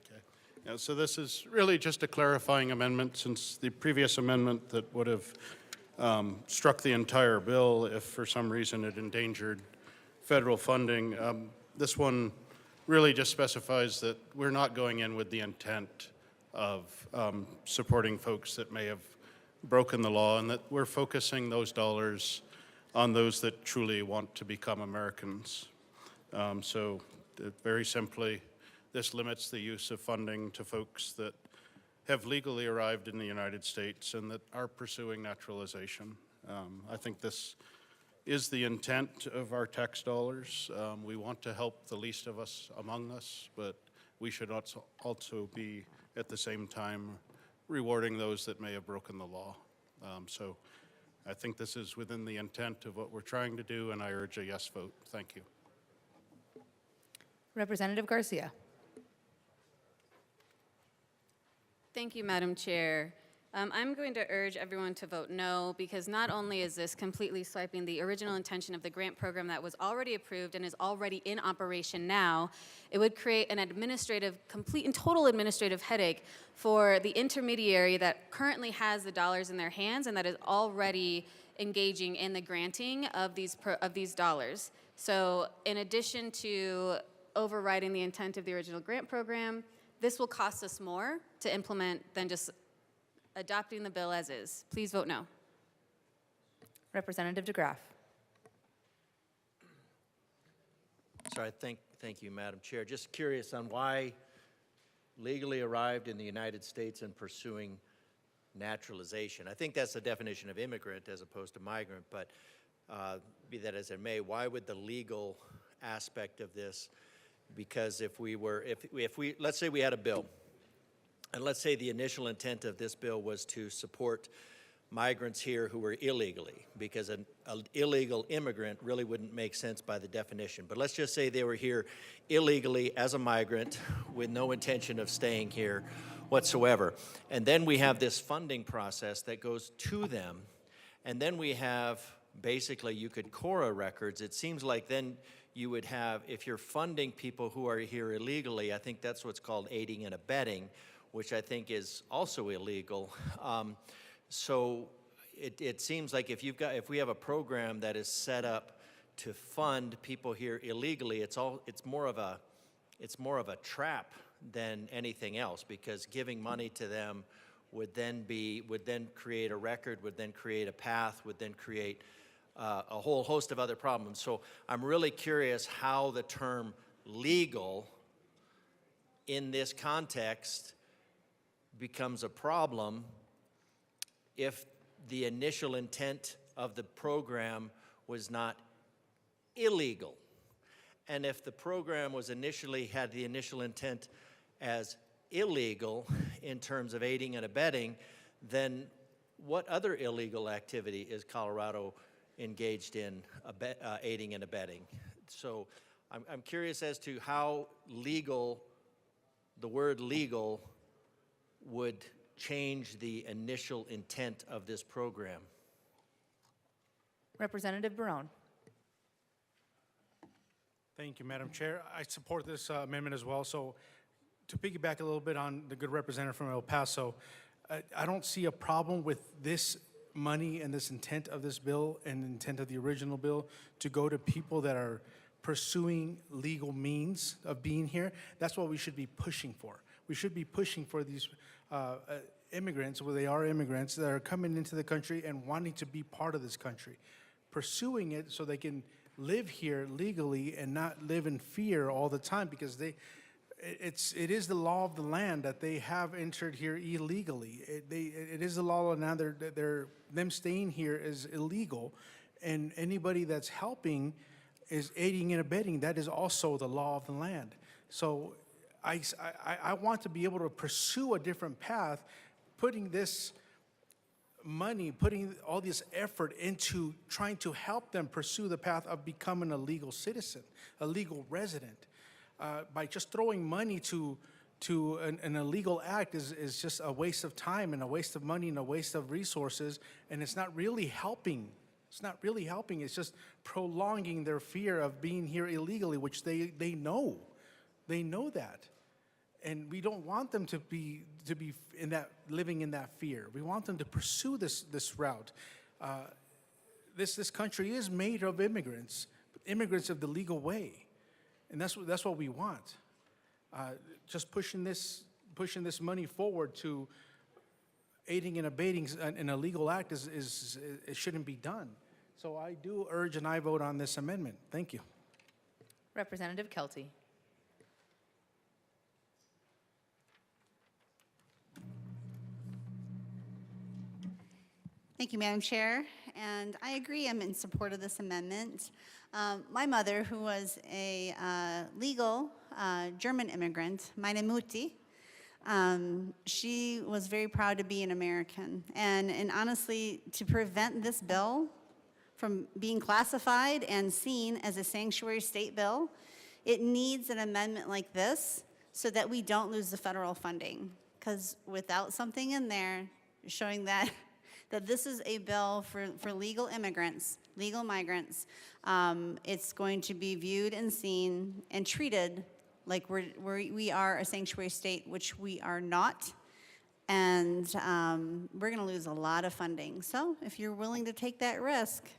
Okay. Yeah, so this is really just a clarifying amendment, since the previous amendment that would have struck the entire bill if for some reason it endangered federal funding. This one really just specifies that we're not going in with the intent of supporting folks that may have broken the law, and that we're focusing those dollars on those that truly want to become Americans. So very simply, this limits the use of funding to folks that have legally arrived in the United States and that are pursuing naturalization. I think this is the intent of our tax dollars. We want to help the least of us among us, but we should also be, at the same time, rewarding those that may have broken the law. So I think this is within the intent of what we're trying to do, and I urge a yes vote. Thank you. Representative Garcia. Thank you, Madam Chair. I'm going to urge everyone to vote no, because not only is this completely swiping the original intention of the grant program that was already approved and is already in operation now, it would create an complete and total administrative headache for the intermediary that currently has the dollars in their hands and that is already engaging in the granting of these dollars. So in addition to overriding the intent of the original grant program, this will cost us more to implement than just adopting the bill as is. Please vote no. Representative DeGraff. Sorry, thank you, Madam Chair. Just curious on why legally arrived in the United States and pursuing naturalization. I think that's the definition of immigrant as opposed to migrant, but be that as it may, why would the legal aspect of this, because if we let's say we had a bill, and let's say the initial intent of this bill was to support migrants here who were illegally, because an illegal immigrant really wouldn't make sense by the definition. But let's just say they were here illegally as a migrant with no intention of staying here whatsoever. And then we have this funding process that goes to them. And then we have, basically, you could Cora records. It seems like then you would have, if you're funding people who are here illegally, I think that's what's called aiding and abetting, which I think is also illegal. So it seems like if we have a program that is set up to fund people here illegally, it's more of a trap than anything else, because giving money to them would then create a record, would then create a path, would then create a whole host of other problems. So I'm really curious how the term legal in this context becomes a problem if the initial intent of the program was not illegal. And if the program was had the initial intent as illegal in terms of aiding and abetting, then what other illegal activity is Colorado engaged in aiding and abetting? So I'm curious as to how the word legal would change the initial intent of this program. Representative Barone. Thank you, Madam Chair. I support this amendment as well. So to piggyback a little bit on the good representative from El Paso, I don't see a problem with this money and this intent of this bill and the intent of the original bill to go to people that are pursuing legal means of being here. That's what we should be pushing for. We should be pushing for these immigrants, where they are immigrants, that are coming into the country and wanting to be part of this country, pursuing it so they can live here legally and not live in fear all the time, because it is the law of the land that they have entered here illegally. It is the law of the land. Them staying here is illegal, and anybody that's helping is aiding and abetting. That is also the law of the land. So I want to be able to pursue a different path, putting this money, putting all this effort into trying to help them pursue the path of becoming a legal citizen, a legal resident. By just throwing money to an illegal act is just a waste of time and a waste of money and a waste of resources, and it's not really helping. It's not really helping. It's just prolonging their fear of being here illegally, which they know. They know that. And we don't want them to be living in that fear. We want them to pursue this route. This country is made of immigrants of the legal way, and that's what we want. Just pushing this money forward to aiding and abetting an illegal act it shouldn't be done. So I do urge and I vote on this amendment. Thank you. Representative Kelty. Thank you, Madam Chair. and I agree. I'm in support of this amendment. My mother, who was a legal German immigrant, meine Mutti, she was very proud to be an American. And honestly, to prevent this bill from being classified and seen as a sanctuary state bill, it needs an amendment like this so that we don't lose the federal funding. Because without something in there showing that this is a bill for legal immigrants, legal migrants, it's going to be viewed and seen and treated like we are a sanctuary state, which we are not. And we're going to lose a lot of funding. So if you're willing to take that risk,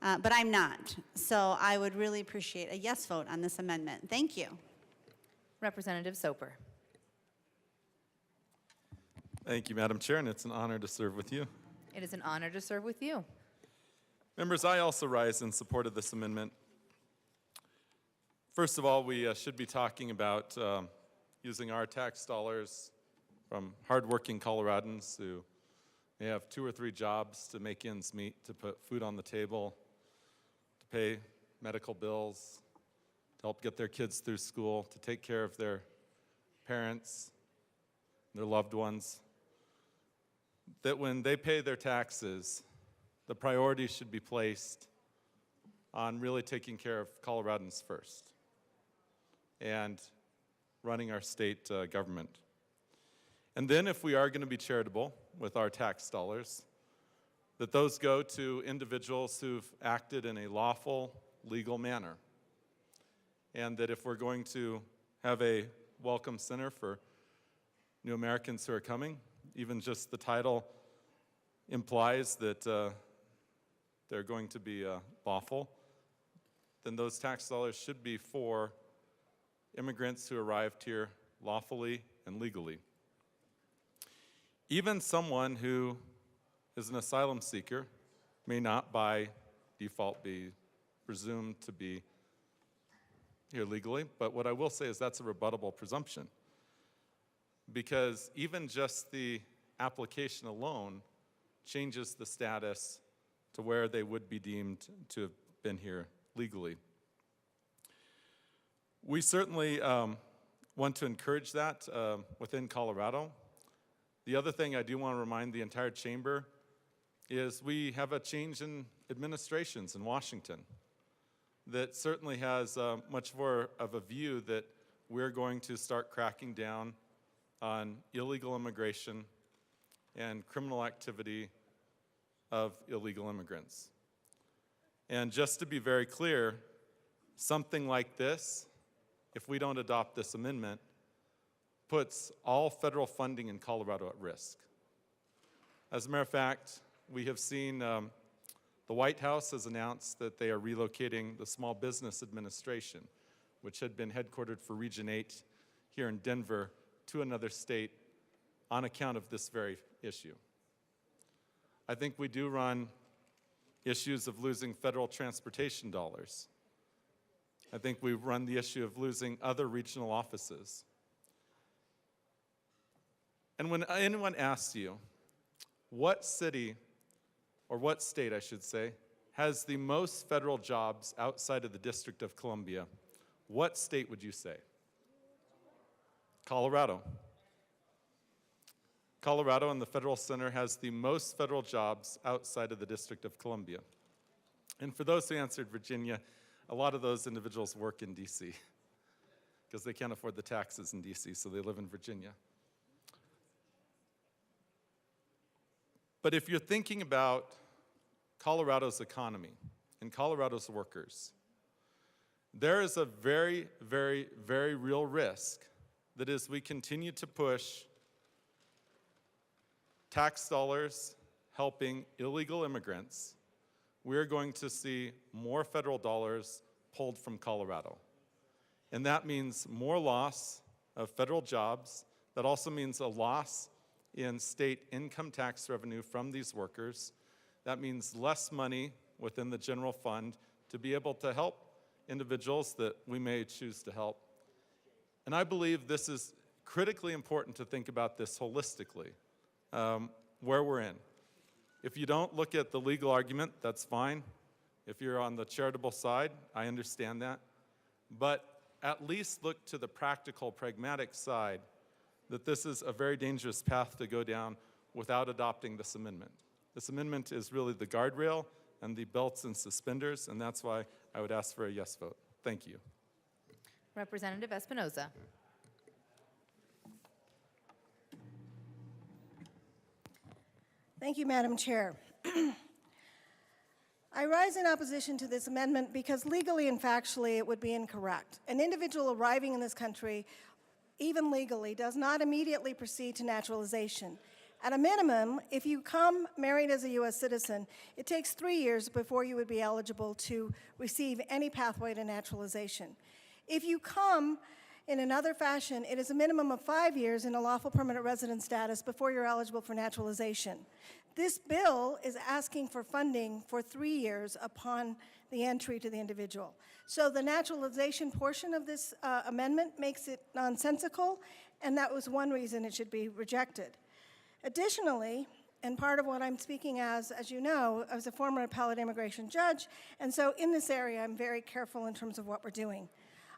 but I'm not. So I would really appreciate a yes vote on this amendment. Thank you. Representative Soper. Thank you, Madam Chair, and it's an honor to serve with you. It is an honor to serve with you. Members, I also rise in support of this amendment. First of all, we should be talking about using our tax dollars from hardworking Coloradans who may have 2 or 3 jobs to make ends meet, to put food on the table, to pay medical bills, to help get their kids through school, to take care of their parents, their loved ones. That when they pay their taxes, the priority should be placed on really taking care of Coloradans first and running our state government. And then if we are going to be charitable with our tax dollars, that those go to individuals who've acted in a lawful, legal manner. And that if we're going to have a welcome center for new Americans who are coming, even just the title implies that they're going to be lawful, then those tax dollars should be for immigrants who arrived here lawfully and legally. Even someone who is an asylum seeker may not by default be presumed to be here legally, but what I will say is that's a rebuttable presumption, because even just the application alone changes the status to where they would be deemed to have been here legally. We certainly want to encourage that within Colorado. The other thing I do want to remind the entire chamber is we have a change in administrations in Washington that certainly has much more of a view that we're going to start cracking down on illegal immigration and criminal activity of illegal immigrants. And just to be very clear, something like this, if we don't adopt this amendment, puts all federal funding in Colorado at risk. As a matter of fact, we have seen the White House has announced that they are relocating the Small Business Administration, which had been headquartered for Region 8 here in Denver, to another state on account of this very issue. I think we do run issues of losing federal transportation dollars. I think we run the issue of losing other regional offices. And when anyone asks you, what city, or what state I should say, has the most federal jobs outside of the District of Columbia, what state would you say? Colorado. Colorado and the Federal Center has the most federal jobs outside of the District of Columbia. And for those who answered Virginia, a lot of those individuals work in DC because they can't afford the taxes in DC, so they live in Virginia. But if you're thinking about Colorado's economy and Colorado's workers, there is a very, very, very real risk that as we continue to push tax dollars helping illegal immigrants, we're going to see more federal dollars pulled from Colorado. And that means more loss of federal jobs. That also means a loss in state income tax revenue from these workers. That means less money within the general fund to be able to help individuals that we may choose to help. And I believe this is critically important to think about this holistically, where we're in. If you don't look at the legal argument, that's fine. If you're on the charitable side, I understand that. But at least look to the practical, pragmatic side that this is a very dangerous path to go down without adopting this amendment. This amendment is really the guardrail and the belts and suspenders, and that's why I would ask for a yes vote. Thank you. Representative Espinoza. Thank you, Madam Chair. I rise in opposition to this amendment because legally and factually it would be incorrect. An individual arriving in this country, even legally, does not immediately proceed to naturalization. At a minimum, if you come married as a U.S. citizen, it takes 3 years before you would be eligible to receive any pathway to naturalization. If you come in another fashion, it is a minimum of 5 years in a lawful permanent resident status before you're eligible for naturalization. This bill is asking for funding for 3 years upon the entry to the individual. So the naturalization portion of this amendment makes it nonsensical, and that was one reason it should be rejected. Additionally, and part of what I'm speaking as you know, I was a former appellate immigration judge, and so in this area I'm very careful in terms of what we're doing.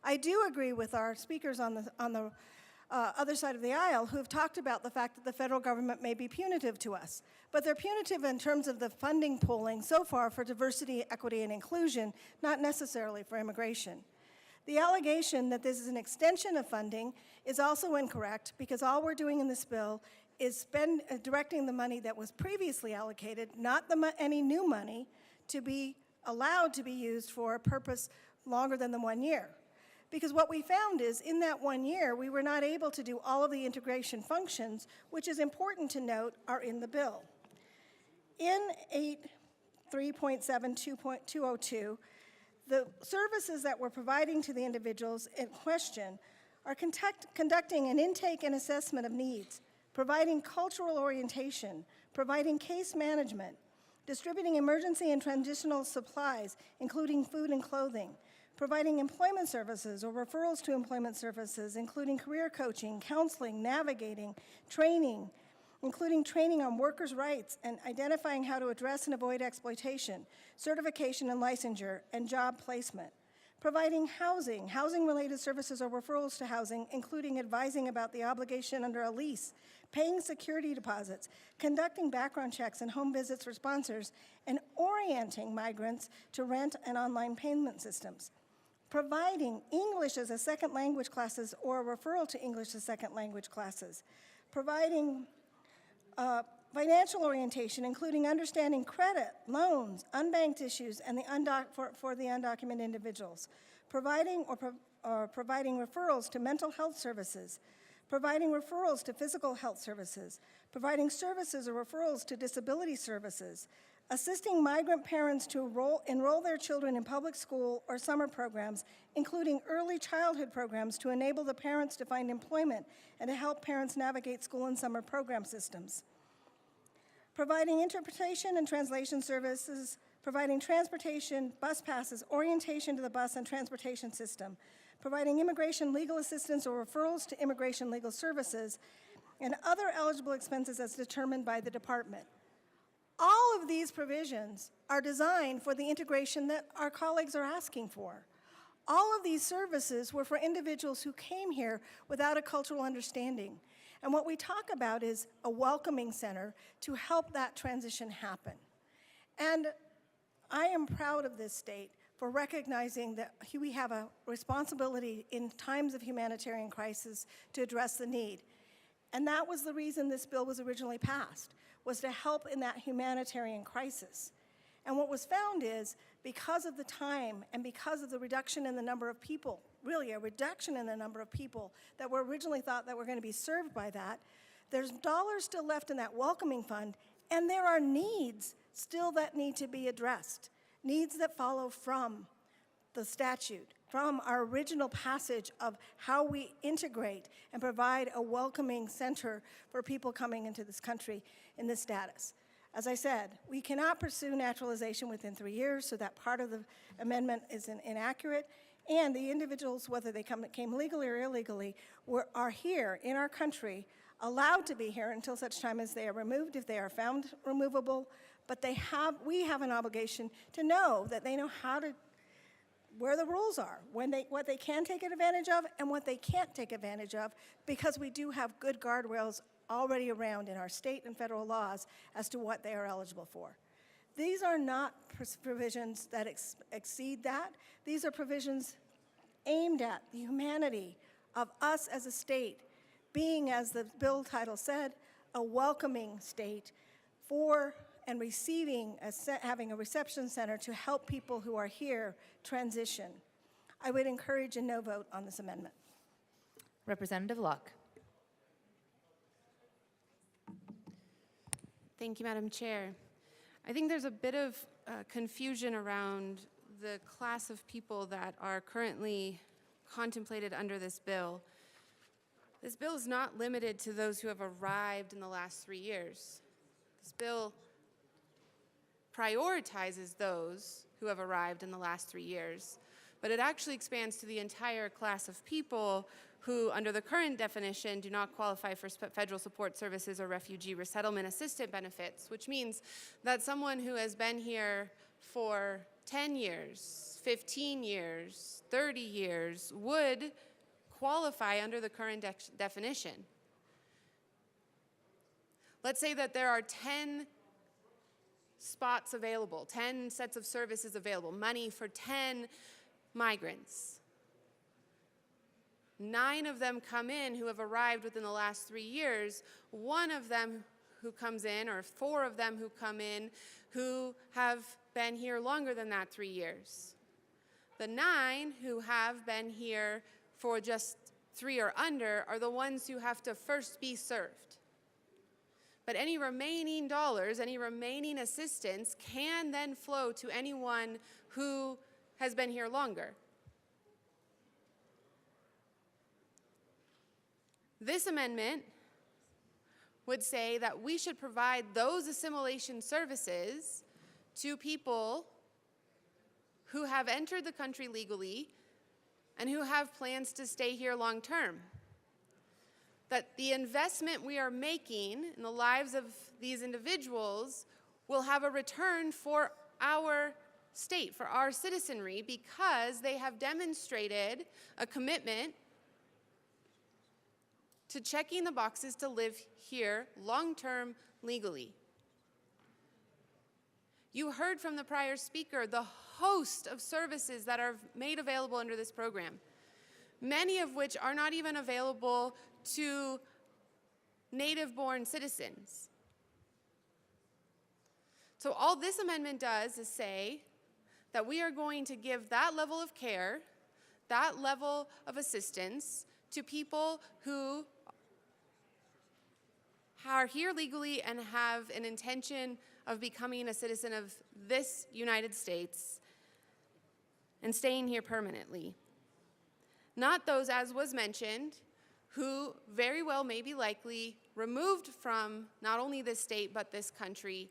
I do agree with our speakers on the other side of the aisle who have talked about the fact that the federal government may be punitive to us. But they're punitive in terms of the funding pooling so far for diversity, equity, and inclusion, not necessarily for immigration. The allegation that this is an extension of funding is also incorrect because all we're doing in this bill is directing the money that was previously allocated, not any new money, to be allowed to be used for a purpose longer than the 1 year. Because what we found is in that 1 year, we were not able to do all of the integration functions, which is important to note are in the bill. In 3.72.202, the services that we're providing to the individuals in question are conducting an intake and assessment of needs, providing cultural orientation, providing case management, distributing emergency and transitional supplies, including food and clothing, providing employment services or referrals to employment services, including career coaching, counseling, navigating, training, including training on workers' rights and identifying how to address and avoid exploitation, certification and licensure, and job placement. Providing housing, housing-related services or referrals to housing, including advising about the obligation under a lease, paying security deposits, conducting background checks and home visits for sponsors, and orienting migrants to rent and online payment systems. Providing English as a second language classes or a referral to English as second language classes. Providing financial orientation, including understanding credit, loans, unbanked issues, and for the undocumented individuals. Providing providing referrals to mental health services. Providing referrals to physical health services. Providing services or referrals to disability services. Assisting migrant parents to enroll their children in public school or summer programs, including early childhood programs to enable the parents to find employment and to help parents navigate school and summer program systems. Providing interpretation and translation services, providing transportation, bus passes, orientation to the bus and transportation system, providing immigration legal assistance or referrals to immigration legal services, and other eligible expenses as determined by the department. All of these provisions are designed for the integration that our colleagues are asking for. All of these services were for individuals who came here without a cultural understanding. And what we talk about is a welcoming center to help that transition happen. And I am proud of this state for recognizing that we have a responsibility in times of humanitarian crisis to address the need. And that was the reason this bill was originally passed, was to help in that humanitarian crisis. And what was found is, because of the time and because of the reduction in the number of people, really a reduction in the number of people that were originally thought that were going to be served by that, there's dollars still left in that welcoming fund, and there are needs still that need to be addressed, needs that follow from the statute, from our original passage of how we integrate and provide a welcoming center for people coming into this country in this status. As I said, we cannot pursue naturalization within 3 years, so that part of the amendment is inaccurate. And the individuals, whether they came legally or illegally, are here in our country allowed to be here until such time as they are removed, if they are found removable. But we have an obligation to know that they know where the rules are, what they can take advantage of and what they can't take advantage of, because we do have good guardrails already around in our state and federal laws as to what they are eligible for. These are not provisions that exceed that. These are provisions aimed at the humanity of us as a state, being, as the bill title said, a welcoming state for and receiving, having a reception center to help people who are here transition. I would encourage a no vote on this amendment. Representative Locke. Thank you, Madam Chair. I think there's a bit of confusion around the class of people that are currently contemplated under this bill. This bill is not limited to those who have arrived in the last 3 years. This bill prioritizes those who have arrived in the last 3 years, but it actually expands to the entire class of people who, under the current definition, do not qualify for federal support services or refugee resettlement assistance benefits, which means that someone who has been here for 10 years, 15 years, 30 years would qualify under the current definition. Let's say that there are 10 spots available, 10 sets of services available, money for 10 migrants. 9 of them come in who have arrived within the last 3 years. 1 of them who comes in, or 4 of them who come in, who have been here longer than that 3 years. The 9 who have been here for just 3 or under are the ones who have to first be served. But any remaining dollars, any remaining assistance can then flow to anyone who has been here longer. This amendment would say that we should provide those assimilation services to people who have entered the country legally and who have plans to stay here long term. That the investment we are making in the lives of these individuals will have a return for our state, for our citizenry, because they have demonstrated a commitment to checking the boxes to live here long-term legally. You heard from the prior speaker the host of services that are made available under this program, many of which are not even available to native-born citizens. So all this amendment does is say that we are going to give that level of care, that level of assistance to people who are here legally and have an intention of becoming a citizen of this United States and staying here permanently. Not those, as was mentioned, who very well may be likely removed from not only this state but this country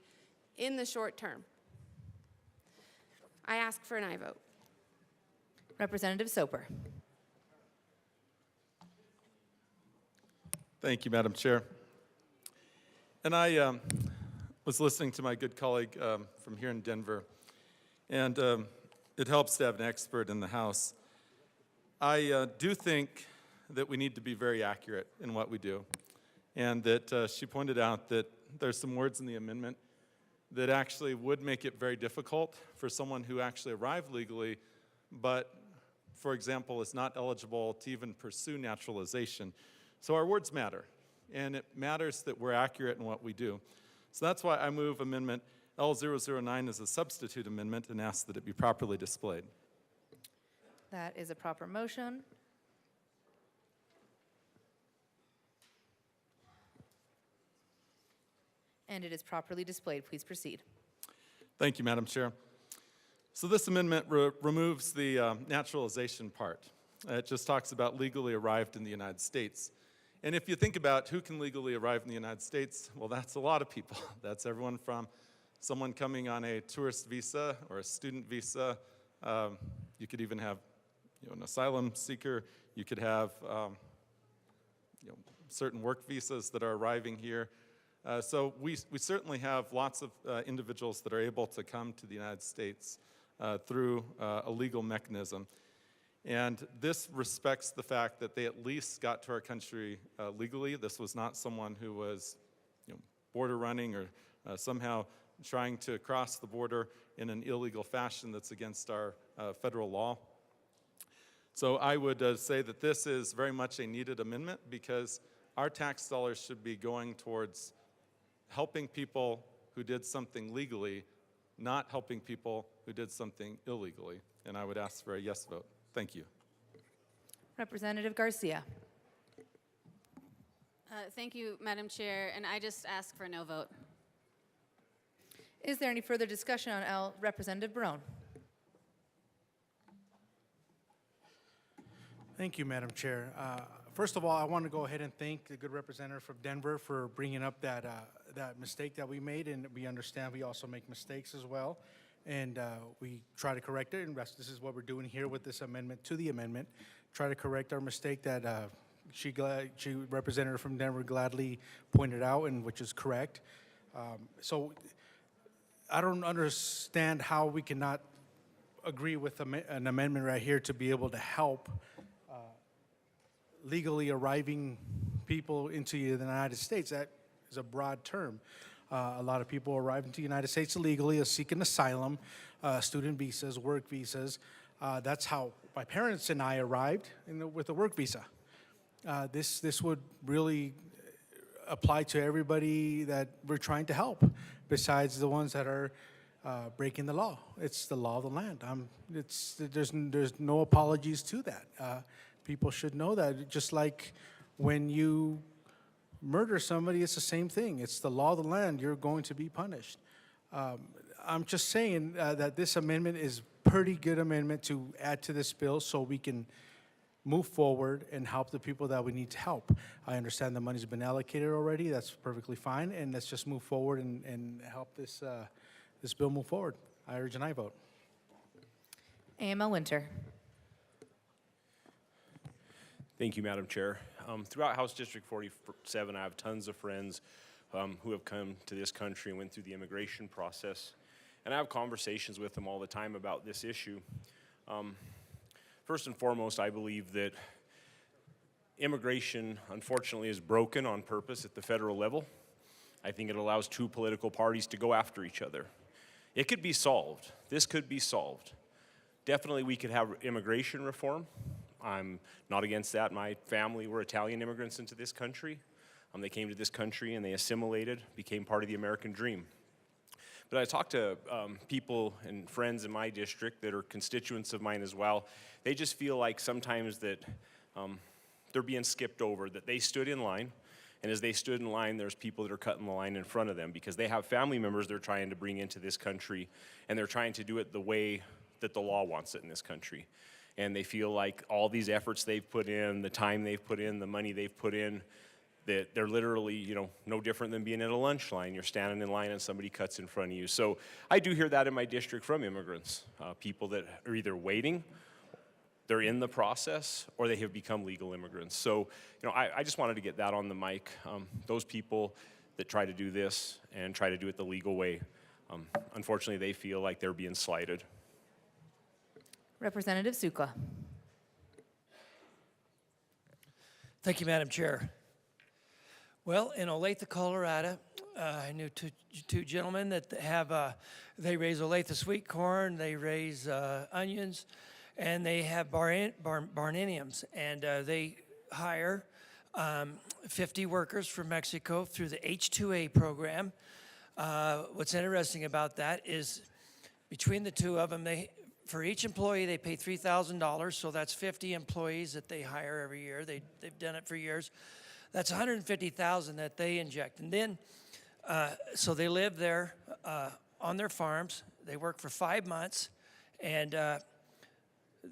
in the short term. I ask for an aye vote. Representative Soper. Thank you, Madam Chair. And I was listening to my good colleague from here in Denver, and it helps to have an expert in the House. I do think that we need to be very accurate in what we do, and that she pointed out that there's some words in the amendment that actually would make it very difficult for someone who actually arrived legally, but, for example, is not eligible to even pursue naturalization. So our words matter, and it matters that we're accurate in what we do. So that's why I move Amendment L009 as a substitute amendment and ask that it be properly displayed. That is a proper motion. And it is properly displayed. Please proceed. Thank you, Madam Chair. So this amendment removes the naturalization part. It just talks about legally arrived in the United States. And if you think about who can legally arrive in the United States, well, that's a lot of people. That's everyone from someone coming on a tourist visa or a student visa. You could even have an asylum seeker. You could have certain work visas that are arriving here. So we certainly have lots of individuals that are able to come to the United States through a legal mechanism. And this respects the fact that they at least got to our country legally. This was not someone who was border running or somehow trying to cross the border in an illegal fashion that's against our federal law. So I would say that this is very much a needed amendment because our tax dollars should be going towards helping people who did something legally, not helping people who did something illegally. And I would ask for a yes vote. Thank you. Representative Garcia. Thank you, Madam Chair, and I just ask for a no vote. Is there any further discussion on L? Representative Barone. Thank you, Madam Chair. First of all, I want to go ahead and thank the good representative from Denver for bringing up that mistake that we made, and we understand we also make mistakes as well, and we try to correct it, and this is what we're doing here with this amendment to the amendment, try to correct our mistake that she representative from Denver gladly pointed out, and which is correct. So I don't understand how we cannot agree with an amendment right here to be able to help legally arriving people into the United States. That is a broad term. A lot of people arrive into the United States illegally, seeking asylum, student visas, work visas. That's how my parents and I arrived with a work visa. This would really apply to everybody that we're trying to help, besides the ones that are breaking the law. It's the law of the land. There's no apologies to that. People should know that. Just like when you murder somebody, it's the same thing. It's the law of the land. You're going to be punished. I'm just saying that this amendment is pretty good amendment to add to this bill so we can move forward and help the people that we need to help. I understand the money's been allocated already. That's perfectly fine. And let's just move forward and help this bill move forward. I urge an aye vote. AML Winter. Thank you, Madam Chair. Throughout House District 47, I have tons of friends who have come to this country and went through the immigration process. And I have conversations with them all the time about this issue. First and foremost, I believe that immigration, unfortunately, is broken on purpose at the federal level. I think it allows two political parties to go after each other. It could be solved. This could be solved. Definitely, we could have immigration reform. I'm not against that. My family were Italian immigrants into this country. They came to this country and they assimilated, became part of the American dream. But I talked to people and friends in my district that are constituents of mine as well. They just feel like sometimes that they're being skipped over, that they stood in line, and as they stood in line, there's people that are cutting the line in front of them because they have family members they're trying to bring into this country, and they're trying to do it the way that the law wants it in this country. And they feel like all these efforts they've put in, the time they've put in, the money they've put in, that they're literally, no different than being at a lunch line. You're standing in line and somebody cuts in front of you. So I do hear that in my district from immigrants, people that are either waiting, they're in the process, or they have become legal immigrants. So, I just wanted to get that on the mic. Those people that try to do this and try to do it the legal way, unfortunately, they feel like they're being slighted. Representative Sukla. Thank you, Madam Chair. Well, in Olathe, Colorado, I knew two gentlemen that have, they raise Olathe sweet corn, they raise onions, and they have barniniums, and they hire 50 workers from Mexico through the H-2A program. What's interesting about that is between the two of them, for each employee, they pay $3,000, so that's 50 employees that they hire every year. They've done it for years. That's $150,000 that they inject. And then, so they live there on their farms. They work for 5 months, and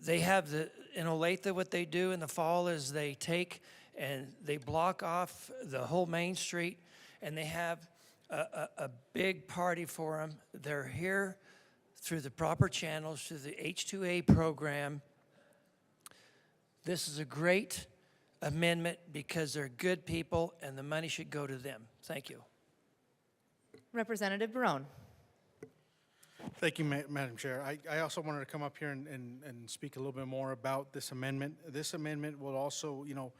they have in Olathe, what they do in the fall is they take and they block off the whole main street, and they have a big party for them. They're here through the proper channels, through the H-2A program. This is a great amendment because they're good people and the money should go to them. Thank you. Representative Barone. Thank you, Madam Chair. I also wanted to come up here and speak a little bit more about this amendment. This amendment will also, you know,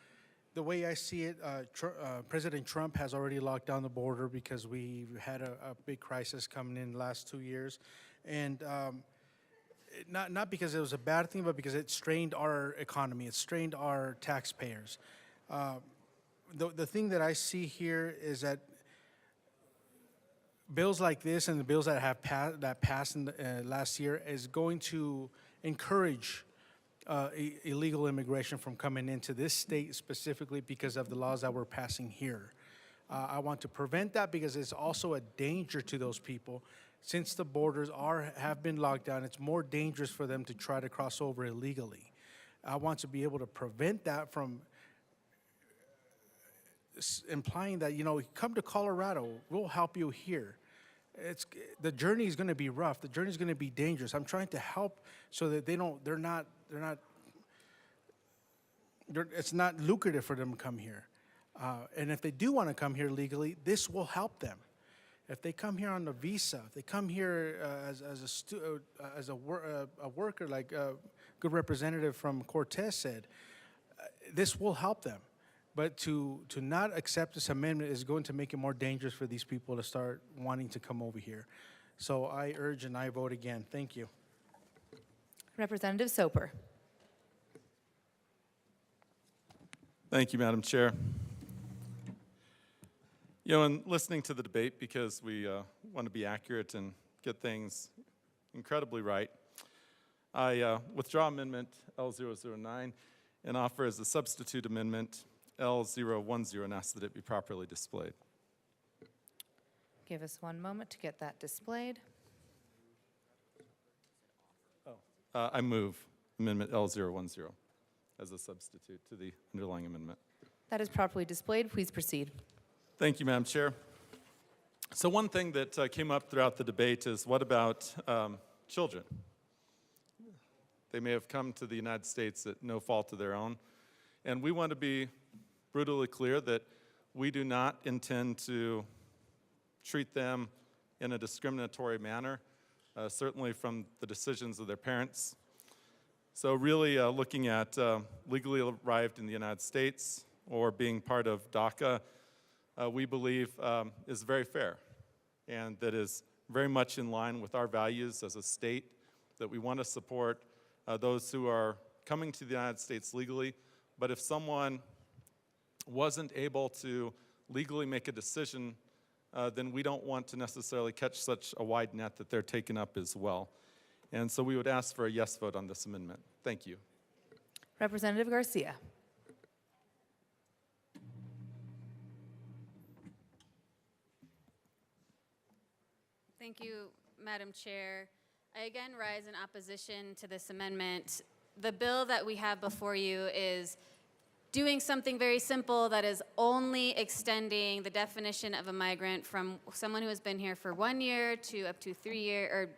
the way I see it, President Trump has already locked down the border because we had a big crisis coming in the last 2 years. And not because it was a bad thing, but because it strained our economy. It strained our taxpayers. The thing that I see here is that bills like this and the bills that have passed in the, last year is going to encourage illegal immigration from coming into this state specifically because of the laws that we're passing here. I want to prevent that because it's also a danger to those people. Since the borders have been locked down, it's more dangerous for them to try to cross over illegally. I want to be able to prevent that from implying that, you know, come to Colorado, we'll help you here. The journey is going to be rough. The journey is going to be dangerous. I'm trying to help so that it's not lucrative for them to come here. And if they do want to come here legally, this will help them. If they come here on a visa, if they come here as a worker, like a good representative from Cortez said, this will help them. But to not accept this amendment is going to make it more dangerous for these people to start wanting to come over here. So I urge and I vote again. Thank you. Representative Soper. Thank you, Madam Chair. You know, in listening to the debate, because we want to be accurate and get things incredibly right, I withdraw Amendment L009 and offer as a substitute amendment L010 and ask that it be properly displayed. Give us one moment to get that displayed. I move Amendment L010 as a substitute to the underlying amendment. That is properly displayed. Please proceed. Thank you, Madam Chair. So one thing that came up throughout the debate is what about children? They may have come to the United States at no fault of their own. And we want to be brutally clear that we do not intend to treat them in a discriminatory manner, certainly from the decisions of their parents. So really looking at legally arrived in the United States or being part of DACA, we believe is very fair and that is very much in line with our values as a state, that we want to support those who are coming to the United States legally. But if someone wasn't able to legally make a decision, then we don't want to necessarily catch such a wide net that they're taken up as well. And so we would ask for a yes vote on this amendment. Thank you. Representative Garcia. Thank you, Madam Chair. I again rise in opposition to this amendment. The bill that we have before you is doing something very simple that is only extending the definition of a migrant from someone who has been here for 1 year to up to 3 years, or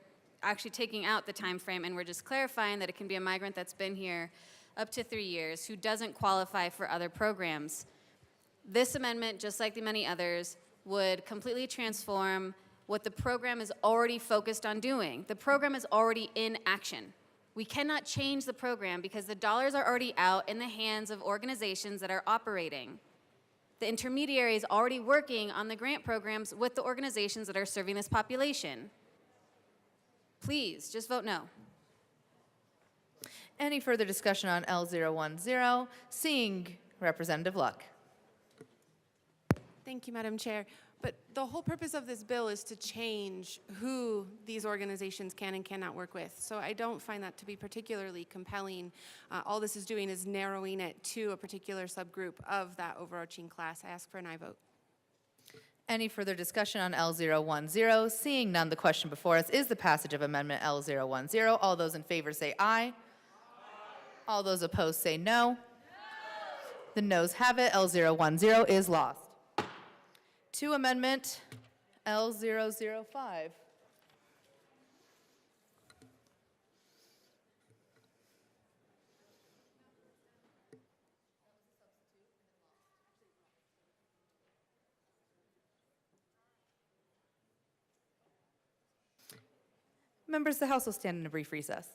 actually taking out the time frame, and we're just clarifying that it can be a migrant that's been here up to 3 years who doesn't qualify for other programs. This amendment, just like the many others, would completely transform what the program is already focused on doing. The program is already in action. We cannot change the program because the dollars are already out in the hands of organizations that are operating. The intermediary is already working on the grant programs with the organizations that are serving this population. Please, just vote no. Any further discussion on L010? Seeing Representative Luck. Thank you, Madam Chair. But the whole purpose of this bill is to change who these organizations can and cannot work with. So I don't find that to be particularly compelling. All this is doing is narrowing it to a particular subgroup of that overarching class. I ask for an aye vote. Any further discussion on L010? Seeing none, the question before us is the passage of Amendment L010. All those in favor say aye. All those opposed say no. The noes have it. L010 is lost. To Amendment L005. Members, the House will stand in a brief recess.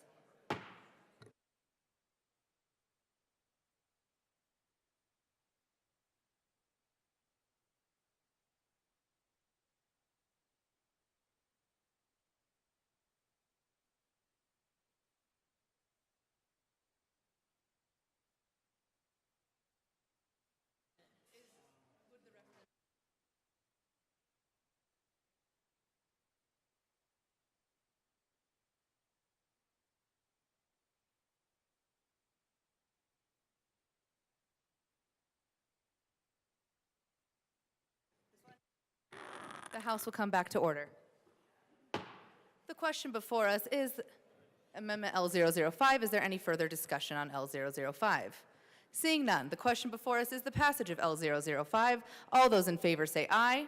The House will come back to order. The question before us is Amendment L005. Is there any further discussion on L005? Seeing none, the question before us is the passage of L005. All those in favor say aye.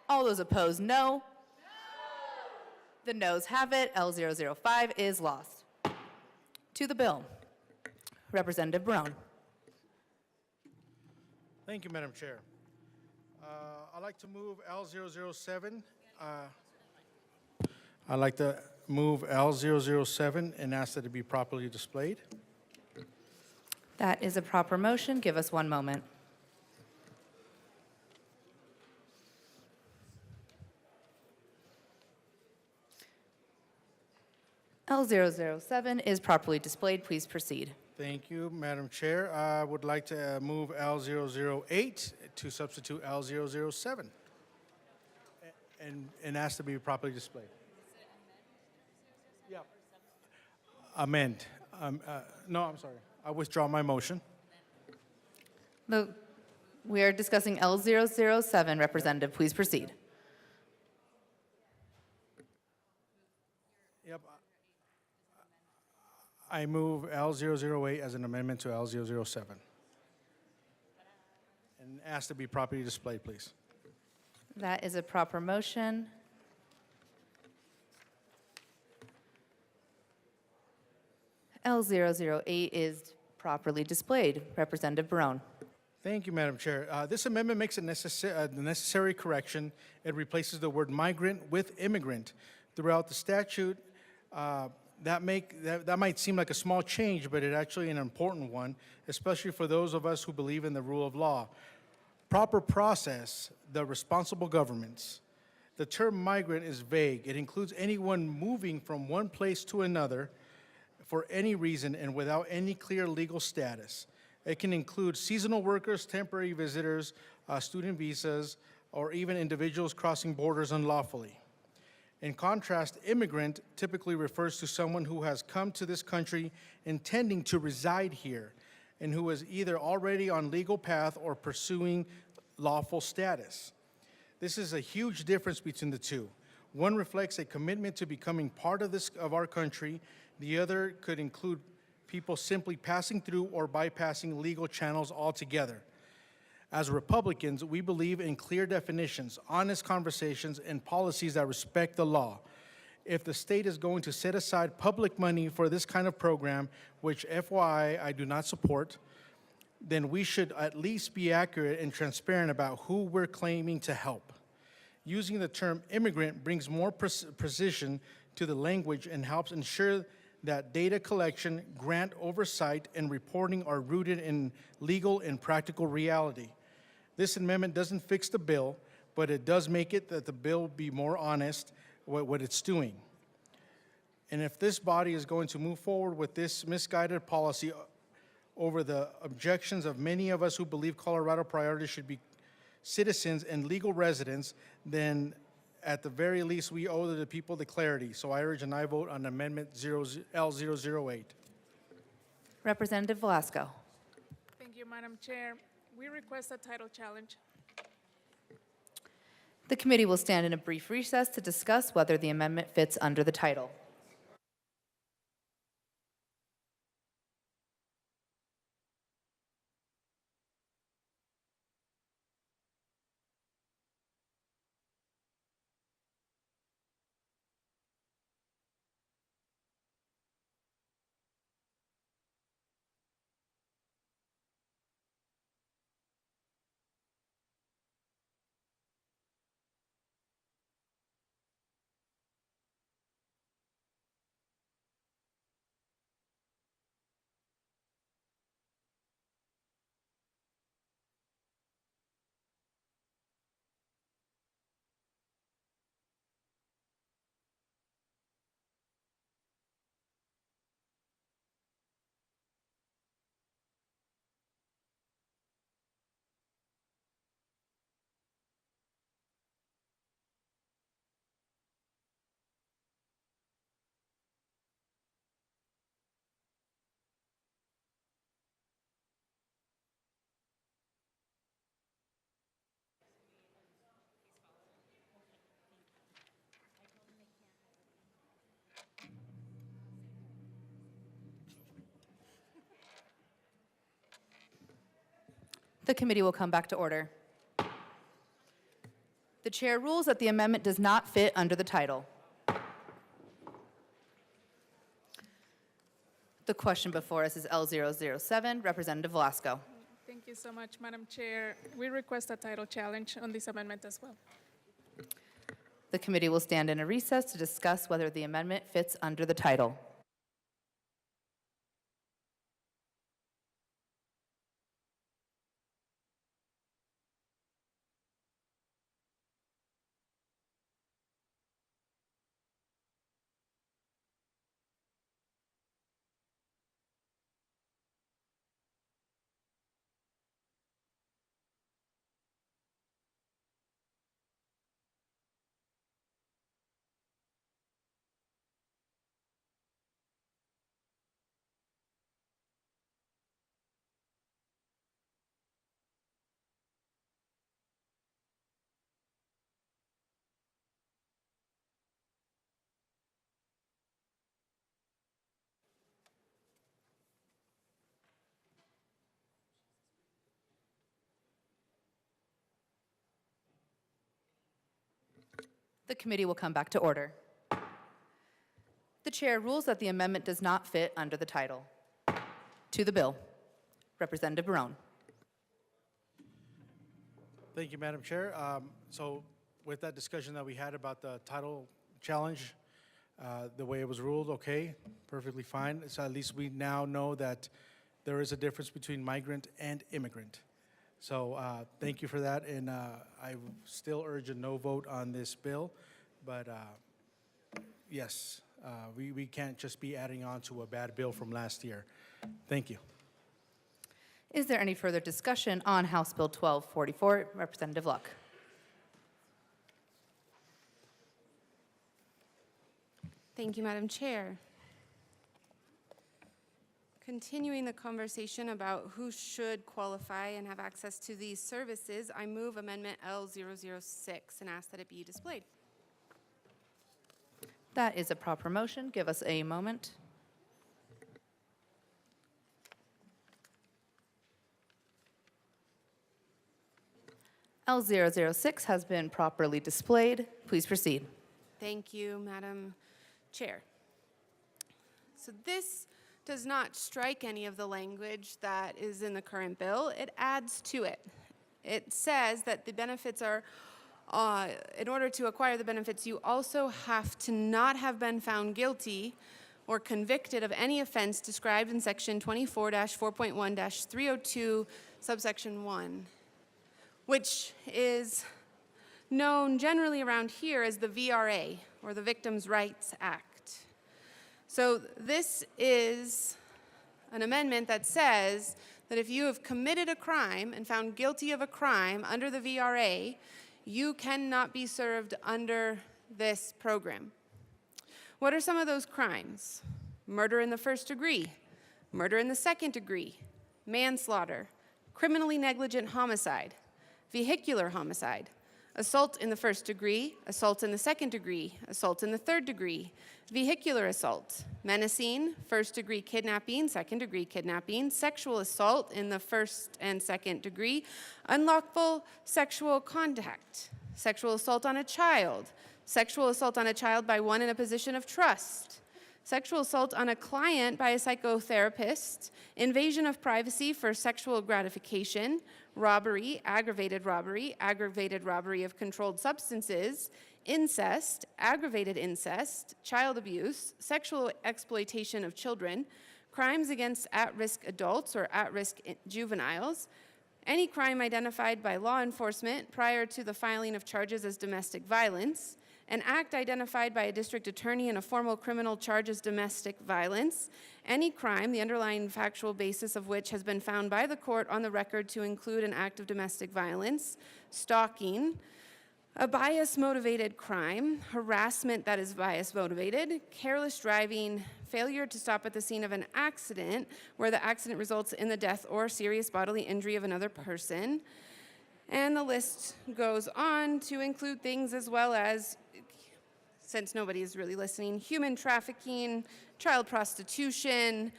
All those opposed, no. The noes have it. L005 is lost. To the bill. Representative Brown. Thank you, Madam Chair. I'd like to move L007. I'd like to move L007 and ask that it be properly displayed. That is a proper motion. Give us one moment. L007 is properly displayed. Please proceed. Thank you, Madam Chair. I would like to move L008 to substitute L007 and ask to be properly displayed. Yeah. Amend. No, I'm sorry. I withdraw my motion. We are discussing L007. Representative, please proceed. Yep. I move L008 as an amendment to L007. And ask to be properly displayed, please. That is a proper motion. L008 is properly displayed. Representative Barone. Thank you, Madam Chair. This amendment makes a necessary correction. It replaces the word migrant with immigrant. Throughout the statute, that might seem like a small change, but it's actually an important one, especially for those of us who believe in the rule of law. Proper process, the responsible governments. The term migrant is vague. It includes anyone moving from one place to another for any reason and without any clear legal status. It can include seasonal workers, temporary visitors, student visas, or even individuals crossing borders unlawfully. In contrast, immigrant typically refers to someone who has come to this country intending to reside here and who is either already on legal path or pursuing lawful status. This is a huge difference between the two. One reflects a commitment to becoming part of our country. The other could include people simply passing through or bypassing legal channels altogether. As Republicans, we believe in clear definitions, honest conversations, and policies that respect the law. If the state is going to set aside public money for this kind of program, which FYI I do not support, then we should at least be accurate and transparent about who we're claiming to help. Using the term immigrant brings more precision to the language and helps ensure that data collection, grant oversight, and reporting are rooted in legal and practical reality. This amendment doesn't fix the bill, but it does make it that the bill be more honest what it's doing. And if this body is going to move forward with this misguided policy over the objections of many of us who believe Colorado priorities should be citizens and legal residents, then at the very least, we owe the people the clarity. So I urge an aye vote on Amendment L008. Representative Velasco. Thank you, Madam Chair. We request a title challenge. The committee will stand in a brief recess to discuss whether the amendment fits under the title. The committee will come back to order. The chair rules that the amendment does not fit under the title. The question before us is L007, Representative Velasco. Thank you so much, Madam Chair. We request a title challenge on this amendment as well. The committee will stand in a recess to discuss whether the amendment fits under the title. The committee will come back to order. The chair rules that the amendment does not fit under the title. To the bill, Representative Barone. Thank you, Madam Chair. So with that discussion that we had about the title challenge, the way it was ruled, okay, perfectly fine. So at least we now know that there is a difference between migrant and immigrant. So thank you for that, and I still urge a no vote on this bill, but yes, we can't just be adding on to a bad bill from last year. Thank you. Is there any further discussion on House Bill 1244? Representative Luck. Thank you, Madam Chair. Continuing the conversation about who should qualify and have access to these services, I move Amendment L006 and ask that it be displayed. That is a proper motion. Give us a moment. L006 has been properly displayed. Please proceed. Thank you, Madam Chair. So this does not strike any of the language that is in the current bill. It adds to it. It says that the benefits are, in order to acquire the benefits, you also have to not have been found guilty or convicted of any offense described in Section 24-4.1-302, subsection 1, which is known generally around here as the VRA, or the Victims' Rights Act. So this is an amendment that says that if you have committed a crime and found guilty of a crime under the VRA, you cannot be served under this program. What are some of those crimes? Murder in the first degree, murder in the second degree, manslaughter, criminally negligent homicide, vehicular homicide, assault in the first degree, assault in the second degree, assault in the third degree, vehicular assault, menacing, first degree kidnapping, second degree kidnapping, sexual assault in the first and second degree, unlawful sexual contact, sexual assault on a child by one in a position of trust, sexual assault on a client by a psychotherapist, invasion of privacy for sexual gratification, robbery, aggravated robbery of controlled substances, incest, aggravated incest, child abuse, sexual exploitation of children, crimes against at-risk adults or at-risk juveniles, any crime identified by law enforcement prior to the filing of charges as domestic violence, an act identified by a district attorney in a formal criminal charge as domestic violence, any crime, the underlying factual basis of which has been found by the court on the record to include an act of domestic violence, stalking, a bias-motivated crime, harassment that is bias-motivated, careless driving, failure to stop at the scene of an accident where the accident results in the death or serious bodily injury of another person. And the list goes on to include things as well as, since nobody is really listening, human trafficking, child prostitution,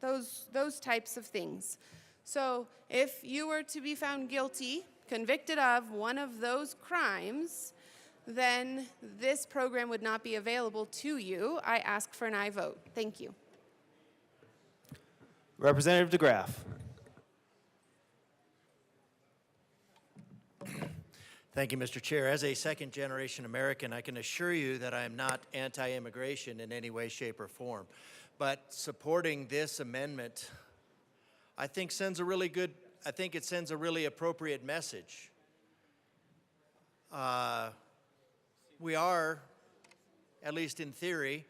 those types of things. So if you were to be found guilty, convicted of one of those crimes, then this program would not be available to you. I ask for an aye vote. Thank you. Representative DeGraff. Thank you, Mr. Chair. As a second-generation American, I can assure you that I am not anti-immigration in any way, shape, or form. But supporting this amendment, I think it sends a really appropriate message. We are, at least in theory,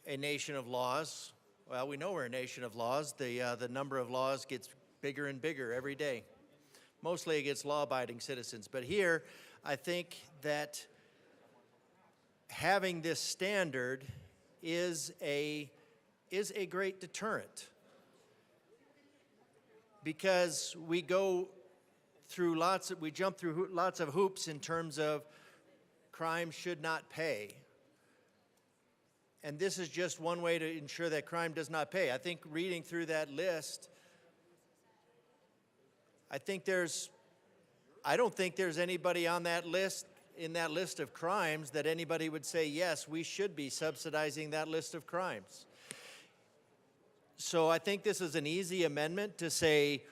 a nation of laws. Well, we know we're a nation of laws. The number of laws gets bigger and bigger every day, mostly against law-abiding citizens. But here, I think that having this standard is a great deterrent, because we jump through lots of hoops in terms of crime should not pay. And this is just one way to ensure that crime does not pay. I think reading through that list, I don't think there's anybody on that list, in that list of crimes, that anybody would say, yes, we should be subsidizing that list of crimes. So I think this is an easy amendment to say,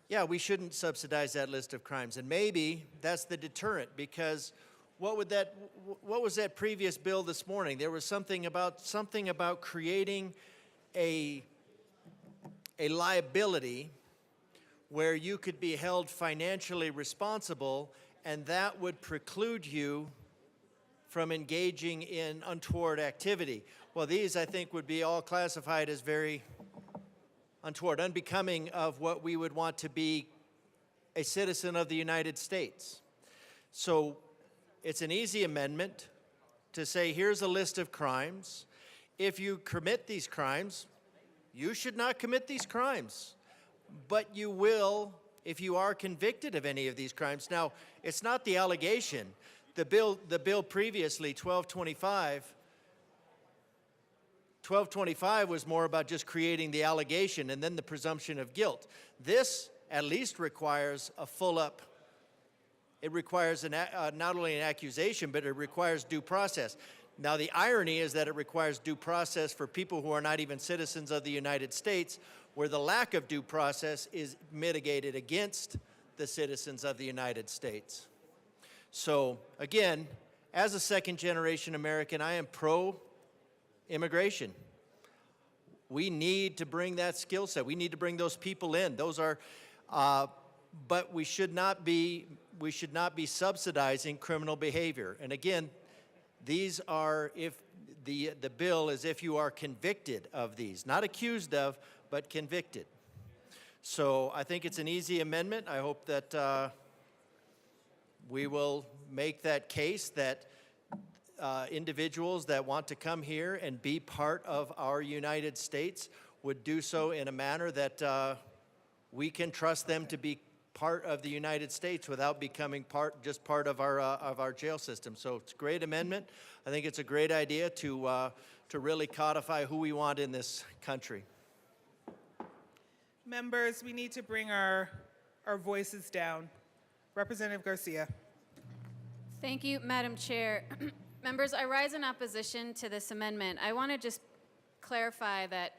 yeah, we shouldn't subsidize that list of crimes. And maybe that's the deterrent, because what was that previous bill this morning? There was something about creating a liability where you could be held financially responsible, and that would preclude you from engaging in untoward activity. Well, these, I think, would be all classified as very untoward, unbecoming of what we would want to be a citizen of the United States. So it's an easy amendment to say, here's a list of crimes. If you commit these crimes, you should not commit these crimes. But you will if you are convicted of any of these crimes. Now, it's not the allegation. The bill previously, 1225 was more about just creating the allegation and then the presumption of guilt. This at least requires a full-up. It requires not only an accusation, but it requires due process. Now, the irony is that it requires due process for people who are not even citizens of the United States, where the lack of due process is mitigated against the citizens of the United States. So, again, as a second-generation American, I am pro-immigration. We need to bring that skill set. We need to bring those people in. Those are, but we should not be subsidizing criminal behavior. And again, these are, if the bill is if you are convicted of these, not accused of, but convicted. So I think it's an easy amendment. I hope that we will make that case that individuals that want to come here and be part of our United States would do so in a manner that we can trust them to be part of the United States without becoming part of our jail system. So it's a great amendment. I think it's a great idea to really codify who we want in this country. Members, we need to bring our voices down. Representative Garcia. Thank you, Madam Chair. Members, I rise in opposition to this amendment. I want to just clarify that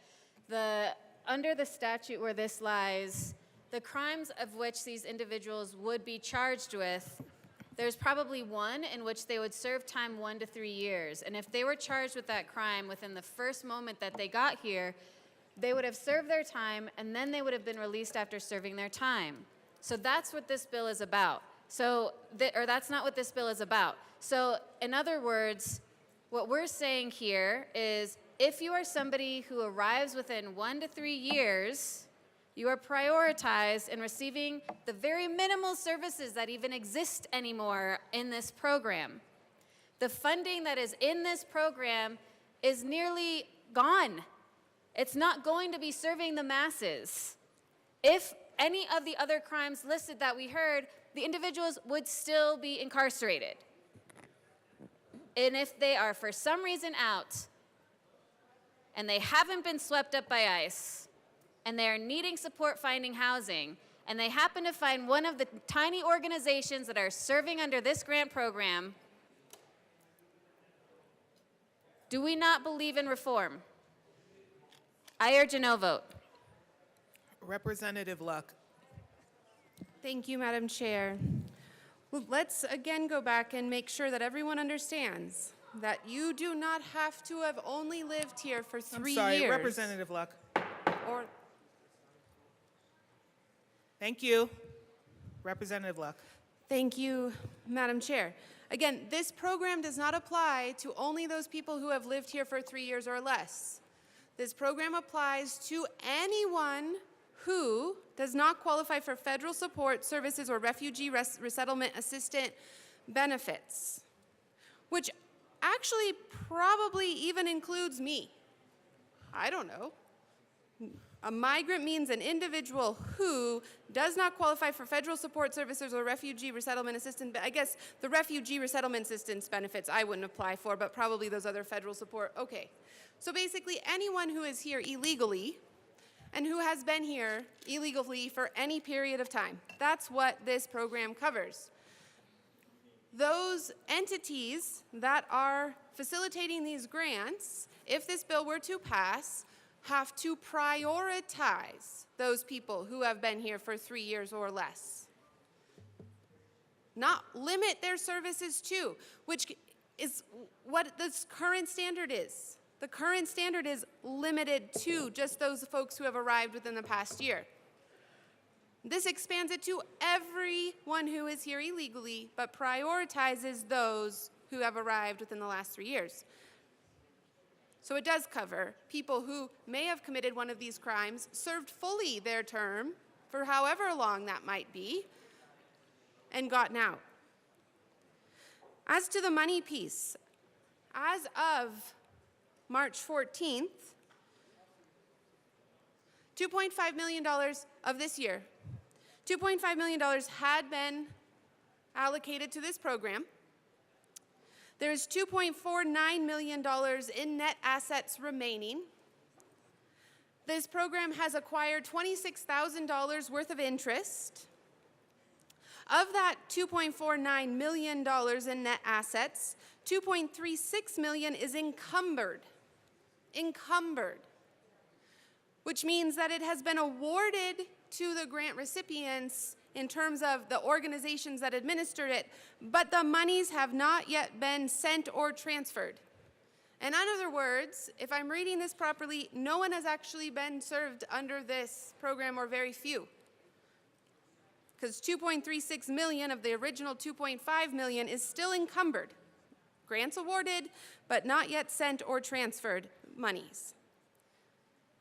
under the statute where this lies, the crimes of which these individuals would be charged with, there's probably one in which they would serve time 1 to 3 years. And if they were charged with that crime within the first moment that they got here, they would have served their time, and then they would have been released after serving their time. So that's what this bill is about. Or that's not what this bill is about. So in other words, what we're saying here is if you are somebody who arrives within 1 to 3 years, you are prioritized in receiving the very minimal services that even exist anymore in this program. The funding that is in this program is nearly gone. It's not going to be serving the masses. If any of the other crimes listed that we heard, the individuals would still be incarcerated. And if they are for some reason out and they haven't been swept up by ICE, and they're needing support finding housing, and they happen to find one of the tiny organizations that are serving under this grant program, do we not believe in reform? I urge a no vote. Representative Luck. Thank you, Madam Chair. Well, let's again go back and make sure that everyone understands that you do not have to have only lived here for 3 I'm sorry, years. Representative Luck. Or Thank you. Representative Luck. Thank you, Madam Chair. Again, this program does not apply to only those people who have lived here for 3 years or less. This program applies to anyone who does not qualify for federal support services or refugee resettlement assistant benefits, which actually probably even includes me. I don't know. A migrant means an individual who does not qualify for federal support services or refugee resettlement assistance. I guess the refugee resettlement assistance benefits I wouldn't apply for, but probably those other federal support. Okay. So basically anyone who is here illegally and who has been here illegally for any period of time. That's what this program covers. Those entities that are facilitating these grants, if this bill were to pass, have to prioritize those people who have been here for 3 years or less. Not limit their services to, which is what this current standard is. The current standard is limited to just those folks who have arrived within the past year. This expands it to everyone who is here illegally, but prioritizes those who have arrived within the last 3 years. So it does cover people who may have committed one of these crimes, served fully their term for however long that might be, and gotten out. As to the money piece, as of March 14th, $2.5 million of this year, $2.5 million had been allocated to this program. There is $2.49 million in net assets remaining. This program has acquired $26,000 worth of interest. Of that $2.49 million in net assets, $2.36 million is encumbered, which means that it has been awarded to the grant recipients in terms of the organizations that administered it, but the monies have not yet been sent or transferred. And in other words, if I'm reading this properly, no one has actually been served under this program, or very few. Because 2.36 million of the original 2.5 million is still encumbered. Grants awarded, but not yet sent or transferred monies.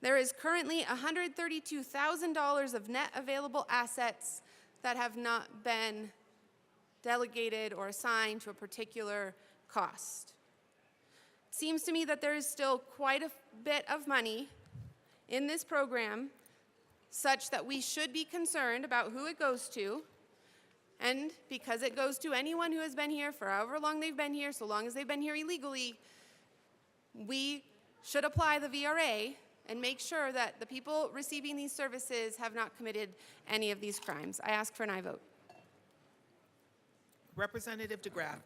There is currently $132,000 of net available assets that have not been delegated or assigned to a particular cost. It seems to me that there is still quite a bit of money in this program such that we should be concerned about who it goes to. And because it goes to anyone who has been here for however long they've been here, so long as they've been here illegally, we should apply the VRA and make sure that the people receiving these services have not committed any of these crimes. I ask for an aye vote. Representative DeGraff.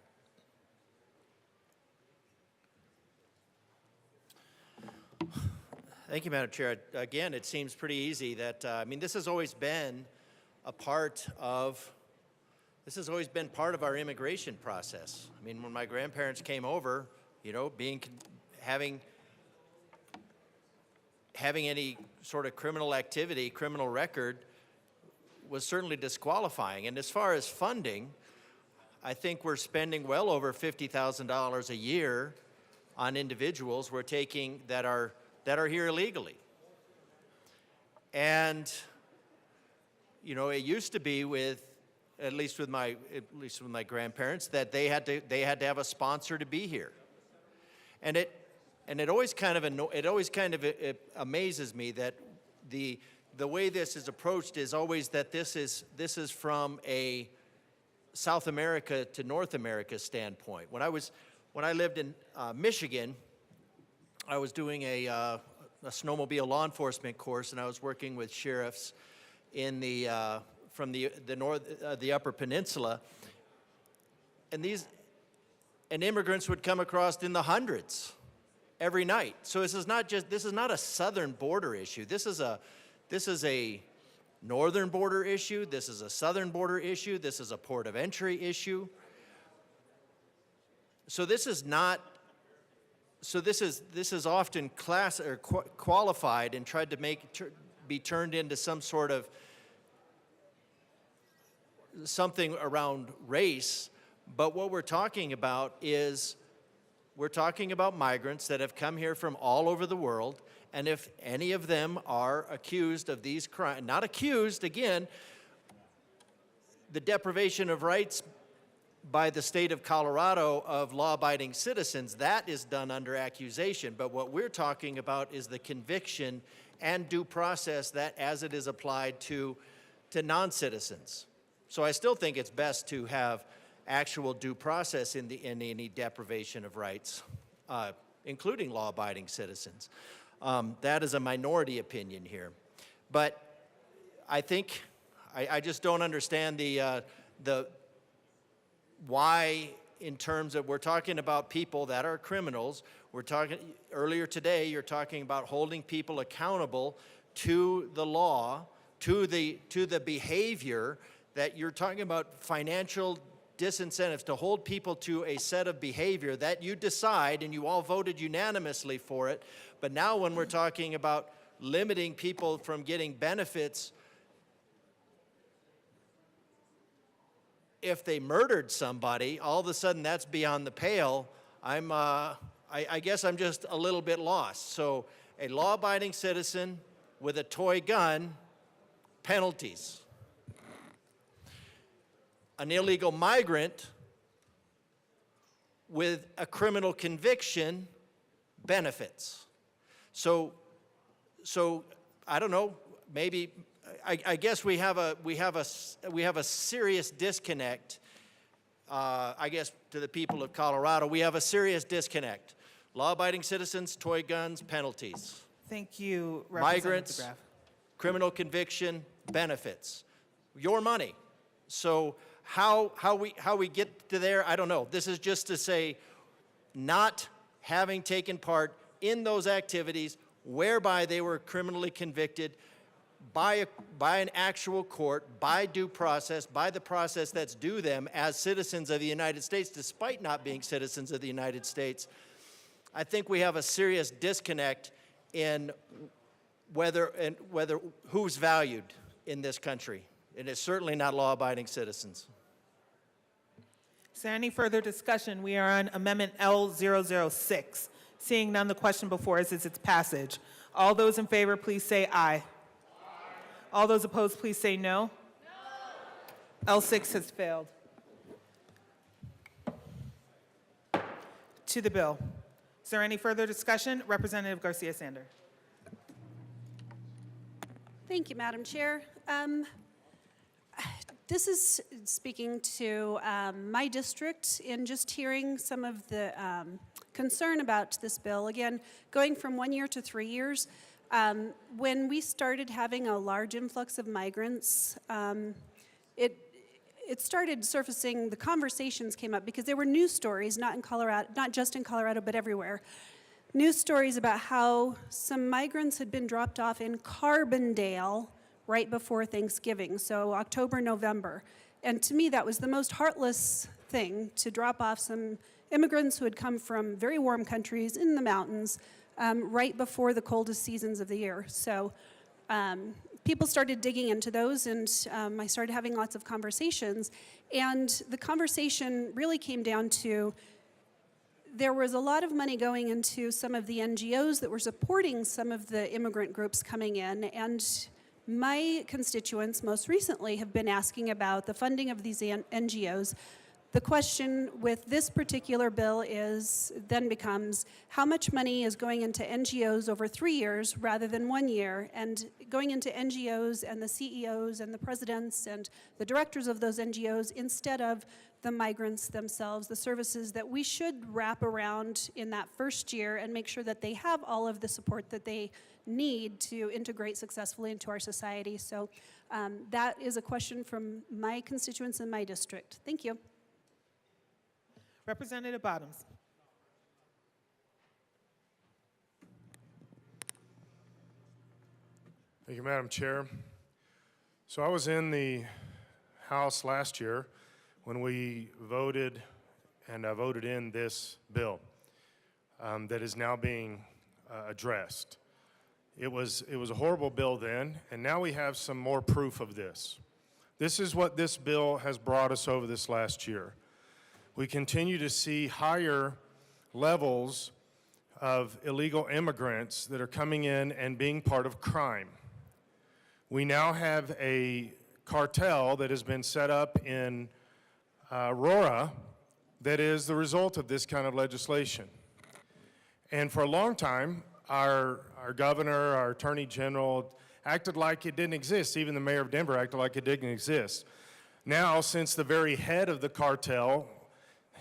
Thank you, Madam Chair. Again, it seems pretty easy that, I mean, this has always been part of our immigration process. I mean, when my grandparents came over, you know, having any sort of criminal activity, criminal record, was certainly disqualifying. And as far as funding, I think we're spending well over $50,000 a year on individuals we're taking that are here illegally. And, you know, it used to be at least with my grandparents, that they had to have a sponsor to be here. And it always kind of amazes me that the way this is approached is always that this is from a South America to North America standpoint. When I lived in Michigan, I was doing snowmobile law enforcement course, and I was working with sheriffs in from the Upper Peninsula, and immigrants would come across in the hundreds every night. So this is not a southern border issue. This is a northern border issue. This is a southern border issue. This is a port of entry issue. So this is often qualified and tried to be turned into some sort of something around race. But what we're talking about is we're talking about migrants that have come here from all over the world, and if any of them are accused of these crimes, not accused, again, the deprivation of rights by the state of Colorado of law-abiding citizens, that is done under accusation. But what we're talking about is the conviction and due process that as it is applied to non-citizens. So I still think it's best to have actual due process in any deprivation of rights, including law-abiding citizens. That is a minority opinion here. But I think, I just don't understand the why, in terms of, we're talking about people that are criminals. We're talking, earlier today, you're talking about holding people accountable to the law, to the behavior, that you're talking about financial disincentives to hold people to a set of behavior that you decide, and you all voted unanimously for it. But now when we're talking about limiting people from getting benefits if they murdered somebody, all of a sudden that's beyond the pale. I guess I'm just a little bit lost. So a law-abiding citizen with a toy gun, penalties. An illegal migrant with a criminal conviction, benefits. So I don't know, maybe, I guess we have a serious disconnect. I guess to the people of Colorado, we have a serious disconnect. Law-abiding citizens, toy guns, penalties. Thank you, Representative Migrants, DeGraff. criminal conviction, benefits. Your money. So how we get to there, I don't know. This is just to say, not having taken part in those activities whereby they were criminally convicted by an actual court, by due process, by the process that's due them as citizens of the United States, despite not being citizens of the United States. I think we have a serious disconnect in whether who's valued in this country. And it's certainly not law-abiding citizens. Is there any further discussion? We are on Amendment L006. Seeing none, the question before us is its passage. All those in favor, please say aye. All those opposed, please say no. No. L6 has failed. To the bill. Is there any further discussion? Representative Garcia-Sander. Thank you, Madam Chair. This is speaking to my district in just hearing some of the concern about this bill. Again, going from 1 year to 3 years, when we started having a large influx of migrants, it started surfacing, the conversations came up because there were news stories, not in Colorado, not just in Colorado, but everywhere. News stories about how some migrants had been dropped off in Carbondale right before Thanksgiving, so October, November. And to me, that was the most heartless thing, to drop off some immigrants who had come from very warm countries in the mountains right before the coldest seasons of the year. So people started digging into those, and I started having lots of conversations. And the conversation really came down to, there was a lot of money going into some of the NGOs that were supporting some of the immigrant groups coming in, and my constituents most recently have been asking about the funding of these NGOs. The question with this particular bill then becomes, how much money is going into NGOs over 3 years rather than 1 year, and going into NGOs and the CEOs and the presidents and the directors of those NGOs instead of the migrants themselves, the services that we should wrap around in that first year and make sure that they have all of the support that they need to integrate successfully into our society. So that is a question from my constituents in my district. Thank you. Representative Bottoms. Thank you, Madam Chair. So I was in the House last year when we voted, and I voted in this bill that is now being addressed. It was a horrible bill then, and now we have some more proof of this. This is what this bill has brought us over this last year. We continue to see higher levels of illegal immigrants that are coming in and being part of crime. We now have a cartel that has been set up in Aurora that is the result of this kind of legislation. And for a long time, our governor, our attorney general acted like it didn't exist. Even the mayor of Denver acted like it didn't exist. Now, since the very head of the cartel,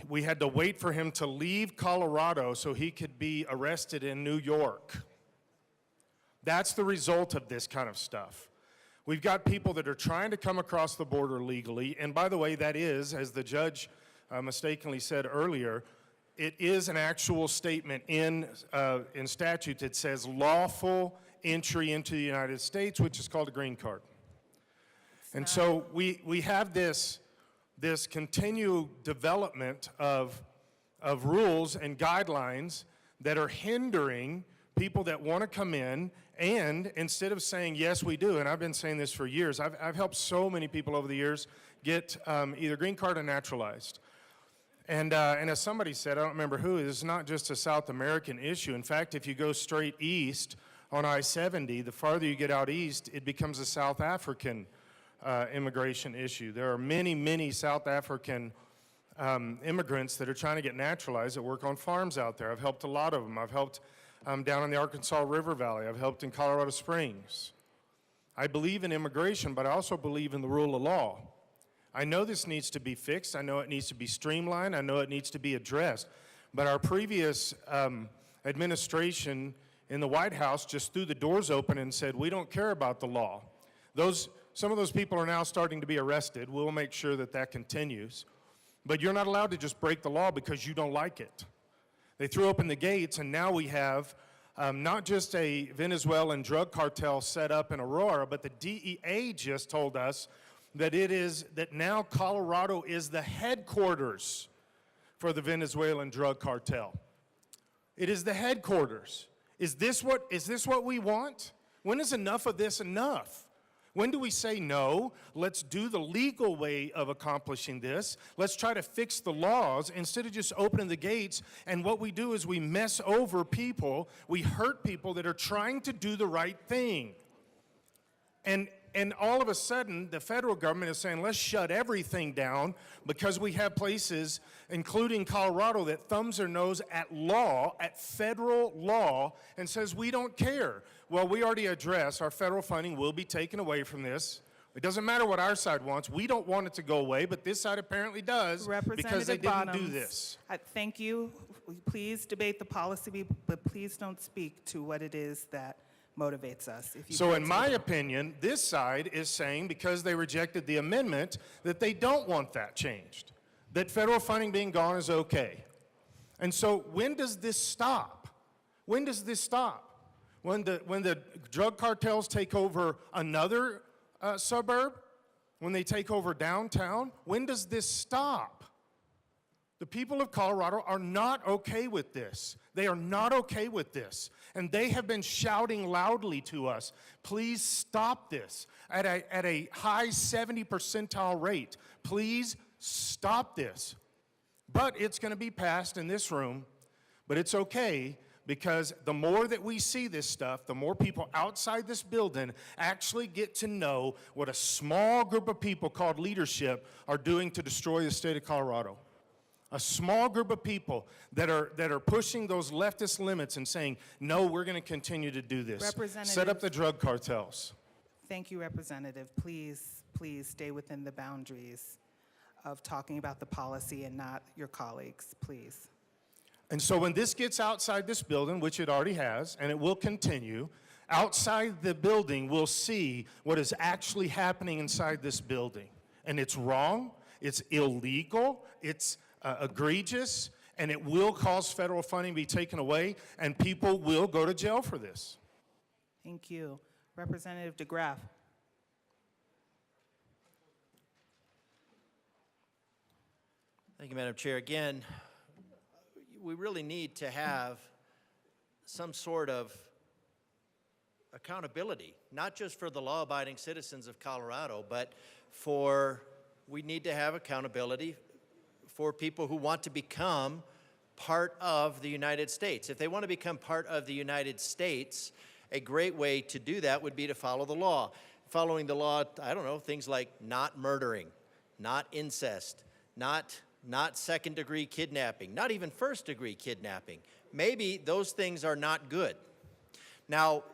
we had to wait for him to leave Colorado so he could be arrested in New York. That's the result of this kind of stuff. We've got people that are trying to come across the border legally, and by the way, that is, as the judge mistakenly said earlier, it is an actual statement in statute that says lawful entry into the United States, which is called a green card. And so we have this continued development of rules and guidelines that are hindering people that want to come in, and instead of saying, yes, we do, and I've been saying this for years, I've helped so many people over the years get either green card or naturalized. And as somebody said, I don't remember who, it's not just a South American issue. In fact, if you go straight east on I-70, the farther you get out east, it becomes a South African immigration issue. There are many, many South African immigrants that are trying to get naturalized that work on farms out there. I've helped a lot of them. I've helped down in the Arkansas River Valley. I've helped in Colorado Springs. I believe in immigration, but I also believe in the rule of law. I know this needs to be fixed. I know it needs to be streamlined. I know it needs to be addressed. But our previous administration in the White House just threw the doors open and said, we don't care about the law. Some of those people are now starting to be arrested. We'll make sure that that continues. But you're not allowed to just break the law because you don't like it. They threw open the gates, and now we have not just a Venezuelan drug cartel set up in Aurora, but the DEA just told us that now Colorado is the headquarters for the Venezuelan drug cartel. It is the headquarters. Is this what we want? When is enough of this enough? When do we say, no, let's do the legal way of accomplishing this. Let's try to fix the laws instead of just opening the gates. And what we do is we mess over people. We hurt people that are trying to do the right thing. And all of a sudden, the federal government is saying, let's shut everything down because we have places, including Colorado, that thumbs their nose at law, at federal law, and says, we don't care. Well, we already addressed our federal funding will be taken away from this. It doesn't matter what our side wants. We don't want it to go away, but this side apparently does because they didn't do this. Thank you. Please debate the policy, but please don't speak to what it is that motivates us. So in my opinion, this side is saying, because they rejected the amendment, that they don't want that changed, that federal funding being gone is okay. And so when does this stop? When does this stop? When the drug cartels take over another suburb? When they take over downtown? When does this stop? The people of Colorado are not okay with this. They are not okay with this. And they have been shouting loudly to us, please stop this at a high 70 percentile rate. Please stop this. But it's going to be passed in this room, but it's okay because the more that we see this stuff, the more people outside this building actually get to know what a small group of people called leadership are doing to destroy the state of Colorado. A small group of people that are pushing those leftist limits and saying, no, we're going to continue to do this. Set up the drug cartels. Thank you, Representative. Please stay within the boundaries of talking about the policy and not your colleagues, please. And so when this gets outside this building, which it already has, and it will continue, outside the building, we'll see what is actually happening inside this building. And it's wrong, it's illegal, it's egregious, and it will cause federal funding to be taken away, and people will go to jail for this. Thank you. Representative DeGraff. Thank you, Madam Chair. Again, we really need to have some sort of accountability, not just for the law-abiding citizens of Colorado, but we need to have accountability for people who want to become part of the United States. If they want to become part of the United States, a great way to do that would be to follow the law. Following the law, I don't know, things like not murdering, not incest, not second-degree kidnapping, not even first-degree kidnapping. Maybe those things are not good. Now,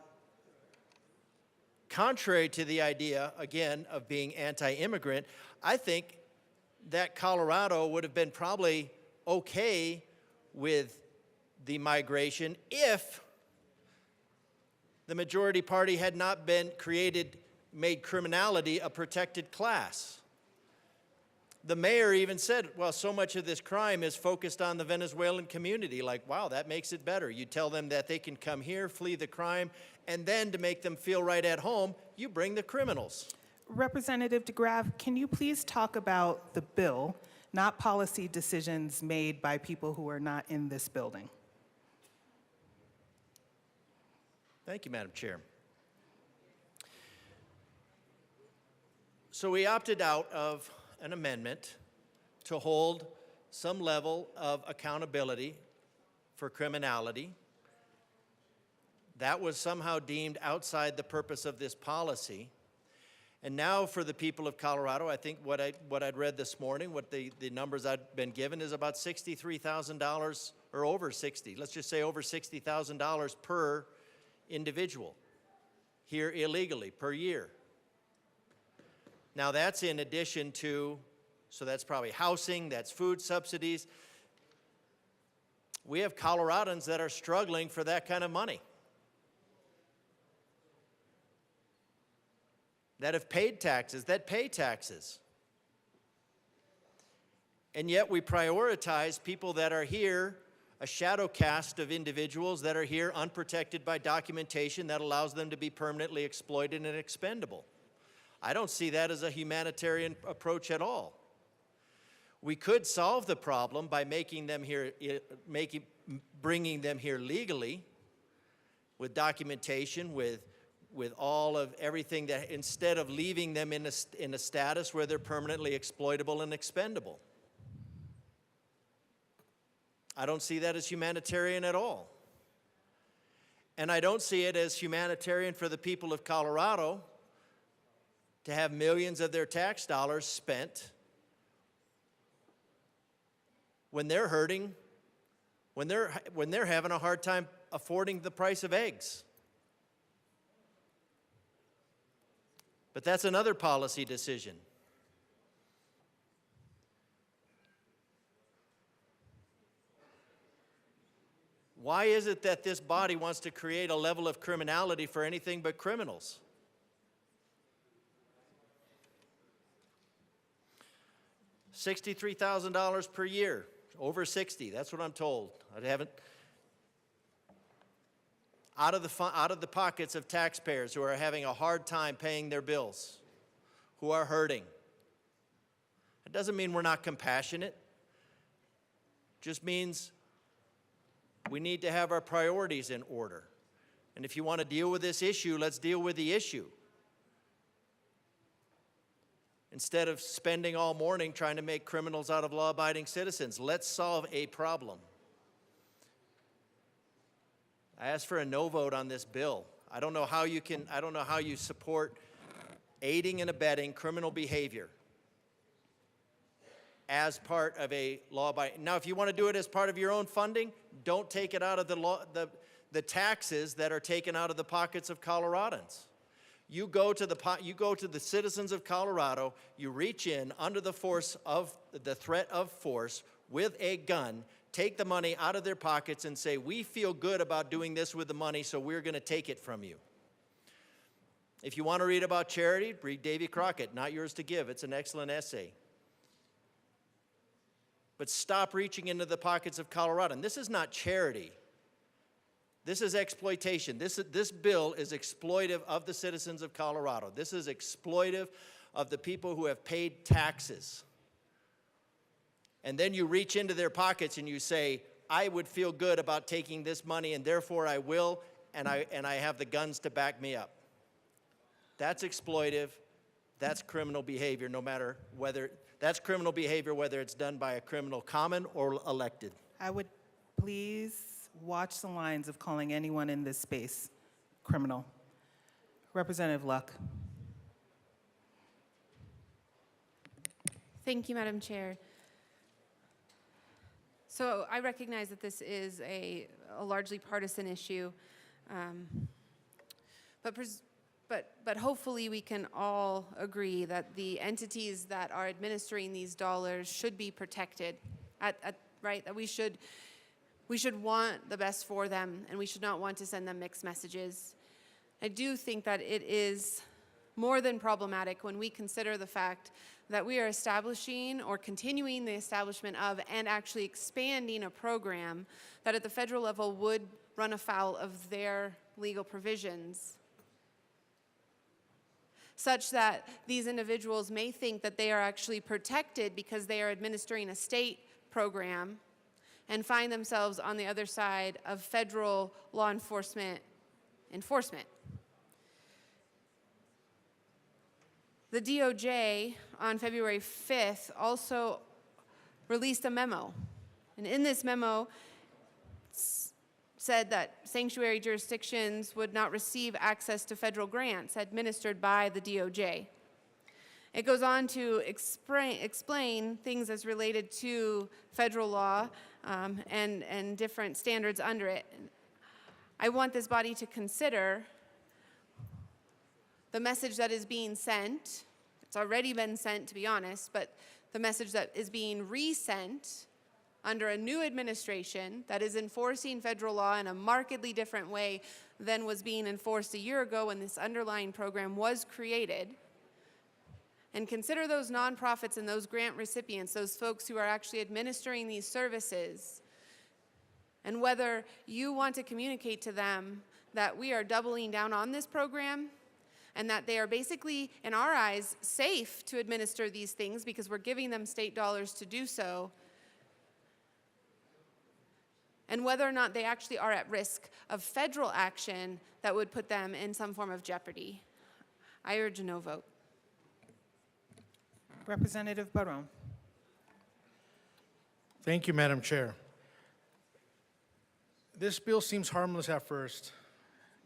contrary to the idea, again, of being anti-immigrant, I think that Colorado would have been probably okay with the migration if the majority party had not made criminality a protected class. The mayor even said, well, so much of this crime is focused on the Venezuelan community. Like, wow, that makes it better. You tell them that they can come here, flee the crime, and then to make them feel right at home, you bring the criminals. Representative DeGraff, can you please talk about the bill, not policy decisions made by people who are not in this building? Thank you, Madam Chair. So we opted out of an amendment to hold some level of accountability for criminality. That was somehow deemed outside the purpose of this policy. And now for the people of Colorado, I think what I'd read this morning, what the numbers I'd been given is about $63,000 or over 60. Let's just say over $60,000 per individual here illegally per year. Now that's in addition to, so that's probably housing, that's food subsidies. We have Coloradans that are struggling for that kind of money, that have paid taxes, that pay taxes. And yet we prioritize people that are here, a shadow cast of individuals that are here unprotected by documentation that allows them to be permanently exploited and expendable. I don't see that as a humanitarian approach at all. We could solve the problem by bringing them here legally with documentation, with all of everything that, instead of leaving them in a status where they're permanently exploitable and expendable. I don't see that as humanitarian at all. And I don't see it as humanitarian for the people of Colorado to have millions of their tax dollars spent when they're hurting, when they're having a hard time affording the price of eggs. But that's another policy decision. Why is it that this body wants to create a level of criminality for anything but criminals? $63,000 per year, over 60, that's what I'm told. I haven't, out of the pockets of taxpayers who are having a hard time paying their bills, who are hurting. It doesn't mean we're not compassionate. It just means we need to have our priorities in order. And if you want to deal with this issue, let's deal with the issue. Instead of spending all morning trying to make criminals out of law-abiding citizens, let's solve a problem. I asked for a no vote on this bill. I don't know how you support aiding and abetting criminal behavior as part of a law-abiding. Now, if you want to do it as part of your own funding, don't take it out of the taxes that are taken out of the pockets of Coloradans. You go to the citizens of Colorado, you reach in under the force of the threat of force with a gun, take the money out of their pockets and say, we feel good about doing this with the money, so we're going to take it from you. If you want to read about charity, read Davy Crockett, Not Yours to Give. It's an excellent essay. But stop reaching into the pockets of Colorado. And this is not charity. This is exploitation. This bill is exploitive of the citizens of Colorado. This is exploitive of the people who have paid taxes. And then you reach into their pockets and you say, I would feel good about taking this money and therefore I will, and I have the guns to back me up. That's exploitive. That's criminal behavior, that's criminal behavior whether it's done by a criminal common or elected. I would please watch the lines of calling anyone in this space criminal. Representative Luck. Thank you, Madam Chair. So I recognize that this is a largely partisan issue, but hopefully we can all agree that the entities that are administering these dollars should be protected, right? That we should want the best for them, and we should not want to send them mixed messages. I do think that it is more than problematic when we consider the fact that we are establishing or continuing the establishment of and actually expanding a program that at the federal level would run afoul of their legal provisions, such that these individuals may think that they are actually protected because they are administering a state program and find themselves on the other side of federal law enforcement enforcement. The DOJ on February 5th also released a memo. And in this memo, said that sanctuary jurisdictions would not receive access to federal grants administered by the DOJ. It goes on to explain things as related to federal law and different standards under it. I want this body to consider the message that is being sent. It's already been sent, to be honest, but the message that is being resent under a new administration that is enforcing federal law in a markedly different way than was being enforced a year ago when this underlying program was created. And consider those nonprofits and those grant recipients, those folks who are actually administering these services, and whether you want to communicate to them that we are doubling down on this program and that they are basically, in our eyes, safe to administer these things because we're giving them state dollars to do so, and whether or not they actually are at risk of federal action that would put them in some form of jeopardy. I urge a no vote. Representative Barron. Thank you, Madam Chair. This bill seems harmless at first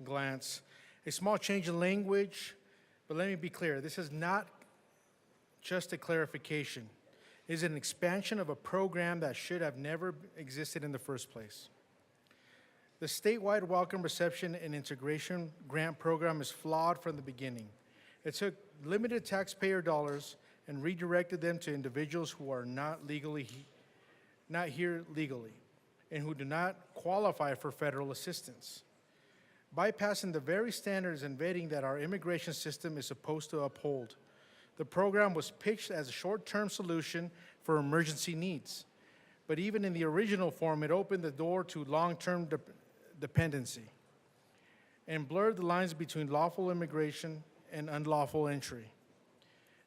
glance. A small change in language, but let me be clear, this is not just a clarification. It is an expansion of a program that should have never existed in the first place. The statewide Welcome Reception and Integration Grant Program is flawed from the beginning. It took limited taxpayer dollars and redirected them to individuals who are not here legally and who do not qualify for federal assistance, bypassing the very standards and vetting that our immigration system is supposed to uphold. The program was pitched as a short-term solution for emergency needs, but even in the original form, it opened the door to long-term dependency and blurred the lines between lawful immigration and unlawful entry.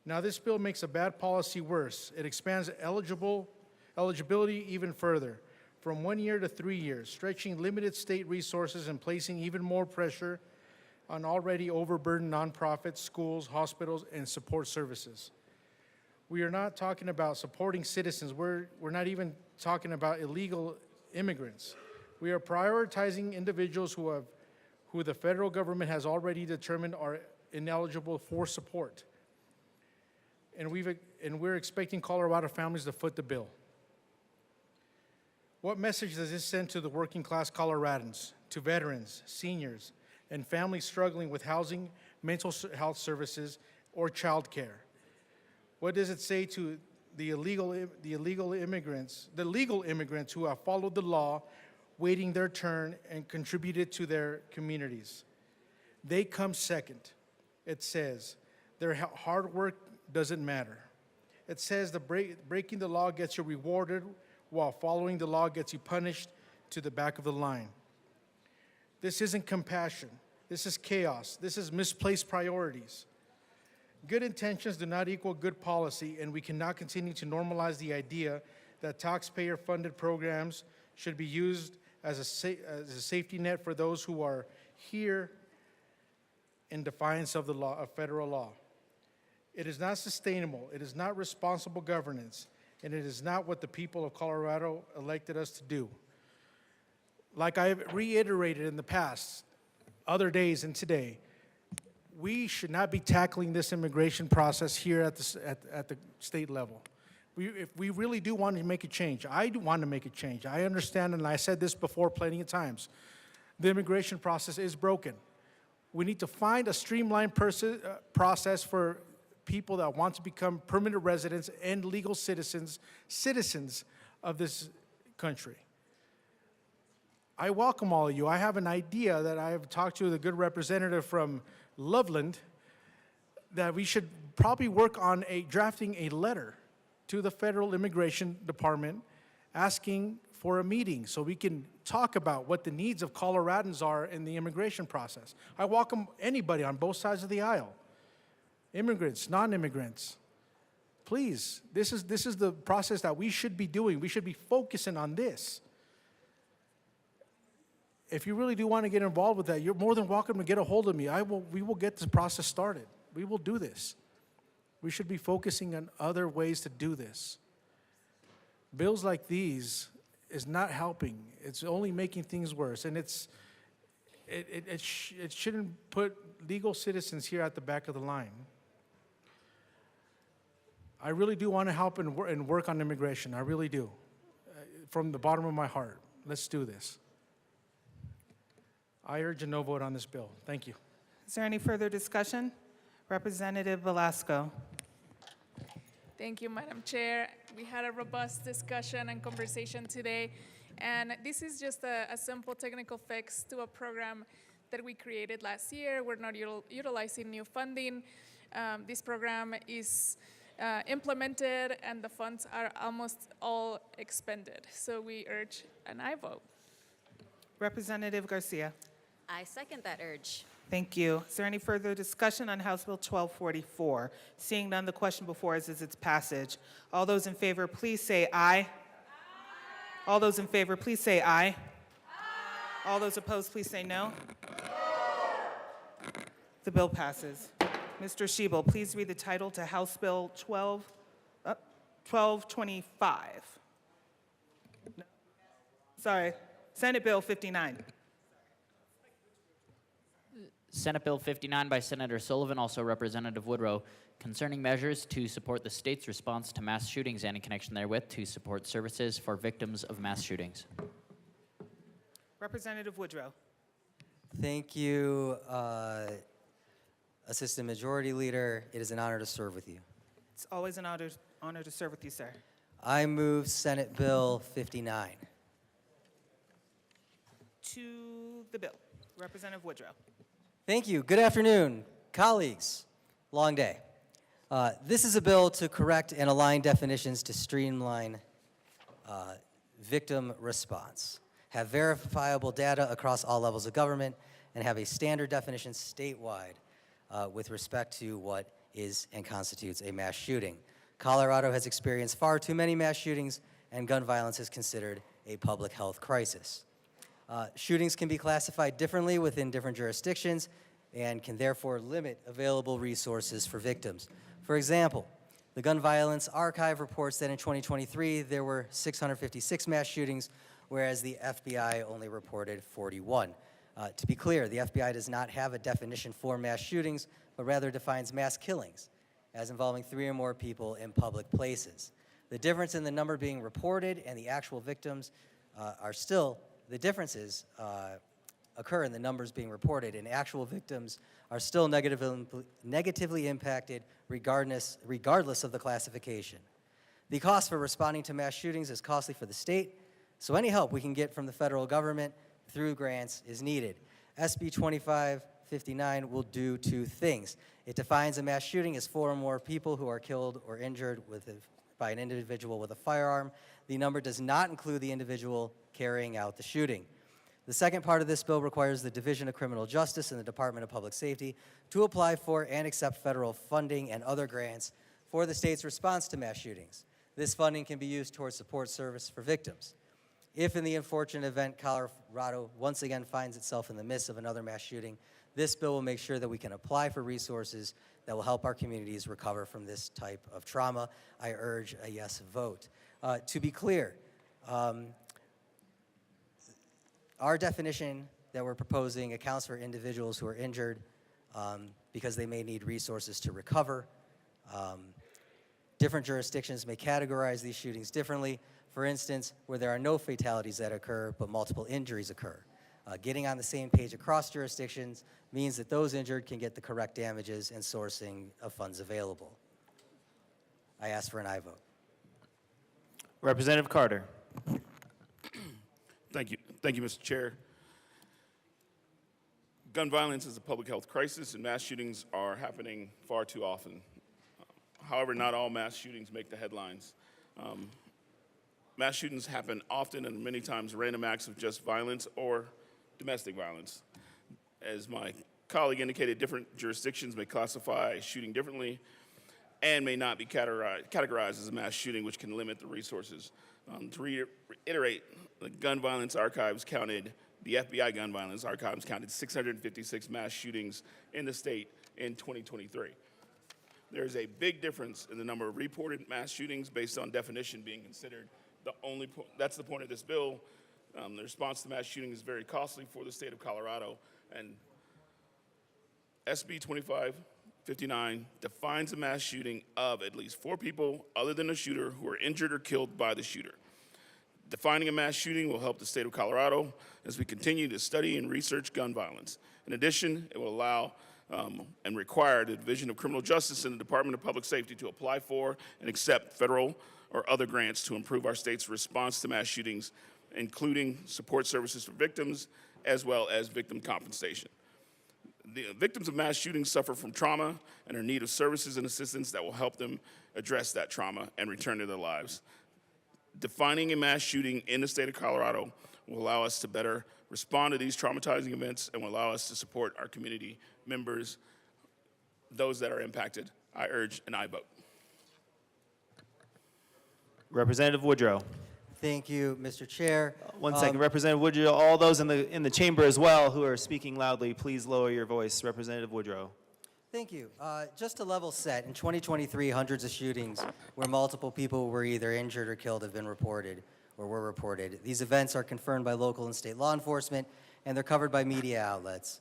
Now, this bill makes a bad policy worse. It expands eligibility even further, from 1 year to 3 years, stretching limited state resources and placing even more pressure on already overburdened nonprofits, schools, hospitals, and support services. We are not talking about supporting citizens. We're not even talking about illegal immigrants. We are prioritizing individuals who the federal government has already determined are ineligible for support. And we're expecting Colorado families to foot the bill. What message does this send to the working class Coloradans, to veterans, seniors, and families struggling with housing, health services, or childcare? What does it say to the legal immigrants who have followed the law, waiting their turn, and contributed to their communities? They come second. It says their hard work doesn't matter. It says breaking the law gets you rewarded, while following the law gets you punished to the back of the line. This isn't compassion. This is chaos. This is misplaced priorities. Good intentions do not equal good policy, and we cannot continue to normalize the idea that taxpayer-funded programs should be used as a safety net for those who are here in defiance of the law, of federal law. It is not sustainable, it is not responsible governance, and it is not what the people of Colorado elected us to do. Like I've reiterated in the past, other days and today, we should not be tackling this immigration process here at the state level. If we really do want to make a change, I do want to make a change. I understand, and I said this before plenty of times, the immigration process is broken. We need to find a streamlined process for people that want to become permanent residents and legal citizens of this country. I welcome all of you. I have an idea that I have talked to the good representative from Loveland that we should probably work on drafting a letter to the Federal Immigration Department asking for a meeting so we can talk about what the needs of Coloradans are in the immigration process. I welcome anybody on both sides of the aisle, immigrants, non-immigrants. Please, this is the process that we should be doing. We should be focusing on this. If you really do want to get involved with that, you're more than welcome to get a hold of me. We will get this process started. We will do this. We should be focusing on other ways to do this. Bills like these is not helping. It's only making things worse, and it shouldn't put legal citizens here at the back of the line. I really do want to help and work on immigration. I really do, from the bottom of my heart. Let's do this. I urge a no vote on this bill. Thank you. Is there any further discussion? Representative Velasco. Thank you, Madam Chair. We had a robust discussion and conversation today, and this is just a simple technical fix to a program that we created last year. We're not utilizing new funding. This program is implemented, and the funds are almost all expended. So we urge an aye vote. Representative Garcia. I second that urge. Thank you. Is there any further discussion on House Bill 1244? Seeing none, the question before us is its passage. All those in favor, please say aye. Aye. All those in favor, please say aye. Aye. All those opposed, please say no. The bill passes. Mr. Schiebel, please read the title to House Bill 1225. No. Sorry, Senate Bill 59. Senate Bill 59 by Senator Sullivan, also Representative Woodrow, concerning measures to support the state's response to mass shootings and in connection therewith to support services for victims of mass shootings. Representative Woodrow. Thank you, Assistant Majority Leader. It is an honor to serve with you. It's always an honor to serve with you, sir. I move Senate Bill 59. To the bill. Representative Woodrow. Thank you. Good afternoon, colleagues. Long day. This is a bill to correct and align definitions to streamline victim response, have verifiable data across all levels of government, and have a standard definition statewide with respect to what is and constitutes a mass shooting. Colorado has experienced far too many mass shootings, and gun violence is considered a public health crisis. Shootings can be classified differently within different jurisdictions and can therefore limit available resources for victims. For example, the Gun Violence Archive reports that in 2023 there were 656 mass shootings, whereas the FBI only reported 41. To be clear, the FBI does not have a definition for mass shootings, but rather defines mass killings as involving 3 or more people in public places. The difference in the number being reported and the actual victims are still the differences occur and the numbers being reported, and actual victims are still negatively impacted regardless of the classification. The cost for responding to mass shootings is costly for the state, so any help we can get from the federal government through grants is needed. SB 2559 will do two things. It defines a mass shooting as 4 or more people who are killed or injured by an individual with a firearm. The number does not include the individual carrying out the shooting. The second part of this bill requires the Division of Criminal Justice and the Department of Public Safety to apply for and accept federal funding and other grants for the state's response to mass shootings. This funding can be used towards support service for victims. If in the unfortunate event Colorado once again finds itself in the midst of another mass shooting, this bill will make sure that we can apply for resources that will help our communities recover from this type of trauma. I urge a yes vote. To be clear, our definition that we're proposing accounts for individuals who are injured because they may need resources to recover. Different jurisdictions may categorize these shootings differently. For instance, where there are no fatalities that occur but multiple injuries occur. Getting on the same page across jurisdictions means that those injured can get the correct damages and sourcing of funds available. I ask for an aye vote. Representative Carter. Thank you, Mr. Chair. Gun violence is a public health crisis, and mass shootings are happening far too often. However, not all mass shootings make the headlines. Mass shootings happen often and many times random acts of just violence or domestic violence. As my colleague indicated, different jurisdictions may classify shooting differently and may not be categorized as a mass shooting, which can limit the resources. To reiterate, the Gun Violence Archives counted, the FBI Gun Violence Archives counted 656 mass shootings in the state in 2023. There's a big difference in the number of reported mass shootings based on definition being considered. That's the point of this bill. The response to mass shooting is very costly for the state of Colorado, and SB 2559 defines a mass shooting of at least 4 people other than the shooter who are injured or killed by the shooter. Defining a mass shooting will help the state of Colorado as we continue to study and research gun violence. In addition, it will allow and require the Division of Criminal Justice and the Department of Public Safety to apply for and accept federal or other grants to improve our state's response to mass shootings, including support services for victims, as well as victim compensation. The victims of mass shootings suffer from trauma and are in need of services and assistance that will help them address that trauma and return to their lives. Defining a mass shooting in the state of Colorado will allow us to better respond to these traumatizing events and will allow us to support our community members, those that are impacted. I urge an aye vote. Representative Woodrow. Thank you, Mr. Chair. One second, Representative Woodrow. All those in the chamber as well who are speaking loudly, please lower your voice. Representative Woodrow. Thank you. Just to level set, in 2023, hundreds of shootings where multiple people were either injured or killed have been reported or were reported. These events are confirmed by local and state law enforcement, and they're covered by media outlets.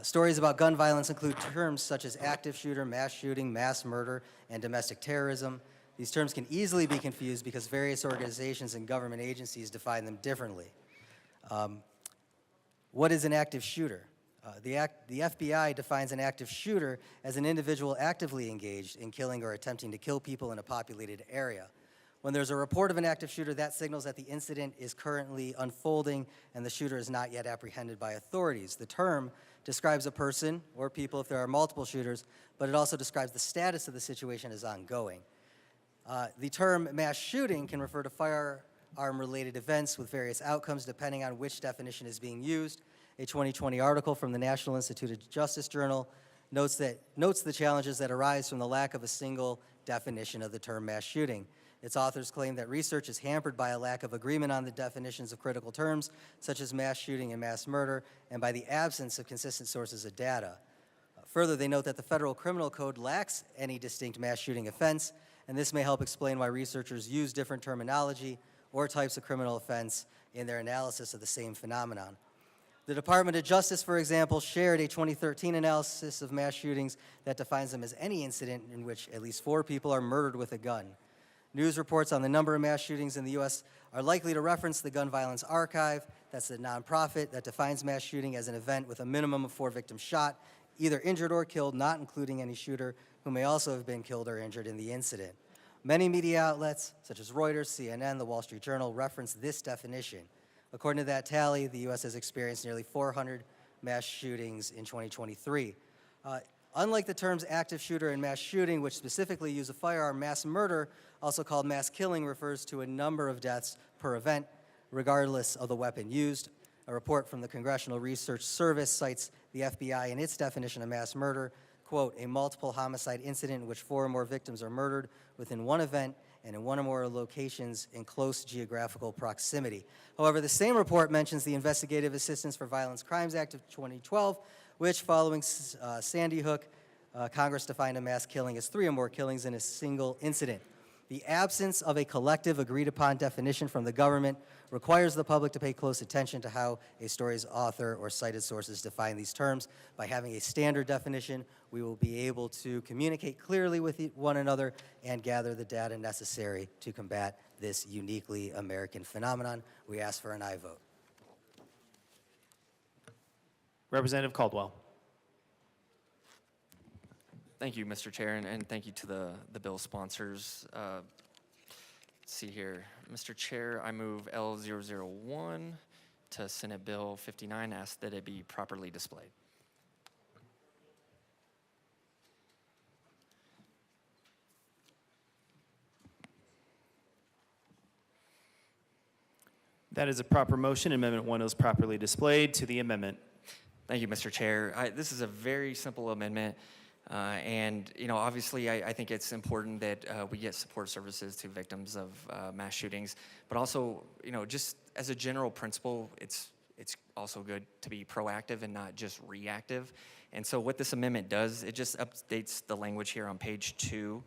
Stories about gun violence include terms such as active shooter, mass shooting, mass murder, and domestic terrorism. These terms can easily be confused because various organizations and government agencies define them differently. What is an active shooter? The FBI defines an active shooter as an individual actively engaged in killing or attempting to kill people in a populated area. When there's a report of an active shooter, that signals that the incident is currently unfolding and the shooter is not yet apprehended by authorities. The term describes a person or people if there are multiple shooters, but it also describes the status of the situation as ongoing. The term mass shooting can refer to firearm-related events with various outcomes depending on which definition is being used. A 2020 article from the National Institute of Justice Journal notes the challenges that arise from the lack of a single definition of the term mass shooting. Its authors claim that research is hampered by a lack of agreement on the definitions of critical terms, such as mass shooting and mass murder, and by the absence of consistent sources of data. Further, they note that the federal criminal code lacks any distinct mass shooting offense, and this may help explain why researchers use different terminology or types of criminal offense in their analysis of the same phenomenon. The Department of Justice, for example, shared a 2013 analysis of mass shootings that defines them as any incident in which at least 4 people are murdered with a gun. News reports on the number of mass shootings in the U.S. are likely to reference the Gun Violence Archive. That's the nonprofit that defines mass shooting as an event with a minimum of 4 victims shot, either injured or killed, not including any shooter who may also have been killed or injured in the incident. Many media outlets, such as Reuters, CNN, The Wall Street Journal, reference this definition. According to that tally, the U.S. has experienced nearly 400 mass shootings in 2023. Unlike the terms active shooter and mass shooting, which specifically use a firearm, mass murder, also called mass killing, refers to a number of deaths per event, regardless of the weapon used. A report from the Congressional Research Service cites the FBI in its definition of mass murder, quote, a multiple homicide incident in which 4 or more victims are murdered within one event and in one or more locations in close geographical proximity. However, the same report mentions the Investigative Assistance for Violence Crimes Act of 2012, which, following Sandy Hook, Congress defined a mass killing as 3 or more killings in a single incident. The absence of a collective agreed-upon definition from the government requires the public to pay close attention to how a story's author or cited sources define these terms. By having a standard definition, we will be able to communicate clearly with one another and gather the data necessary to combat this uniquely American phenomenon. We ask for an aye vote. Representative Caldwell. Thank you, Mr. Chair, and thank you to the bill sponsors. Let's see here. Mr. Chair, I move L001 to Senate Bill 59, ask that it be properly displayed. That is a proper motion. Amendment 1 is properly displayed. To the amendment. Thank you, Mr. Chair. This is a very simple amendment. And, you know, obviously, I think it's important that we get support services to victims of mass shootings. But also, you know, just as a general principle, it's also good to be proactive and not just reactive. And so what this amendment does, it just updates the language here on page 2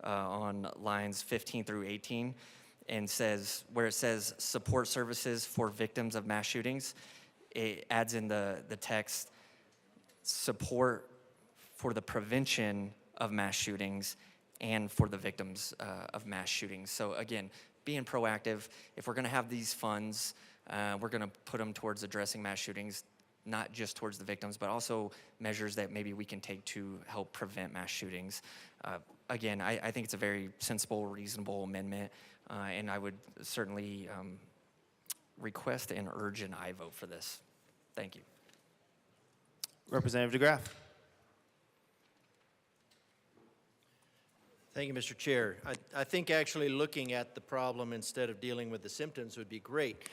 on lines 15 through 18 and says, where it says support services for victims of mass shootings, it adds in the text support for the prevention of mass shootings and for the victims of mass shootings. So again, being proactive, if we're gonna have these funds, we're gonna put them towards addressing mass shootings, not just towards the victims, but also measures that maybe we can take to help prevent mass shootings. Again, I think it's a very sensible, reasonable amendment, and I would certainly request and urge an aye vote for this. Thank you. Representative DeGraff. Thank you, Mr. Chair. I think actually looking at the problem instead of dealing with the symptoms would be great.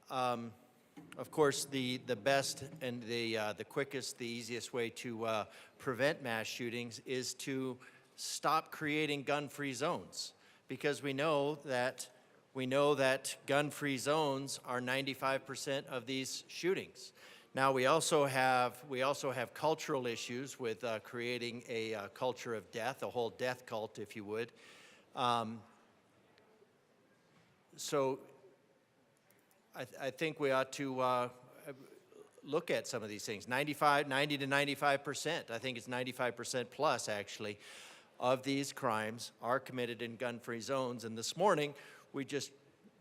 Of course, the best and the quickest, the easiest way to prevent mass shootings is to stop creating gun-free zones, because we know that gun-free zones are 95% of these shootings. Now, we also have cultural issues with creating a culture of death, a whole death cult, if you would. So I think we ought to look at some of these things. 90 to 95%, I think it's 95% plus, actually, of these crimes are committed in gun-free zones. And this morning, we just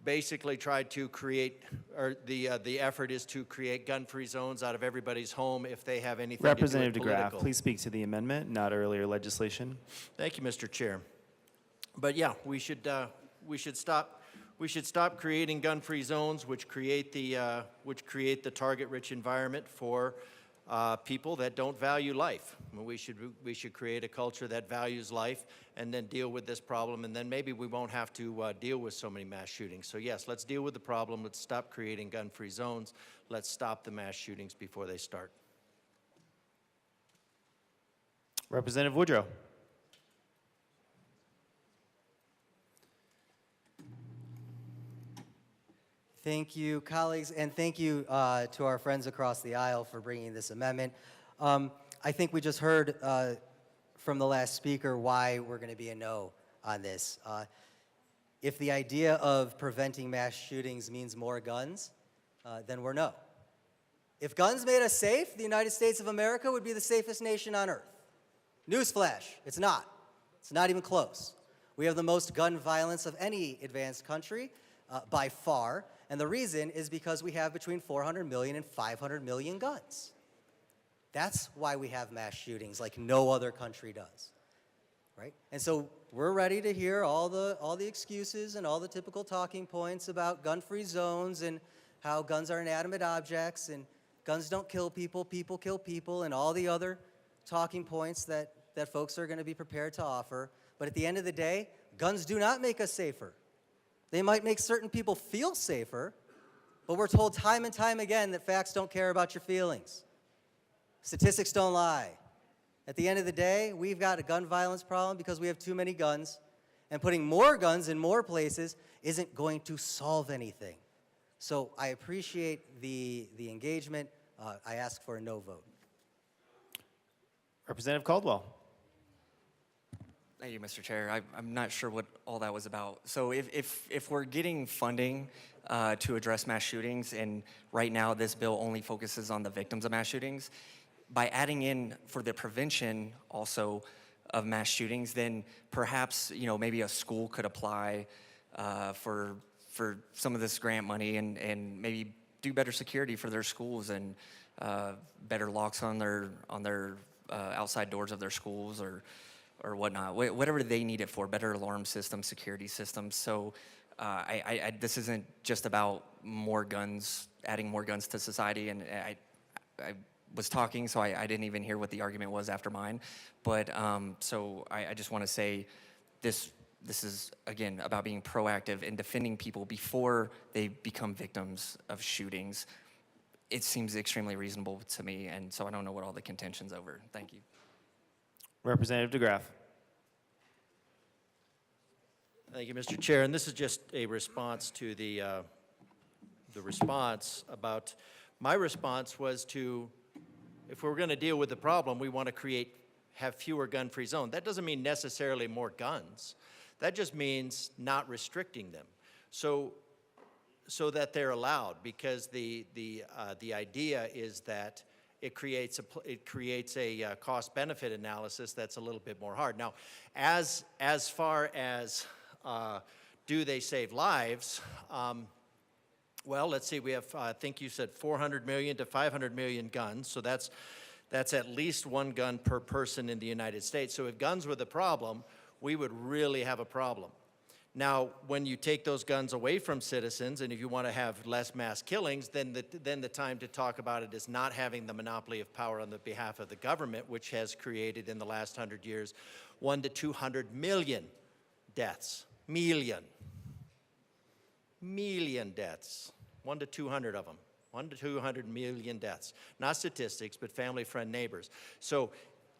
basically tried to create, or the effort is to create gun-free zones out of everybody's home if they have anything Representative to do with DeGraff, political. please speak to the amendment, not earlier legislation. Thank you, Mr. Chair. But yeah, we should stop creating gun-free zones, which create the target-rich environment for people that don't value life. We should create a culture that values life, and then deal with this problem, and then maybe we won't have to deal with so many mass shootings. So yes, let's deal with the problem. Let's stop creating gun-free zones. Let's stop the mass shootings before they start. Representative Woodrow. Thank you, colleagues, and thank you to our friends across the aisle for bringing this amendment. I think we just heard from the last speaker why we're going to be a no on this. If the idea of preventing mass shootings means more guns, then we're no. If guns made us safe, the United States of America would be the safest nation on earth. Newsflash, it's not. It's not even close. We have the most gun violence of any advanced country by far. And the reason is because we have between 400 million and 500 million guns. That's why we have mass shootings like no other country does, right? And so we're ready to hear all the excuses and all the typical talking points about gun-free zones and how guns are inanimate objects and guns don't kill people, people kill people, and all the other talking points that folks are going to be prepared to offer. But at the end of the day, guns do not make us safer. They might make certain people feel safer, but we're told time and time again that facts don't care about your feelings. Statistics don't lie. At the end of the day, we've got a gun violence problem because we have too many guns, and putting more guns in more places isn't going to solve anything. So I appreciate the engagement. I ask for a no vote. Representative Caldwell. Thank you, Mr. Chair. I'm not sure what all that was about. So if we're getting funding to address mass shootings, and right now this bill only focuses on the victims of mass shootings, by adding in for the prevention also of mass shootings, then perhaps maybe a school could apply for some of this grant money and maybe do better security for their schools and better locks on their outside doors of their schools or whatnot, whatever they need it for, better alarm systems, security systems. So this isn't just about more guns, adding more guns to society, and I was talking, so I didn't even hear what the argument was after mine. But so I just want to say this is, again, about being proactive and defending people before they become victims of shootings. It seems extremely reasonable to me, and so I don't know what all the contention's over. Thank you. Representative DeGraff. Thank you, Mr. Chair. And this is just a response to the response about, my response was to, if we're going to deal with the problem, we want to have fewer gun-free zones. That doesn't mean necessarily more guns. That just means not restricting them. So that they're allowed, because the idea is that it creates a cost-benefit analysis that's a little bit more hard. Now, as far as do they save lives, well, let's see, we have, I think you said 400 million to 500 million guns, so that's at least one gun per person in the United States. So if guns were the problem, we would really have a problem. Now, when you take those guns away from citizens, and if you want to have less mass killings, then the time to talk about it is not having the monopoly of power on the behalf of the government, which has created in the last 100 years 1 to 200 million deaths. Million deaths. 1 to 200 of them. 1 to 200 million deaths. Not statistics, but family, friend, neighbors. So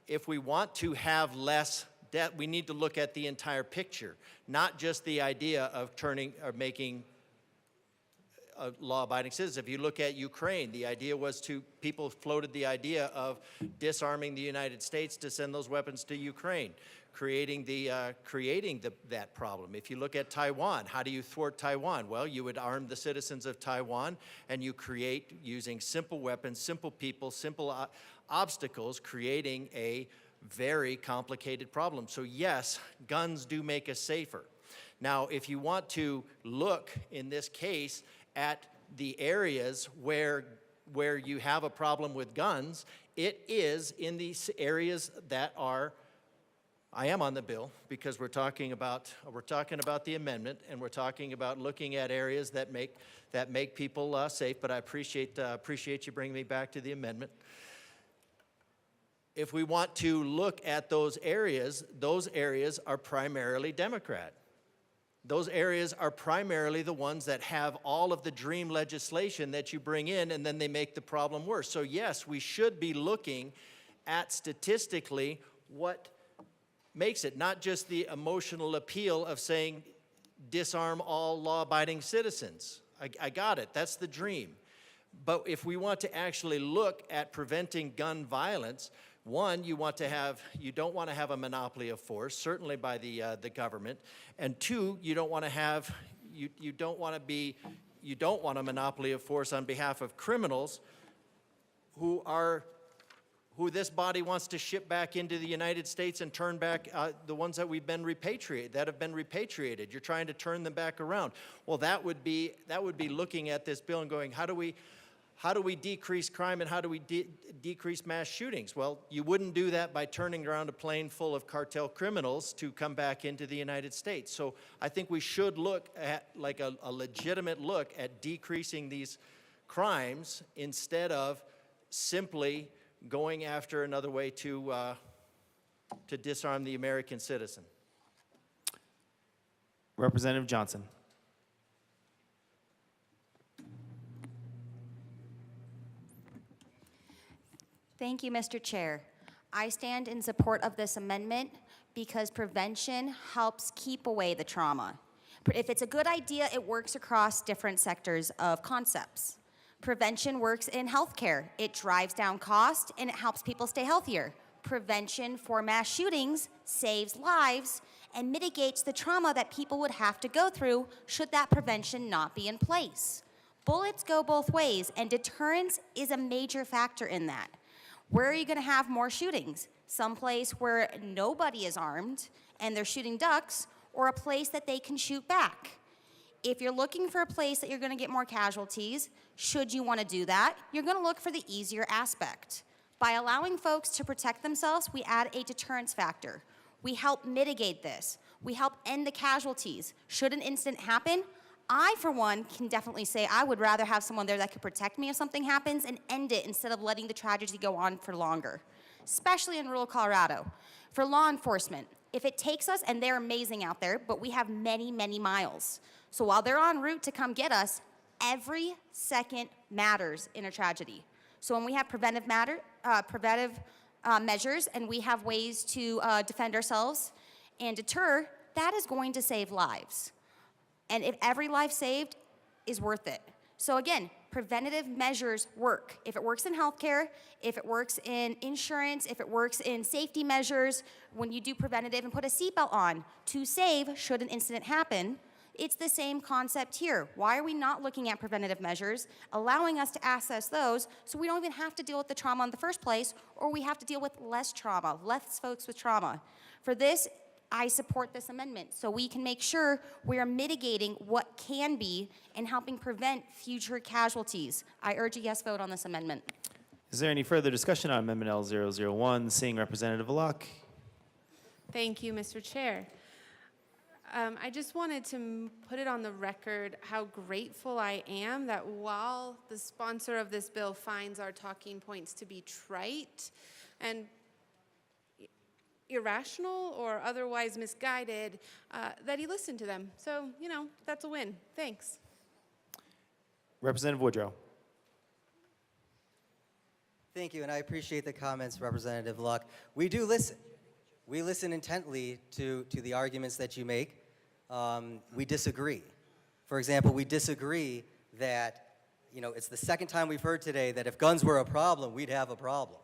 if we want to have less death, we need to look at the entire picture, not just the idea of making law-abiding citizens. If you look at Ukraine, the idea was people floated the idea of disarming the United States to send those weapons to Ukraine, creating that problem. If you look at Taiwan, how do you thwart Taiwan? Well, you would arm the citizens of Taiwan, and you create, using simple weapons, simple people, simple obstacles, creating a very complicated problem. So yes, guns do make us safer. Now, if you want to look in this case at the areas where you have a problem with guns, it is in these areas that are, I am on the bill because we're talking about the amendment, and we're talking about looking at areas that make people safe. But I appreciate you bringing me back to the amendment. If we want to look at those areas are primarily Democrat. Those areas are primarily the ones that have all of the dream legislation that you bring in, and then they make the problem worse. So yes, we should be looking at statistically what makes it, not just the emotional appeal of saying disarm all law-abiding citizens. I got it, that's the dream. But if we want to actually look at preventing gun violence, one, you don't want to have a monopoly of force, certainly by the government, and two, you don't want a monopoly of force on behalf of criminals who who this body wants to ship back into the United States and turn back the ones that have been repatriated. You're trying to turn them back around. Well, that would be looking at this bill and going, how do we decrease crime and how do we decrease mass shootings? Well, you wouldn't do that by turning around a plane full of cartel criminals to come back into the United States. So I think we should look at like a legitimate look at decreasing these crimes instead of simply going after another way to disarm the American citizen. Representative Johnson. Thank you, Mr. Chair. I stand in support of this amendment because prevention helps keep away the trauma. If it's a good idea, it works across different sectors of concepts. Prevention works in healthcare. It drives down cost and it helps people stay healthier. Prevention for mass shootings saves lives and mitigates the trauma that people would have to go through should that prevention not be in place. Bullets go both ways, and deterrence is a major factor in that. Where are you going to have more shootings? Someplace where nobody is armed and they're shooting ducks, or a place that they can shoot back? If you're looking for a place that you're going to get more casualties, should you want to do that, you're going to look for the easier aspect. By allowing folks to protect themselves, we add a deterrence factor. We help mitigate this. We help end the casualties. Should an incident happen, I, for one, can definitely say I would rather have someone there that could protect me if something happens and end it instead of letting the tragedy go on for longer, especially in rural Colorado. For law enforcement, if it takes us, and they're amazing out there, but we have many, many miles. So while they're en route to come get us, every second matters in a tragedy. So when we have preventive measures and we have ways to defend ourselves and deter, that is going to save lives. And if every life saved is worth it. So again, preventative measures work. If it works in healthcare, if it works in insurance, if it works in safety measures, when you do preventative and put a seatbelt on to save should an incident happen, it's the same concept here. Why are we not looking at preventative measures, allowing us to access those so we don't even have to deal with the trauma in the first place, or we have to deal with less trauma, less folks with trauma? For this, I support this amendment so we can make sure we are mitigating what can be and helping prevent future casualties. I urge a yes vote on this amendment. Is there any further discussion on Amendment L001? Seeing Representative Alak. Thank you, Mr. Chair. I just wanted to put it on the record how grateful I am that while the sponsor of this bill finds our talking points to be trite and irrational or otherwise misguided, that he listened to them. So, you know, that's a win. Thanks. Representative Woodrow. Thank you, and I appreciate the comments, Representative Luck. We do listen. We listen intently to the arguments that you make. We disagree. For example, we disagree that, you know, it's the second time we've heard today that if guns were a problem, we'd have a problem.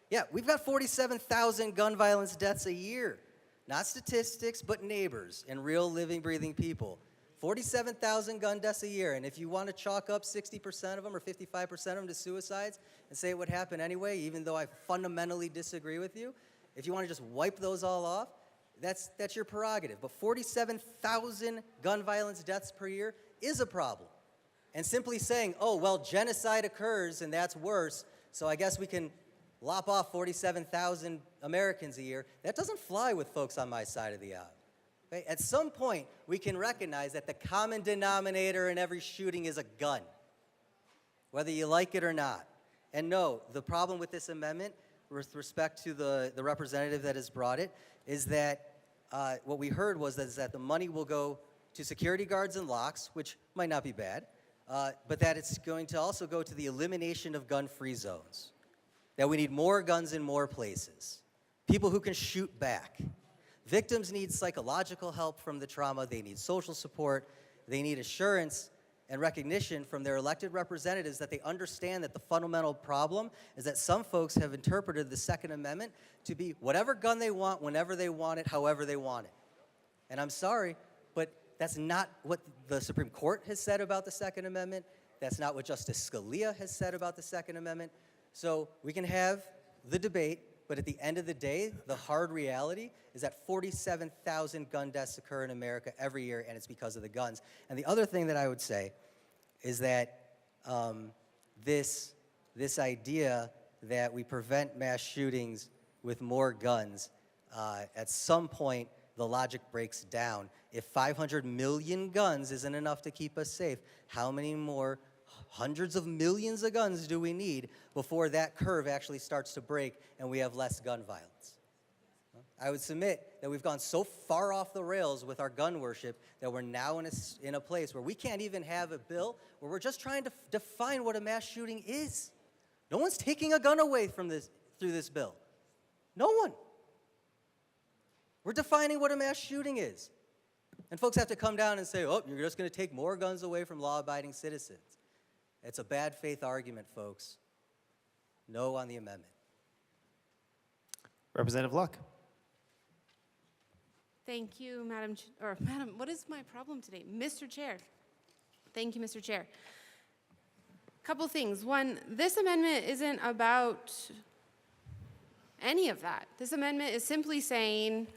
Yeah, we've got 47,000 gun violence deaths a year. Not statistics, but neighbors and real living, breathing people. 47,000 gun deaths a year, and if you want to chalk up 60% of them or 55% of them to suicides and say it would happen anyway, even though I fundamentally disagree with you, if you want to just wipe those all off, that's your prerogative. But 47,000 gun violence deaths per year is a problem. And simply saying, oh, well, genocide occurs and that's worse, so I guess we can lop off 47,000 Americans a year, that doesn't fly with folks on my side of the aisle. Okay? At some point, we can recognize that the common denominator in every shooting is a gun, whether you like it or not. And no, the problem with this amendment, with respect to the representative that has brought it, is that what we heard was that the money will go to security guards and locks, which might not be bad, but that it's going to also go to the elimination of gun-free zones, that we need more guns in more places, people who can shoot back. Victims need psychological help from the trauma, they need social support, they need assurance and recognition from their elected representatives that they understand that the fundamental problem is that some folks have interpreted the Second Amendment to be whatever gun they want, whenever they want it, however they want it. And I'm sorry, but that's not what the Supreme Court has said about the Second Amendment. That's not what Justice Scalia has said about the Second Amendment. So we can have the debate, but at the end of the day, the hard reality is that 47,000 gun deaths occur in America every year, and it's because of the guns. And the other thing that I would say is that this idea that we prevent mass shootings with more guns, at some point, the logic breaks down. If 500 million guns isn't enough to keep us safe, how many more hundreds of millions of guns do we need before that curve actually starts to break and we have less gun violence? I would submit that we've gone so far off the rails with our gun worship that we're now in a place where we can't even have a bill where we're just trying to define what a mass shooting is. No one's taking a gun away from through this bill. No one. We're defining what a mass shooting is. And folks have to come down and say, oh, you're just going to take more guns away from law-abiding citizens. It's a bad faith argument, folks. No on the amendment. Representative Luck. Thank you, Madam, what is my problem today? Mr. Chair. Thank you, Mr. Chair. Couple things. One, this amendment isn't about any of that. This amendment is simply saying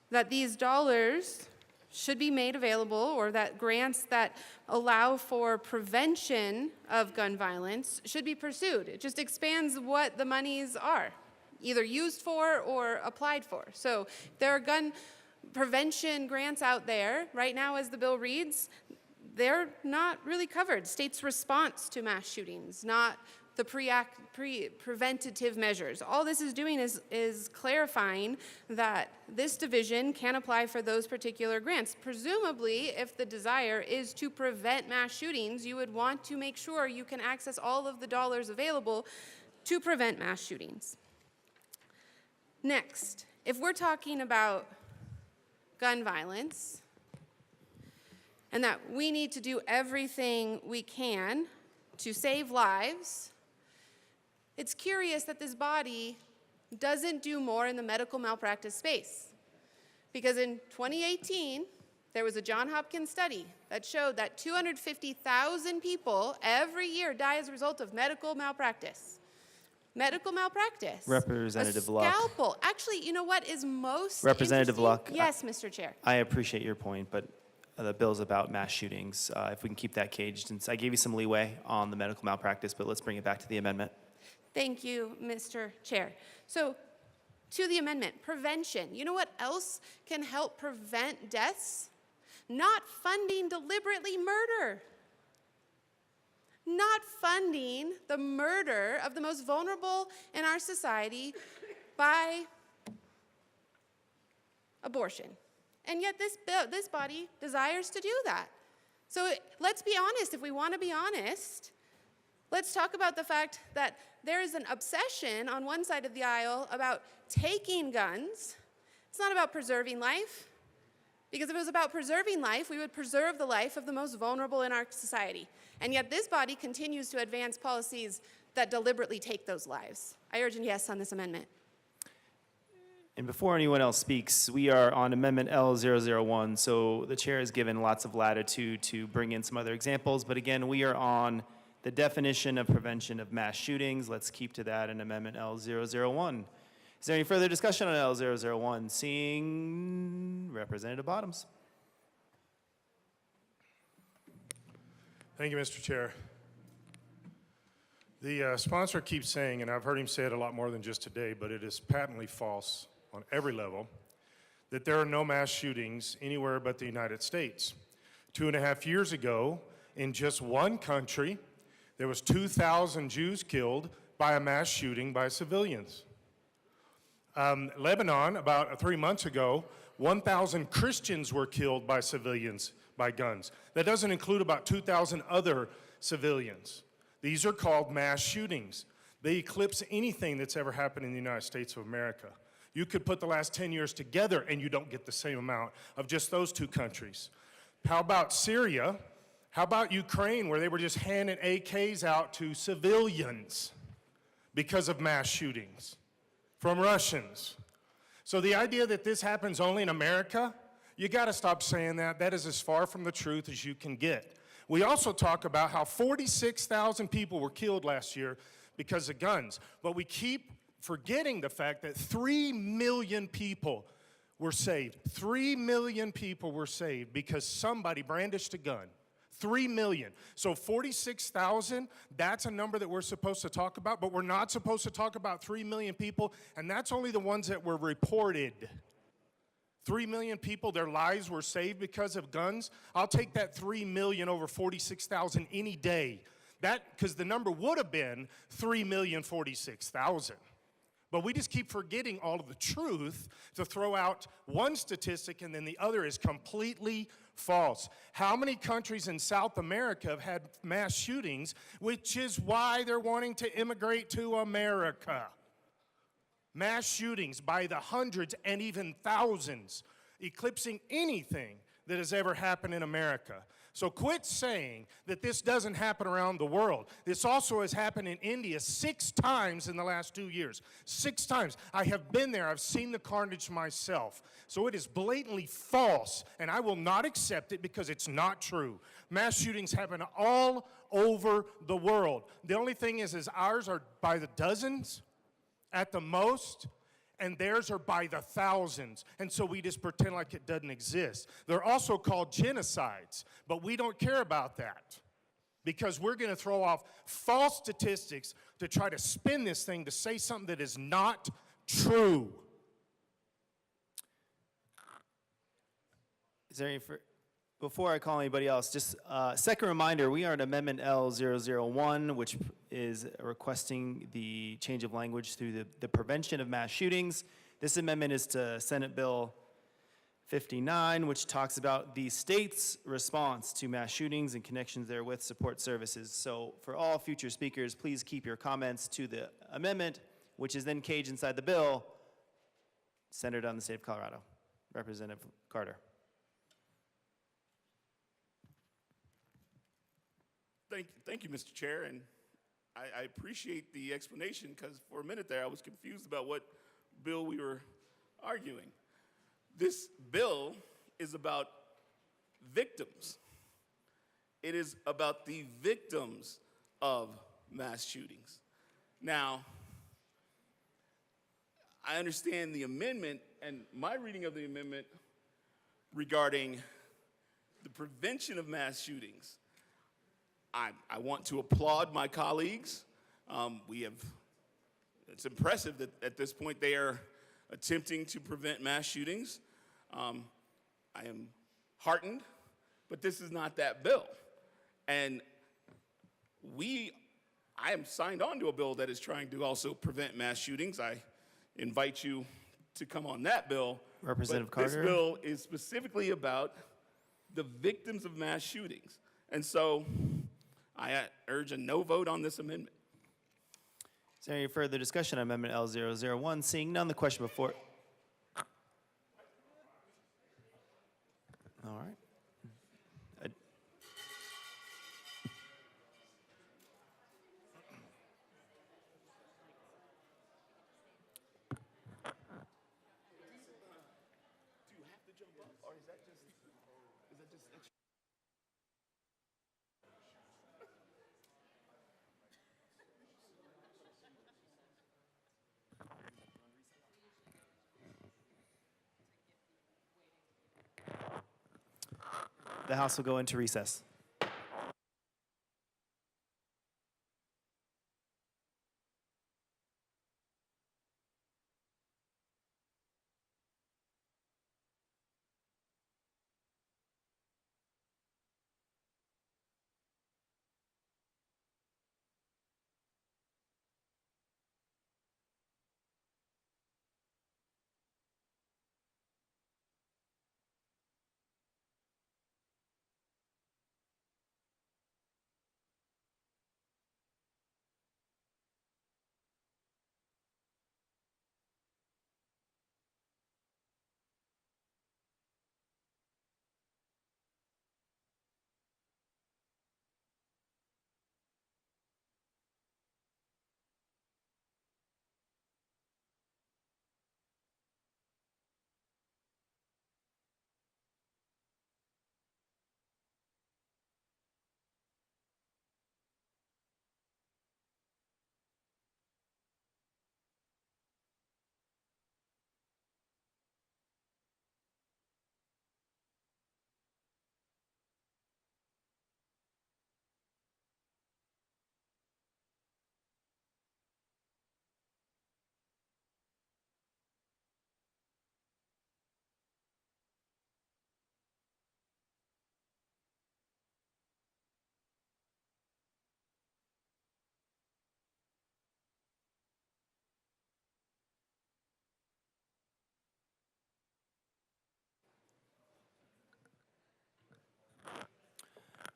that these dollars should be made available, or that grants that allow for prevention of gun violence should be pursued. It just expands what the monies are, either used for or applied for. So if there are gun prevention grants out there, right now as the bill reads, they're not really covered. States' response to mass shootings, not the preventative measures. All this is doing is clarifying that this division can apply for those particular grants. Presumably, if the desire is to prevent mass shootings, you would want to make sure you can access all of the dollars available to prevent mass shootings. Next, if we're talking about gun violence, and that we need to do everything we can to save lives, it's curious that this body doesn't do more in the medical malpractice space. Because in 2018, there was a Johns Hopkins study that showed that 250,000 people every year die as a result of medical malpractice. Medical malpractice. Representative a Luck. scalpel. Actually, you know what is most Representative Luck. Yes, Mr. Chair. I appreciate your point, but the bill's about mass shootings. If we can keep that caged, and I gave you some leeway on the medical malpractice, but let's bring it back to the amendment. Thank you, Mr. Chair. So, to the amendment, prevention. You know what else can help prevent deaths? Not funding deliberately murder. Not funding the murder of the most vulnerable in our society by abortion. And yet this body desires to do that. So let's be honest. If we want to be honest, let's talk about the fact that there is an obsession on one side of the aisle about taking guns. It's not about preserving life. Because if it was about preserving life, we would preserve the life of the most vulnerable in our society. And yet this body continues to advance policies that deliberately take those lives. I urge a yes on this amendment. And before anyone else speaks, we are on Amendment L001, so the chair is given lots of latitude to bring in some other examples, but again, we are on the definition of prevention of mass shootings. Let's keep to that in Amendment L001. Is there any further discussion on L001? Seeing Representative Bottoms. Thank you, Mr. Chair. The sponsor keeps saying, and I've heard him say it a lot more than just today, but it is patently false on every level, that there are no mass shootings anywhere but the United States. 2.5 years ago, in just one country, there was 2,000 Jews killed by a mass shooting by civilians. Lebanon, about 3 months ago, 1,000 Christians were killed by civilians by guns. That doesn't include about 2,000 other civilians. These are called mass shootings. They eclipse anything that's ever happened in the United States of America. You could put the last 10 years together and you don't get the same amount of just those two countries. How about Syria? How about Ukraine, where they were just handing AKs out to civilians because of mass shootings from Russians? So the idea that this happens only in America, you got to stop saying that. That is as far from the truth as you can get. We also talk about how 46,000 people were killed last year because of guns. But we keep forgetting the fact that 3 million people were saved. 3 million people were saved because somebody brandished a gun. 3 million. So 46,000, that's a number that we're supposed to talk about, but we're not supposed to talk about 3 million people, and that's only the ones that were reported. 3 million people, their lives were saved because of guns. I'll take that 3 million over 46,000 any day. Because the number would have been 3,046,000. But we just keep forgetting all of the truth to throw out one statistic and then the other is completely false. How many countries in South America have had mass shootings, which is why they're wanting to immigrate to America? Mass shootings by the hundreds and even thousands, eclipsing anything that has ever happened in America. So quit saying that this doesn't happen around the world. This also has happened in India 6 times in the last 2 years. 6 times. I have been there. I've seen the carnage myself. So it is blatantly false, and I will not accept it because it's not true. Mass shootings happen all over the world. The only thing is ours are by the dozens at the most, and theirs are by the thousands. And so we just pretend like it doesn't exist. They're also called genocides, but we don't care about that because we're going to throw off false statistics to try to spin this thing to say something that is not true. Is there any, before I call anybody else, just second reminder, we are at Amendment L001, which is requesting the change of language through the prevention of mass shootings. This amendment is to Senate Bill 59, which talks about the state's response to mass shootings and connections therewith support services. So for all future speakers, please keep your comments to the amendment, which is then caged inside the bill, centered on the state of Colorado. Representative Carter. Thank you, Mr. Chair, and I appreciate the explanation because for a minute there I was confused about what bill we were arguing. This bill is about victims. It is about the victims of mass shootings. Now, I understand the amendment, and my reading of the amendment regarding the prevention of mass shootings. I want to applaud my colleagues. It's impressive that at this point they are attempting to prevent mass shootings. I am heartened, but this is not that bill. And I am signed on to a bill that is trying to also prevent mass shootings. I invite you to come on that bill. Representative But this Carter. bill is specifically about the victims of mass shootings. And so I urge a no vote on this amendment. Is there any further discussion on Amendment L001? Seeing none, the question before. All right. The House will go into recess.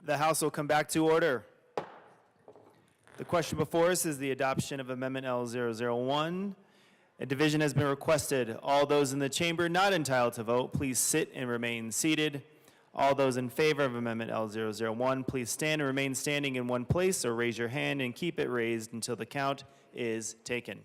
The House will come back to order. The question before us is the adoption of Amendment L001. A division has been requested. All those in the chamber not entitled to vote, please sit and remain seated. All those in favor of Amendment L001, please stand and remain standing in one place or raise your hand and keep it raised until the count is taken.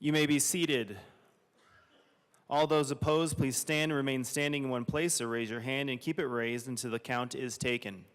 You may be seated. All those opposed, please stand and remain standing in one place or raise your hand and keep it raised until the count is taken.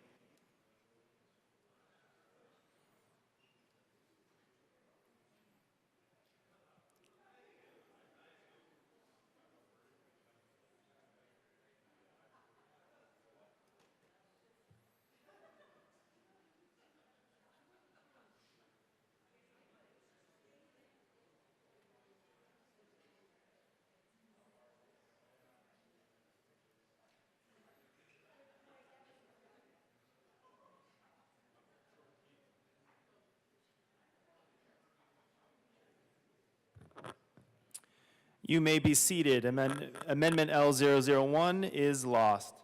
You may be seated. Amendment L001 is lost.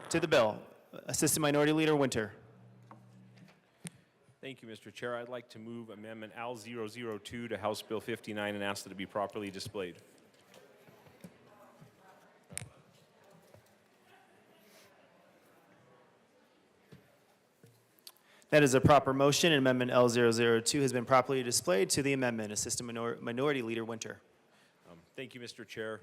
To the bill, Assistant Minority Leader Winter. Thank you, Mr. Chair. I'd like to move Amendment L002 to House Bill 59 and ask that it be properly displayed. That is a proper motion, and Amendment L002 has been properly displayed. To the amendment, Assistant Minority Leader Winter. Thank you, Mr. Chair.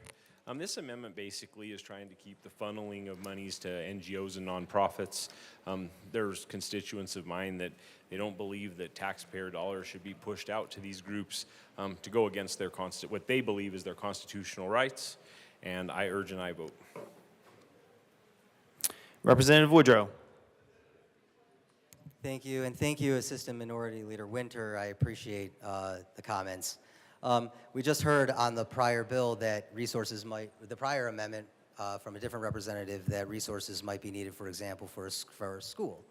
This amendment basically is trying to keep the funneling of monies to NGOs and nonprofits. There's constituents of mine that they don't believe that taxpayer dollars should be pushed out to these groups to go against their what they believe is their constitutional rights, and I urge and I vote. Representative Woodrow. Thank you, and thank you, Assistant Minority Leader Winter. I appreciate the comments. We just heard on the prior bill that the prior amendment from a different representative, that resources might be needed, for example, for a school.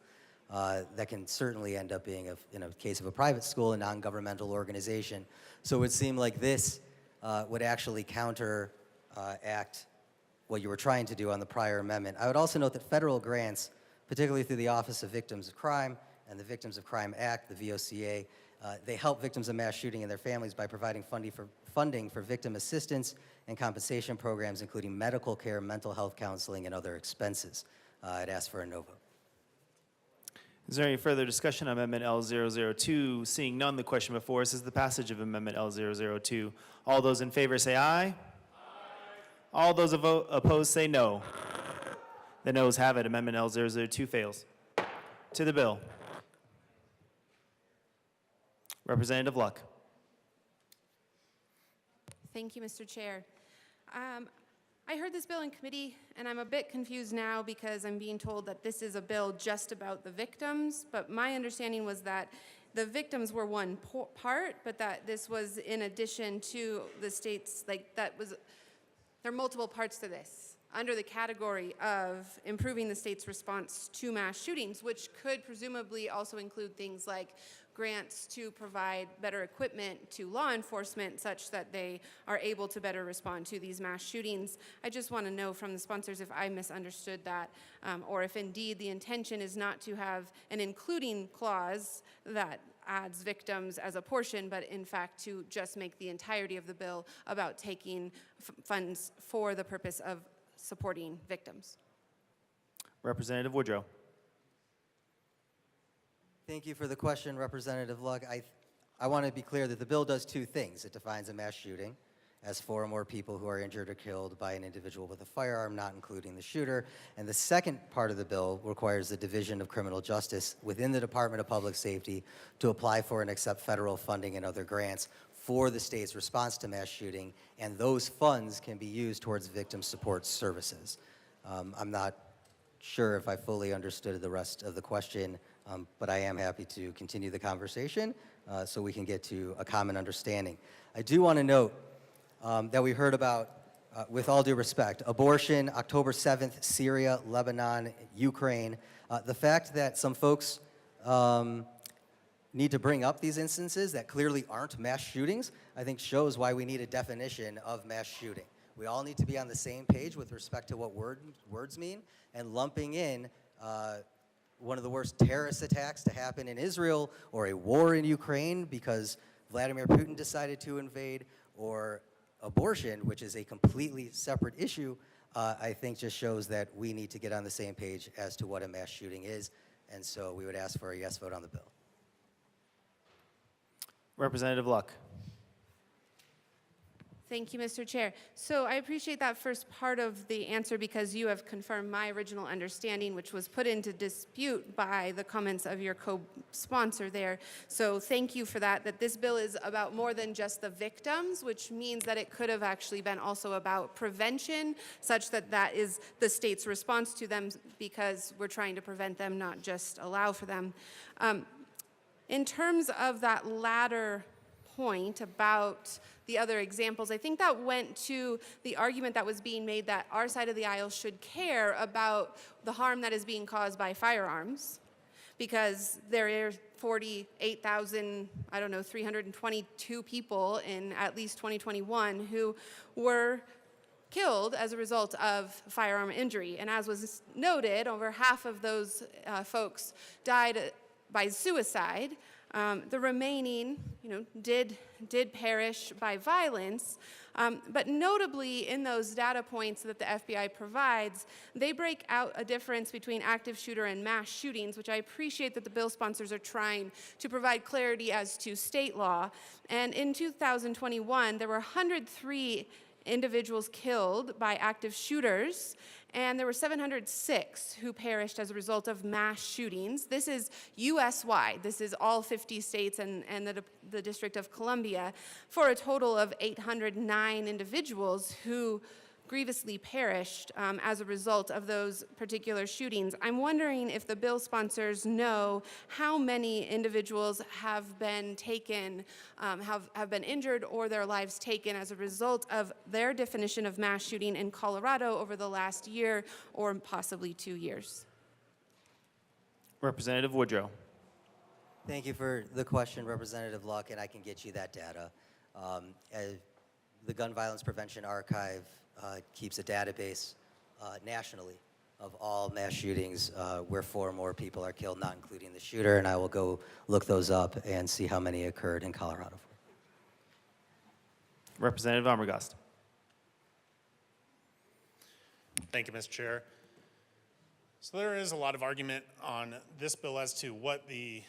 That can certainly end up being, in a case of a private school, a non-governmental organization. So it would seem like this would actually counteract what you were trying to do on the prior amendment. I would also note that federal grants, particularly through the Office of Victims of Crime and the Victims of Crime Act, the VOCA, they help victims of mass shooting and their families by providing funding for victim assistance and compensation programs, including medical care, mental health counseling, and other expenses. I'd ask for a no vote. Is there any further discussion on Amendment L002? Seeing none, the question before us is the passage of Amendment L002. All those in favor say aye. Aye. All those opposed say no. The noes have it. Amendment L002 fails. To the bill. Representative Luck. Thank you, Mr. Chair. I heard this bill in committee, and I'm a bit confused now because I'm being told that this is a bill just about the victims, but my understanding was that the victims were one part, but that this was in addition to the states, there are multiple parts to this under the category of improving the state's response to mass shootings, which could presumably also include things like grants to provide better equipment to law enforcement such that they are able to better respond to these mass shootings. I just want to know from the sponsors if I misunderstood that, or if indeed the intention is not to have an including clause that adds victims as a portion, but in fact to just make the entirety of the bill about taking funds for the purpose of supporting victims. Representative Woodrow. Thank you for the question, Representative Luck. I want to be clear that the bill does two things. It defines a mass shooting as 4 or more people who are injured or killed by an individual with a firearm, not including the shooter. And the second part of the bill requires the Division of Criminal Justice within the Department of Public Safety to apply for and accept federal funding and other grants for the state's response to mass shooting, and those funds can be used towards victim support services. I'm not sure if I fully understood the rest of the question, But I am happy to continue the conversation so we can get to a common understanding. I do want to note that we heard about, with all due respect, abortion, October 7th, Syria, Lebanon, Ukraine. The fact that some folks need to bring up these instances that clearly aren't mass shootings, I think shows why we need a definition of mass shooting. We all need to be on the same page with respect to what words mean, and lumping in one of the worst terrorist attacks to happen in Israel, or a war in Ukraine because Vladimir Putin decided to invade, or abortion, which is a completely separate issue, I think just shows that we need to get on the same page as to what a mass shooting is. And so we would ask for a yes vote on the bill. Representative Luck. Thank you, Mr. Chair. So I appreciate that first part of the answer because you have confirmed my original understanding, which was put into dispute by the comments of your co-sponsor there. So thank you for that, that this bill is about more than just the victims, which means that it could have actually been also about prevention, such that that is the state's response to them because we're trying to prevent them, not just allow for them. In terms of that latter point about the other examples, I think that went to the argument that was being made that our side of the aisle should care about the harm that is being caused by firearms, because there are 48,000, 322 people in at least 2021 who were killed as a result of firearm injury. And as was noted, over half of those folks died by suicide. The remaining, did perish by violence. But notably, in those data points that the FBI provides, they break out a difference between active shooter and mass shootings, which I appreciate that the bill sponsors are trying to provide clarity as to state law. And in 2021, there were 103 individuals killed by active shooters, and there were 706 who perished as a result of mass shootings. This is US-wide. This is all 50 states and the District of Columbia, for a total of 809 individuals who grievously perished as a result of those particular shootings. I'm wondering if the bill sponsors know how many individuals have been taken, have been injured or their lives taken as a result of their definition of mass shooting in Colorado over the last year or possibly 2 years. Representative Woodrow. Thank you for the question, Representative Luck, and I can get you that data. The Gun Violence Prevention Archive keeps a database nationally of all mass shootings where 4 or more people are killed, not including the shooter, and I will go look those up and see how many occurred in Colorado. Representative Armagost. Thank you, Mr. Chair. So there is a lot of argument on this bill as to what the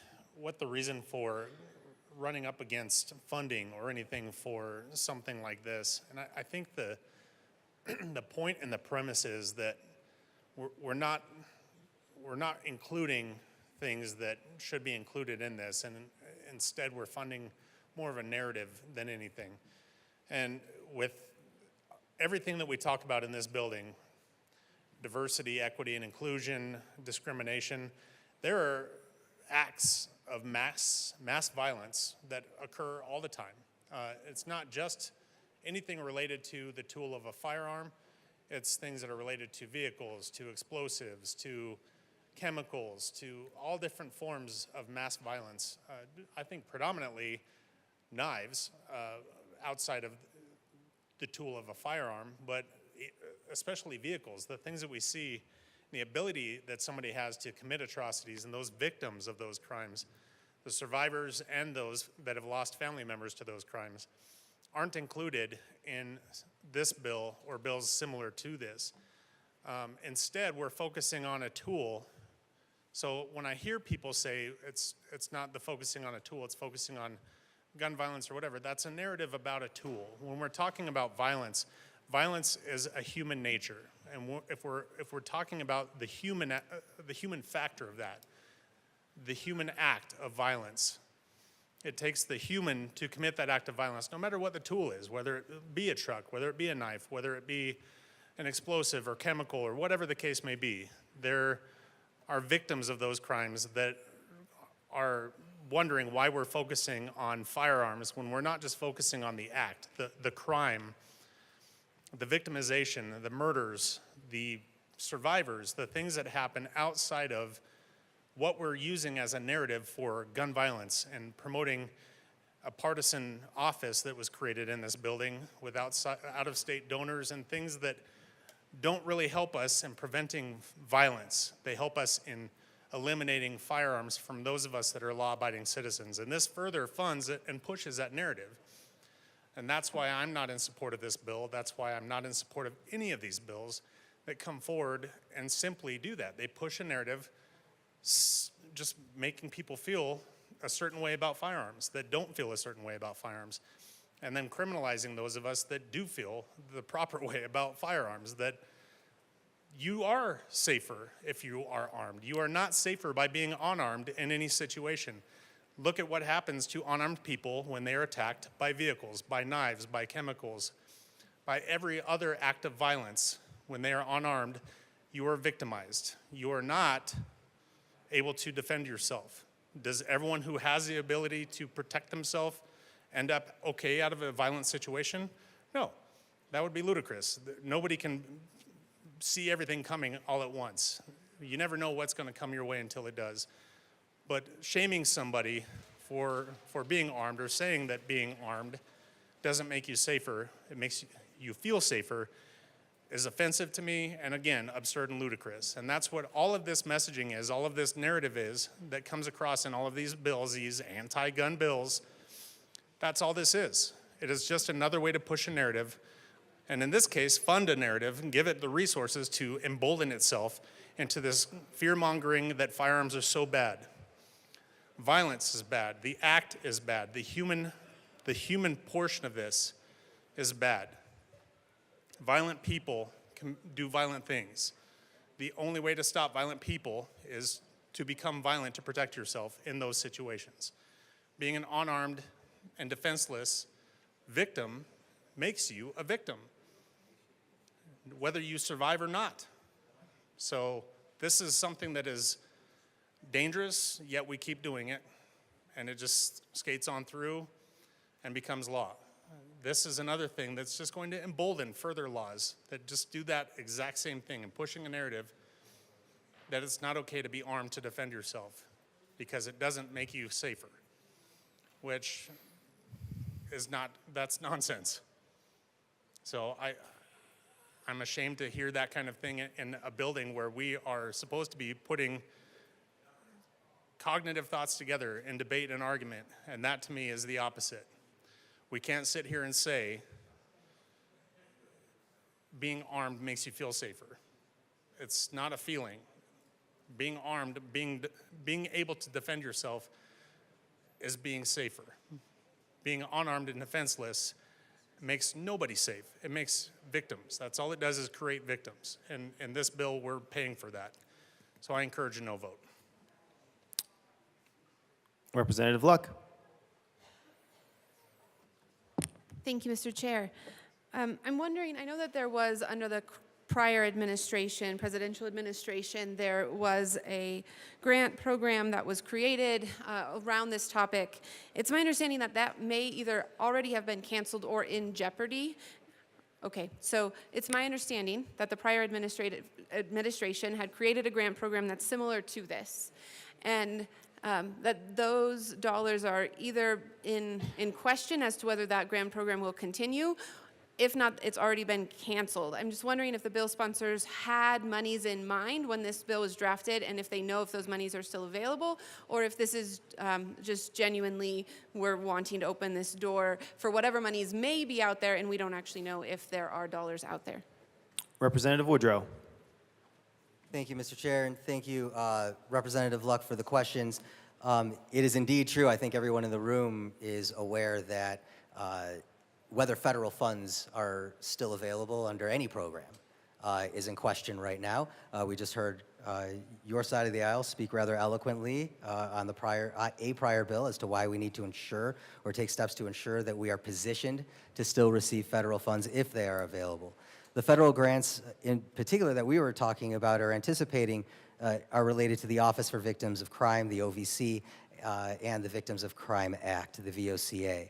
reason for running up against funding or anything for something like this. And I think the point and the premise is that we're not including things that should be included in this, and instead we're funding more of a narrative than anything. And with everything that we talk about in this building, diversity, equity, and inclusion, discrimination, there are acts of mass violence that occur all the time. It's not just anything related to the tool of a firearm. It's things that are related to vehicles, to explosives, to chemicals, to all different forms of mass violence. I think predominantly knives outside of the tool of a firearm, but especially vehicles, the things that we see, the ability that somebody has to commit atrocities, and those victims of those crimes, the survivors and those that have lost family members to those crimes, aren't included in this bill or bills similar to this. Instead, we're focusing on a tool. So when I hear people say it's not the focusing on a tool, it's focusing on gun violence or whatever, that's a narrative about a tool. When we're talking about violence, violence is a human nature. And if we're talking about the human factor of that, the human act of violence, it takes the human to commit that act of violence, no matter what the tool is, whether it be a truck, whether it be a knife, whether it be an explosive or chemical or whatever the case may be. There are victims of those crimes that are wondering why we're focusing on firearms when we're not just focusing on the act, the crime, the victimization, the murders, the survivors, the things that happen outside of what we're using as a narrative for gun violence and promoting a partisan office that was created in this building with out-of-state donors and things that don't really help us in preventing violence. They help us in eliminating firearms from those of us that are law-abiding citizens. And this further funds it and pushes that narrative. And that's why I'm not in support of this bill. That's why I'm not in support of any of these bills that come forward and simply do that. They push a narrative just making people feel a certain way about firearms, that don't feel a certain way about firearms, and then criminalizing those of us that do feel the proper way about firearms, that you are safer if you are armed. You are not safer by being unarmed in any situation. Look at what happens to unarmed people when they are attacked by vehicles, by knives, by chemicals, by every other act of violence. When they are unarmed, you are victimized. You are not able to defend yourself. Does everyone who has the ability to protect themselves end up okay out of a violent situation? No, that would be ludicrous. Nobody can see everything coming all at once. You never know what's going to come your way until it does. But shaming somebody for being armed or saying that being armed doesn't make you safer, it makes you feel safer, is offensive to me, and again, absurd and ludicrous. And that's what all of this messaging is, all of this narrative is, that comes across in all of these bills, these anti-gun bills. That's all this is. It is just another way to push a narrative, and in this case, fund a narrative and give it the resources to embolden itself into this fear-mongering that firearms are so bad. Violence is bad. The act is bad. The human portion of this is bad. Violent people can do violent things. The only way to stop violent people is to become violent to protect yourself in those situations. Being an unarmed and defenseless victim makes you a victim, whether you survive or not. So this is something that is dangerous, yet we keep doing it, and it just skates on through and becomes law. This is another thing that's just going to embolden further laws that just do that exact same thing and pushing a narrative that it's not okay to be armed to defend yourself because it doesn't make you safer, which is not, that's nonsense. So I'm ashamed to hear that kind of thing in a building where we are supposed to be putting cognitive thoughts together in debate and argument, and that to me is the opposite. We can't sit here and say being armed makes you feel safer. It's not a feeling. Being armed, being able to defend yourself is being safer. Being unarmed and defenseless makes nobody safe. It makes victims. That's all it does is create victims. And in this bill, we're paying for that. So I encourage a no vote. Representative Luck. Thank you, Mr. Chair. I'm wondering, I know that there was, under the prior administration, presidential administration, there was a grant program that was created around this topic. It's my understanding that that may either already have been canceled or in jeopardy. Okay, so it's my understanding that the prior administration had created a grant program that's similar to this, and that those dollars are either in question as to whether that grant program will continue. If not, it's already been canceled. I'm just wondering if the bill sponsors had monies in mind when this bill was drafted, and if they know if those monies are still available, or if this is just genuinely we're wanting to open this door for whatever monies may be out there, and we don't actually know if there are dollars out there. Representative Woodrow. Thank you, Mr. Chair, and thank you, Representative Luck, for the questions. It is indeed true. I think everyone in the room is aware that whether federal funds are still available under any program is in question right now. We just heard your side of the aisle speak rather eloquently on the prior bill as to why we need to ensure or take steps to ensure that we are positioned to still receive federal funds if they are available. The federal grants in particular that we were talking about or anticipating are related to the Office for Victims of Crime, the OVC, and the Victims of Crime Act, the VOCA.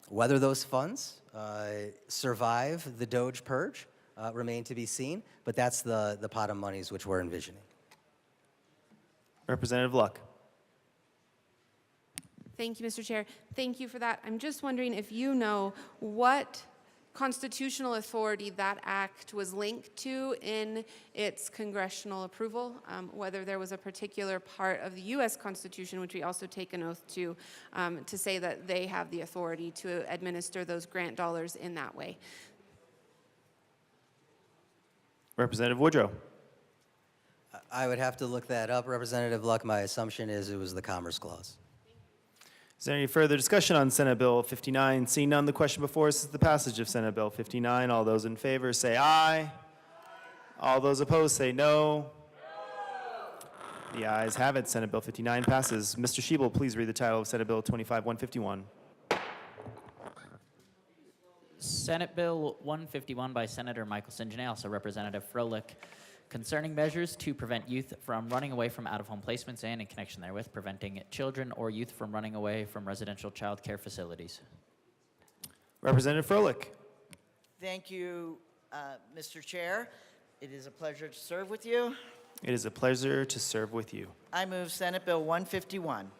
Whether those funds survive the Doge purge remain to be seen, but that's the pot of monies which we're envisioning. Representative Luck. Thank you, Mr. Chair. Thank you for that. I'm just wondering if you know what constitutional authority that act was linked to in its congressional approval, whether there was a particular part of the U.S. Constitution, which we also take an oath to say that they have the authority to administer those grant dollars in that way. Representative Woodrow. I would have to look that up, Representative Luck. My assumption is it was the Commerce Clause. Is there any further discussion on Senate Bill 59? Seeing none, the question before us is the passage of Senate Bill 59. All those in favor say aye. All those opposed say no. The ayes have it. Senate Bill 59 passes. Mr. Schiebel, please read the title of Senate Bill 25-151. Senate Bill 151 by Senator Michael St. John, also Representative Froelich, concerning measures to prevent youth from running away from out-of-home placements and, in connection therewith, preventing children or youth from running away from residential child care facilities. Representative Froelich. Thank you, Mr. Chair. It is a pleasure to serve with you. It is a pleasure to serve with you. I move Senate Bill 151.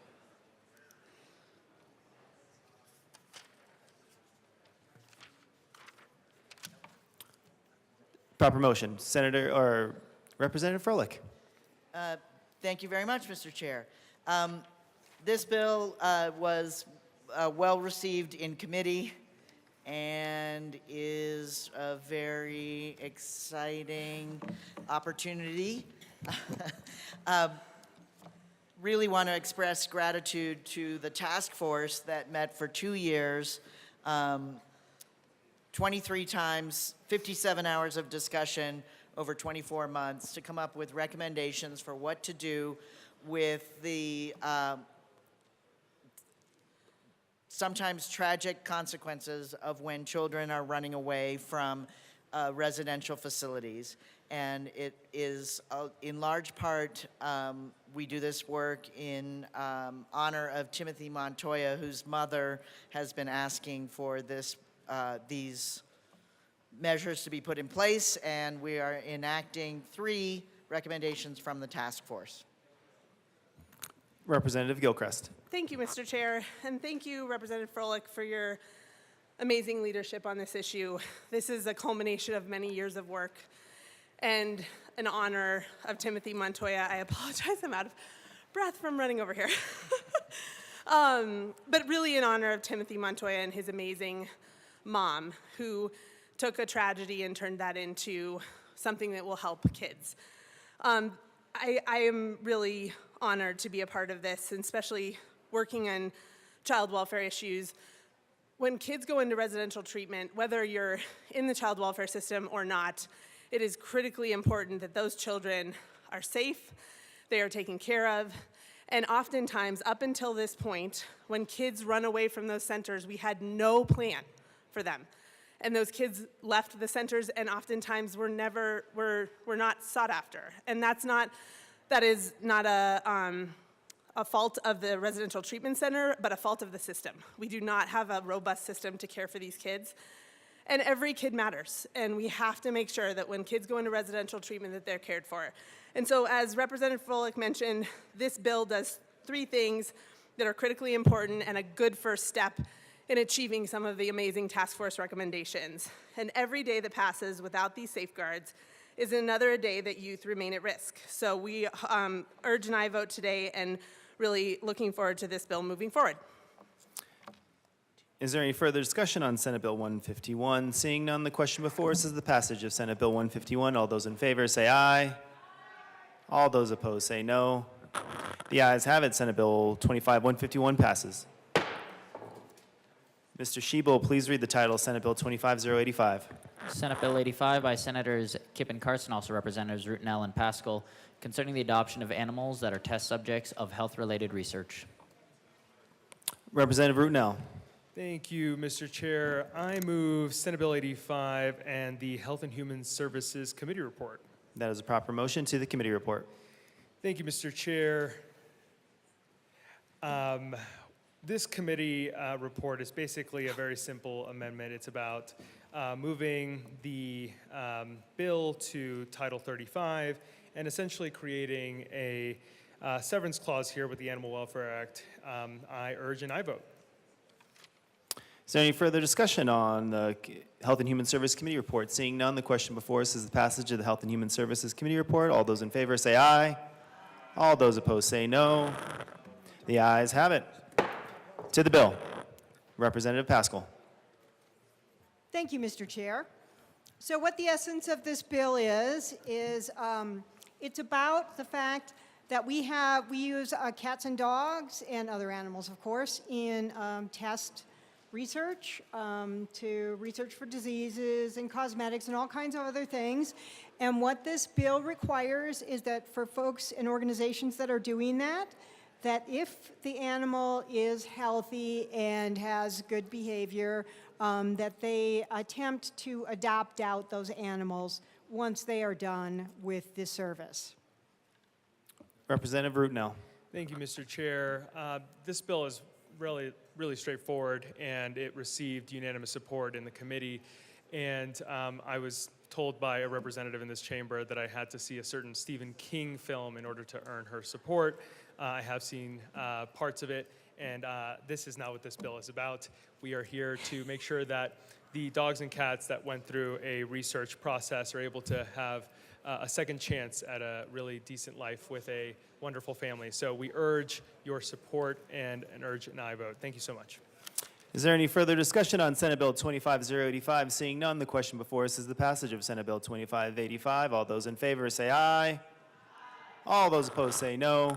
Proper motion. Senator or Representative Froelich. Thank you very much, Mr. Chair. This bill was well received in committee and is a very exciting opportunity. Really want to express gratitude to the task force that met for 2 years, 23 times, 57 hours of discussion over 24 months to come up with recommendations for what to do with the sometimes tragic consequences of when children are running away from residential facilities. And it is, in large part, we do this work in honor of Timothy Montoya, whose mother has been asking for these measures to be put in place, and we are enacting 3 recommendations from the task force. Representative Gilchrist. Thank you, Mr. Chair, and thank you, Representative Froelich, for your amazing leadership on this issue. This is a culmination of many years of work and in honor of Timothy Montoya. I apologize, I'm out of breath from running over here. But really in honor of Timothy Montoya and his amazing mom, who took a tragedy and turned that into something that will help kids. I am really honored to be a part of this, and especially working on child welfare issues. When kids go into residential treatment, whether you're in the child welfare system or not, it is critically important that those children are safe, they are taken care of, and oftentimes, up until this point, when kids run away from those centers, we had no plan for them. And those kids left the centers and oftentimes were not sought after. And that is not a fault of the residential treatment center, but a fault of the system. We do not have a robust system to care for these kids. And every kid matters. And we have to make sure that when kids go into residential treatment that they're cared for. And so as Representative Froelich mentioned, this bill does 3 things that are critically important and a good first step in achieving some of the amazing task force recommendations. And every day that passes without these safeguards is another day that youth remain at risk. So we urge an aye vote today and really looking forward to this bill moving forward. Is there any further discussion on Senate Bill 151? Seeing none, the question before us is the passage of Senate Bill 151. All those in favor say aye. All those opposed say no. The ayes have it. Senate Bill 25-151 passes. Mr. Schiebel, please read the title, Senate Bill 25-085. Senate Bill 85 by Senators Kipp and Carson, also Representatives Rutenell and Pascal, concerning the adoption of animals that are test subjects of health-related research. Representative Rutenell. Thank you, Mr. Chair. I move Senate Bill 85 and the Health and Human Services Committee report. That is a proper motion to the committee report. Thank you, Mr. Chair. This committee report is basically a very simple amendment. It's about moving the bill to Title 35 and essentially creating a severance clause here with the Animal Welfare Act. I urge and I vote. Is there any further discussion on the Health and Human Service Committee report? Seeing none, the question before us is the passage of the Health and Human Services Committee report. All those in favor say aye. All those opposed say no. The ayes have it. To the bill. Representative Pascal. Thank you, Mr. Chair. So what the essence of this bill is it's about the fact that we use cats and dogs and other animals, of course, in test research, to research for diseases and cosmetics and all kinds of other things. And what this bill requires is that for folks and organizations that are doing that if the animal is healthy and has good behavior, that they attempt to adopt out those animals once they are done with this service. Representative Rutnell. Thank you, Mr. Chair. This bill is really straightforward, and it received unanimous support in the committee. And I was told by a representative in this chamber that I had to see a certain Stephen King film in order to earn her support. I have seen parts of it, and this is not what this bill is about. We are here to make sure that the dogs and cats that went through a research process are able to have a second chance at a really decent life with a wonderful family. So we urge your support and urge an aye vote. Thank you so much. Is there any further discussion on Senate Bill 25085? Seeing none, the question before us is the passage of Senate Bill 2585. All those in favor say aye. All those opposed say no.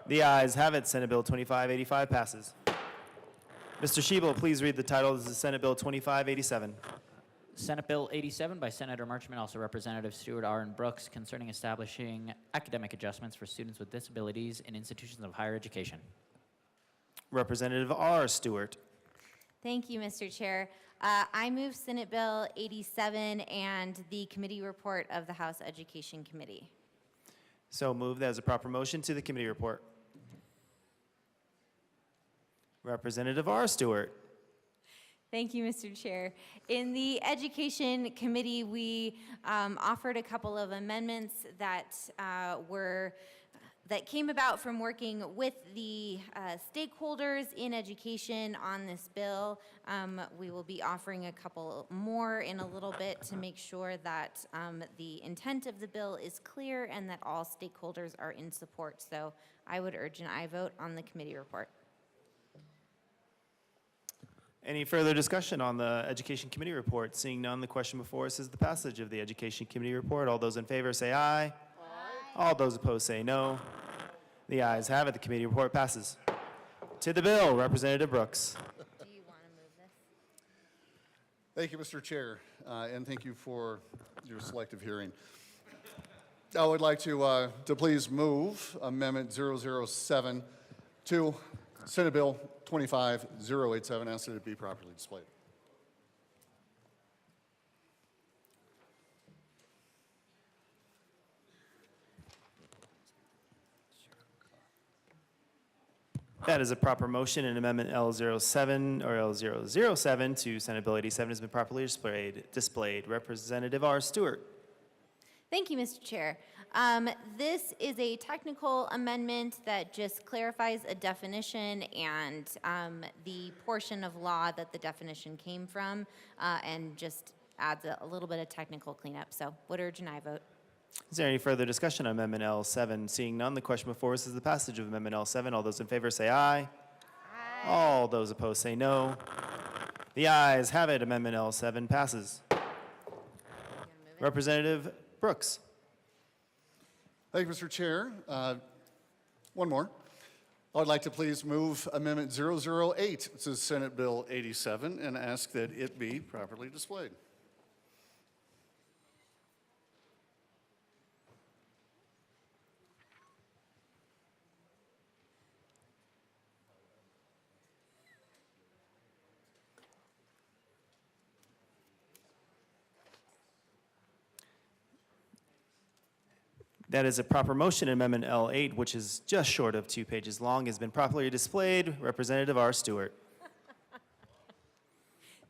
The ayes have it. Senate Bill 2585 passes. Mr. Schiebel, please read the title. This is Senate Bill 2587. Senate Bill 87 by Senator Marchman, also Representative Stewart R. and Brooks, concerning establishing academic adjustments for students with disabilities in institutions of higher education. Representative R. Stewart. Thank you, Mr. Chair. I move Senate Bill 87 and the committee report of the House Education Committee. So moved. That is a proper motion to the committee report. Representative R. Stewart. Thank you, Mr. Chair. In the Education Committee, we offered a couple of amendments that came about from working with the stakeholders in education on this bill. We will be offering a couple more in a little bit to make sure that the intent of the bill is clear and that all stakeholders are in support. So I would urge an aye vote on the committee report. Any further discussion on the Education Committee report? Seeing none, the question before us is the passage of the Education Committee report. All those in favor say aye. Aye. All those opposed say no. The ayes have it. The committee report passes. To the bill, Representative Brooks. Do you want to move this? Thank you, Mr. Chair, and thank you for your selective hearing. I would like to please move Amendment 007 to Senate Bill 25087, ask that it be properly displayed. That is a proper motion, and Amendment L07 or L007 to Senate Bill 87 has been properly displayed. Representative R. Stewart. Thank you, Mr. Chair. This is a technical amendment that just clarifies a definition and the portion of law that the definition came from, and just adds a little bit of technical cleanup. So would urge an aye vote. Is there any further discussion on Amendment L7? Seeing none, the question before us is the passage of Amendment L7. All those in favor say aye. Aye. All those opposed say no. The ayes have it. Amendment L7 passes. Representative Brooks. Thank you, Mr. Chair. One more. I would like to please move Amendment 008 to Senate Bill 87 and ask that it be properly displayed. That is a proper motion. Amendment L8, which is just short of 2 pages long, has been properly displayed. Representative R. Stewart.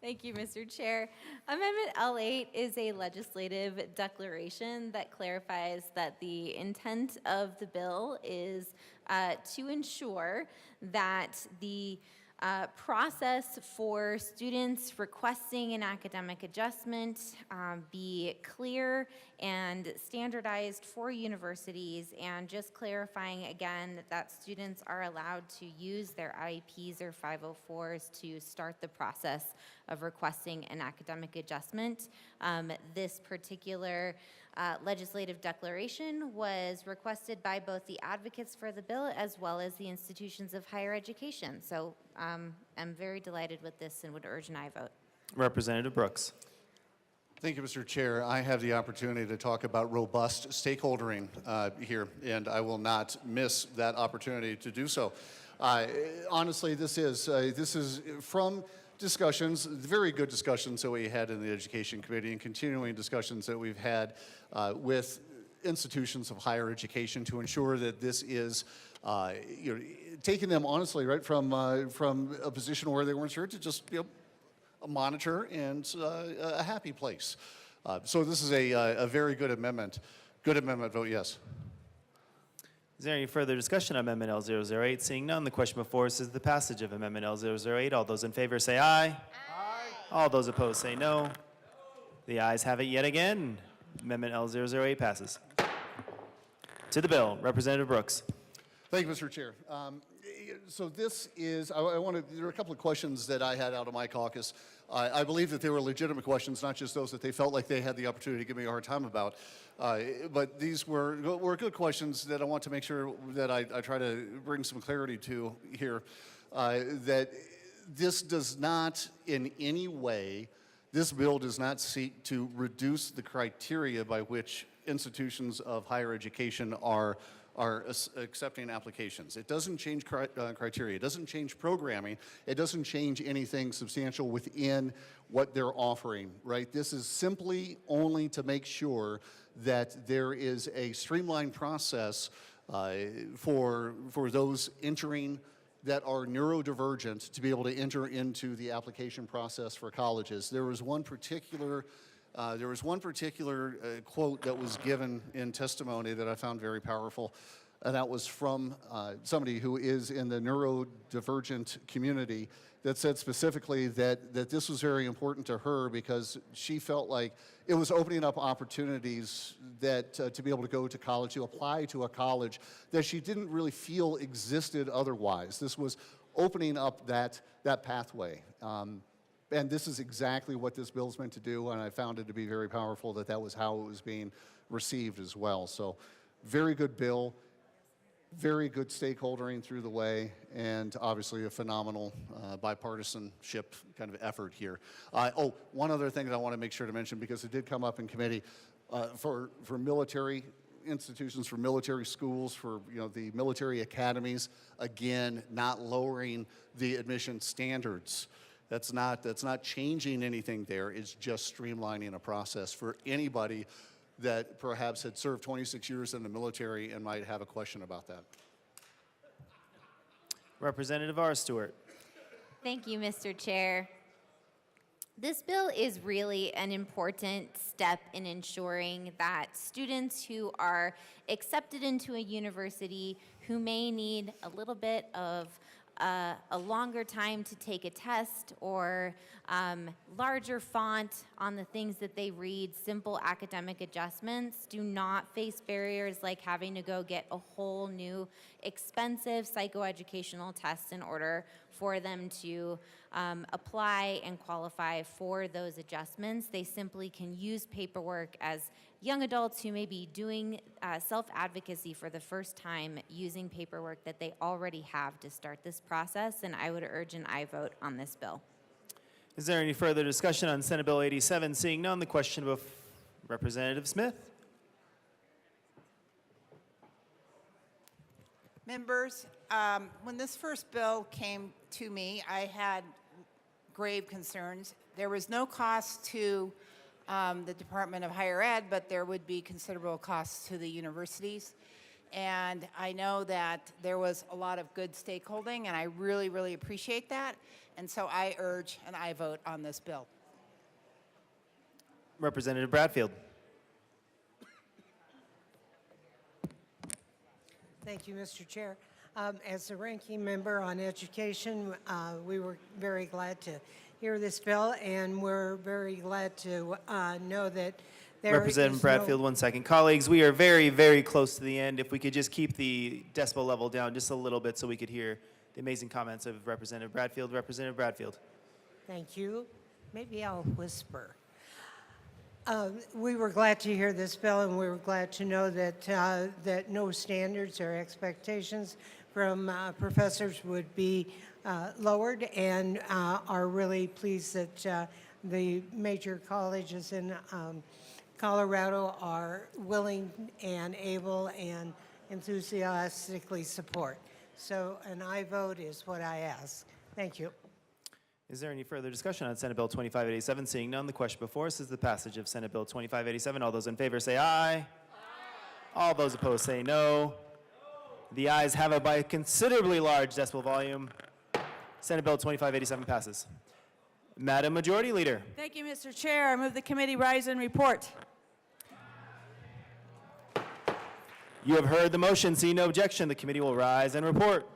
Thank you, Mr. Chair. Amendment L8 is a legislative declaration that clarifies that the intent of the bill is to ensure that the process for students requesting an academic adjustment be clear and standardized for universities, and just clarifying again that students are allowed to use their IEPs or 504s to start the process of requesting an academic adjustment. This particular legislative declaration was requested by both the advocates for the bill as well as the institutions of higher education. So I'm very delighted with this and would urge an aye vote. Representative Brooks. Thank you, Mr. Chair. I have the opportunity to talk about robust stakeholdering here, and I will not miss that opportunity to do so. Honestly, this is from discussions, very good discussions that we had in the Education Committee and continuing discussions that we've had with institutions of higher education to ensure that this is taking them honestly right from a position where they weren't sure to just a monitor and a happy place. So this is a very good amendment. Good amendment, vote yes. Is there any further discussion on Amendment L008? Seeing none, the question before us is the passage of Amendment L008. All those in favor say aye. Aye. All those opposed say no. The ayes have it yet again. Amendment L008 passes. To the bill, Representative Brooks. Thank you, Mr. Chair. So this is, there are a couple of questions that I had out of my caucus. I believe that they were legitimate questions, not just those that they felt like they had the opportunity to give me a hard time about. But these were good questions that I want to make sure that I try to bring some clarity to here. That this does not in any way, this bill does not seek to reduce the criteria by which institutions of higher education are accepting applications. It doesn't change criteria. It doesn't change programming. It doesn't change anything substantial within what they're offering, right? This is simply only to make sure that there is a streamlined process for those entering that are neurodivergent to be able to enter into the application process for colleges. There was one particular quote that was given in testimony that I found very powerful, and that was from somebody who is in the neurodivergent community that said specifically that this was very important to her because she felt like it was opening up opportunities that to be able to go to college, to apply to a college that she didn't really feel existed otherwise. This was opening up that pathway. And this is exactly what this bill is meant to do, and I found it to be very powerful that was how it was being received as well. So very good bill, very good stakeholdering through the way, and obviously a phenomenal bipartisanship kind of effort here. One other thing that I want to make sure to mention, because it did come up in committee, for military institutions, for military schools, for the military academies, again, not lowering the admission standards. That's not changing anything there. It's just streamlining a process for anybody that perhaps had served 26 years in the military and might have a question about that. Representative R. Stewart. Thank you, Mr. Chair. This bill is really an important step in ensuring that students who are accepted into a university who may need a little bit of a longer time to take a test or larger font on the things that they read, simple academic adjustments, do not face barriers like having to go get a whole new expensive psychoeducational test in order for them to apply and qualify for those adjustments. They simply can use paperwork as young adults who may be doing self-advocacy for the first time using paperwork that they already have to start this process, and I would urge an aye vote on this bill. Is there any further discussion on Senate Bill 87? Seeing none, the question of Representative Smith. Members, when this first bill came to me, I had grave concerns. There was no cost to the Department of Higher Ed, but there would be considerable costs to the universities. And I know that there was a lot of good stakeholding, and I really, really appreciate that. And so I urge an aye vote on this bill. Representative Bradfield. Thank you, Mr. Chair. As the ranking member on education, we were very glad to hear this bill, and we're very glad to know that there Representative is Bradfield, 1 second. Colleagues, we are very, very close to the end. If we could just keep the decibel level down just a little bit so we could hear the amazing comments of Representative Bradfield. Representative Bradfield. Thank you. Maybe I'll whisper. We were glad to hear this bill, and we were glad to know that that no standards or expectations from professors would be lowered, and are really pleased that the major colleges in Colorado are willing and able and enthusiastically support. So an aye vote is what I ask. Thank you. Is there any further discussion on Senate Bill 2587? Seeing none, the question before us is the passage of Senate Bill 2587. All those in favor say aye. Aye. All those opposed say no. The ayes have it by a considerably large decibel volume. Senate Bill 2587 passes. Madam Majority Leader. Thank you, Mr. Chair. I move the committee rise and report. You have heard the motion. Seeing no objection, the committee will rise and report.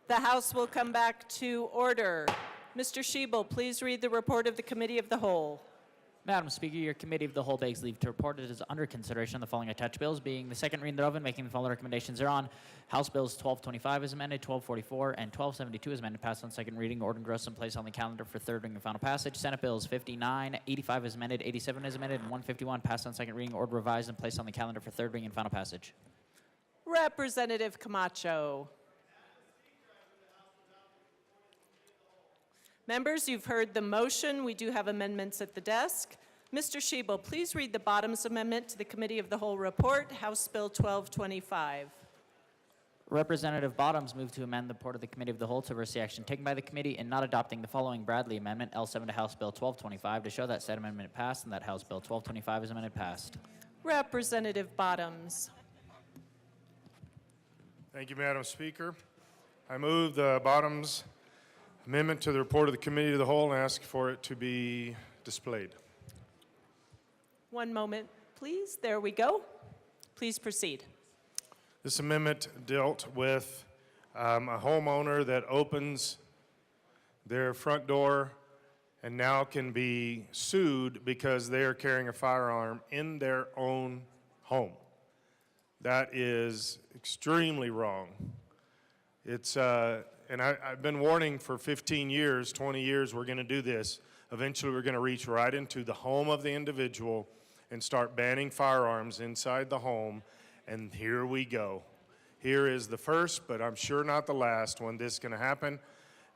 The House will come back to order. Mr. Shebel, please read the report of the Committee of the Whole. Madam Speaker, your Committee of the Whole begs leave to report it is under consideration the following attached bills, being the second reading thereof and making the following recommendations thereon. House Bills 1225 as amended, 1244, and 1272 as amended, passed on second reading, ordered, engrossed, and placed on the calendar for third reading and final passage. Senate Bills 59, 85 as amended, 87 as amended, and 151 passed on second reading, ordered, revised, and placed on the calendar for third reading and final passage. Representative Camacho. Members, you've heard the motion. We do have amendments at the desk. Mr. Shebel, please read the Bottoms Amendment to the Committee of the Whole report, House Bill 1225. Representative Bottoms moved to amend the report of the Committee of the Whole to reverse the action taken by the committee in not adopting the following Bradley Amendment, L7 to House Bill 1225, to show that said amendment passed and that House Bill 1225 is amended passed. Representative Bottoms. Thank you, Madam Speaker. I move the Bottoms Amendment to the report of the Committee of the Whole and ask for it to be displayed. One moment, please. There we go. Please proceed. This amendment dealt with a homeowner that opens their front door and now can be sued because they are carrying a firearm in their own home. That is extremely wrong. It's, and I've been warning for 15 years, 20 years, we're going to do this. Eventually, we're going to reach right into the home of the individual and start banning firearms inside the home, and here we go. Here is the first, but I'm sure not the last when this is going to happen.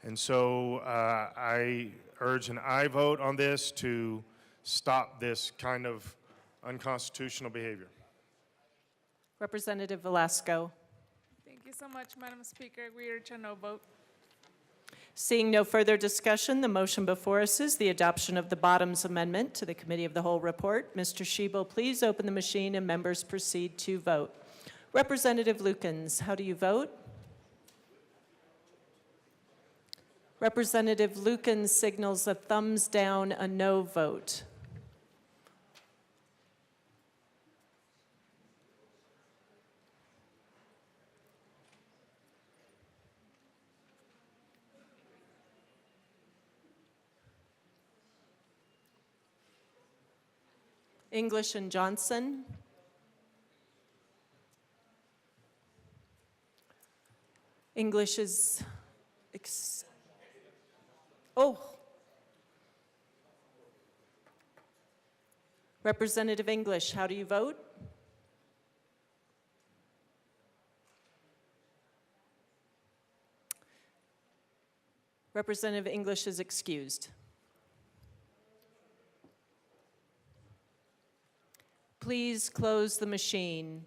And so I urge an aye vote on this to stop this kind of unconstitutional behavior. Representative Velasco. Thank you so much, Madam Speaker. We urge a no vote. Seeing no further discussion, the motion before us is the adoption of the Bottoms Amendment to the Committee of the Whole report. Mr. Shebel, please open the machine and members proceed to vote. Representative Lukens, how do you vote? Representative Lukens signals a thumbs down, a no vote. English and Johnson. English is, Representative English, how do you vote? Representative English is excused. Please close the machine.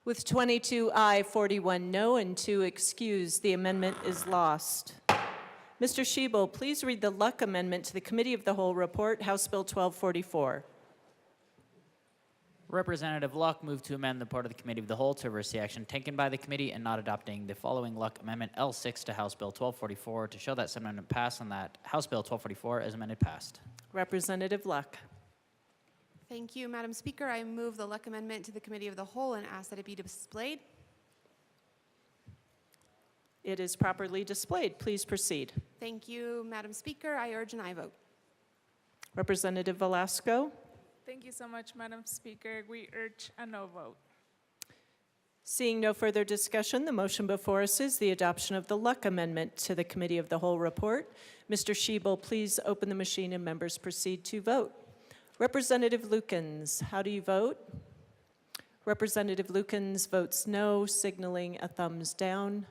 With 22 aye, 41 no, and 2 excused, the amendment is lost. Mr. Shebel, please read the Luck Amendment to the Committee of the Whole report, House Bill 1244. Representative Luck moved to amend the report of the Committee of the Whole to reverse the action taken by the committee in not adopting the following Luck Amendment, L6 to House Bill 1244, to show that said amendment passed and that House Bill 1244 is amended passed. Representative Luck. Thank you, Madam Speaker. I move the Luck Amendment to the Committee of the Whole and ask that it be displayed. It is properly displayed. Please proceed. Thank you, Madam Speaker. I urge an aye vote. Representative Velasco. Thank you so much, Madam Speaker. We urge a no vote. Seeing no further discussion, the motion before us is the adoption of the Luck Amendment to the Committee of the Whole report. Mr. Shebel, please open the machine and members proceed to vote. Representative Lukens, how do you vote? Representative Lukens votes no, signaling a thumbs down.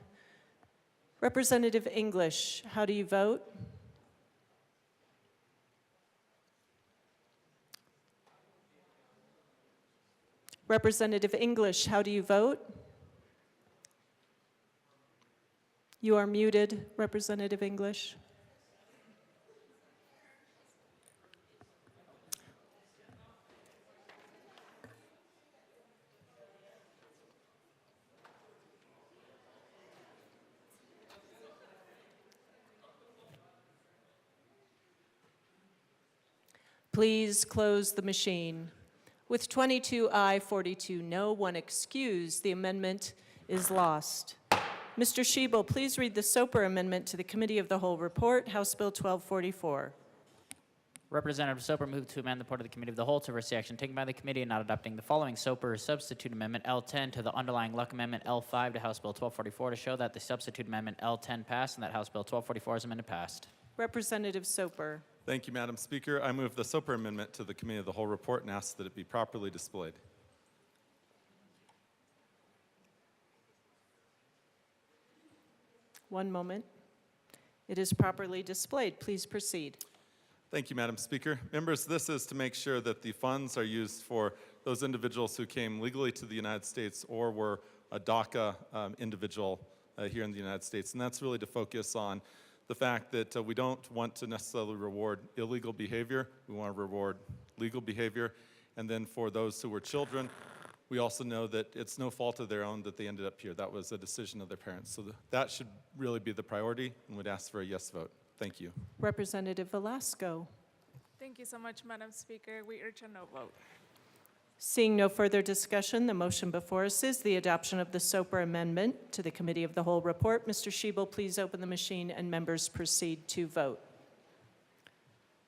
Representative English, how do you vote? Representative English, how do you vote? You are muted, Representative English. Please close the machine. With 22 aye, 42 no, 1 excused, the amendment is lost. Mr. Shebel, please read the Soper Amendment to the Committee of the Whole report, House Bill 1244. Representative Soper moved to amend the report of the Committee of the Whole to reverse the action taken by the committee in not adopting the following Soper substitute amendment L10 to the underlying Luck Amendment L5 to House Bill 1244 to show that the substitute amendment L10 passed and that House Bill 1244 is amended passed. Representative Soper. Thank you, Madam Speaker. I move the Soper Amendment to the Committee of the Whole report and ask that it be properly displayed. One moment. It is properly displayed. Please proceed. Thank you, Madam Speaker. Members, this is to make sure that the funds are used for those individuals who came legally to the United States or were a DACA individual here in the United States. And that's really to focus on the fact that we don't want to necessarily reward illegal behavior. We want to reward legal behavior. And then for those who were children, we also know that it's no fault of their own that they ended up here. That was a decision of their parents. So that should really be the priority, and would ask for a yes vote. Thank you. Representative Velasco. Thank you so much, Madam Speaker. We urge a no vote. Seeing no further discussion, the motion before us is the adoption of the Soper Amendment to the Committee of the Whole report. Mr. Shebel, please open the machine and members proceed to vote.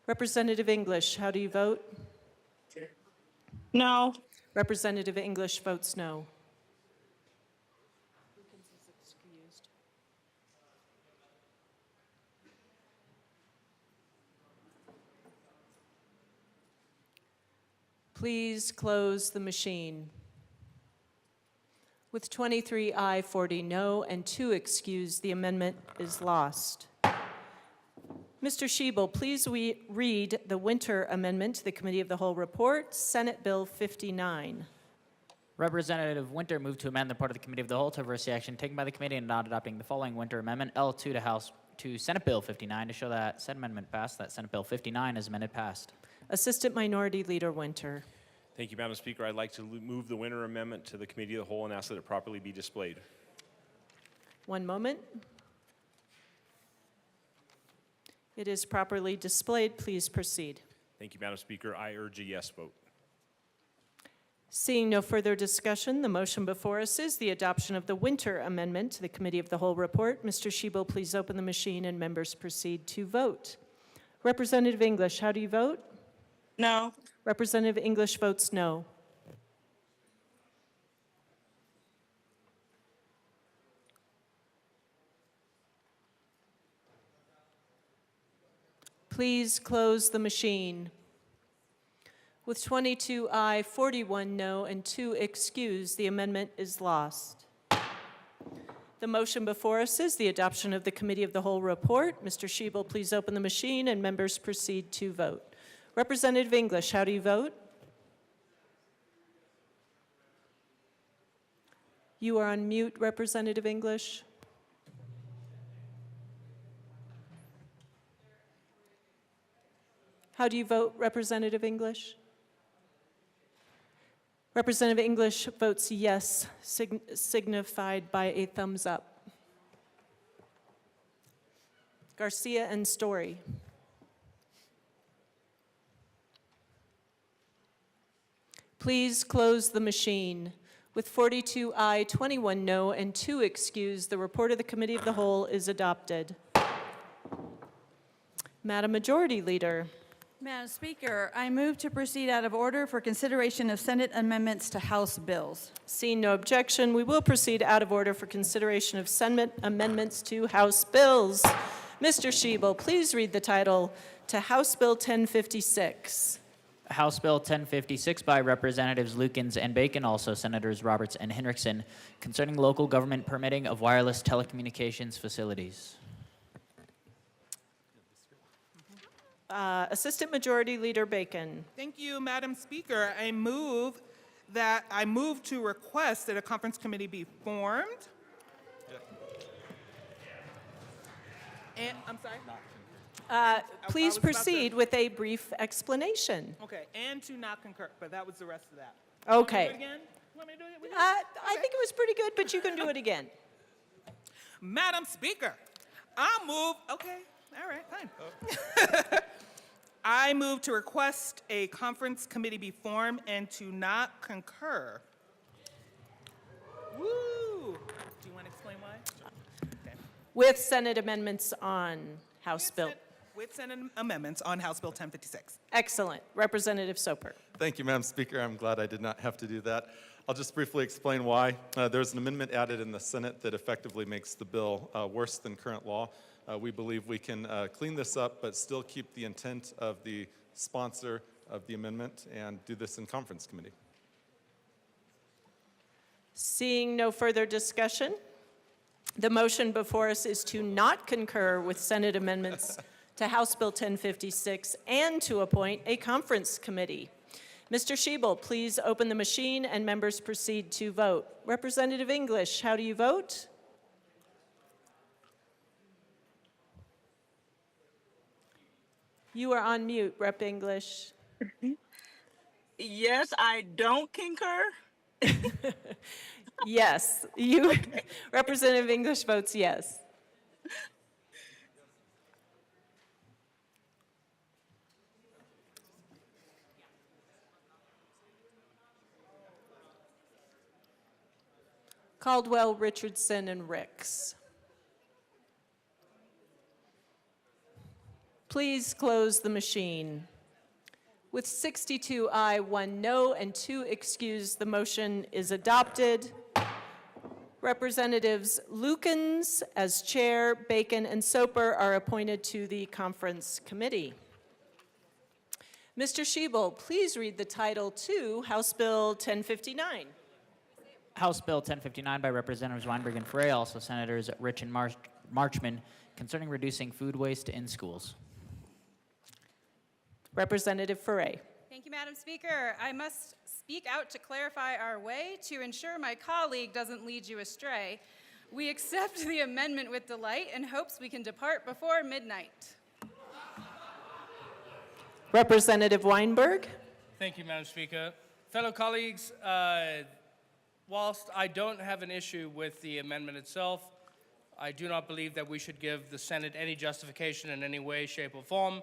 Representative English, how do you vote? No. Representative English votes no. Please close the machine. With 23 aye, 40 no, and 2 excused, the amendment is lost. Mr. Shebel, please read the Winter Amendment to the Committee of the Whole report, Senate Bill 59. Representative Winter moved to amend the report of the Committee of the Whole to reverse the action taken by the committee in not adopting the following Winter Amendment L2 to Senate Bill 59 to show that said amendment passed, that Senate Bill 59 is amended passed. Assistant Minority Leader Winter. Thank you, Madam Speaker. I'd like to move the Winter Amendment to the Committee of the Whole and ask that it properly be displayed. One moment. It is properly displayed. Please proceed. Thank you, Madam Speaker. I urge a yes vote. Seeing no further discussion, the motion before us is the adoption of the Winter Amendment to the Committee of the Whole report. Mr. Shebel, please open the machine and members proceed to vote. Representative English, how do you vote? No. Representative English votes no. Please close the machine. With 22 aye, 41 no, and 2 excused, the amendment is lost. The motion before us is the adoption of the Committee of the Whole report. Mr. Shebel, please open the machine and members proceed to vote. Representative English, how do you vote? You are on mute, Representative English. How do you vote, Representative English? Representative English votes yes, signified by a thumbs up. Garcia and Story. Please close the machine. With 42 aye, 21 no, and 2 excused, the report of the Committee of the Whole is adopted. Madam Majority Leader. Madam Speaker, I move to proceed out of order for consideration of Senate amendments to House bills. Seeing no objection, we will proceed out of order for consideration of Senate amendments to House bills. Mr. Shebel, please read the title to House Bill 1056. House Bill 1056 by Representatives Lukens and Bacon, also Senators Roberts and Hinrichsen, concerning local government permitting of wireless telecommunications facilities. Assistant Majority Leader Bacon. Thank you, Madam Speaker. I move to request that a conference committee be formed. And, I'm sorry? Please proceed with a brief explanation. Okay, and to not concur, but that was the rest of that. Okay. Want me to do it again? Want me to do it again? I think it was pretty good, but you can do it again. Madam Speaker, I move, okay, all right, fine. I move to request a conference committee be formed and to not concur. Woo! Do you want to explain why? With Senate amendments on House Bill. With Senate amendments on House Bill 1056. Excellent. Representative Soper. Thank you, Madam Speaker. I'm glad I did not have to do that. I'll just briefly explain why. There's an amendment added in the Senate that effectively makes the bill worse than current law. We believe we can clean this up, but still keep the intent of the sponsor of the amendment and do this in conference committee. Seeing no further discussion, the motion before us is to not concur with Senate amendments to House Bill 1056 and to appoint a conference committee. Mr. Schiebel, please open the machine and members proceed to vote. Representative English, how do you vote? You are on mute, Rep. English. Yes, I don't concur. Yes, you, Representative English votes yes. Caldwell, Richardson, and Ricks. Please close the machine. With 62 aye, 1 no, and 2 excused, the motion is adopted. Representatives Lukens as chair, Bacon and Soper are appointed to the conference committee. Mr. Schiebel, please read the title to House Bill 1059. House Bill 1059 by Representatives Weinberg and Frey, also Senators Rich and Marchman, concerning reducing food waste in schools. Representative Foray. Thank you, Madam Speaker. I must speak out to clarify our way to ensure my colleague doesn't lead you astray. We accept the amendment with delight and hopes we can depart before midnight. Representative Weinberg. Thank you, Madam Speaker. Fellow colleagues, whilst I don't have an issue with the amendment itself, I do not believe that we should give the Senate any justification in any way, shape, or form.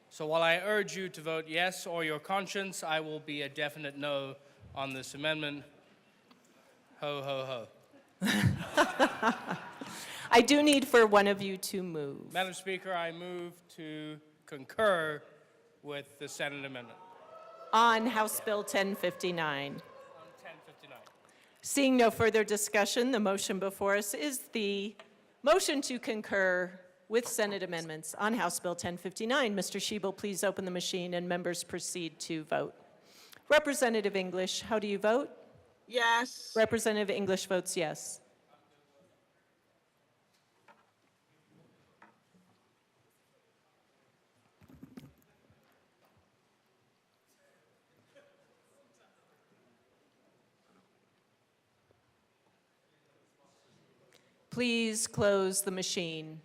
So while I urge you to vote yes or your conscience, I will be a definite no on this amendment. Ho, ho, ho. I do need for one of you to move. Madam Speaker, I move to concur with the Senate amendment. On House Bill 1059. On 1059. Seeing no further discussion, the motion before us is the motion to concur with Senate amendments on House Bill 1059. Mr. Schiebel, please open the machine and members proceed to vote. Representative English, how do you vote? Yes. Representative English votes yes. Please close the machine.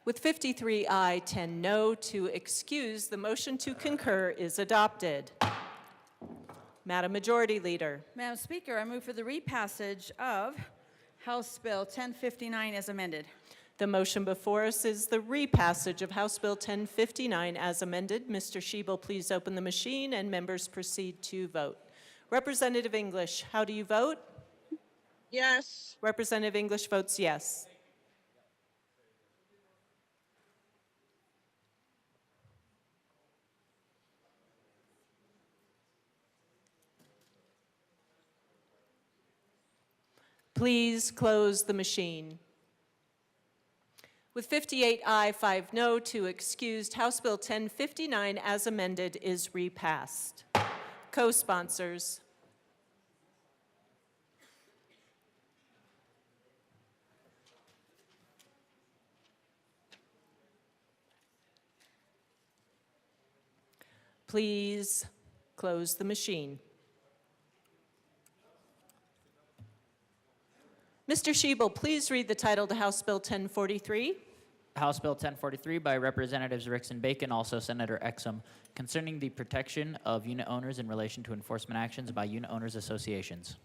With 53 aye, 10 no, to excuse, the motion to concur is adopted. Madam Majority Leader. Madam Speaker, I move for the repassage of House Bill 1059 as amended. The motion before us is the repassage of House Bill 1059 as amended. Mr. Schiebel, please open the machine and members proceed to vote. Representative English, how do you vote? Yes. Representative English votes yes. Please close the machine. With 58 aye, 5 no, 2 excused, House Bill 1059 as amended is repassed. Co-sponsors. Please close the machine. Mr. Schiebel, please read the title to House Bill 1043. House Bill 1043 by Representatives Ricks and Bacon, also Senator Exum, concerning the protection of unit owners in relation to enforcement actions by unit owners associations.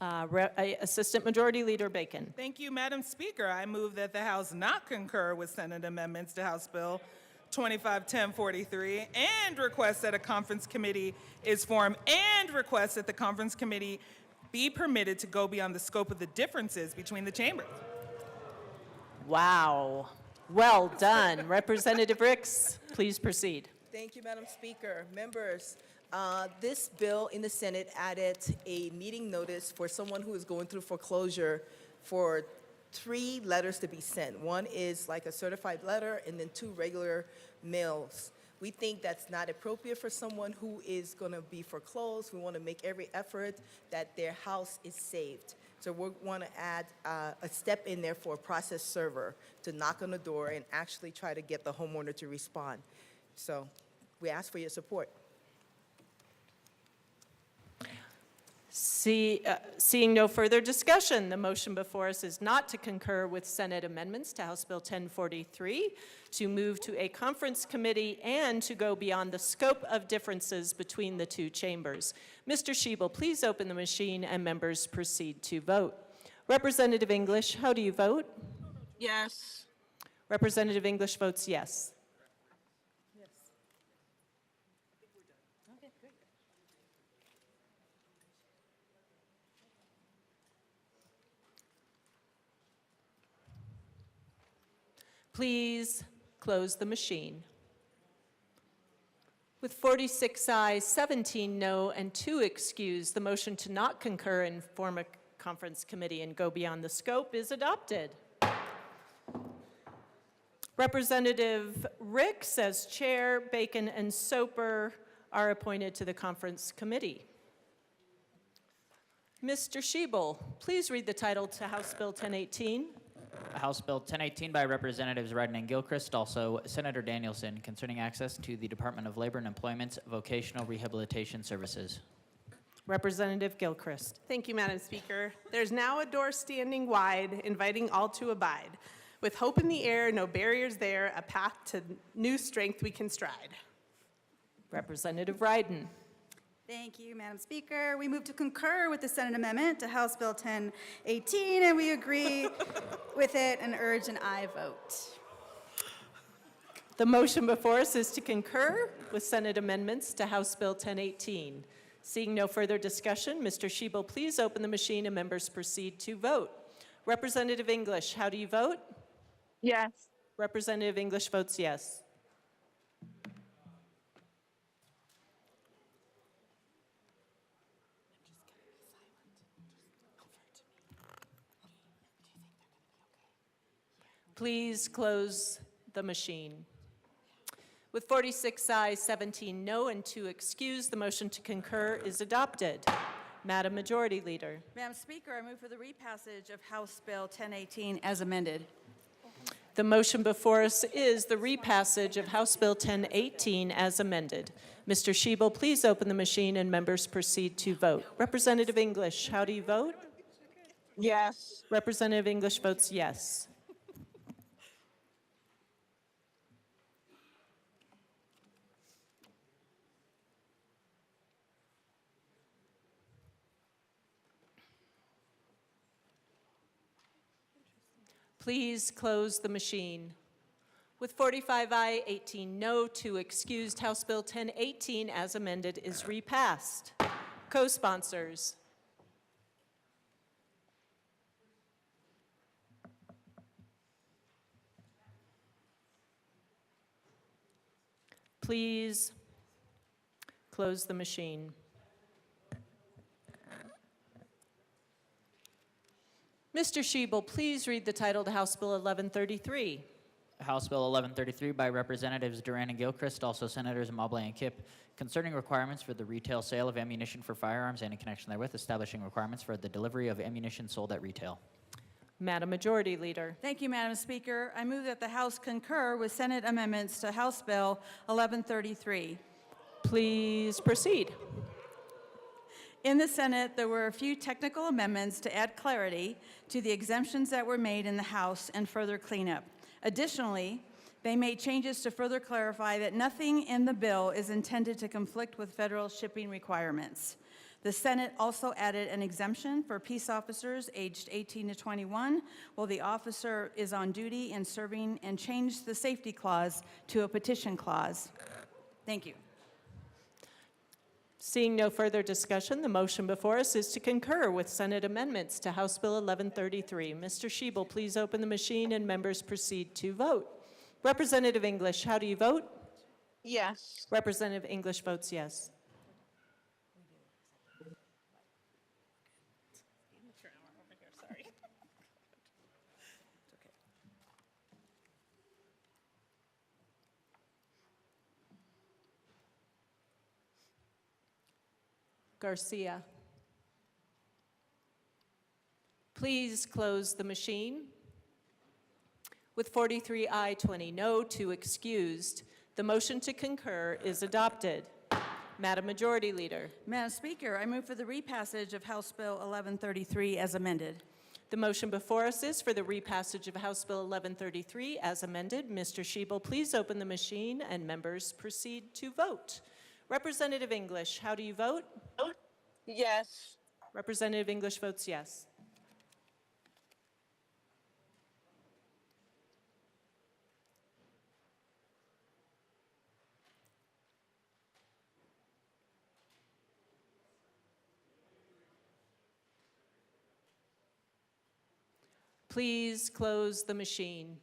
Assistant Majority Leader Bacon. Thank you, Madam Speaker. I move that the House not concur with Senate amendments to House Bill 251043 and request that a conference committee is formed and request that the conference committee be permitted to go beyond the scope of the differences between the chambers. Wow. Well done. Representative Ricks, please proceed. Thank you, Madam Speaker. Members, this bill in the Senate added a meeting notice for someone who is going through foreclosure for 3 letters to be sent. One is like a certified letter and then 2 regular mails. We think that's not appropriate for someone who is going to be foreclosed. We want to make every effort that their house is saved. So we want to add a step in there for a process server to knock on the door and actually try to get the homeowner to respond. So we ask for your support. Seeing no further discussion, the motion before us is not to concur with Senate amendments to House Bill 1043, to move to a conference committee, and to go beyond the scope of differences between the 2 chambers. Mr. Schiebel, please open the machine and members proceed to vote. Representative English, how do you vote? Yes. Representative English votes yes. Please close the machine. With 46 ayes, 17 no, and 2 excused, the motion to not concur and form a conference committee and go beyond the scope is adopted. Representative Ricks as chair, Bacon and Soper are appointed to the conference committee. Mr. Schiebel, please read the title to House Bill 1018. House Bill 1018 by Representatives Redden and Gilchrist, also Senator Danielson, concerning access to the Department of Labor and Employment's vocational rehabilitation services. Representative Gilchrist. Thank you, Madam Speaker. There's now a door standing wide, inviting all to abide. With hope in the air, no barriers there, a path to new strength we can stride. Representative Ryden. Thank you, Madam Speaker. We move to concur with the Senate amendment to House Bill 1018, and we agree with it and urge an aye vote. The motion before us is to concur with Senate amendments to House Bill 1018. Seeing no further discussion, Mr. Schiebel, please open the machine and members proceed to vote. Representative English, how do you vote? Yes. Representative English votes yes. Please close the machine. With 46 ayes, 17 no, and 2 excused, the motion to concur is adopted. Madam Majority Leader. Madam Speaker, I move for the repassage of House Bill 1018 as amended. The motion before us is the repassage of House Bill 1018 as amended. Mr. Schiebel, please open the machine and members proceed to vote. Representative English, how do you vote? Yes. Representative English votes yes. Please close the machine. With 45 aye, 18 no, 2 excused, House Bill 1018 as amended is repassed. Co-sponsors. Please close the machine. Mr. Schiebel, please read the title to House Bill 1133. House Bill 1133 by Representatives Duran and Gilchrist, also Senators Mobley and Kipp, concerning requirements for the retail sale of ammunition for firearms and in connection therewith, establishing requirements for the delivery of ammunition sold at retail. Madam Majority Leader. Thank you, Madam Speaker. I move that the House concur with Senate amendments to House Bill 1133. Please proceed. In the Senate, there were a few technical amendments to add clarity to the exemptions that were made in the House and further cleanup. Additionally, they made changes to further clarify that nothing in the bill is intended to conflict with federal shipping requirements. The Senate also added an exemption for peace officers aged 18 to 21 while the officer is on duty and serving, and changed the safety clause to a petition clause. Thank you. Seeing no further discussion, the motion before us is to concur with Senate amendments to House Bill 1133. Mr. Shebel, please open the machine and members proceed to vote. Representative English, how do you vote? Yes. Representative English votes yes. Garcia. Please close the machine. With 43 aye, 20 no, 2 excused, the motion to concur is adopted. Madam Majority Leader. Madam Speaker, I move for the repassage of House Bill 1133 as amended. The motion before us is for the repassage of House Bill 1133 as amended. Mr. Shebel, please open the machine and members proceed to vote. Representative English, how do you vote? Yes. Representative English votes yes. Please close the machine.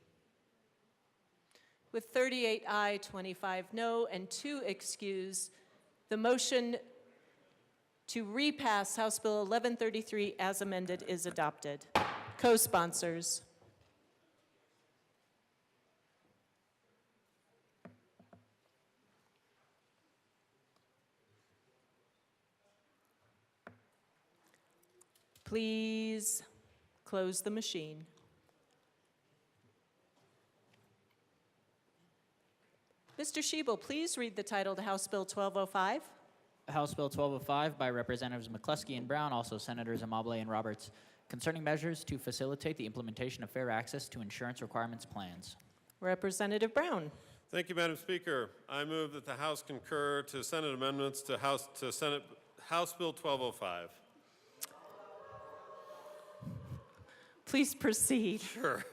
With 38 aye, 25 no, and 2 excuse, the motion to repass House Bill 1133 as amended is adopted. Co-sponsors. Please close the machine. Mr. Shebel, please read the title to House Bill 1205. House Bill 1205 by Representatives McCluskey and Brown, also Senators Amable and Roberts, concerning measures to facilitate the implementation of fair access to insurance requirements plans. Representative Brown. Thank you, Madam Speaker. I move that the House concur to Senate amendments to House Bill 1205. Please proceed. Sure.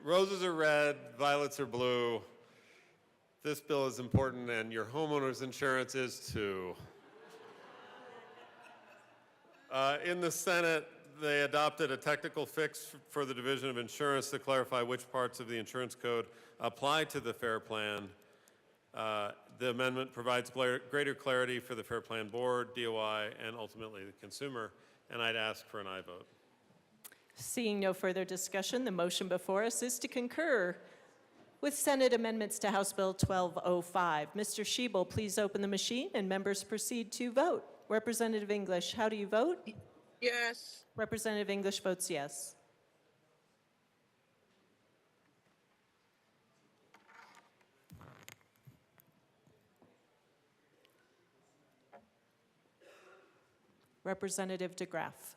Roses are red, violets are blue. This bill is important, and your homeowner's insurance is too. In the Senate, they adopted a technical fix for the Division of Insurance to clarify which parts of the insurance code apply to the FAIR Plan. The amendment provides greater clarity for the FAIR Plan Board, DOI, and ultimately the consumer, and I'd ask for an aye vote. Seeing no further discussion, the motion before us is to concur with Senate amendments to House Bill 1205. Mr. Shebel, please open the machine and members proceed to vote. Representative English, how do you vote? Yes. Representative English votes yes. Representative DeGraff.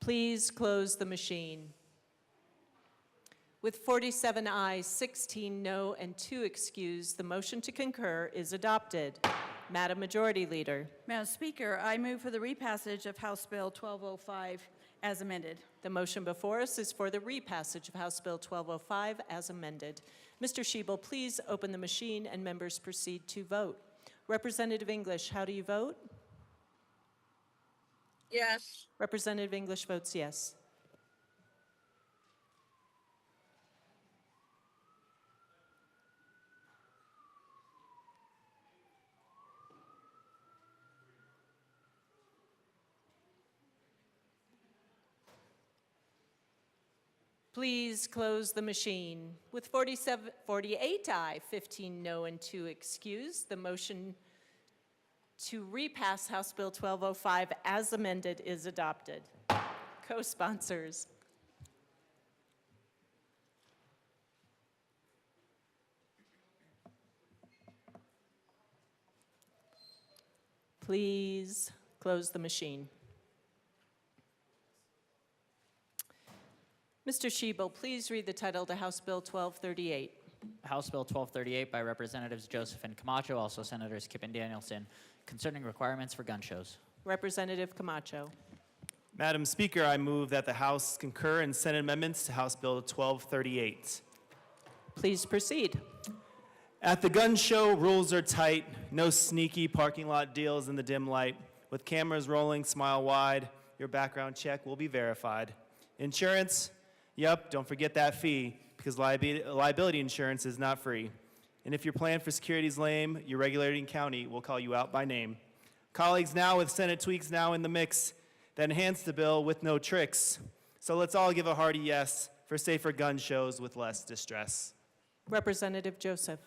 Please close the machine. With 47 ayes, 16 no, and 2 excused, the motion to concur is adopted. Madam Majority Leader. Madam Speaker, I move for the repassage of House Bill 1205 as amended. The motion before us is for the repassage of House Bill 1205 as amended. Mr. Shebel, please open the machine and members proceed to vote. Representative English, how do you vote? Yes. Representative English votes yes. Please close the machine. With 48 aye, 15 no, and 2 excused, the motion to repass House Bill 1205 as amended is adopted. Co-sponsors. Please close the machine. Mr. Shebel, please read the title to House Bill 1238. House Bill 1238 by Representatives Joseph and Camacho, also Senators Kipp and Danielson, concerning requirements for gun shows. Representative Camacho. Madam Speaker, I move that the House concur in Senate amendments to House Bill 1238. Please proceed. At the gun show, rules are tight. No sneaky parking lot deals in the dim light. With cameras rolling, smile wide. Your background check will be verified. Insurance? Yep, don't forget that fee, because liability insurance is not free. And if your plan for security is lame, your regulating county will call you out by name. Colleagues, now with Senate tweaks now in the mix that enhance the bill with no tricks. So let's all give a hearty yes for safer gun shows with less distress. Representative Joseph.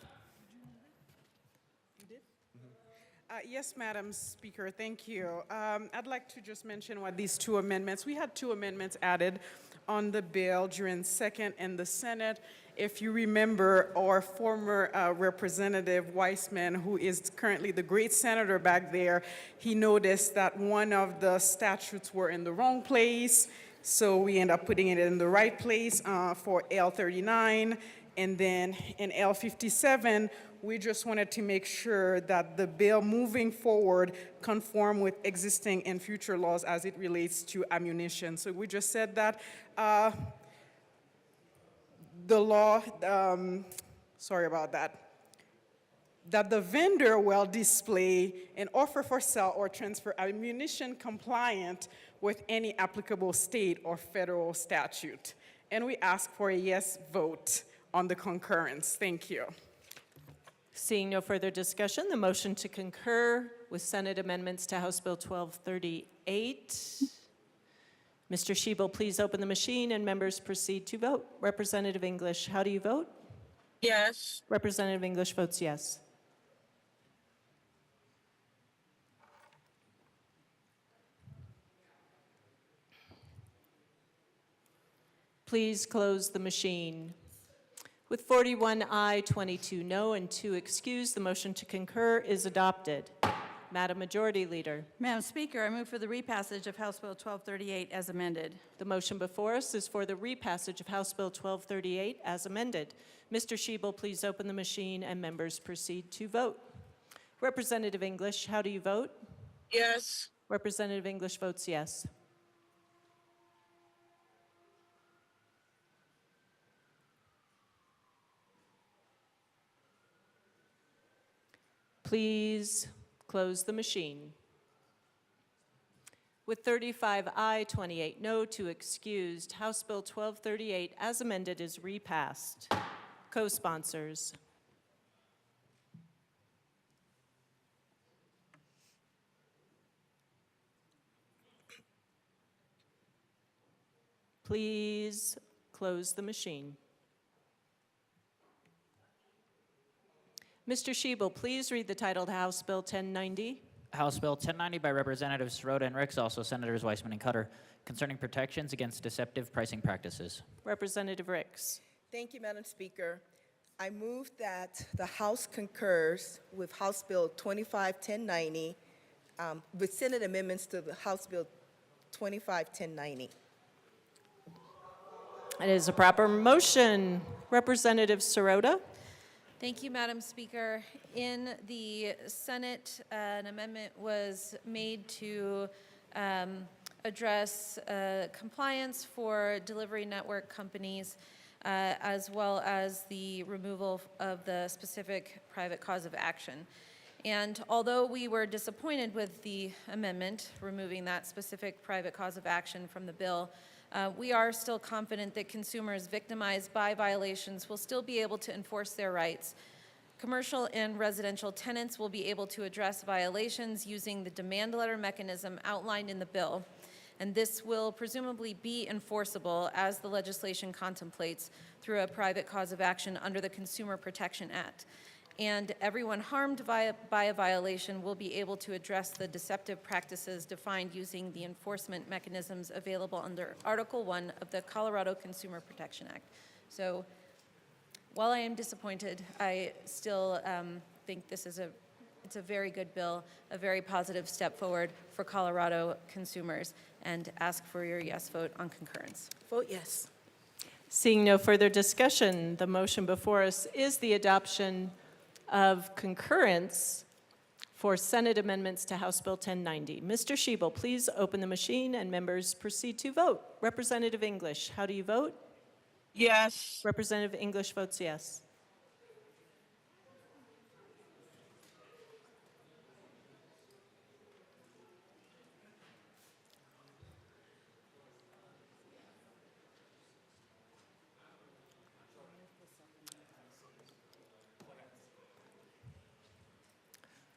Yes, Madam Speaker, thank you. I'd like to just mention what these two amendments, we had two amendments added on the bill during second and the Senate. If you remember, our former Representative Weissman, who is currently the great senator back there, he noticed that one of the statutes were in the wrong place, so we end up putting it in the right place for L39. And then in L57, we just wanted to make sure that the bill moving forward conform with existing and future laws as it relates to ammunition. So we just said that the law, sorry about that, that the vendor will display and offer for sale or transfer ammunition compliant with any applicable state or federal statute. And we ask for a yes vote on the concurrence. Thank you. Seeing no further discussion, the motion to concur with Senate amendments to House Bill 1238. Mr. Shebel, please open the machine and members proceed to vote. Representative English, how do you vote? Yes. Representative English votes yes. Please close the machine. With 41 aye, 22 no, and 2 excused, the motion to concur is adopted. Madam Majority Leader. Madam Speaker, I move for the repassage of House Bill 1238 as amended. The motion before us is for the repassage of House Bill 1238 as amended. Mr. Shebel, please open the machine and members proceed to vote. Representative English, how do you vote? Yes. Representative English votes yes. Please close the machine. With 35 aye, 28 no, 2 excused, House Bill 1238 as amended is repassed. Co-sponsors. Please close the machine. Mr. Shebel, please read the title to House Bill 1090. House Bill 1090 by Representatives Sirota and Ricks, also Senators Weissman and Cutter, concerning protections against deceptive pricing practices. Representative Ricks. Thank you, Madam Speaker. I move that the House concurs with House Bill 251090 with Senate amendments to the House Bill 251090. It is a proper motion. Representative Sirota. Thank you, Madam Speaker. In the Senate, an amendment was made to address compliance for delivery network companies, as well as the removal of the specific private cause of action. And although we were disappointed with the amendment, removing that specific private cause of action from the bill, we are still confident that consumers victimized by violations will still be able to enforce their rights. Commercial and residential tenants will be able to address violations using the demand letter mechanism outlined in the bill, and this will presumably be enforceable as the legislation contemplates through a private cause of action under the Consumer Protection Act. And everyone harmed by a violation will be able to address the deceptive practices defined using the enforcement mechanisms available under Article 1 of the Colorado Consumer Protection Act. So while I am disappointed, I still think this is it's a very good bill, a very positive step forward for Colorado consumers, and ask for your yes vote on concurrence. Vote yes. Seeing no further discussion, the motion before us is the adoption of concurrence for Senate amendments to House Bill 1090. Mr. Shebel, please open the machine and members proceed to vote. Representative English, how do you vote? Yes. Representative English votes yes.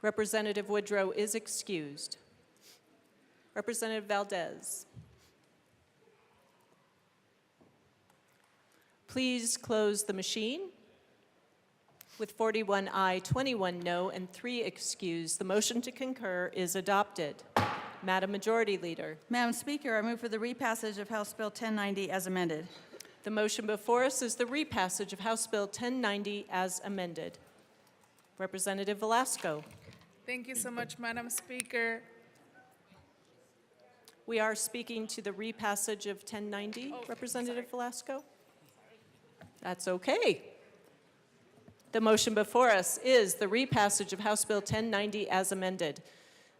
Representative Woodrow is excused. Representative Valdez. Please close the machine. With 41 aye, 21 no, and 3 excused, the motion to concur is adopted. Madam Majority Leader. Madam Speaker, I move for the repassage of House Bill 1090 as amended. The motion before us is the repassage of House Bill 1090 as amended. Representative Velasco. Thank you so much, Madam Speaker. We are speaking to the repassage of 1090, Representative Velasco. That's okay. The motion before us is the repassage of House Bill 1090 as amended.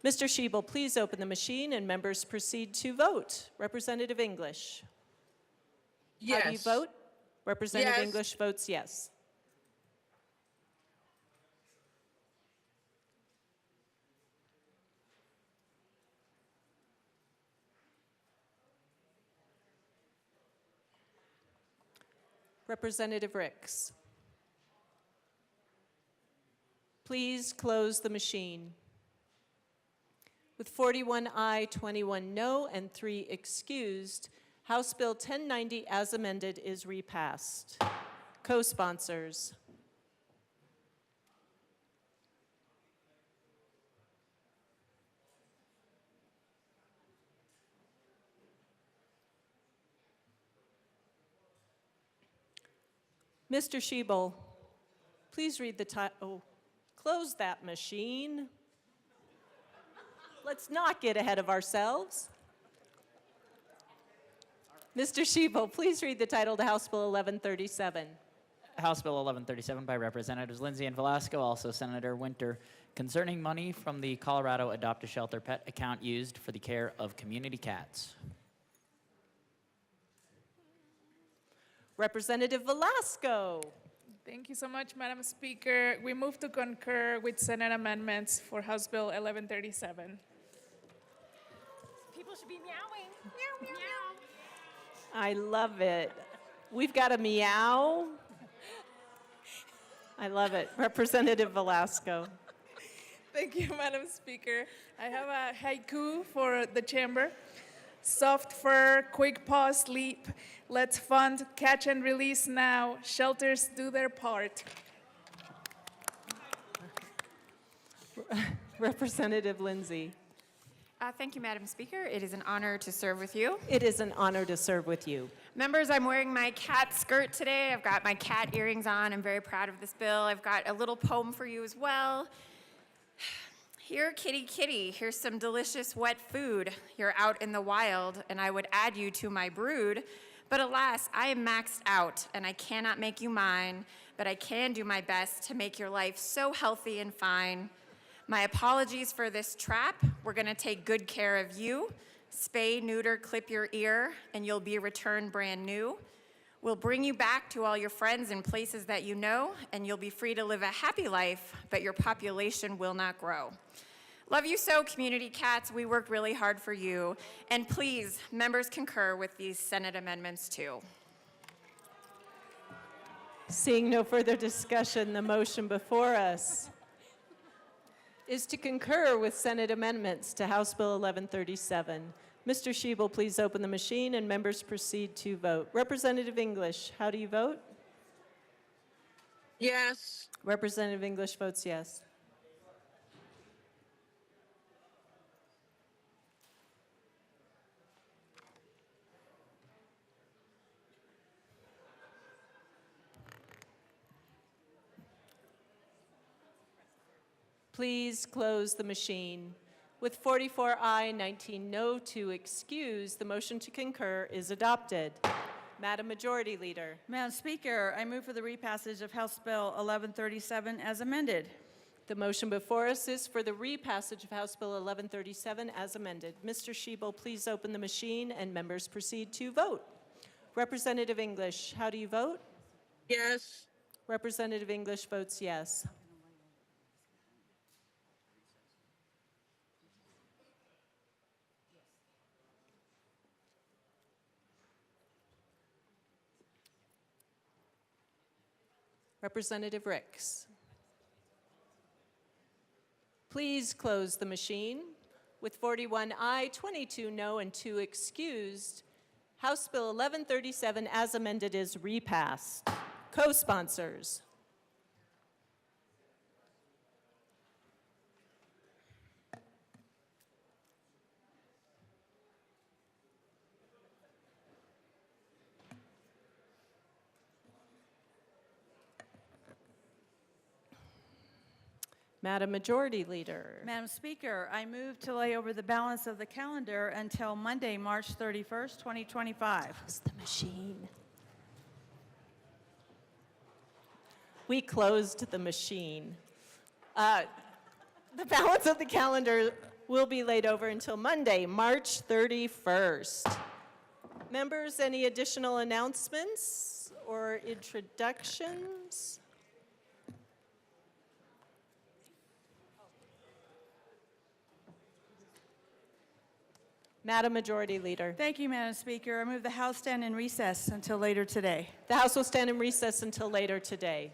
Mr. Shebel, please open the machine and members proceed to vote. Representative English. Yes. How do you vote? Representative Yes. English votes yes. Representative Ricks. Please close the machine. With 41 aye, 21 no, and 3 excused, House Bill 1090 as amended is repassed. Co-sponsors. Mr. Shebel, please read the title. Oh, close that machine. Let's not get ahead of ourselves. Mr. Shebel, please read the title to House Bill 1137. House Bill 1137 by Representatives Lindsay and Velasco, also Senator Winter, concerning money from the Colorado Adopt-A-Shelter pet account used for the care of community cats. Representative Velasco. Thank you so much, Madam Speaker. We move to concur with Senate amendments for House Bill 1137. People should be meowing. Meow, meow, meow. I love it. We've got a meow. I love it. Representative Velasco. Thank you, Madam Speaker. I have a haiku for the chamber. Soft fur, quick paw sleep. Let's fund, catch and release now. Shelters do their part. Representative Lindsay. Thank you, Madam Speaker. It is an honor to serve with you. It is an honor to serve with you. Members, I'm wearing my cat skirt today. I've got my cat earrings on. I'm very proud of this bill. I've got a little poem for you as well. Here, kitty, kitty, here's some delicious wet food. You're out in the wild, and I would add you to my brood. But alas, I am maxed out, and I cannot make you mine, but I can do my best to make your life so healthy and fine. My apologies for this trap. We're gonna take good care of you. Spay, neuter, clip your ear, and you'll be returned brand new. We'll bring you back to all your friends and places that you know, and you'll be free to live a happy life, but your population will not grow. Love you so, community cats. We worked really hard for you. And please, members concur with these Senate amendments too. Seeing no further discussion, the motion before us is to concur with Senate amendments to House Bill 1137. Mr. Shebel, please open the machine and members proceed to vote. Representative English, how do you vote? Yes. Representative English votes yes. Please close the machine. With 44 aye, 19 no, 2 excused, the motion to concur is adopted. Madam Majority Leader. Madam Speaker, I move for the repassage of House Bill 1137 as amended. The motion before us is for the repassage of House Bill 1137 as amended. Mr. Shebel, please open the machine and members proceed to vote. Representative English, how do you vote? Yes. Representative English votes yes. Representative Ricks. please close the machine. With 41 aye, 22 no, and 2 excused, House Bill 1137 as amended is repassed. Co-sponsors. Madam Majority Leader. Madam Speaker, I move to lay over the balance of the calendar until Monday, March 31st, 2025. Close the machine. We closed the machine. The balance of the calendar will be laid over until Monday, March 31st. Members, any additional announcements or introductions? Madam Majority Leader. Thank you, Madam Speaker. I move the House stand in recess until later today. The House will stand in recess until later today.